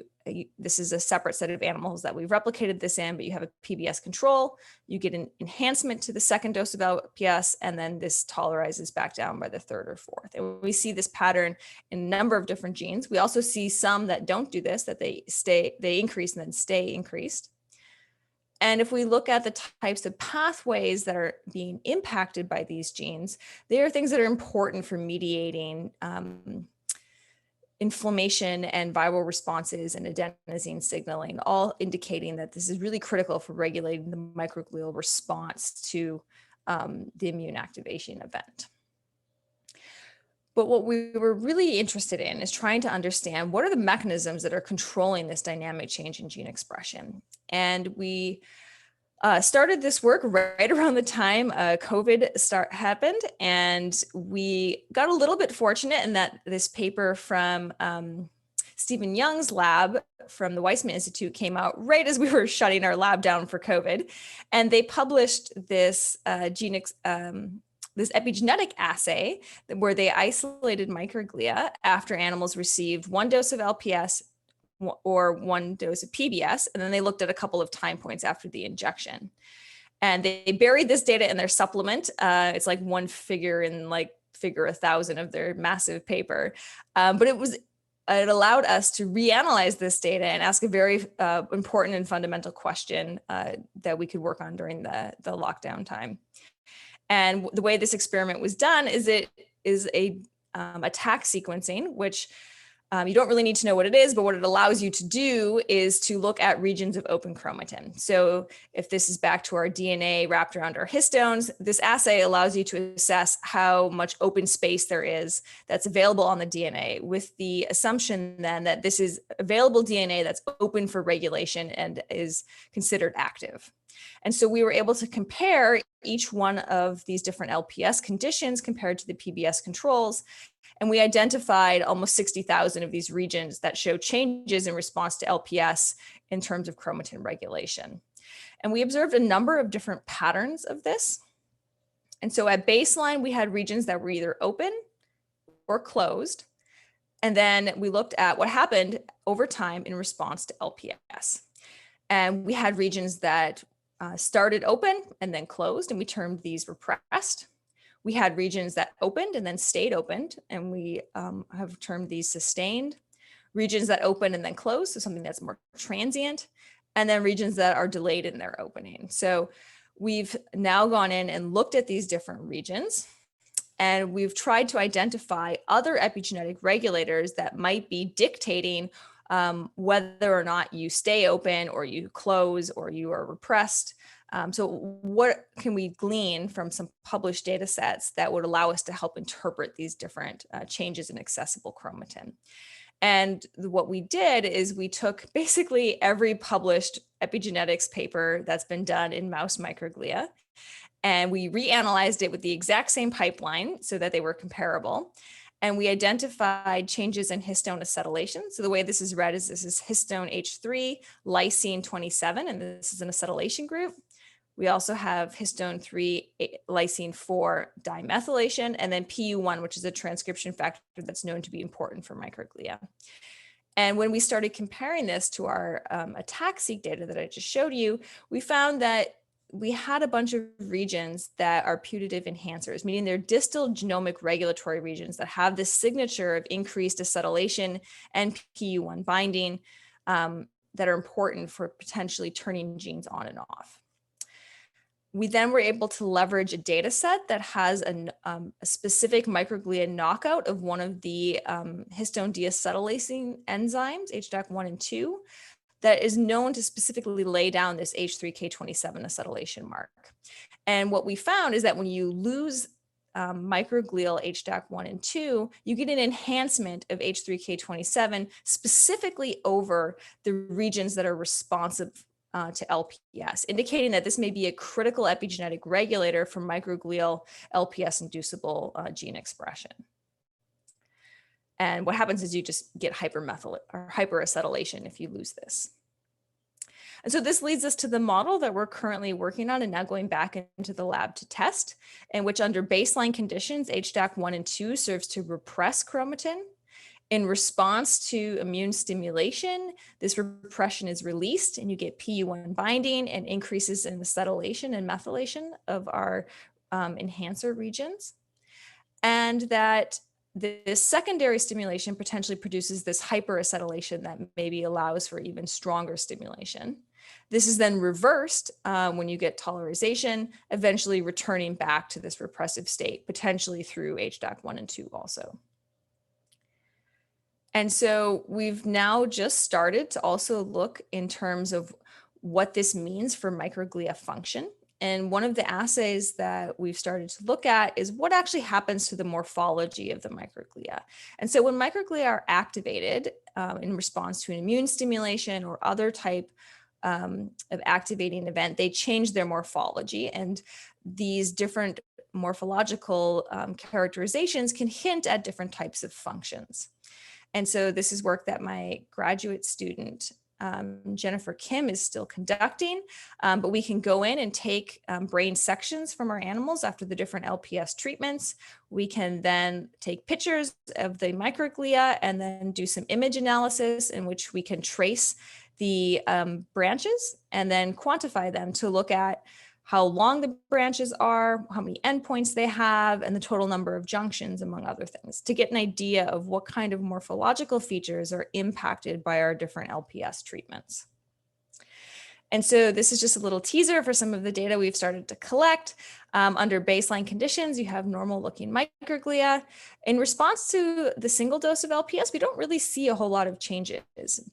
S4: this is a separate set of animals that we've replicated this in, but you have a PBS control, you get an enhancement to the second dose of LPS, and then this tolerizes back down by the third or fourth. And we see this pattern in a number of different genes. We also see some that don't do this, that they increase and then stay increased. And if we look at the types of pathways that are being impacted by these genes, they are things that are important for mediating inflammation and viral responses and adenosine signaling, all indicating that this is really critical for regulating the microglial response to the immune activation event. But what we were really interested in is trying to understand what are the mechanisms that are controlling this dynamic change in gene expression. And we started this work right around the time COVID happened, and we got a little bit fortunate in that this paper from Stephen Young's lab from the Weizmann Institute came out right as we were shutting our lab down for COVID, and they published this this epigenetic assay where they isolated microglia after animals received 1 dose of LPS or 1 dose of PBS, and then they looked at a couple of time points after the injection. And they buried this data in their supplement. It's like one figure in like figure 1,000 of their massive paper. But it allowed us to reanalyze this data and ask a very important and fundamental question that we could work on during the lockdown time. And the way this experiment was done is it is a attack sequencing, which you don't really need to know what it is, but what it allows you to do is to look at regions of open chromatin. So if this is back to our DNA wrapped around our histones, this assay allows you to assess how much open space there is that's available on the DNA, with the assumption then that this is available DNA that's open for regulation and is considered active. And so we were able to compare each one of these different LPS conditions compared to the PBS controls. And we identified almost 60,000 of these regions that show changes in response to LPS in terms of chromatin regulation. And we observed a number of different patterns of this. And so at baseline, we had regions that were either open or closed. And then we looked at what happened over time in response to LPS. And we had regions that started open and then closed, and we termed these repressed. We had regions that opened and then stayed opened, and we have termed these sustained. Regions that open and then close, so something that's more transient, and then regions that are delayed in their opening. So we've now gone in and looked at these different regions, and we've tried to identify other epigenetic regulators that might be dictating whether or not you stay open or you close or you are repressed. So what can we glean from some published data sets that would allow us to help interpret these different changes in accessible chromatin? And what we did is we took basically every published epigenetics paper that's been done in mouse microglia, and we reanalyzed it with the exact same pipeline so that they were comparable. And we identified changes in histone acetylation. So the way this is read is this is histone H3, lysine 27, and this is an acetylation group. We also have histone 3, lysine 4 dimethylation, and then PU1, which is a transcription factor that's known to be important for microglia. And when we started comparing this to our attack-seq data that I just showed you, we found that we had a bunch of regions that are putative enhancers, meaning they're distal genomic regulatory regions that have this signature of increased acetylation and PU1 binding that are important for potentially turning genes on and off. We then were able to leverage a data set that has a specific microglia knockout of one of the histone deacetylation enzymes, HDAC1 and 2, that is known to specifically lay down this H3K27 acetylation mark. And what we found is that when you lose microglial HDAC1 and 2, you get an enhancement of H3K27 specifically over the regions that are responsive to LPS, indicating that this may be a critical epigenetic regulator for microglial LPS-inducible gene expression. And what happens is you just get hyperacetylation if you lose this. And so this leads us to the model that we're currently working on and now going back into the lab to test, in which under baseline conditions, HDAC 1 and 2 serves to repress chromatin. In response to immune stimulation, this repression is released and you get PU1 binding and increases in acetylation and methylation of our enhancer regions. And that this secondary stimulation potentially produces this hyperacetylation that maybe allows for even stronger stimulation. This is then reversed when you get tolerization, eventually returning back to this repressive state, potentially through HDAC 1 and 2 also. And so we've now just started to also look in terms of what this means for microglia function. And one of the assays that we've started to look at is what actually happens to the morphology of the microglia. And so when microglia are activated in response to an immune stimulation or other type of activating event, they change their morphology. And these different morphological characterizations can hint at different types of functions. And so this is work that my graduate student, Jennifer Kim, is still conducting, but we can go in and take brain sections from our animals after the different LPS treatments. We can then take pictures of the microglia and then do some image analysis in which we can trace the branches and then quantify them to look at how long the branches are, how many endpoints they have, and the total number of junctions, among other things, to get an idea of what kind of morphological features are impacted by our different LPS treatments. And so this is just a little teaser for some of the data we've started to collect. Under baseline conditions, you have normal looking microglia. In response to the single dose of LPS, we don't really see a whole lot of changes,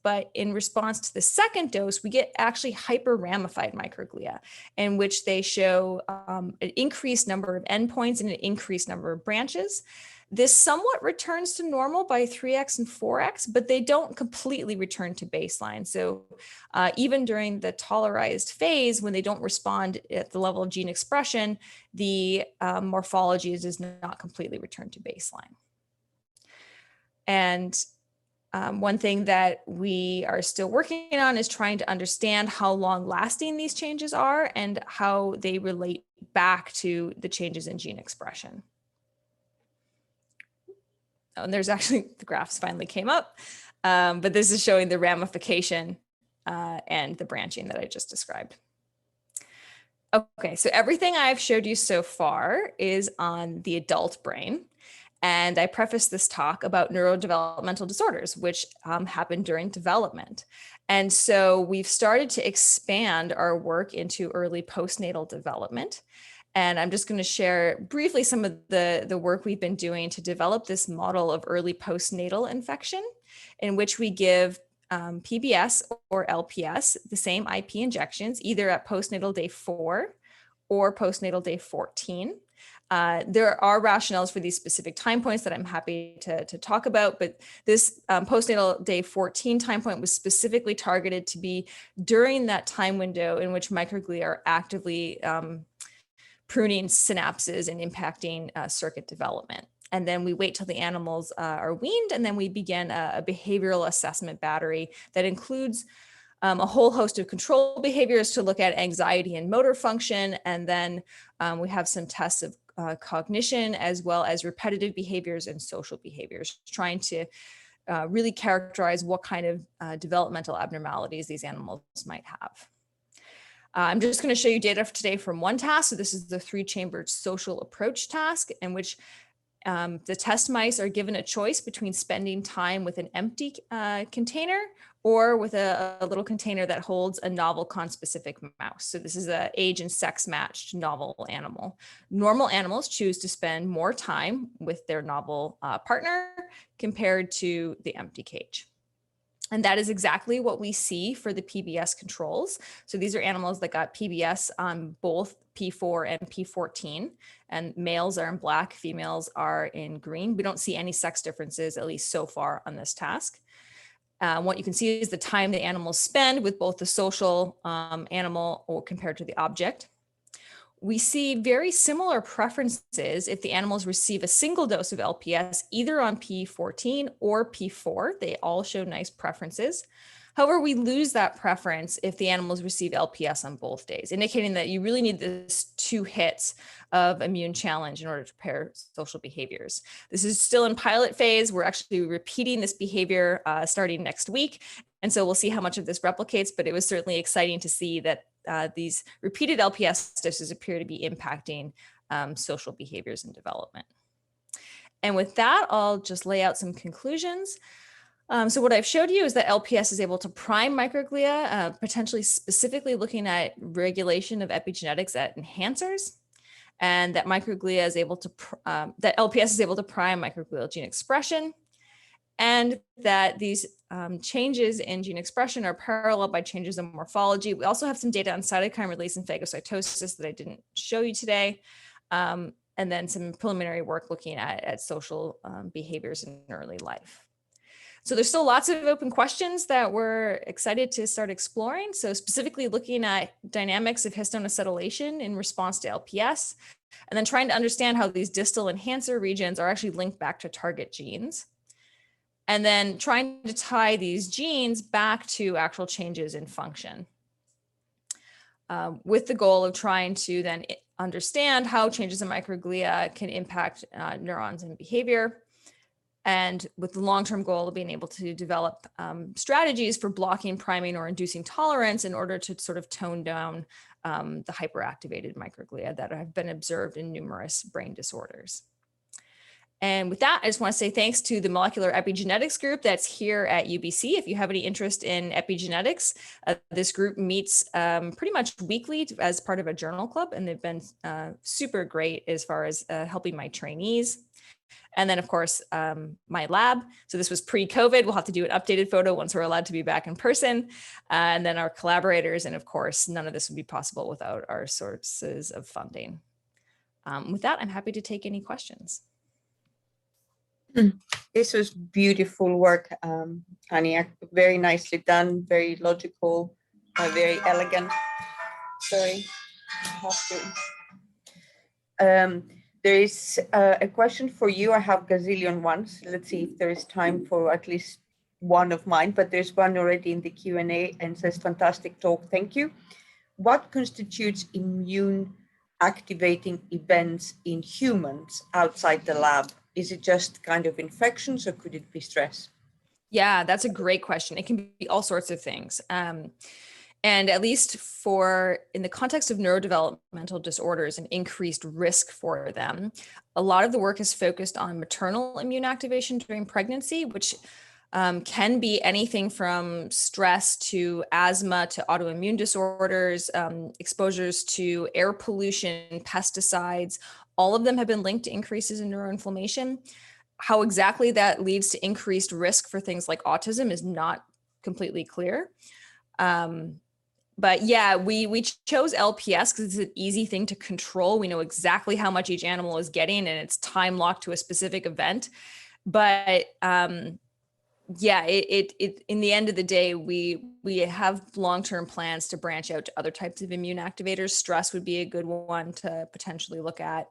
S4: but in response to the second dose, we get actually hyper-ramified microglia, in which they show an increased number of endpoints and an increased number of branches. This somewhat returns to normal by 3x and 4x, but they don't completely return to baseline. So even during the tolerized phase, when they don't respond at the level of gene expression, the morphology does not completely return to baseline. And one thing that we are still working on is trying to understand how long lasting these changes are and how they relate back to the changes in gene expression. Oh, and there's actually, the graphs finally came up, but this is showing the ramification and the branching that I just described. Okay, so everything I've showed you so far is on the adult brain. And I prefaced this talk about neurodevelopmental disorders, which happen during development. And so we've started to expand our work into early postnatal development. And I'm just going to share briefly some of the work we've been doing to develop this model of early postnatal infection, in which we give PBS or LPS, the same IP injections, either at postnatal day 4 or postnatal day 14. There are rationales for these specific time points that I'm happy to talk about, but this postnatal day 14 time point was specifically targeted to be during that time window in which microglia are actively pruning synapses and impacting circuit development. And then we wait till the animals are weaned, and then we begin a behavioral assessment battery that includes a whole host of control behaviors to look at anxiety and motor function. And then we have some tests of cognition, as well as repetitive behaviors and social behaviors, trying to really characterize what kind of developmental abnormalities these animals might have. I'm just going to show you data today from one task. So this is the 3-chambered social approach task, in which the test mice are given a choice between spending time with an empty container or with a little container that holds a novel conspecific mouse. So this is an age and sex matched novel animal. Normal animals choose to spend more time with their novel partner compared to the empty cage. And that is exactly what we see for the PBS controls. So these are animals that got PBS on both P4 and P14, and males are in black, females are in green. We don't see any sex differences, at least so far on this task. What you can see is the time the animals spend with both the social animal or compared to the object. we see very similar preferences if the animals receive a single dose of LPS, either on P14 or P4. They all show nice preferences. However, we lose that preference if the animals receive LPS on both days, indicating that you really need this 2 hits of immune challenge in order to prepare social behaviors. This is still in pilot phase. We're actually repeating this behavior starting next week. And so we'll see how much of this replicates, but it was certainly exciting to see that these repeated LPS doses appear to be impacting social behaviors and development. And with that, I'll just lay out some conclusions. So what I've showed you is that LPS is able to prime microglia, potentially specifically looking at regulation of epigenetics at enhancers, and that microglia is able to, that LPS is able to prime microglial gene expression, and that these changes in gene expression are paralleled by changes in morphology. We also have some data on cytokine release and phagocytosis that I didn't show you today. And then some preliminary work looking at social behaviors in early life. So there's still lots of open questions that we're excited to start exploring. So specifically looking at dynamics of histone acetylation in response to LPS, and then trying to understand how these distal enhancer regions are actually linked back to target genes. And then trying to tie these genes back to actual changes in function, with the goal of trying to then understand how changes in microglia can impact neurons and behavior, and with the long-term goal of being able to develop strategies for blocking, priming, or inducing tolerance in order to sort of tone down the hyperactivated microglia that have been observed in numerous brain disorders. And with that, I just want to say thanks to the molecular epigenetics group that's here at UBC. If you have any interest in epigenetics, this group meets pretty much weekly as part of a journal club, and they've been super great as far as helping my trainees. And then, of course, my lab. So this was pre-COVID. We'll have to do an updated photo once we're allowed to be back in person. And then our collaborators. And of course, none of this would be possible without our sources of funding. With that, I'm happy to take any questions.
S5: This was beautiful work, Ania. Very nicely done, very logical, very elegant. Sorry, I have to. There is a question for you. I have gazillion ones. Let's see if there is time for at least one of mine, but there's one already in the Q&A and says, fantastic talk, thank you. What constitutes immune activating events in humans outside the lab? Is it just kind of infections, or could it be stress?
S4: Yeah, that's a great question. It can be all sorts of things. And at least in the context of neurodevelopmental disorders and increased risk for them, a lot of the work is focused on maternal immune activation during pregnancy, which can be anything from stress to asthma to autoimmune disorders, exposures to air pollution, pesticides. All of them have been linked to increases in neuroinflammation. How exactly that leads to increased risk for things like autism is not completely clear. But yeah, we chose LPS because it's an easy thing to control. We know exactly how much each animal is getting, and it's time locked to a specific event. But yeah, in the end of the day, we have long-term plans to branch out to other types of immune activators. Stress would be a good one to potentially look at,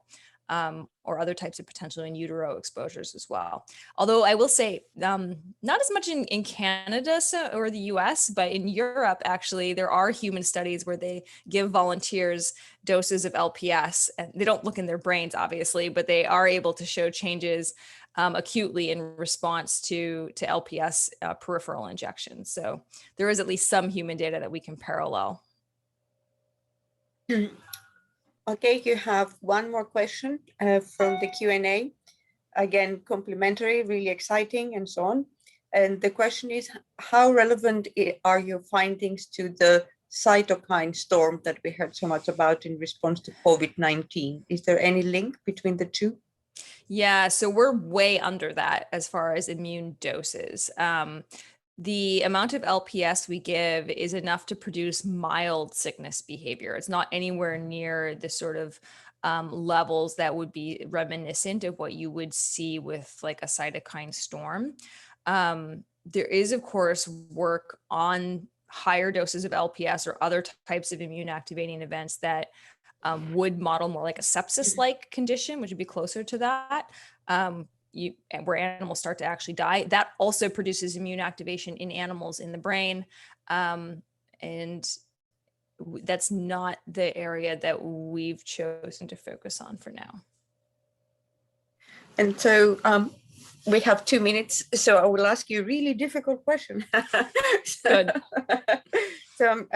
S4: or other types of potential in utero exposures as well. Although I will say, not as much in Canada or the US, but in Europe, actually, there are human studies where they give volunteers doses of LPS, and they don't look in their brains, obviously, but they are able to show changes acutely in response to LPS peripheral injections. So there is at least some human data that we can parallel.
S5: Okay, you have one more question from the Q&A. Again, complimentary, really exciting, and so on. And the question is, how relevant are your findings to the cytokine storm that we heard so much about in response to COVID-19? Is there any link between the two?
S4: Yeah, so we're way under that as far as immune doses. The amount of LPS we give is enough to produce mild sickness behavior. It's not anywhere near the sort of levels that would be reminiscent of what you would see with like a cytokine storm. There is, of course, work on higher doses of LPS or other types of immune activating events that would model more like a sepsis-like condition, which would be closer to that, where animals start to actually die. That also produces immune activation in animals in the brain. And that's not the area that we've chosen to focus on for now.
S5: And so we have 2 minutes, so I will ask you a really difficult question.
S4: Good.
S5: So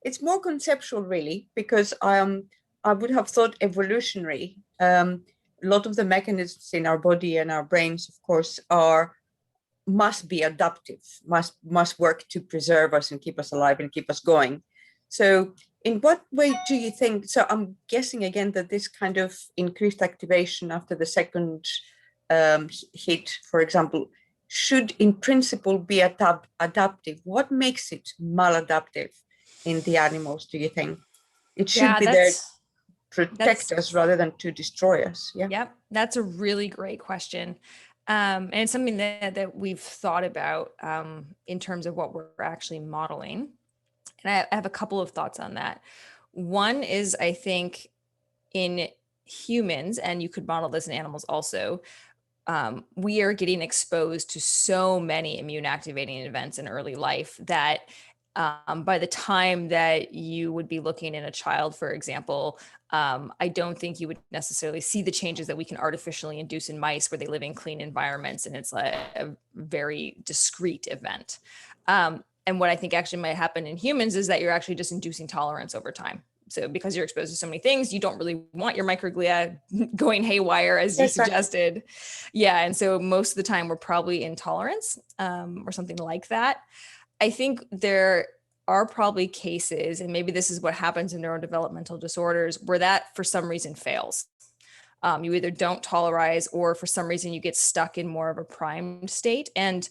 S5: it's more conceptual, really, because I would have thought evolutionary. A lot of the mechanisms in our body and our brains, of course, must be adaptive, must work to preserve us and keep us alive and keep us going. So in what way do you think, so I'm guessing again that this kind of increased activation after the second hit, for example, should in principle be adaptive. What makes it maladaptive in the animals, do you think? It should be there to protect us rather than to destroy us. Yeah.
S4: Yep, that's a really great question. And it's something that we've thought about in terms of what we're actually modeling. And I have a couple of thoughts on that. One is, I think in humans, and you could model this in animals also, we are getting exposed to so many immune activating events in early life that by the time that you would be looking in a child, for example, I don't think you would necessarily see the changes that we can artificially induce in mice where they live in clean environments and it's a very discrete event. And what I think actually might happen in humans is that you're actually just inducing tolerance over time. So because you're exposed to so many things, you don't really want your microglia going haywire, as you suggested. Yeah, and so most of the time we're probably in tolerance or something like that. I think there are probably cases, and maybe this is what happens in neurodevelopmental disorders, where that for some reason fails. You either don't tolerize or for some reason you get stuck in more of a primed state. And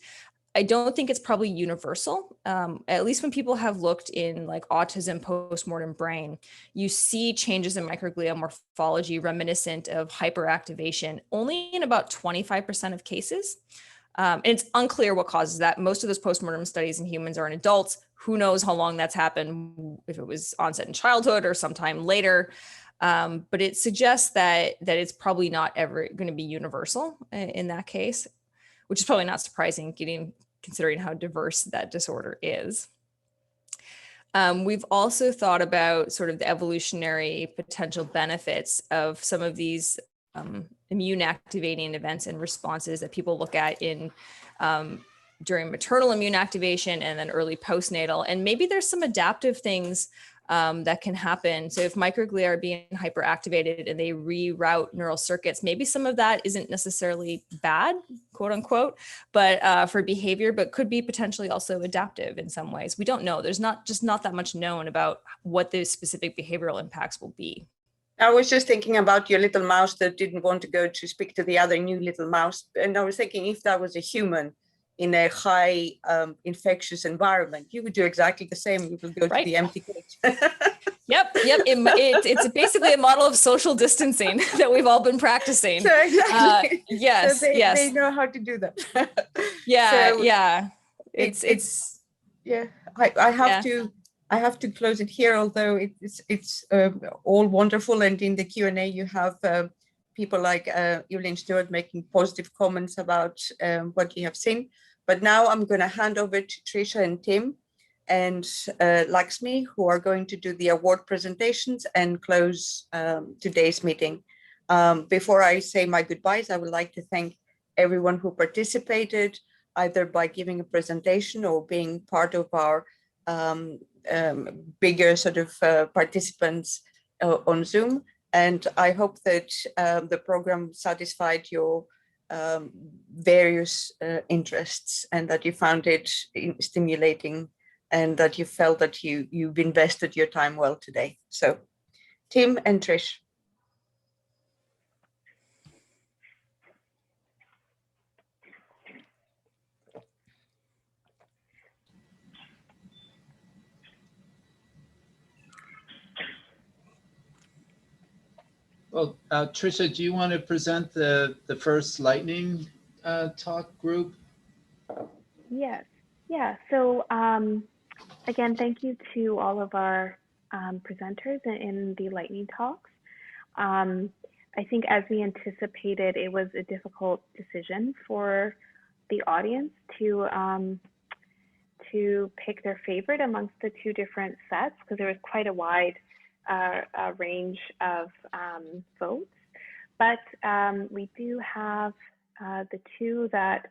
S4: I don't think it's probably universal. At least when people have looked in like autism postmortem brain, you see changes in microglia morphology reminiscent of hyperactivation only in about 25% of cases. And it's unclear what causes that. Most of those postmortem studies in humans are in adults. Who knows how long that's happened, if it was onset in childhood or sometime later. But it suggests that it's probably not ever going to be universal in that case, which is probably not surprising considering how diverse that disorder is. We've also thought about sort of the evolutionary potential benefits of some of these immune activating events and responses that people look at in during maternal immune activation and then early postnatal. And maybe there's some adaptive things that can happen. So if microglia are being hyperactivated and they reroute neural circuits, maybe some of that isn't necessarily bad, quote unquote, but for behavior, but could be potentially also adaptive in some ways. We don't know. There's not that much known about what the specific behavioral impacts will be.
S5: I was just thinking about your little mouse that didn't want to go to speak to the other new little mouse. And I was thinking if that was a human in a high infectious environment, you would do exactly the same. You would go to the empty cage.
S4: Yep. It's basically a model of social distancing that we've all been practicing.
S5: So exactly.
S4: Yes.
S5: So they know how to do that.
S4: Yeah.
S5: It's yeah. I have to close it here, although it's all wonderful. And in the Q&A, you have people like Evelyn Stewart making positive comments about what you have seen. But now I'm going to hand over to Trisha and Tim and Lakshmi, who are going to do the award presentations and close today's meeting. Before I say my goodbyes, I would like to thank everyone who participated, either by giving a presentation or being part of our bigger sort of participants on Zoom. And I hope that the program satisfied your various interests and that you found it stimulating and that you felt that you've invested your time well today. So Tim and Trish.
S3: Well, Trisha, do you want to present the first lightning talk group?
S6: Yes. Yeah. So again, thank you to all of our presenters in the lightning talks. I think as we anticipated, it was a difficult decision for the audience to pick their favorite amongst the two different sets, because there was quite a wide range of votes. But we do have the two that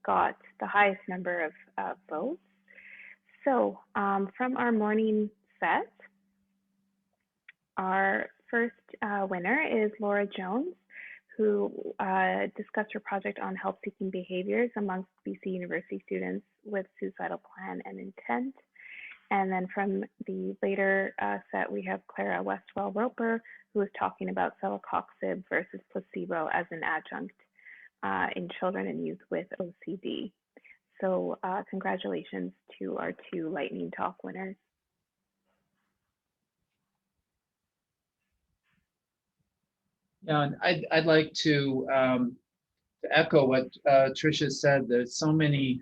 S6: got the highest number of votes. So from our morning set, our first winner is Laura Jones, who discussed her project on help-seeking behaviors amongst BC University students with suicidal plan and intent. And then from the later set, we have Clara Westwell-Roper, who is talking about celecoxib versus placebo as an adjunct in children and youth with OCD. So congratulations to our two Lightning Talk winners.
S3: Yeah, and I'd like to echo what Tricia said. There's so many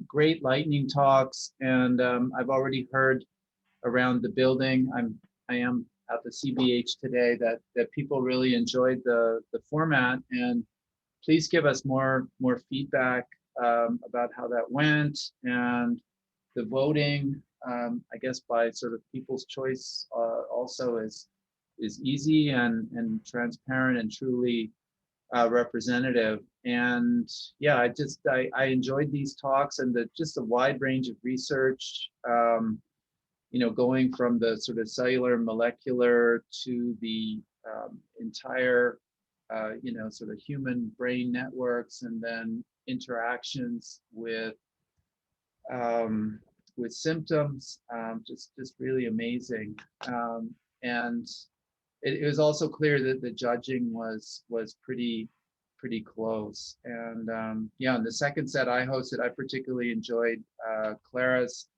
S3: great lightning talks, and I've already heard around the building. I am at the CBH today that people really enjoyed the format, and please give us more feedback about how that went, and the voting. I guess by sort of people's choice also is easy and transparent and truly representative. And yeah, I enjoyed these talks and just a wide range of research, you know, going from the sort of cellular molecular to the entire, you know, sort of human brain networks, and then interactions with symptoms, just really amazing. And it was also clear that the judging was pretty close. And yeah, in the second set I hosted, I particularly enjoyed Clara's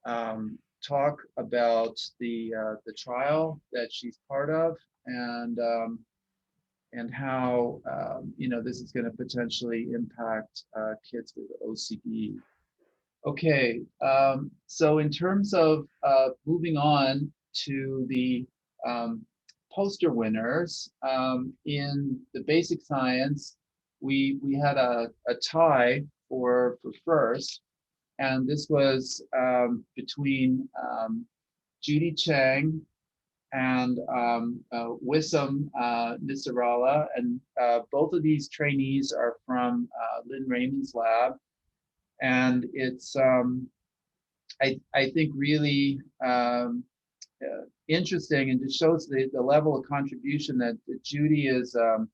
S3: talk about the trial that she's part of, and how you know, this is going to potentially impact kids with OCD. Okay, so in terms of moving on to the poster winners, in the basic science, we had a tie for first, and this was between Judy Chang and Wissam Nisarala, and both of these trainees are from Lynn Raymond's lab, and it's I think really interesting, and just shows the level of contribution that Judy is an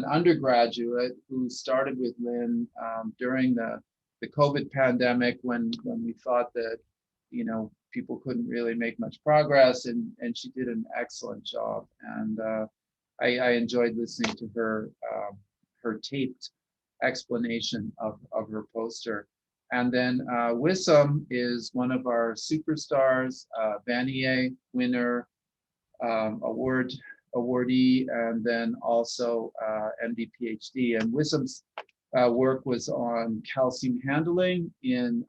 S3: undergraduate who started with Lynn during the COVID pandemic, when we thought that, you know, people couldn't really make much progress, and she did an excellent job. And I enjoyed listening to her taped explanation of her poster. And then Wissam is one of our superstars, Vanier winner, awardee, and then also MD PhD. And Wissam's work was on calcium handling in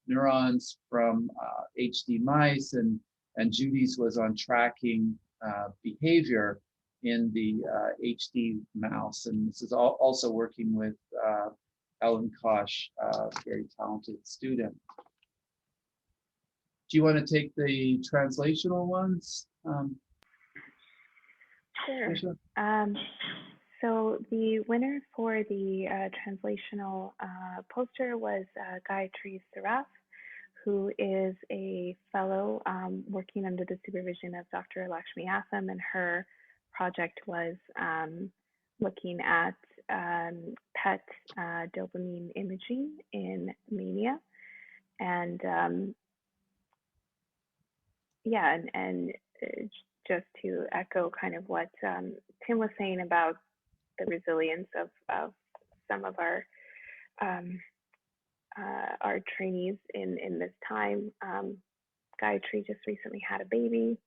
S3: neurons from HD mice, and Judy's was on tracking behavior in the HD mouse. And this is also working with Ellen Kosh, very talented student. Do you want to take the translational ones?
S6: Sure. So the winner for the translational poster was Gayatri Saraf, who is a fellow working under the supervision of Dr. Lakshmi Atham, and her project was looking at PET dopamine imaging in mania. And yeah, and just to echo kind of what Tim was saying about the resilience of some of our trainees in this time. Gayatri just recently had a baby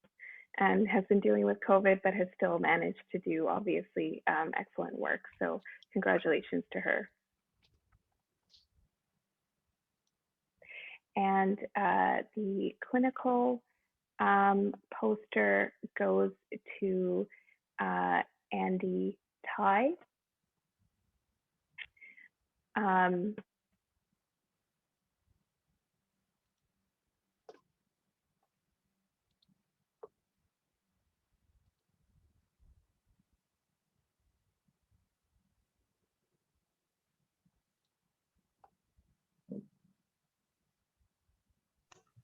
S6: and has been dealing with COVID, but has still managed to do, obviously, excellent work. So congratulations to her. And the clinical poster goes to Andy Tai.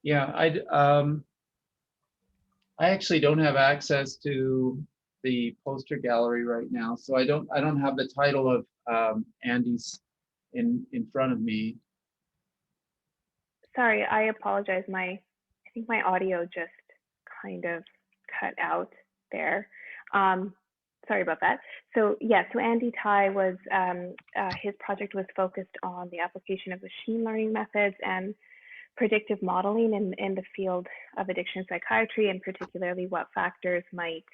S3: Yeah, I actually don't have access to the poster gallery right now, so I don't have the title of Andy's in front of me.
S6: Sorry, I apologize. I think my audio just kind of cut out there. Sorry about that. So yeah, so Andy Tai was, his project was focused on the application of machine learning methods and predictive modeling in the field of addiction psychiatry, and particularly what factors might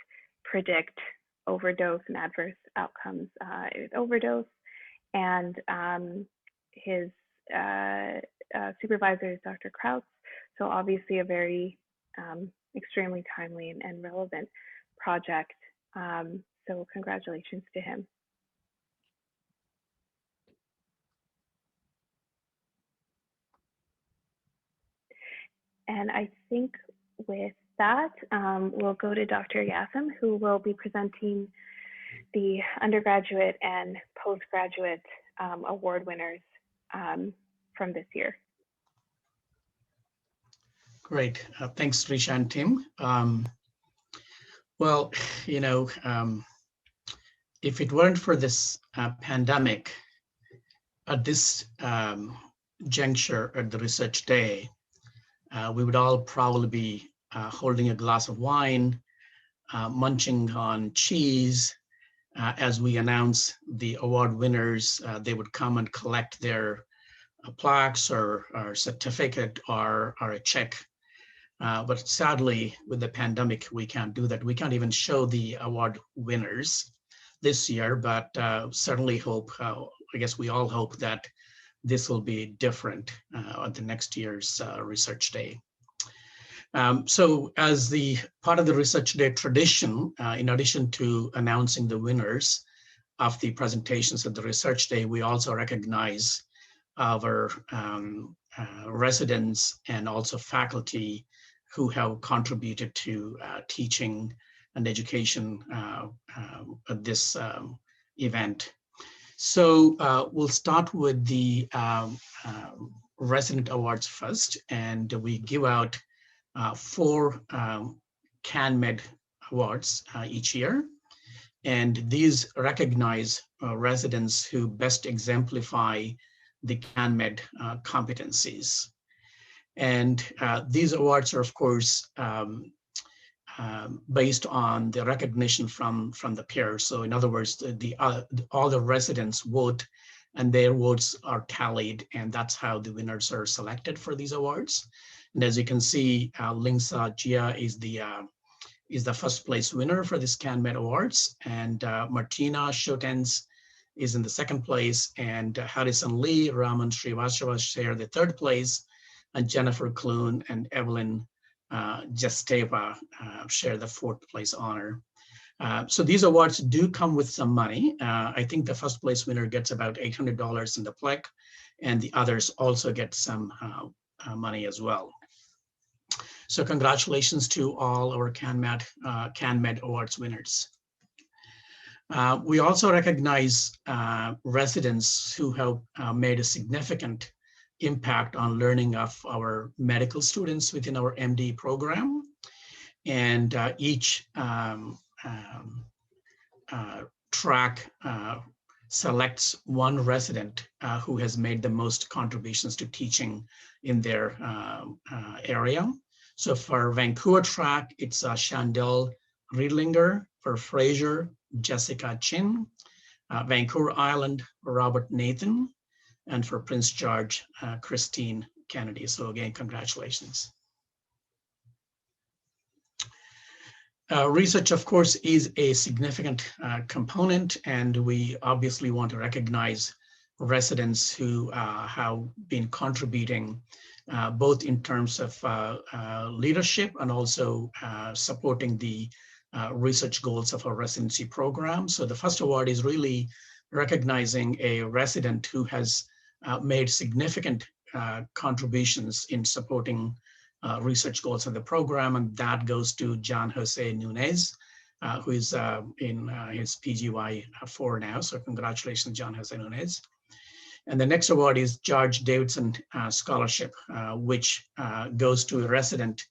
S6: predict overdose and adverse outcomes with overdose. And his supervisor is Dr. Kraus. So obviously a very extremely timely and relevant project. So congratulations to him. And I think with that, we'll go to Dr. Yassam, who will be presenting the undergraduate and postgraduate award winners from this year.
S1: Great. Thanks, Risha and Tim. Well, you know, if it weren't for this pandemic, at this juncture at the research day, we would all probably be holding a glass of wine, munching on cheese. As we announce the award winners, they would come and collect their plaques or certificate or a check. But sadly, with the pandemic, we can't do that. We can't even show the award winners this year, but certainly hope, I guess we all hope that this will be different at the next year's research day. So as the part of the research day tradition, in addition to announcing the winners of the presentations at the research day, we also recognize our residents and also faculty who have contributed to teaching and education at this event. So we'll start with the resident awards first, and we give out 4 CanMed awards each year. And these recognize residents who best exemplify the CanMed competencies. And these awards are, of course, based on the recognition from the peers. So in other words, all the residents vote and their votes are tallied, and that's how the winners are selected for these awards. And as you can see, Lingsa Jia is the first place winner for this CanMed Awards, and Martina Shotens is in the second place, and Harrison Lee, Raman Srivastava share the third place, and Jennifer Kloon and Evelyn Jesteva share the fourth place honor. So these awards do come with some money. I think the first place winner gets about $800 in the plaque, and the others also get some money as well. So congratulations to all our CanMed Awards winners. We also recognize residents who have made a significant impact on learning of our medical students within our MD program. And each track selects one resident who has made the most contributions to teaching in their area. So for Vancouver track, it's Chandel Riedlinger. For Fraser, Jessica Chin. Vancouver Island, Robert Nathan. And for Prince George, Christine Kennedy. So again, congratulations. Research, of course, is a significant component, and we obviously want to recognize residents who have been contributing both in terms of leadership and also supporting the research goals of our residency program. So the first award is really recognizing a resident who has made significant contributions in supporting research goals of the program, and that goes to John Jose Nunez, who is in his PGY 4 now. So congratulations, John Jose Nunez. And the next award is George Davidson Scholarship, which goes to a resident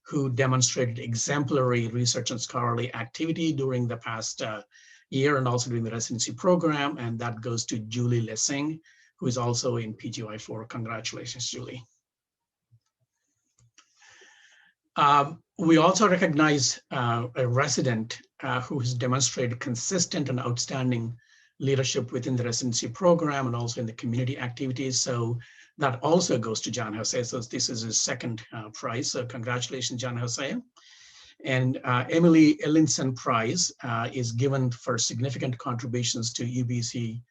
S1: who demonstrated exemplary research and scholarly activity during the past year and also during the residency program. And that goes to Julie Lessing, who is also in PGY 4. Congratulations, Julie. We also recognize a resident who has demonstrated consistent and outstanding leadership within the residency program and also in the community activities. So that also goes to John Jose. So this is his second prize. So congratulations, John Jose. And Emily Ellinson Prize is given for significant contributions to UBC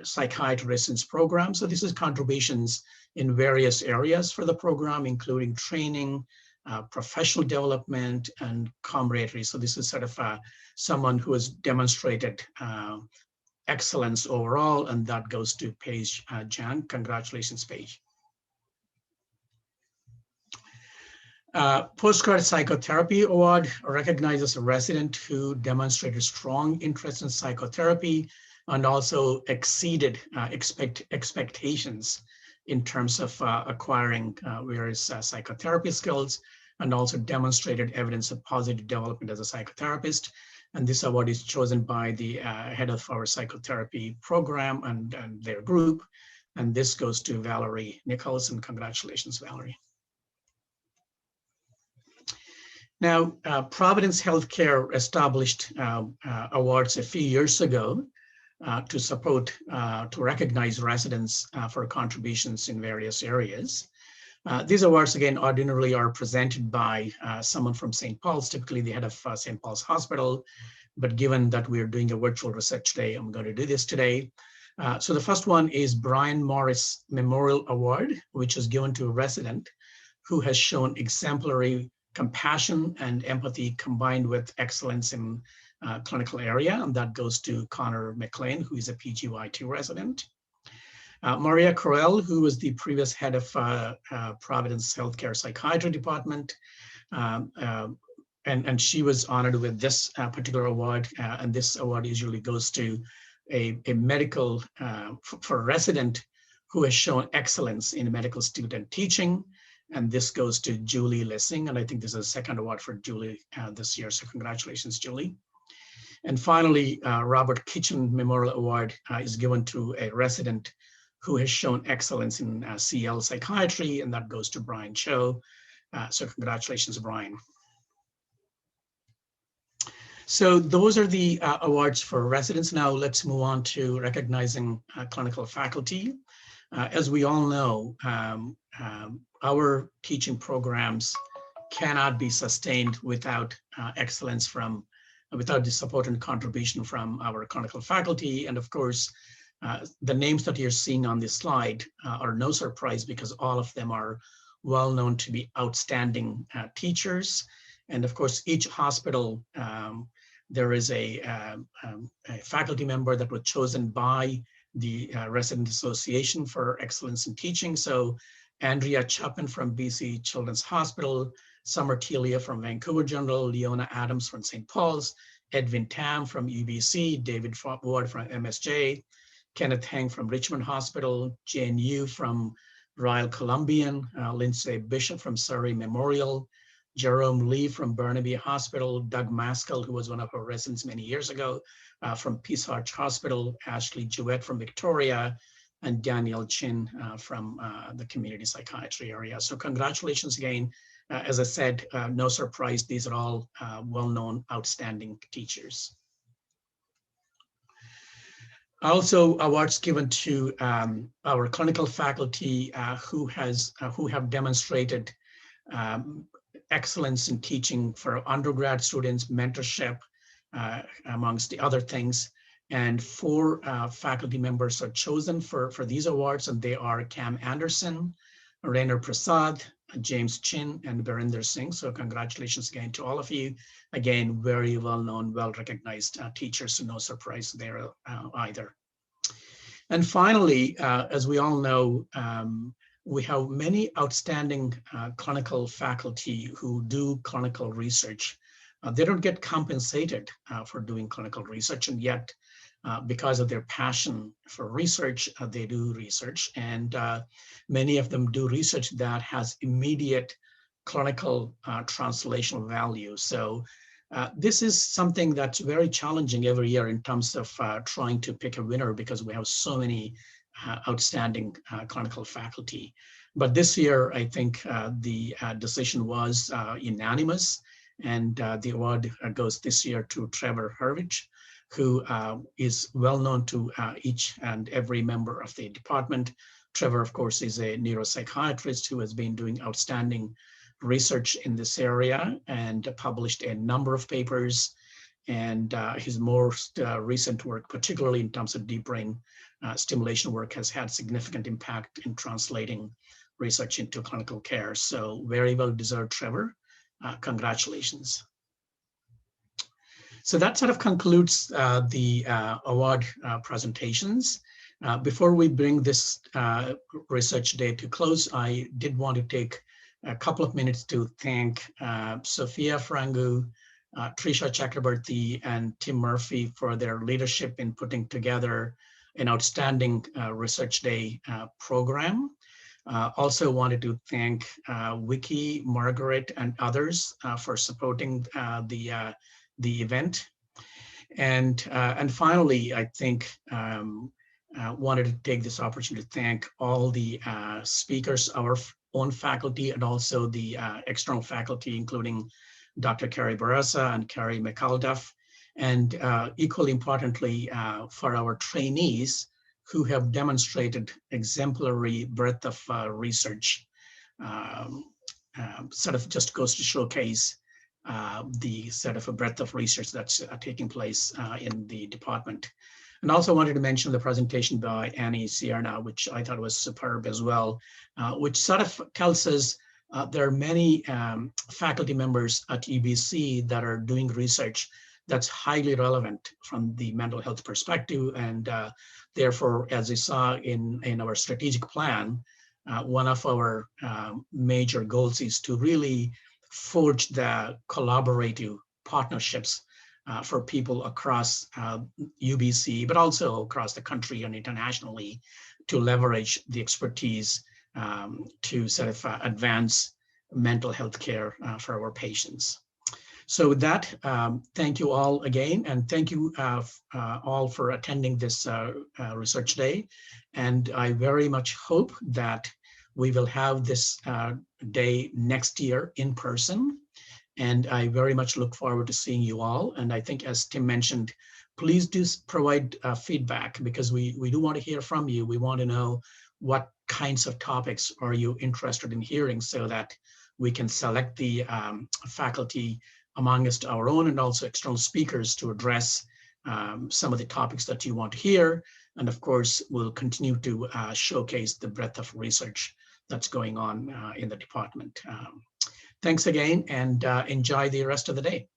S1: Psychiatry Residence Program. So this is contributions in various areas for the program, including training, professional development, and camaraderie. So this is sort of someone who has demonstrated excellence overall, and that goes to Paige Jan. Congratulations, Paige. Postgrad Psychotherapy Award recognizes a resident who demonstrated strong interest in psychotherapy and also exceeded expectations in terms of acquiring various psychotherapy skills, and also demonstrated evidence of positive development as a psychotherapist. And this award is chosen by the head of our psychotherapy program and their group. And this goes to Valerie Nichols, and congratulations, Valerie. Now, Providence Healthcare established awards a few years ago to support, to recognize residents for contributions in various areas. These awards, again, ordinarily are presented by someone from St. Paul's, typically the head of St. Paul's Hospital. But given that we're doing a virtual research day, I'm going to do this today. So the first one is Brian Morris Memorial Award, which is given to a resident who has shown exemplary compassion and empathy combined with excellence in clinical area. And that goes to Connor McLean, who is a PGY2 resident. Maria Correll, who was the previous head of Providence Healthcare Psychiatry Department. And she was honored with this particular award. And this award usually goes to a medical, for a resident who has shown excellence in medical student teaching. And this goes to Julie Lessing. And I think this is a second award for Julie this year. So congratulations, Julie. And finally, Robert Kitchen Memorial Award is given to a resident who has shown excellence in CL psychiatry, and that goes to Brian Cho. So congratulations, Brian. So those are the awards for residents. Now let's move on to recognizing clinical faculty. As we all know, our teaching programs cannot be sustained without excellence without the support and contribution from our clinical faculty. And of course, the names that you're seeing on this slide are no surprise because all of them are well known to be outstanding teachers. And of course, each hospital, there is a faculty member that was chosen by the Resident Association for Excellence in Teaching. So Andrea Chapman from BC Children's Hospital, Summer Telia from Vancouver General, Leona Adams from St. Paul's, Edwin Tam from UBC, David Ward from MSJ, Kenneth Heng from Richmond Hospital, Jane Yu from Royal Columbian, Lindsay Bishop from Surrey Memorial, Jerome Lee from Burnaby Hospital, Doug Maskell, who was one of our residents many years ago from Peace Arch Hospital, Ashley Jewett from Victoria, and Daniel Chin from the community psychiatry area. So congratulations again. As I said, no surprise, these are all well-known, outstanding teachers. Also, awards given to our clinical faculty who have demonstrated excellence in teaching for undergrad students, mentorship, amongst the other things. And 4 faculty members are chosen for these awards, and they are Cam Anderson, Rainer Prasad, James Chin, and Barinder Singh. So congratulations again to all of you. Again, very well-known, well-recognized teachers, so no surprise there either. And finally, as we all know, we have many outstanding clinical faculty who do clinical research. They don't get compensated for doing clinical research, and yet because of their passion for research, they do research, and many of them do research that has immediate clinical translational value. So this is something that's very challenging every year in terms of trying to pick a winner, because we have so many outstanding clinical faculty. But this year, I think the decision was unanimous, and the award goes this year to Trevor Hervich, who is well known to each and every member of the department. Trevor, of course, is a neuropsychiatrist who has been doing outstanding research in this area and published a number of papers. And his most recent work, particularly in terms of deep brain stimulation work, has had significant impact in translating research into clinical care. So very well deserved, Trevor. Congratulations. So that sort of concludes the award presentations. Before we bring this research day to close, I did want to take a couple of minutes to thank Sophia Frangu, Trisha Chakrabarty, and Tim Murphy for their leadership in putting together an outstanding research day program. Also wanted to thank Vicky, Margaret, and others for supporting the event. And finally, I think wanted to take this opportunity to thank all the speakers, our own faculty, and also the external faculty, including Dr. Carrie Barasa and Carrie McAuliffe, and equally importantly, for our trainees who have demonstrated exemplary breadth of research. Sort of just goes to showcase the sort of a breadth of research that's taking place in the department. And also wanted to mention the presentation by Annie Sierna, which I thought was superb as well, which sort of tells us there are many faculty members at UBC that are doing research that's highly relevant from the mental health perspective. And therefore, as we saw in our strategic plan, one of our major goals is to really forge the collaborative partnerships for people across UBC, but also across the country and internationally, to leverage the expertise to sort of advance mental health care for our patients. So with that, thank you all again, and thank you all for attending this research day. And I very much hope that we will have this day next year in person. And I very much look forward to seeing you all. And I think, as Tim mentioned, please do provide feedback, because we do want to hear from you. We want to know what kinds of topics are you interested in hearing, so that we can select the faculty amongst our own and also external speakers to address some of the topics that you want to hear. And of course, we'll continue to showcase the breadth of research that's going on in the department. Thanks again, and enjoy the rest of the day.